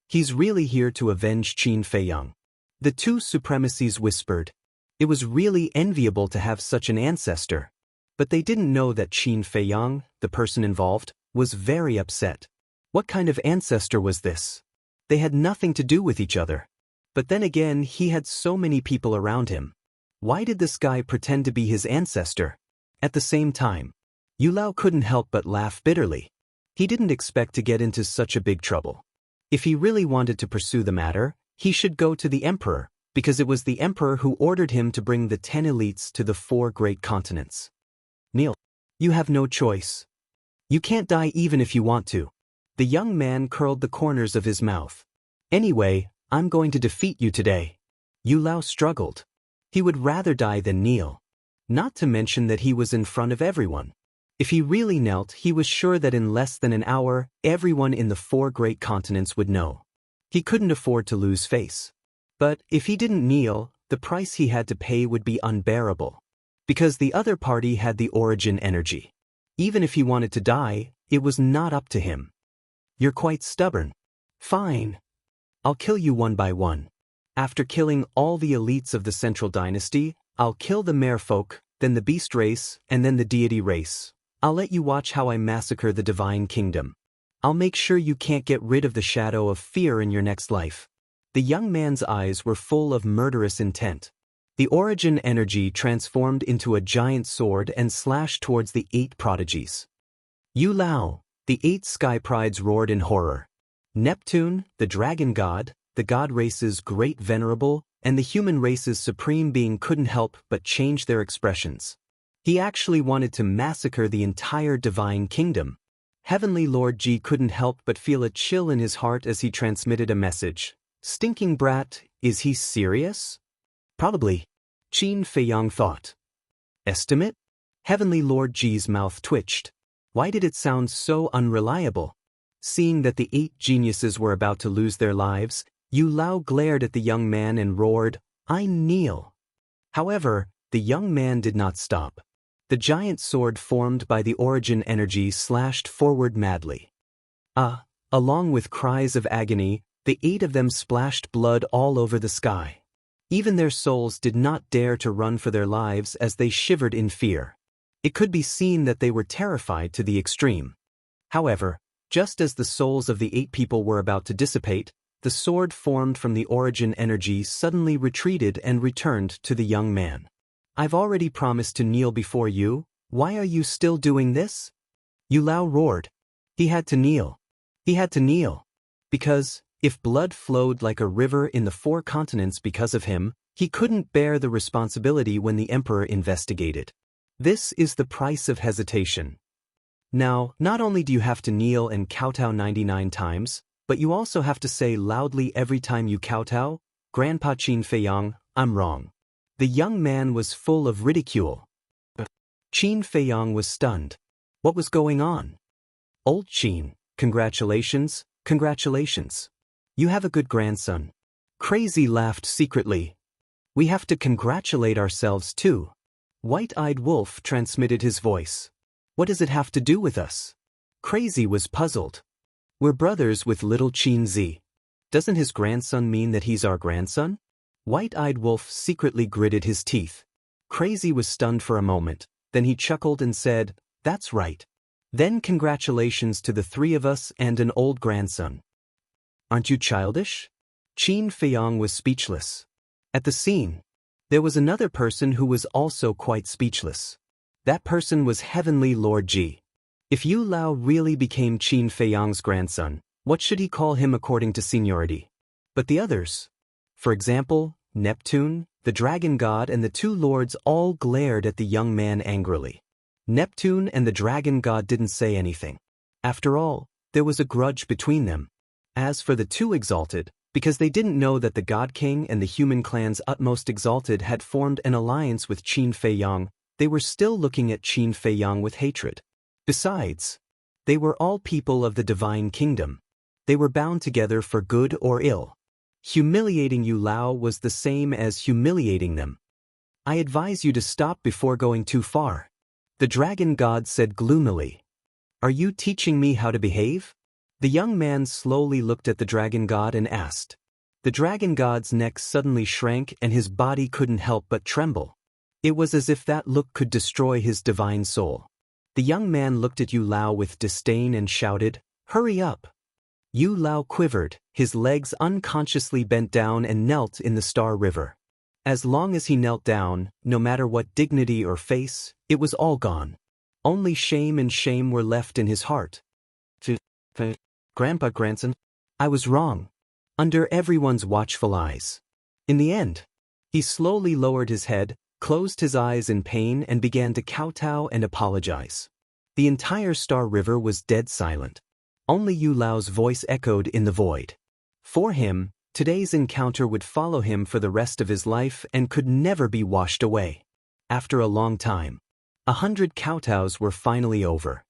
He's really here to avenge Qin Feiyang. The two supremacies whispered. It was really enviable to have such an ancestor. But they didn't know that Qin Feiyang, the person involved, was very upset. What kind of ancestor was this? They had nothing to do with each other. But then again, he had so many people around him. Why did this guy pretend to be his ancestor? At the same time, Yu Lao couldn't help but laugh bitterly. He didn't expect to get into such a big trouble. If he really wanted to pursue the matter, he should go to the emperor, because it was the emperor who ordered him to bring the 10 elites to the 4 great continents. Neil, you have no choice. You can't die even if you want to. The young man curled the corners of his mouth. Anyway, I'm going to defeat you today. Yu Lao struggled. He would rather die than kneel. Not to mention that he was in front of everyone. If he really knelt, he was sure that in less than an hour, everyone in the 4 great continents would know. He couldn't afford to lose face. But if he didn't kneel, the price he had to pay would be unbearable. Because the other party had the origin energy. Even if he wanted to die, it was not up to him. You're quite stubborn. Fine. I'll kill you one by one. After killing all the elites of the Central Dynasty, I'll kill the merfolk, then the beast race, and then the deity race. I'll let you watch how I massacre the divine kingdom. I'll make sure you can't get rid of the shadow of fear in your next life. The young man's eyes were full of murderous intent. The origin energy transformed into a giant sword and slashed towards the 8 prodigies. Yu Lao, the 8 sky prides roared in horror. Neptune, the dragon god, the god race's great venerable, and the human race's supreme being couldn't help but change their expressions. He actually wanted to massacre the entire divine kingdom. Heavenly Lord Ji couldn't help but feel a chill in his heart as he transmitted a message. Stinking brat, is he serious? Probably. Qin Feiyang thought. Estimate? Heavenly Lord Ji's mouth twitched. Why did it sound so unreliable? Seeing that the 8 geniuses were about to lose their lives, Yu Lao glared at the young man and roared, I kneel. However, the young man did not stop. The giant sword formed by the origin energy slashed forward madly. Along with cries of agony, the 8 of them splashed blood all over the sky. Even their souls did not dare to run for their lives as they shivered in fear. It could be seen that they were terrified to the extreme. However, just as the souls of the 8 people were about to dissipate, the sword formed from the origin energy suddenly retreated and returned to the young man. I've already promised to kneel before you, why are you still doing this? Yu Lao roared. He had to kneel. He had to kneel. Because, if blood flowed like a river in the 4 continents because of him, he couldn't bear the responsibility when the emperor investigated. This is the price of hesitation. Now, not only do you have to kneel and kowtow 99 times, but you also have to say loudly every time you kowtow, Grandpa Qin Feiyang, I'm wrong. The young man was full of ridicule. Qin Feiyang was stunned. What was going on? Old Qin, congratulations, congratulations. You have a good grandson. Crazy laughed secretly. We have to congratulate ourselves too. White-eyed Wolf transmitted his voice. What does it have to do with us? Crazy was puzzled. We're brothers with little Qin Zi. Doesn't his grandson mean that he's our grandson? White-eyed Wolf secretly gritted his teeth. Crazy was stunned for a moment, then he chuckled and said, That's right. Then congratulations to the 3 of us and an old grandson. Aren't you childish? Qin Feiyang was speechless. At the scene, there was another person who was also quite speechless. That person was Heavenly Lord Ji. If Yu Lao really became Qin Feiyang's grandson, what should he call him according to seniority? But the others, for example, Neptune, the dragon god and the 2 lords all glared at the young man angrily. Neptune and the dragon god didn't say anything. After all, there was a grudge between them. As for the 2 exalted, because they didn't know that the God King and the human clan's utmost exalted had formed an alliance with Qin Feiyang, they were still looking at Qin Feiyang with hatred. Besides, they were all people of the divine kingdom. They were bound together for good or ill. Humiliating Yu Lao was the same as humiliating them. I advise you to stop before going too far. The dragon god said gloomily. Are you teaching me how to behave? The young man slowly looked at the dragon god and asked. The dragon god's neck suddenly shrank and his body couldn't help but tremble. It was as if that look could destroy his divine soul. The young man looked at Yu Lao with disdain and shouted, Hurry up! Yu Lao quivered, his legs unconsciously bent down and knelt in the Star River. As long as he knelt down, no matter what dignity or face, it was all gone. Only shame and shame were left in his heart. Grandpa grandson, I was wrong. Under everyone's watchful eyes. In the end, he slowly lowered his head, closed his eyes in pain and began to kowtow and apologize. The entire Star River was dead silent. Only Yu Lao's voice echoed in the void. For him, today's encounter would follow him for the rest of his life and could never be washed away. After a long time, 100 kowtows were finally over.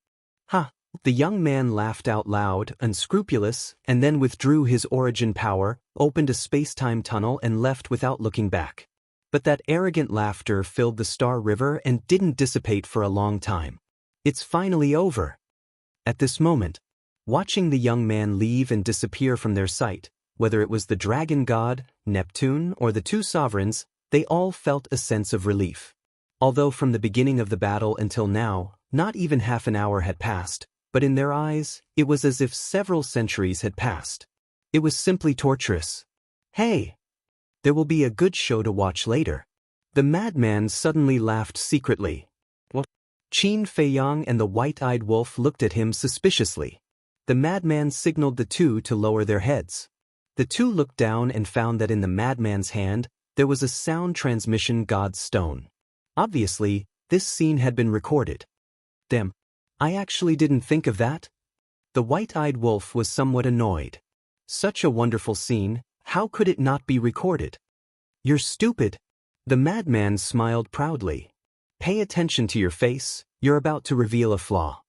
Ha! The young man laughed out loud, unscrupulous, and then withdrew his origin power, opened a space-time tunnel and left without looking back. But that arrogant laughter filled the Star River and didn't dissipate for a long time. It's finally over. At this moment, Watching the young man leave and disappear from their sight, whether it was the dragon god, Neptune, or the two sovereigns, they all felt a sense of relief. Although from the beginning of the battle until now, not even half an hour had passed, but in their eyes, it was as if several centuries had passed. It was simply torturous. Hey! There will be a good show to watch later. The madman suddenly laughed secretly. What? Qin Feiyang and the white-eyed wolf looked at him suspiciously. The madman signaled the two to lower their heads. The two looked down and found that in the madman's hand, there was a sound transmission god's stone. Obviously, this scene had been recorded. Damn, I actually didn't think of that. The white-eyed wolf was somewhat annoyed. Such a wonderful scene, how could it not be recorded? You're stupid. The madman smiled proudly. Pay attention to your face, you're about to reveal a flaw.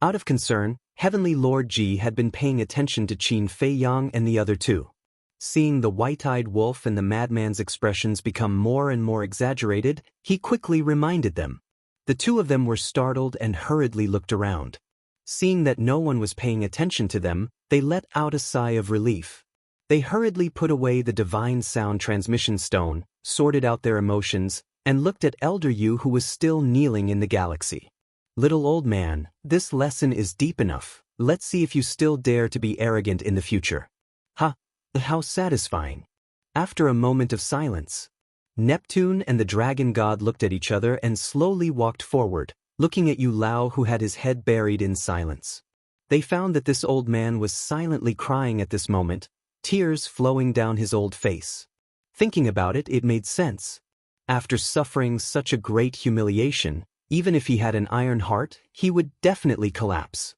Out of concern, Heavenly Lord Ji had been paying attention to Qin Feiyang and the other two. Seeing the white-eyed wolf and the madman's expressions become more and more exaggerated, he quickly reminded them. The two of them were startled and hurriedly looked around. Seeing that no one was paying attention to them, they let out a sigh of relief. They hurriedly put away the divine sound transmission stone, sorted out their emotions, and looked at Elder Yu, who was still kneeling in the galaxy. Little old man, this lesson is deep enough. Let's see if you still dare to be arrogant in the future. Ha! How satisfying. After a moment of silence, Neptune and the dragon god looked at each other and slowly walked forward, looking at Yu Lao, who had his head buried in silence. They found that this old man was silently crying at this moment, tears flowing down his old face. Thinking about it, it made sense. After suffering such a great humiliation, even if he had an iron heart, he would definitely collapse.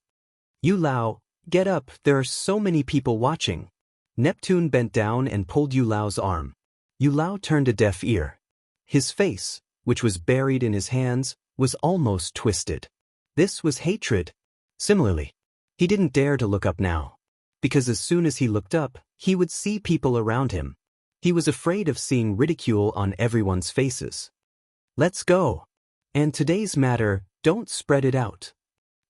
Yu Lao, get up, there are so many people watching. Neptune bent down and pulled Yu Lao's arm. Yu Lao turned a deaf ear. His face, which was buried in his hands, was almost twisted. This was hatred. Similarly, he didn't dare to look up now, because as soon as he looked up, he would see people around him. He was afraid of seeing ridicule on everyone's faces. Let's go. And today's matter, don't spread it out.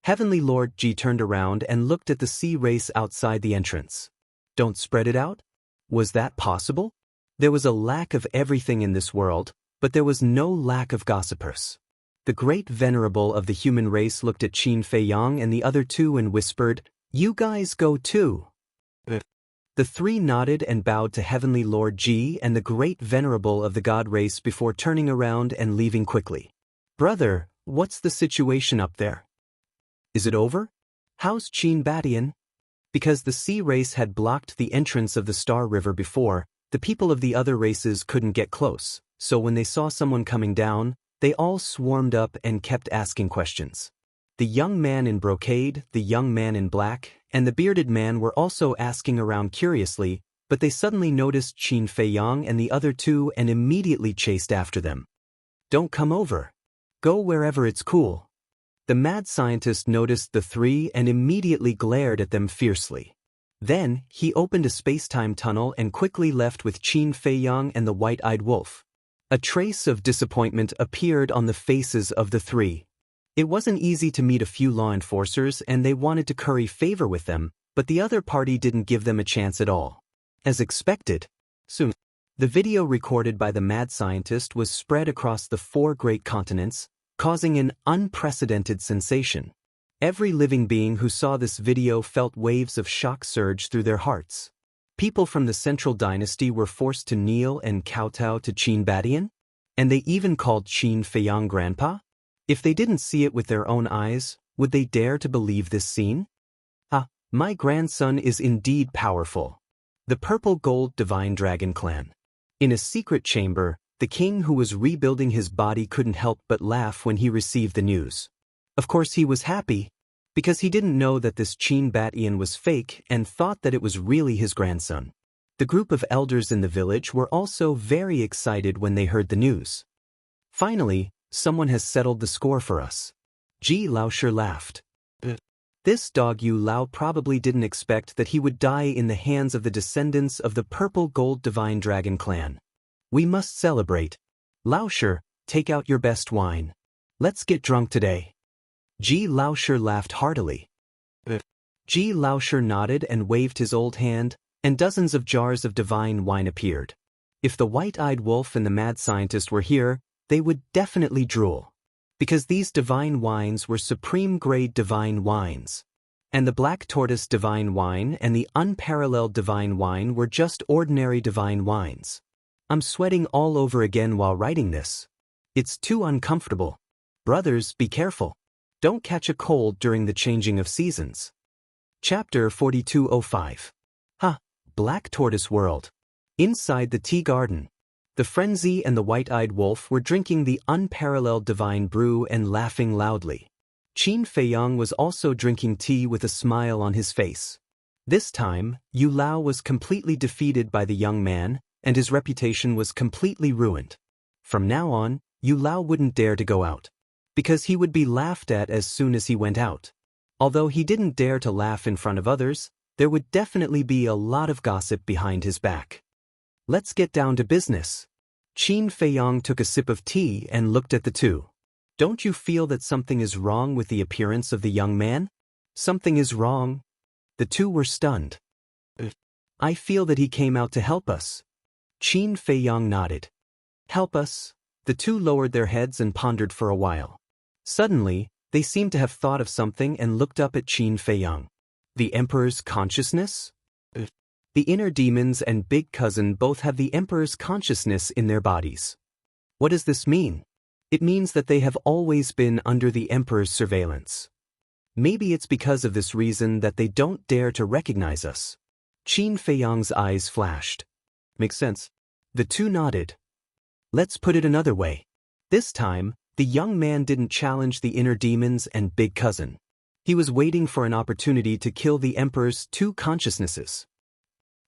Heavenly Lord Ji turned around and looked at the sea race outside the entrance. Don't spread it out? Was that possible? There was a lack of everything in this world, but there was no lack of gossipers. The great venerable of the human race looked at Qin Feiyang and the other two and whispered, "You guys go too." The three nodded and bowed to Heavenly Lord Ji and the great venerable of the god race before turning around and leaving quickly. Brother, what's the situation up there? Is it over? How's Qin Badian? Because the sea race had blocked the entrance of the Star River before, the people of the other races couldn't get close, so when they saw someone coming down, they all swarmed up and kept asking questions. The young man in brocade, the young man in black, and the bearded man were also asking around curiously, but they suddenly noticed Qin Feiyang and the other two and immediately chased after them. Don't come over. Go wherever it's cool. The mad scientist noticed the three and immediately glared at them fiercely. Then, he opened a space-time tunnel and quickly left with Qin Feiyang and the white-eyed wolf. A trace of disappointment appeared on the faces of the three. It wasn't easy to meet a few law enforcers and they wanted to curry favor with them, but the other party didn't give them a chance at all. As expected, soon, the video recorded by the mad scientist was spread across the 4 great continents, causing an unprecedented sensation. Every living being who saw this video felt waves of shock surge through their hearts. People from the Central Dynasty were forced to kneel and kowtow to Qin Badian, and they even called Qin Feiyang Grandpa. If they didn't see it with their own eyes, would they dare to believe this scene? Ah, my grandson is indeed powerful. The Purple Gold Divine Dragon Clan. In a secret chamber, the king who was rebuilding his body couldn't help but laugh when he received the news. Of course he was happy, because he didn't know that this Qin Badian was fake and thought that it was really his grandson. The group of elders in the village were also very excited when they heard the news. Finally, someone has settled the score for us. Ji Laosher laughed. This dog Yu Lao probably didn't expect that he would die in the hands of the descendants of the Purple Gold Divine Dragon Clan. We must celebrate. Laosher, take out your best wine. Let's get drunk today. Ji Laosher laughed heartily. Ji Laosher nodded and waved his old hand, and dozens of jars of divine wine appeared. If the white-eyed wolf and the mad scientist were here, they would definitely drool. Because these divine wines were supreme-grade divine wines. And the black tortoise divine wine and the unparalleled divine wine were just ordinary divine wines. I'm sweating all over again while writing this. It's too uncomfortable. Brothers, be careful. Don't catch a cold during the changing of seasons. Chapter 4205. Black Tortoise World. Inside the tea garden, the frenzy and the white-eyed wolf were drinking the unparalleled divine brew and laughing loudly. Qin Feiyang was also drinking tea with a smile on his face. This time, Yu Lao was completely defeated by the young man, and his reputation was completely ruined. From now on, Yu Lao wouldn't dare to go out, because he would be laughed at as soon as he went out. Although he didn't dare to laugh in front of others, there would definitely be a lot of gossip behind his back. Let's get down to business. Qin Feiyang took a sip of tea and looked at the two. Don't you feel that something is wrong with the appearance of the young man? Something is wrong. The two were stunned. I feel that he came out to help us. Qin Feiyang nodded. Help us? The two lowered their heads and pondered for a while. Suddenly, they seemed to have thought of something and looked up at Qin Feiyang. The Emperor's consciousness? The inner demons and big cousin both have the Emperor's consciousness in their bodies. What does this mean? It means that they have always been under the Emperor's surveillance. Maybe it's because of this reason that they don't dare to recognize us. Qin Feiyang's eyes flashed. Makes sense. The two nodded. Let's put it another way. This time, the young man didn't challenge the inner demons and big cousin. He was waiting for an opportunity to kill the Emperor's two consciousnesses.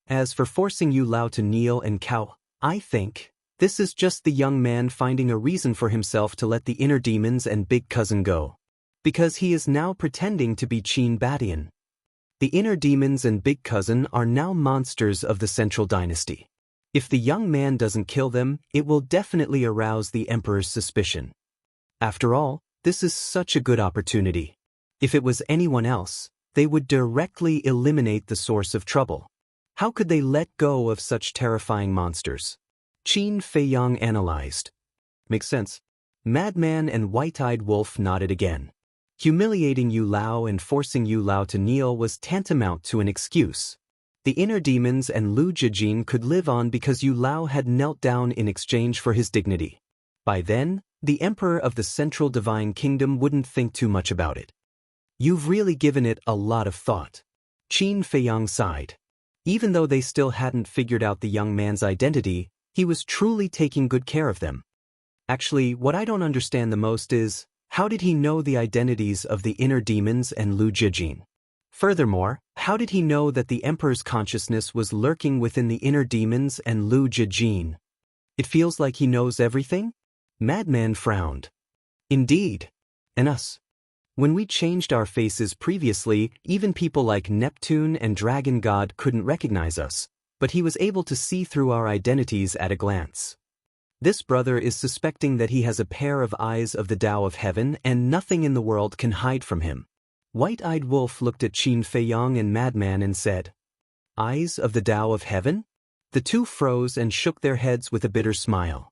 As for forcing Yu Lao to kneel and cow, I think this is just the young man finding a reason for himself to let the inner demons and big cousin go. Because he is now pretending to be Qin Badian. The inner demons and big cousin are now monsters of the central dynasty. If the young man doesn't kill them, it will definitely arouse the Emperor's suspicion. After all, this is such a good opportunity. If it was anyone else, they would directly eliminate the source of trouble. How could they let go of such terrifying monsters? Qin Feiyang analyzed. Makes sense. Madman and White-Eyed Wolf nodded again. Humiliating Yu Lao and forcing Yu Lao to kneel was tantamount to an excuse. The inner demons and Lu Jijin could live on because Yu Lao had knelt down in exchange for his dignity. By then, the Emperor of the Central Divine Kingdom wouldn't think too much about it. You've really given it a lot of thought. Qin Feiyang sighed. Even though they still hadn't figured out the young man's identity, he was truly taking good care of them. Actually, what I don't understand the most is, how did he know the identities of the inner demons and Lu Jijin? Furthermore, how did he know that the Emperor's consciousness was lurking within the inner demons and Lu Jijin? It feels like he knows everything? Madman frowned. Indeed. And us. When we changed our faces previously, even people like Neptune and Dragon God couldn't recognize us, but he was able to see through our identities at a glance. This brother is suspecting that he has a pair of eyes of the Tao of Heaven and nothing in the world can hide from him. White-Eyed Wolf looked at Qin Feiyang and Madman and said, Eyes of the Tao of Heaven? The two froze and shook their heads with a bitter smile.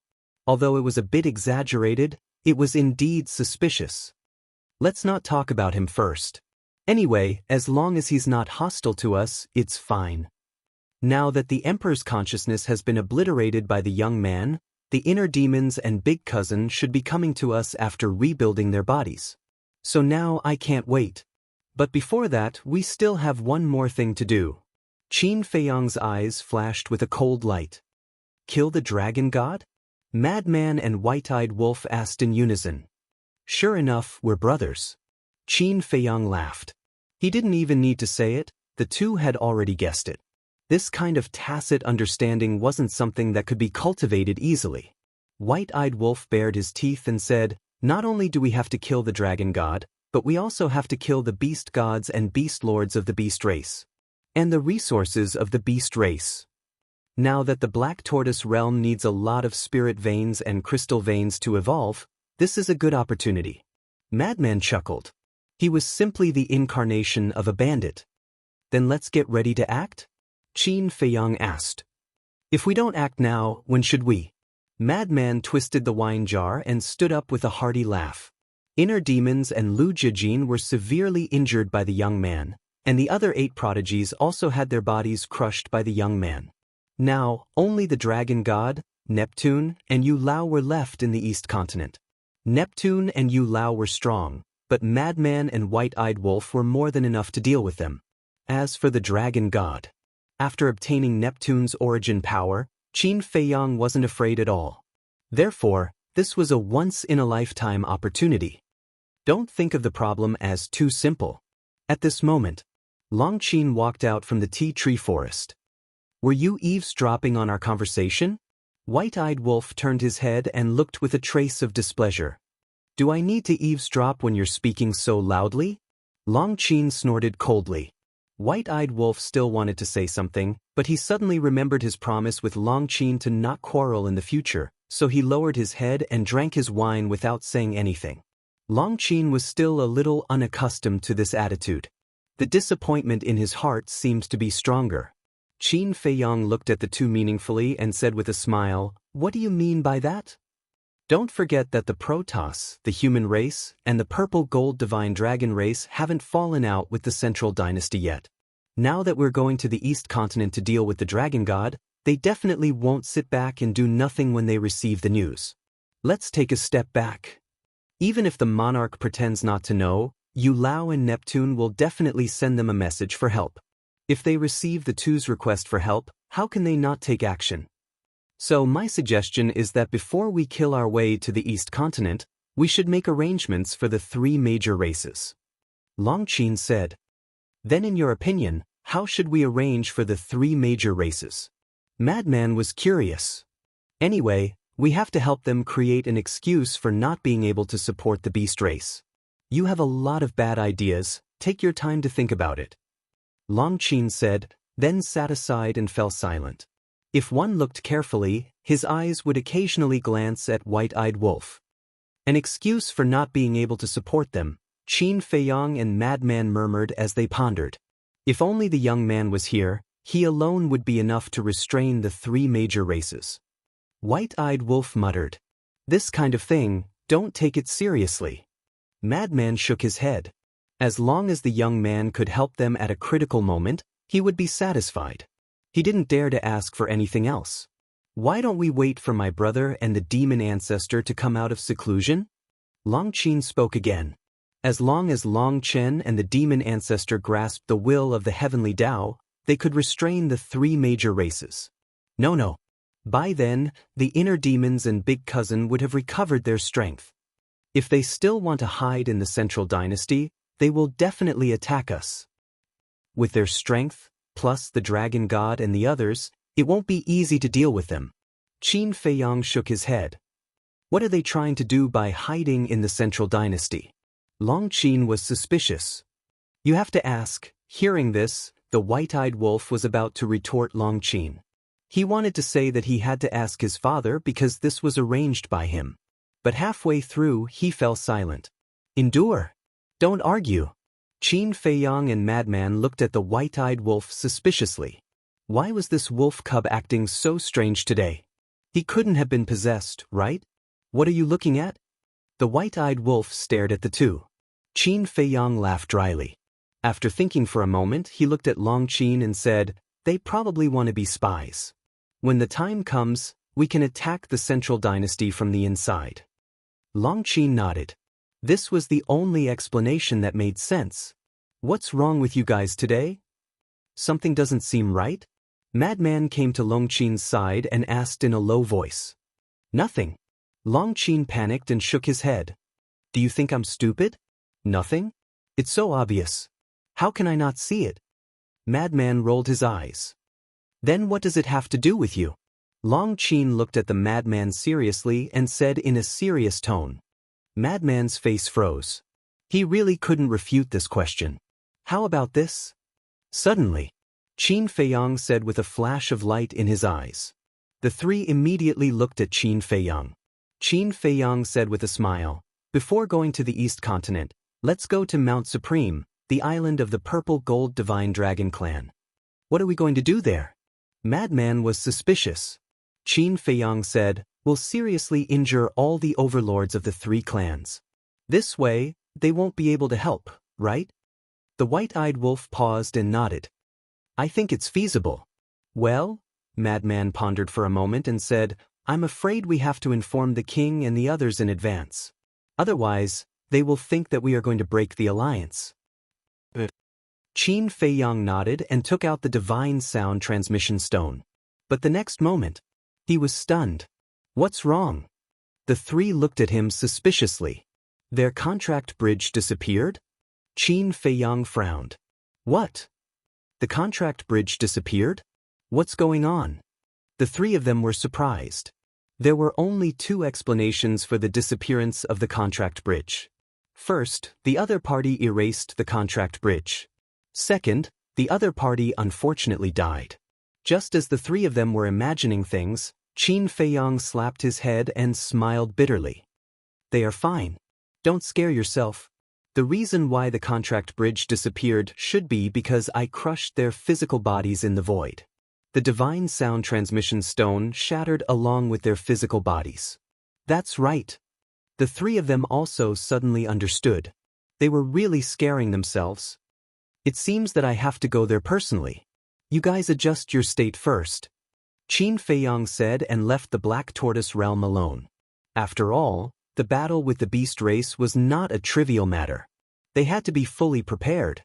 Although it was a bit exaggerated, it was indeed suspicious. Let's not talk about him first. Anyway, as long as he's not hostile to us, it's fine. Now that the Emperor's consciousness has been obliterated by the young man, the inner demons and big cousin should be coming to us after rebuilding their bodies. So now I can't wait. But before that, we still have one more thing to do. Qin Feiyang's eyes flashed with a cold light. Kill the Dragon God? Madman and White-Eyed Wolf asked in unison. Sure enough, we're brothers. Qin Feiyang laughed. He didn't even need to say it, the two had already guessed it. This kind of tacit understanding wasn't something that could be cultivated easily. White-Eyed Wolf bared his teeth and said, Not only do we have to kill the Dragon God, but we also have to kill the Beast Gods and Beast Lords of the Beast Race. And the resources of the Beast Race. Now that the Black Tortoise realm needs a lot of spirit veins and crystal veins to evolve, this is a good opportunity. Madman chuckled. He was simply the incarnation of a bandit. Then let's get ready to act? Qin Feiyang asked. If we don't act now, when should we? Madman twisted the wine jar and stood up with a hearty laugh. Inner demons and Lu Jijin were severely injured by the young man, and the other 8 prodigies also had their bodies crushed by the young man. Now, only the dragon god, Neptune, and Yu Lao were left in the East Continent. Neptune and Yu Lao were strong, but Madman and White-Eyed Wolf were more than enough to deal with them. As for the dragon god, after obtaining Neptune's origin power, Qin Feiyang wasn't afraid at all. Therefore, this was a once-in-a-lifetime opportunity. Don't think of the problem as too simple. At this moment, Long Qin walked out from the tea tree forest. Were you eavesdropping on our conversation? White-Eyed Wolf turned his head and looked with a trace of displeasure. Do I need to eavesdrop when you're speaking so loudly? Long Qin snorted coldly. White-Eyed Wolf still wanted to say something, but he suddenly remembered his promise with Long Qin to not quarrel in the future, so he lowered his head and drank his wine without saying anything. Long Qin was still a little unaccustomed to this attitude. The disappointment in his heart seemed to be stronger. Qin Feiyang looked at the two meaningfully and said with a smile, "What do you mean by that?" Don't forget that the Protoss, the human race, and the purple-gold divine dragon race haven't fallen out with the Central Dynasty yet. Now that we're going to the East Continent to deal with the dragon god, they definitely won't sit back and do nothing when they receive the news. Let's take a step back. Even if the monarch pretends not to know, Yu Lao and Neptune will definitely send them a message for help. If they receive the two's request for help, how can they not take action? So my suggestion is that before we kill our way to the East Continent, we should make arrangements for the 3 major races. Long Qin said. Then in your opinion, how should we arrange for the 3 major races? Madman was curious. Anyway, we have to help them create an excuse for not being able to support the beast race. You have a lot of bad ideas, take your time to think about it. Long Qin said, then sat aside and fell silent. If one looked carefully, his eyes would occasionally glance at White-Eyed Wolf. An excuse for not being able to support them, Qin Feiyang and Madman murmured as they pondered. If only the young man was here, he alone would be enough to restrain the 3 major races. White-Eyed Wolf muttered, "This kind of thing, don't take it seriously." Madman shook his head. As long as the young man could help them at a critical moment, he would be satisfied. He didn't dare to ask for anything else. Why don't we wait for my brother and the demon ancestor to come out of seclusion? Long Qin spoke again. As long as Long Chen and the demon ancestor grasped the will of the heavenly Tao, they could restrain the 3 major races. No. By then, the inner demons and Big Cousin would have recovered their strength. If they still want to hide in the Central Dynasty, they will definitely attack us. With their strength, plus the dragon god and the others, it won't be easy to deal with them. Qin Feiyang shook his head. What are they trying to do by hiding in the Central Dynasty? Long Qin was suspicious. You have to ask. Hearing this, the White-Eyed Wolf was about to retort Long Qin. He wanted to say that he had to ask his father because this was arranged by him. But halfway through, he fell silent. Endure. Don't argue. Qin Feiyang and Madman looked at the White-Eyed Wolf suspiciously. Why was this wolf cub acting so strange today? He couldn't have been possessed, right? What are you looking at? The White-Eyed Wolf stared at the two. Qin Feiyang laughed dryly. After thinking for a moment, he looked at Long Qin and said, "They probably want to be spies. When the time comes, we can attack the Central Dynasty from the inside." Long Qin nodded. This was the only explanation that made sense. What's wrong with you guys today? Something doesn't seem right? Madman came to Long Qin's side and asked in a low voice. Nothing. Long Qin panicked and shook his head. Do you think I'm stupid? Nothing? It's so obvious. How can I not see it? Madman rolled his eyes. Then what does it have to do with you? Long Qin looked at the madman seriously and said in a serious tone. Madman's face froze. He really couldn't refute this question. How about this? Suddenly, Qin Feiyang said with a flash of light in his eyes. The 3 immediately looked at Qin Feiyang. Qin Feiyang said with a smile, before going to the East Continent, let's go to Mount Supreme, the island of the purple gold divine dragon clan. What are we going to do there? Madman was suspicious. Qin Feiyang said, we'll seriously injure all the overlords of the 3 clans. This way, they won't be able to help, right? The white-eyed wolf paused and nodded. I think it's feasible. Well, Madman pondered for a moment and said, I'm afraid we have to inform the king and the others in advance. Otherwise, they will think that we are going to break the alliance. Qin Feiyang nodded and took out the divine sound transmission stone. But the next moment, he was stunned. What's wrong? The 3 looked at him suspiciously. Their contract bridge disappeared? Qin Feiyang frowned. What? The contract bridge disappeared? What's going on? The 3 of them were surprised. There were only 2 explanations for the disappearance of the contract bridge. First, the other party erased the contract bridge. Second, the other party unfortunately died. Just as the 3 of them were imagining things, Qin Feiyang slapped his head and smiled bitterly. They are fine. Don't scare yourself. The reason why the contract bridge disappeared should be because I crushed their physical bodies in the void. The divine sound transmission stone shattered along with their physical bodies. That's right. The 3 of them also suddenly understood. They were really scaring themselves. It seems that I have to go there personally. You guys adjust your state first. Qin Feiyang said and left the Black Tortoise realm alone. After all, the battle with the beast race was not a trivial matter. They had to be fully prepared.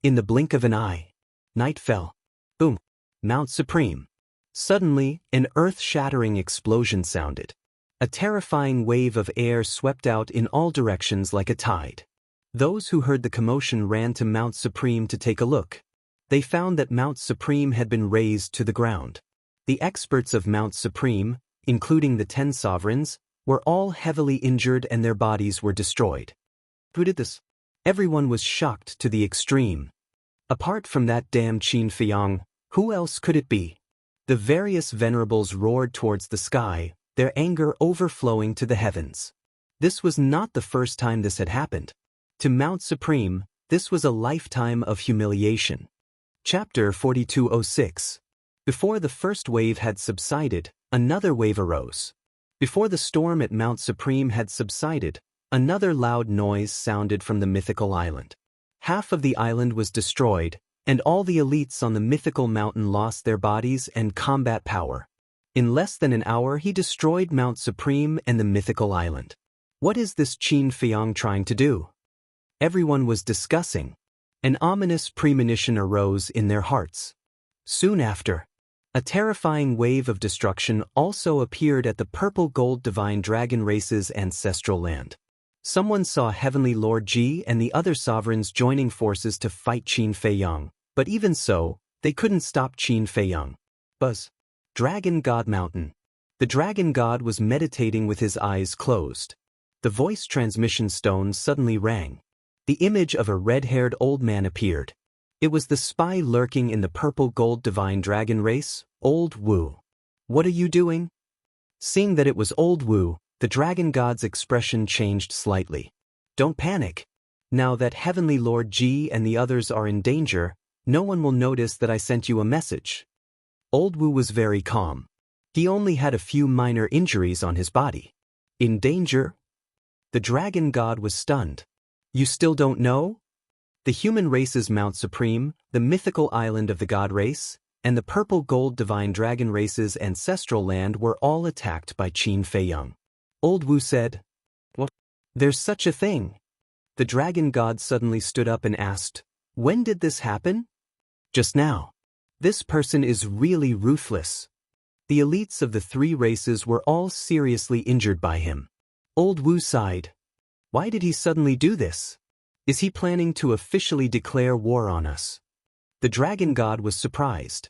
In the blink of an eye, night fell. Boom! Mount Supreme. Suddenly, an earth-shattering explosion sounded. A terrifying wave of air swept out in all directions like a tide. Those who heard the commotion ran to Mount Supreme to take a look. They found that Mount Supreme had been razed to the ground. The experts of Mount Supreme, including the 10 sovereigns, were all heavily injured and their bodies were destroyed. Who did this? Everyone was shocked to the extreme. Apart from that damn Qin Feiyang, who else could it be? The various venerables roared towards the sky, their anger overflowing to the heavens. This was not the first time this had happened. To Mount Supreme, this was a lifetime of humiliation. Chapter 4206. Before the first wave had subsided, another wave arose. Before the storm at Mount Supreme had subsided, another loud noise sounded from the mythical island. Half of the island was destroyed, and all the elites on the mythical mountain lost their bodies and combat power. In less than an hour he destroyed Mount Supreme and the mythical island. What is this Qin Feiyang trying to do? Everyone was discussing. An ominous premonition arose in their hearts. Soon after, a terrifying wave of destruction also appeared at the purple gold divine dragon race's ancestral land. Someone saw Heavenly Lord Ji and the other sovereigns joining forces to fight Qin Feiyang, but even so, they couldn't stop Qin Feiyang. Buzz. Dragon God Mountain. The dragon god was meditating with his eyes closed. The voice transmission stone suddenly rang. The image of a red-haired old man appeared. It was the spy lurking in the purple gold divine dragon race, Old Wu. What are you doing? Seeing that it was Old Wu, the dragon god's expression changed slightly. Don't panic. Now that Heavenly Lord Ji and the others are in danger, no one will notice that I sent you a message. Old Wu was very calm. He only had a few minor injuries on his body. In danger? The dragon god was stunned. You still don't know? The human race's Mount Supreme, the mythical island of the god race, and the purple gold divine dragon race's ancestral land were all attacked by Qin Feiyang. Old Wu said, What? There's such a thing. The dragon god suddenly stood up and asked, When did this happen? Just now. This person is really ruthless. The elites of the 3 races were all seriously injured by him. Old Wu sighed. Why did he suddenly do this? Is he planning to officially declare war on us? The dragon god was surprised.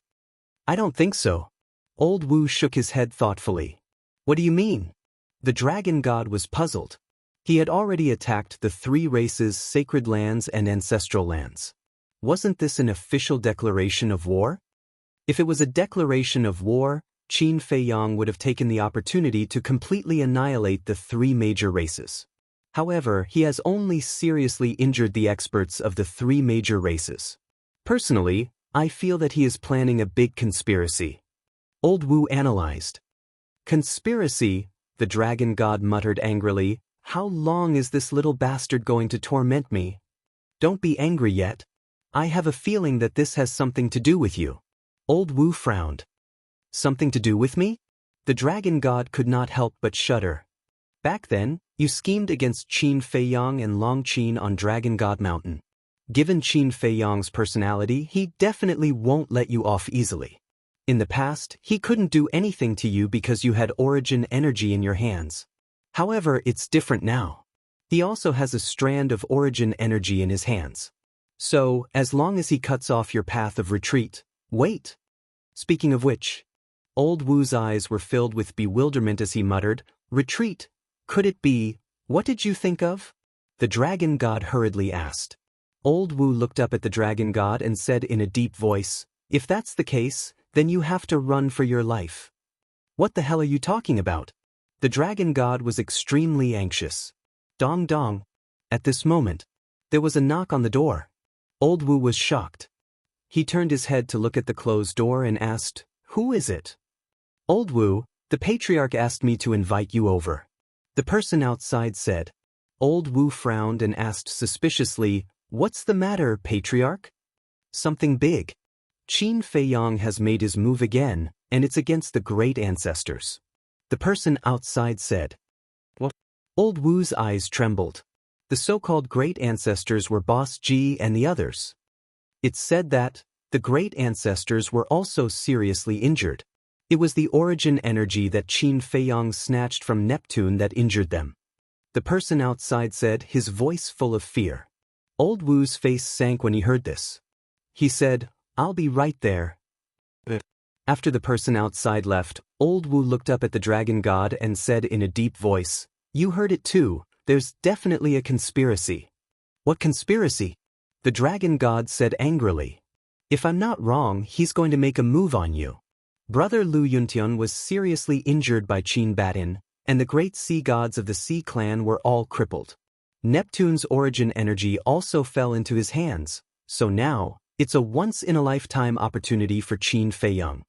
I don't think so. Old Wu shook his head thoughtfully. What do you mean? The dragon god was puzzled. He had already attacked the 3 races' sacred lands and ancestral lands. Wasn't this an official declaration of war? If it was a declaration of war, Qin Feiyang would have taken the opportunity to completely annihilate the 3 major races. However, he has only seriously injured the experts of the 3 major races. Personally, I feel that he is planning a big conspiracy. Old Wu analyzed. Conspiracy, the dragon god muttered angrily. How long is this little bastard going to torment me? Don't be angry yet. I have a feeling that this has something to do with you. Old Wu frowned. Something to do with me? The dragon god could not help but shudder. Back then, you schemed against Qin Feiyang and Long Qin on Dragon God Mountain. Given Qin Feiyang's personality, he definitely won't let you off easily. In the past, he couldn't do anything to you because you had origin energy in your hands. However, it's different now. He also has a strand of origin energy in his hands. So, as long as he cuts off your path of retreat, wait. Speaking of which, Old Wu's eyes were filled with bewilderment as he muttered, retreat. Could it be, what did you think of? The dragon god hurriedly asked. Old Wu looked up at the dragon god and said in a deep voice, if that's the case, then you have to run for your life. What the hell are you talking about? The dragon god was extremely anxious. Dong dong. At this moment, there was a knock on the door. Old Wu was shocked. He turned his head to look at the closed door and asked, who is it? Old Wu, the patriarch asked me to invite you over. The person outside said. Old Wu frowned and asked suspiciously, what's the matter, patriarch? Something big. Qin Feiyang has made his move again, and it's against the great ancestors. The person outside said. What? Old Wu's eyes trembled. The so-called great ancestors were Boss Ji and the others. It's said that the great ancestors were also seriously injured. It was the origin energy that Qin Feiyang snatched from Neptune that injured them. The person outside said, his voice full of fear. Old Wu's face sank when he heard this. He said, I'll be right there. After the person outside left, Old Wu looked up at the dragon god and said in a deep voice, you heard it too, there's definitely a conspiracy. What conspiracy? The dragon god said angrily. If I'm not wrong, he's going to make a move on you. Brother Lu Yuntian was seriously injured by Qin Batin, and the great sea gods of the Sea clan were all crippled. Neptune's origin energy also fell into his hands, so now, it's a once-in-a-lifetime opportunity for Qin Feiyang.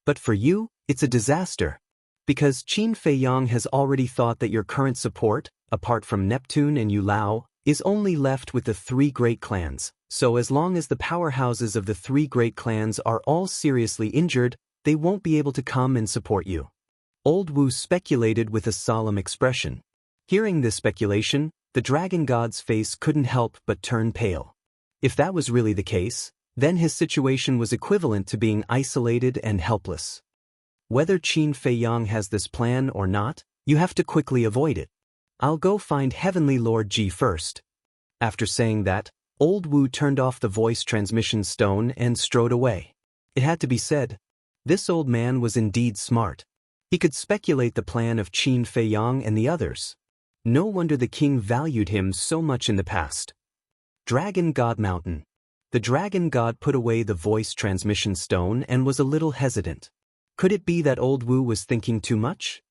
But for you, it's a disaster. Because Qin Feiyang has already thought that your current support, apart from Neptune and Yu Lao, is only left with the 3 great clans, so as long as the powerhouses of the 3 great clans are all seriously injured, they won't be able to come and support you. Old Wu speculated with a solemn expression. Hearing this speculation, the dragon god's face couldn't help but turn pale. If that was really the case, then his situation was equivalent to being isolated and helpless. Whether Qin Feiyang has this plan or not, you have to quickly avoid it. I'll go find Heavenly Lord Ji first. After saying that, Old Wu turned off the voice transmission stone and strode away. It had to be said. This old man was indeed smart. He could speculate the plan of Qin Feiyang and the others. No wonder the king valued him so much in the past. Dragon God Mountain. The dragon god put away the voice transmission stone and was a little hesitant. Could it be that Old Wu was thinking too much?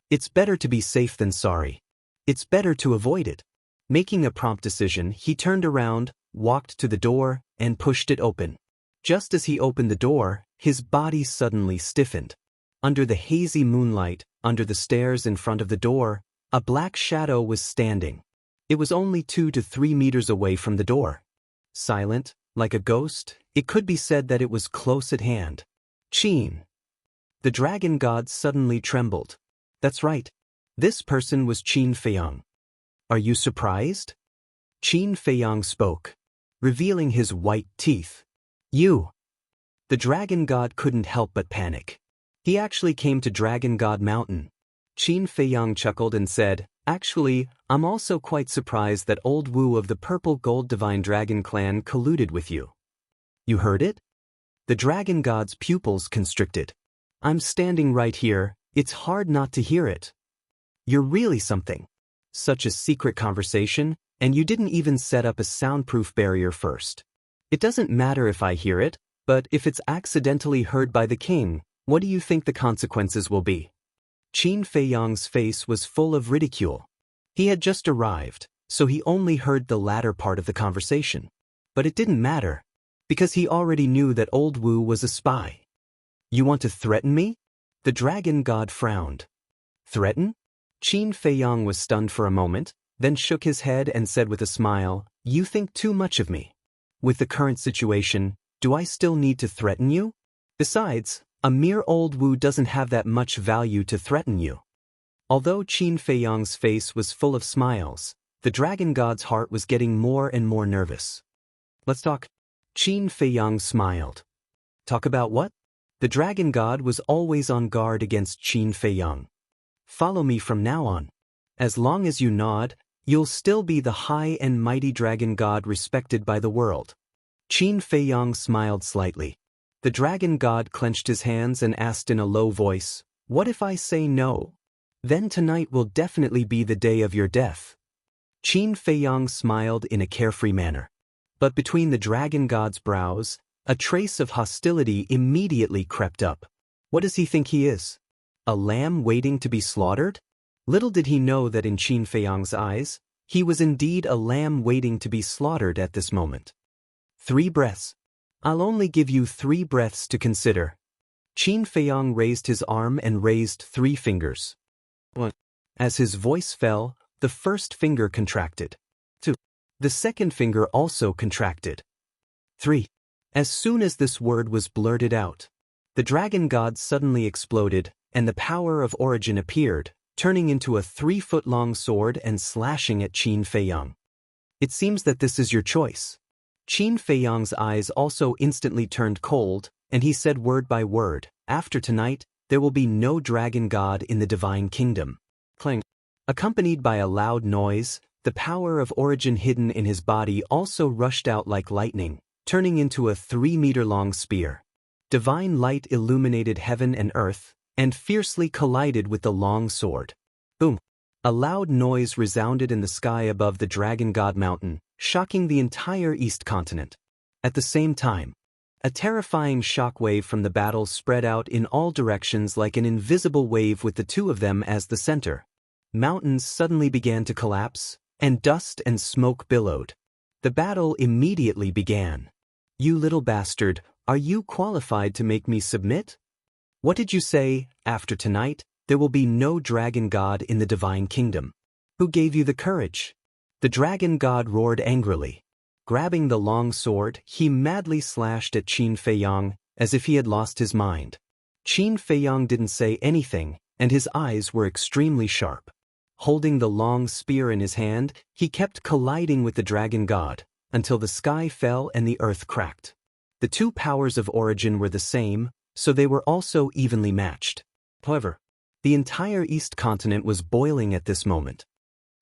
It's better to be safe than sorry. It's better to avoid it. Making a prompt decision, he turned around, walked to the door, and pushed it open. Just as he opened the door, his body suddenly stiffened. Under the hazy moonlight, under the stairs in front of the door, a black shadow was standing. It was only 2 to 3 meters away from the door. Silent, like a ghost, it could be said that it was close at hand. Qin. The dragon god suddenly trembled. That's right. This person was Qin Feiyang. Are you surprised? Qin Feiyang spoke, revealing his white teeth. You. The dragon god couldn't help but panic. He actually came to Dragon God Mountain. Qin Feiyang chuckled and said, actually, I'm also quite surprised that Old Wu of the Purple Gold Divine Dragon Clan colluded with you. You heard it? The dragon god's pupils constricted. I'm standing right here, it's hard not to hear it. You're really something. Such a secret conversation, and you didn't even set up a soundproof barrier first. It doesn't matter if I hear it, but if it's accidentally heard by the king, what do you think the consequences will be? Qin Feiyang's face was full of ridicule. He had just arrived, so he only heard the latter part of the conversation. But it didn't matter, because he already knew that old Wu was a spy. You want to threaten me? The dragon god frowned. Threaten? Qin Feiyang was stunned for a moment, then shook his head and said with a smile, You think too much of me. With the current situation, do I still need to threaten you? Besides, a mere old Wu doesn't have that much value to threaten you. Although Qin Feiyang's face was full of smiles, the dragon god's heart was getting more and more nervous. Let's talk. Qin Feiyang smiled. Talk about what? The dragon god was always on guard against Qin Feiyang. Follow me from now on. As long as you nod, you'll still be the high and mighty dragon god respected by the world. Qin Feiyang smiled slightly. The dragon god clenched his hands and asked in a low voice, What if I say no? Then tonight will definitely be the day of your death. Qin Feiyang smiled in a carefree manner. But between the dragon god's brows, a trace of hostility immediately crept up. What does he think he is? A lamb waiting to be slaughtered? Little did he know that in Qin Feiyang's eyes, he was indeed a lamb waiting to be slaughtered at this moment. 3 breaths. I'll only give you 3 breaths to consider. Qin Feiyang raised his arm and raised 3 fingers. 1. As his voice fell, the first finger contracted. 2. The second finger also contracted. 3. As soon as this word was blurted out, the dragon god suddenly exploded, and the power of origin appeared, turning into a 3-foot-long sword and slashing at Qin Feiyang. It seems that this is your choice. Qin Feiyang's eyes also instantly turned cold, and he said word by word, After tonight, there will be no dragon god in the divine kingdom. Clang. Accompanied by a loud noise, the power of origin hidden in his body also rushed out like lightning, turning into a 3-meter-long spear. Divine light illuminated heaven and earth, and fiercely collided with the long sword. Boom! A loud noise resounded in the sky above the Dragon God Mountain, shocking the entire East Continent. At the same time, a terrifying shockwave from the battle spread out in all directions like an invisible wave with the two of them as the center. Mountains suddenly began to collapse, and dust and smoke billowed. The battle immediately began. You little bastard, are you qualified to make me submit? What did you say? After tonight, there will be no dragon god in the divine kingdom. Who gave you the courage? The dragon god roared angrily. Grabbing the long sword, he madly slashed at Qin Feiyang, as if he had lost his mind. Qin Feiyang didn't say anything, and his eyes were extremely sharp. Holding the long spear in his hand, he kept colliding with the dragon god, until the sky fell and the earth cracked. The two powers of origin were the same, so they were also evenly matched. However, the entire East Continent was boiling at this moment.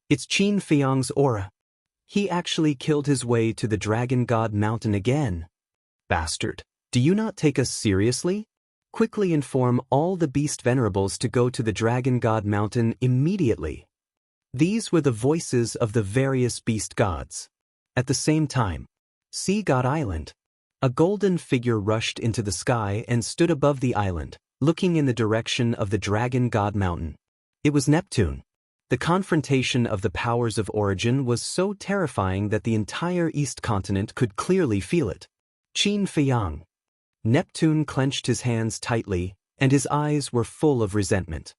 It's Qin Feiyang's aura. He actually killed his way to the Dragon God Mountain again. Bastard, do you not take us seriously? Quickly inform all the beast venerables to go to the Dragon God Mountain immediately. These were the voices of the various beast gods. At the same time, Sea God Island. A golden figure rushed into the sky and stood above the island, looking in the direction of the Dragon God Mountain. It was Neptune. The confrontation of the powers of origin was so terrifying that the entire East Continent could clearly feel it. Qin Feiyang. Neptune clenched his hands tightly, and his eyes were full of resentment.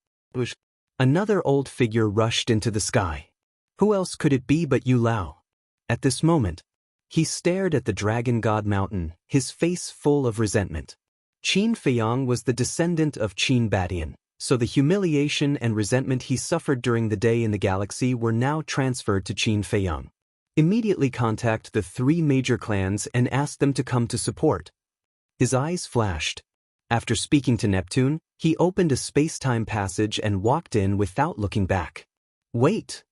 Another old figure rushed into the sky. Who else could it be but Yu Lao? At this moment, he stared at the Dragon God Mountain, his face full of resentment. Qin Feiyang was the descendant of Qin Badian, so the humiliation and resentment he suffered during the day in the galaxy were now transferred to Qin Feiyang. Immediately contact the 3 major clans and ask them to come to support. His eyes flashed. After speaking to Neptune, he opened a space-time passage and walked in without looking back. Wait!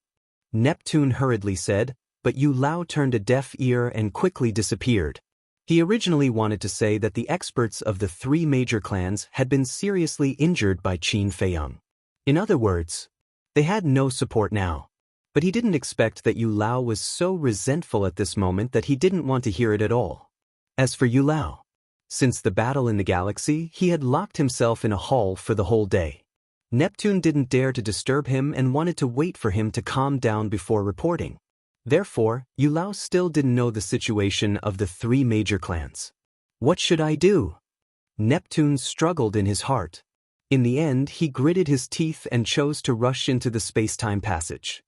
Neptune hurriedly said, but Yu Lao turned a deaf ear and quickly disappeared. He originally wanted to say that the experts of the 3 major clans had been seriously injured by Qin Feiyang. In other words, they had no support now. But he didn't expect that Yu Lao was so resentful at this moment that he didn't want to hear it at all. As for Yu Lao, since the battle in the galaxy, he had locked himself in a hall for the whole day. Neptune didn't dare to disturb him and wanted to wait for him to calm down before reporting. Therefore, Iulao still didn't know the situation of the three major clans. What should I do? Neptune struggled in his heart. In the end, he gritted his teeth and chose to rush into the space-time passage.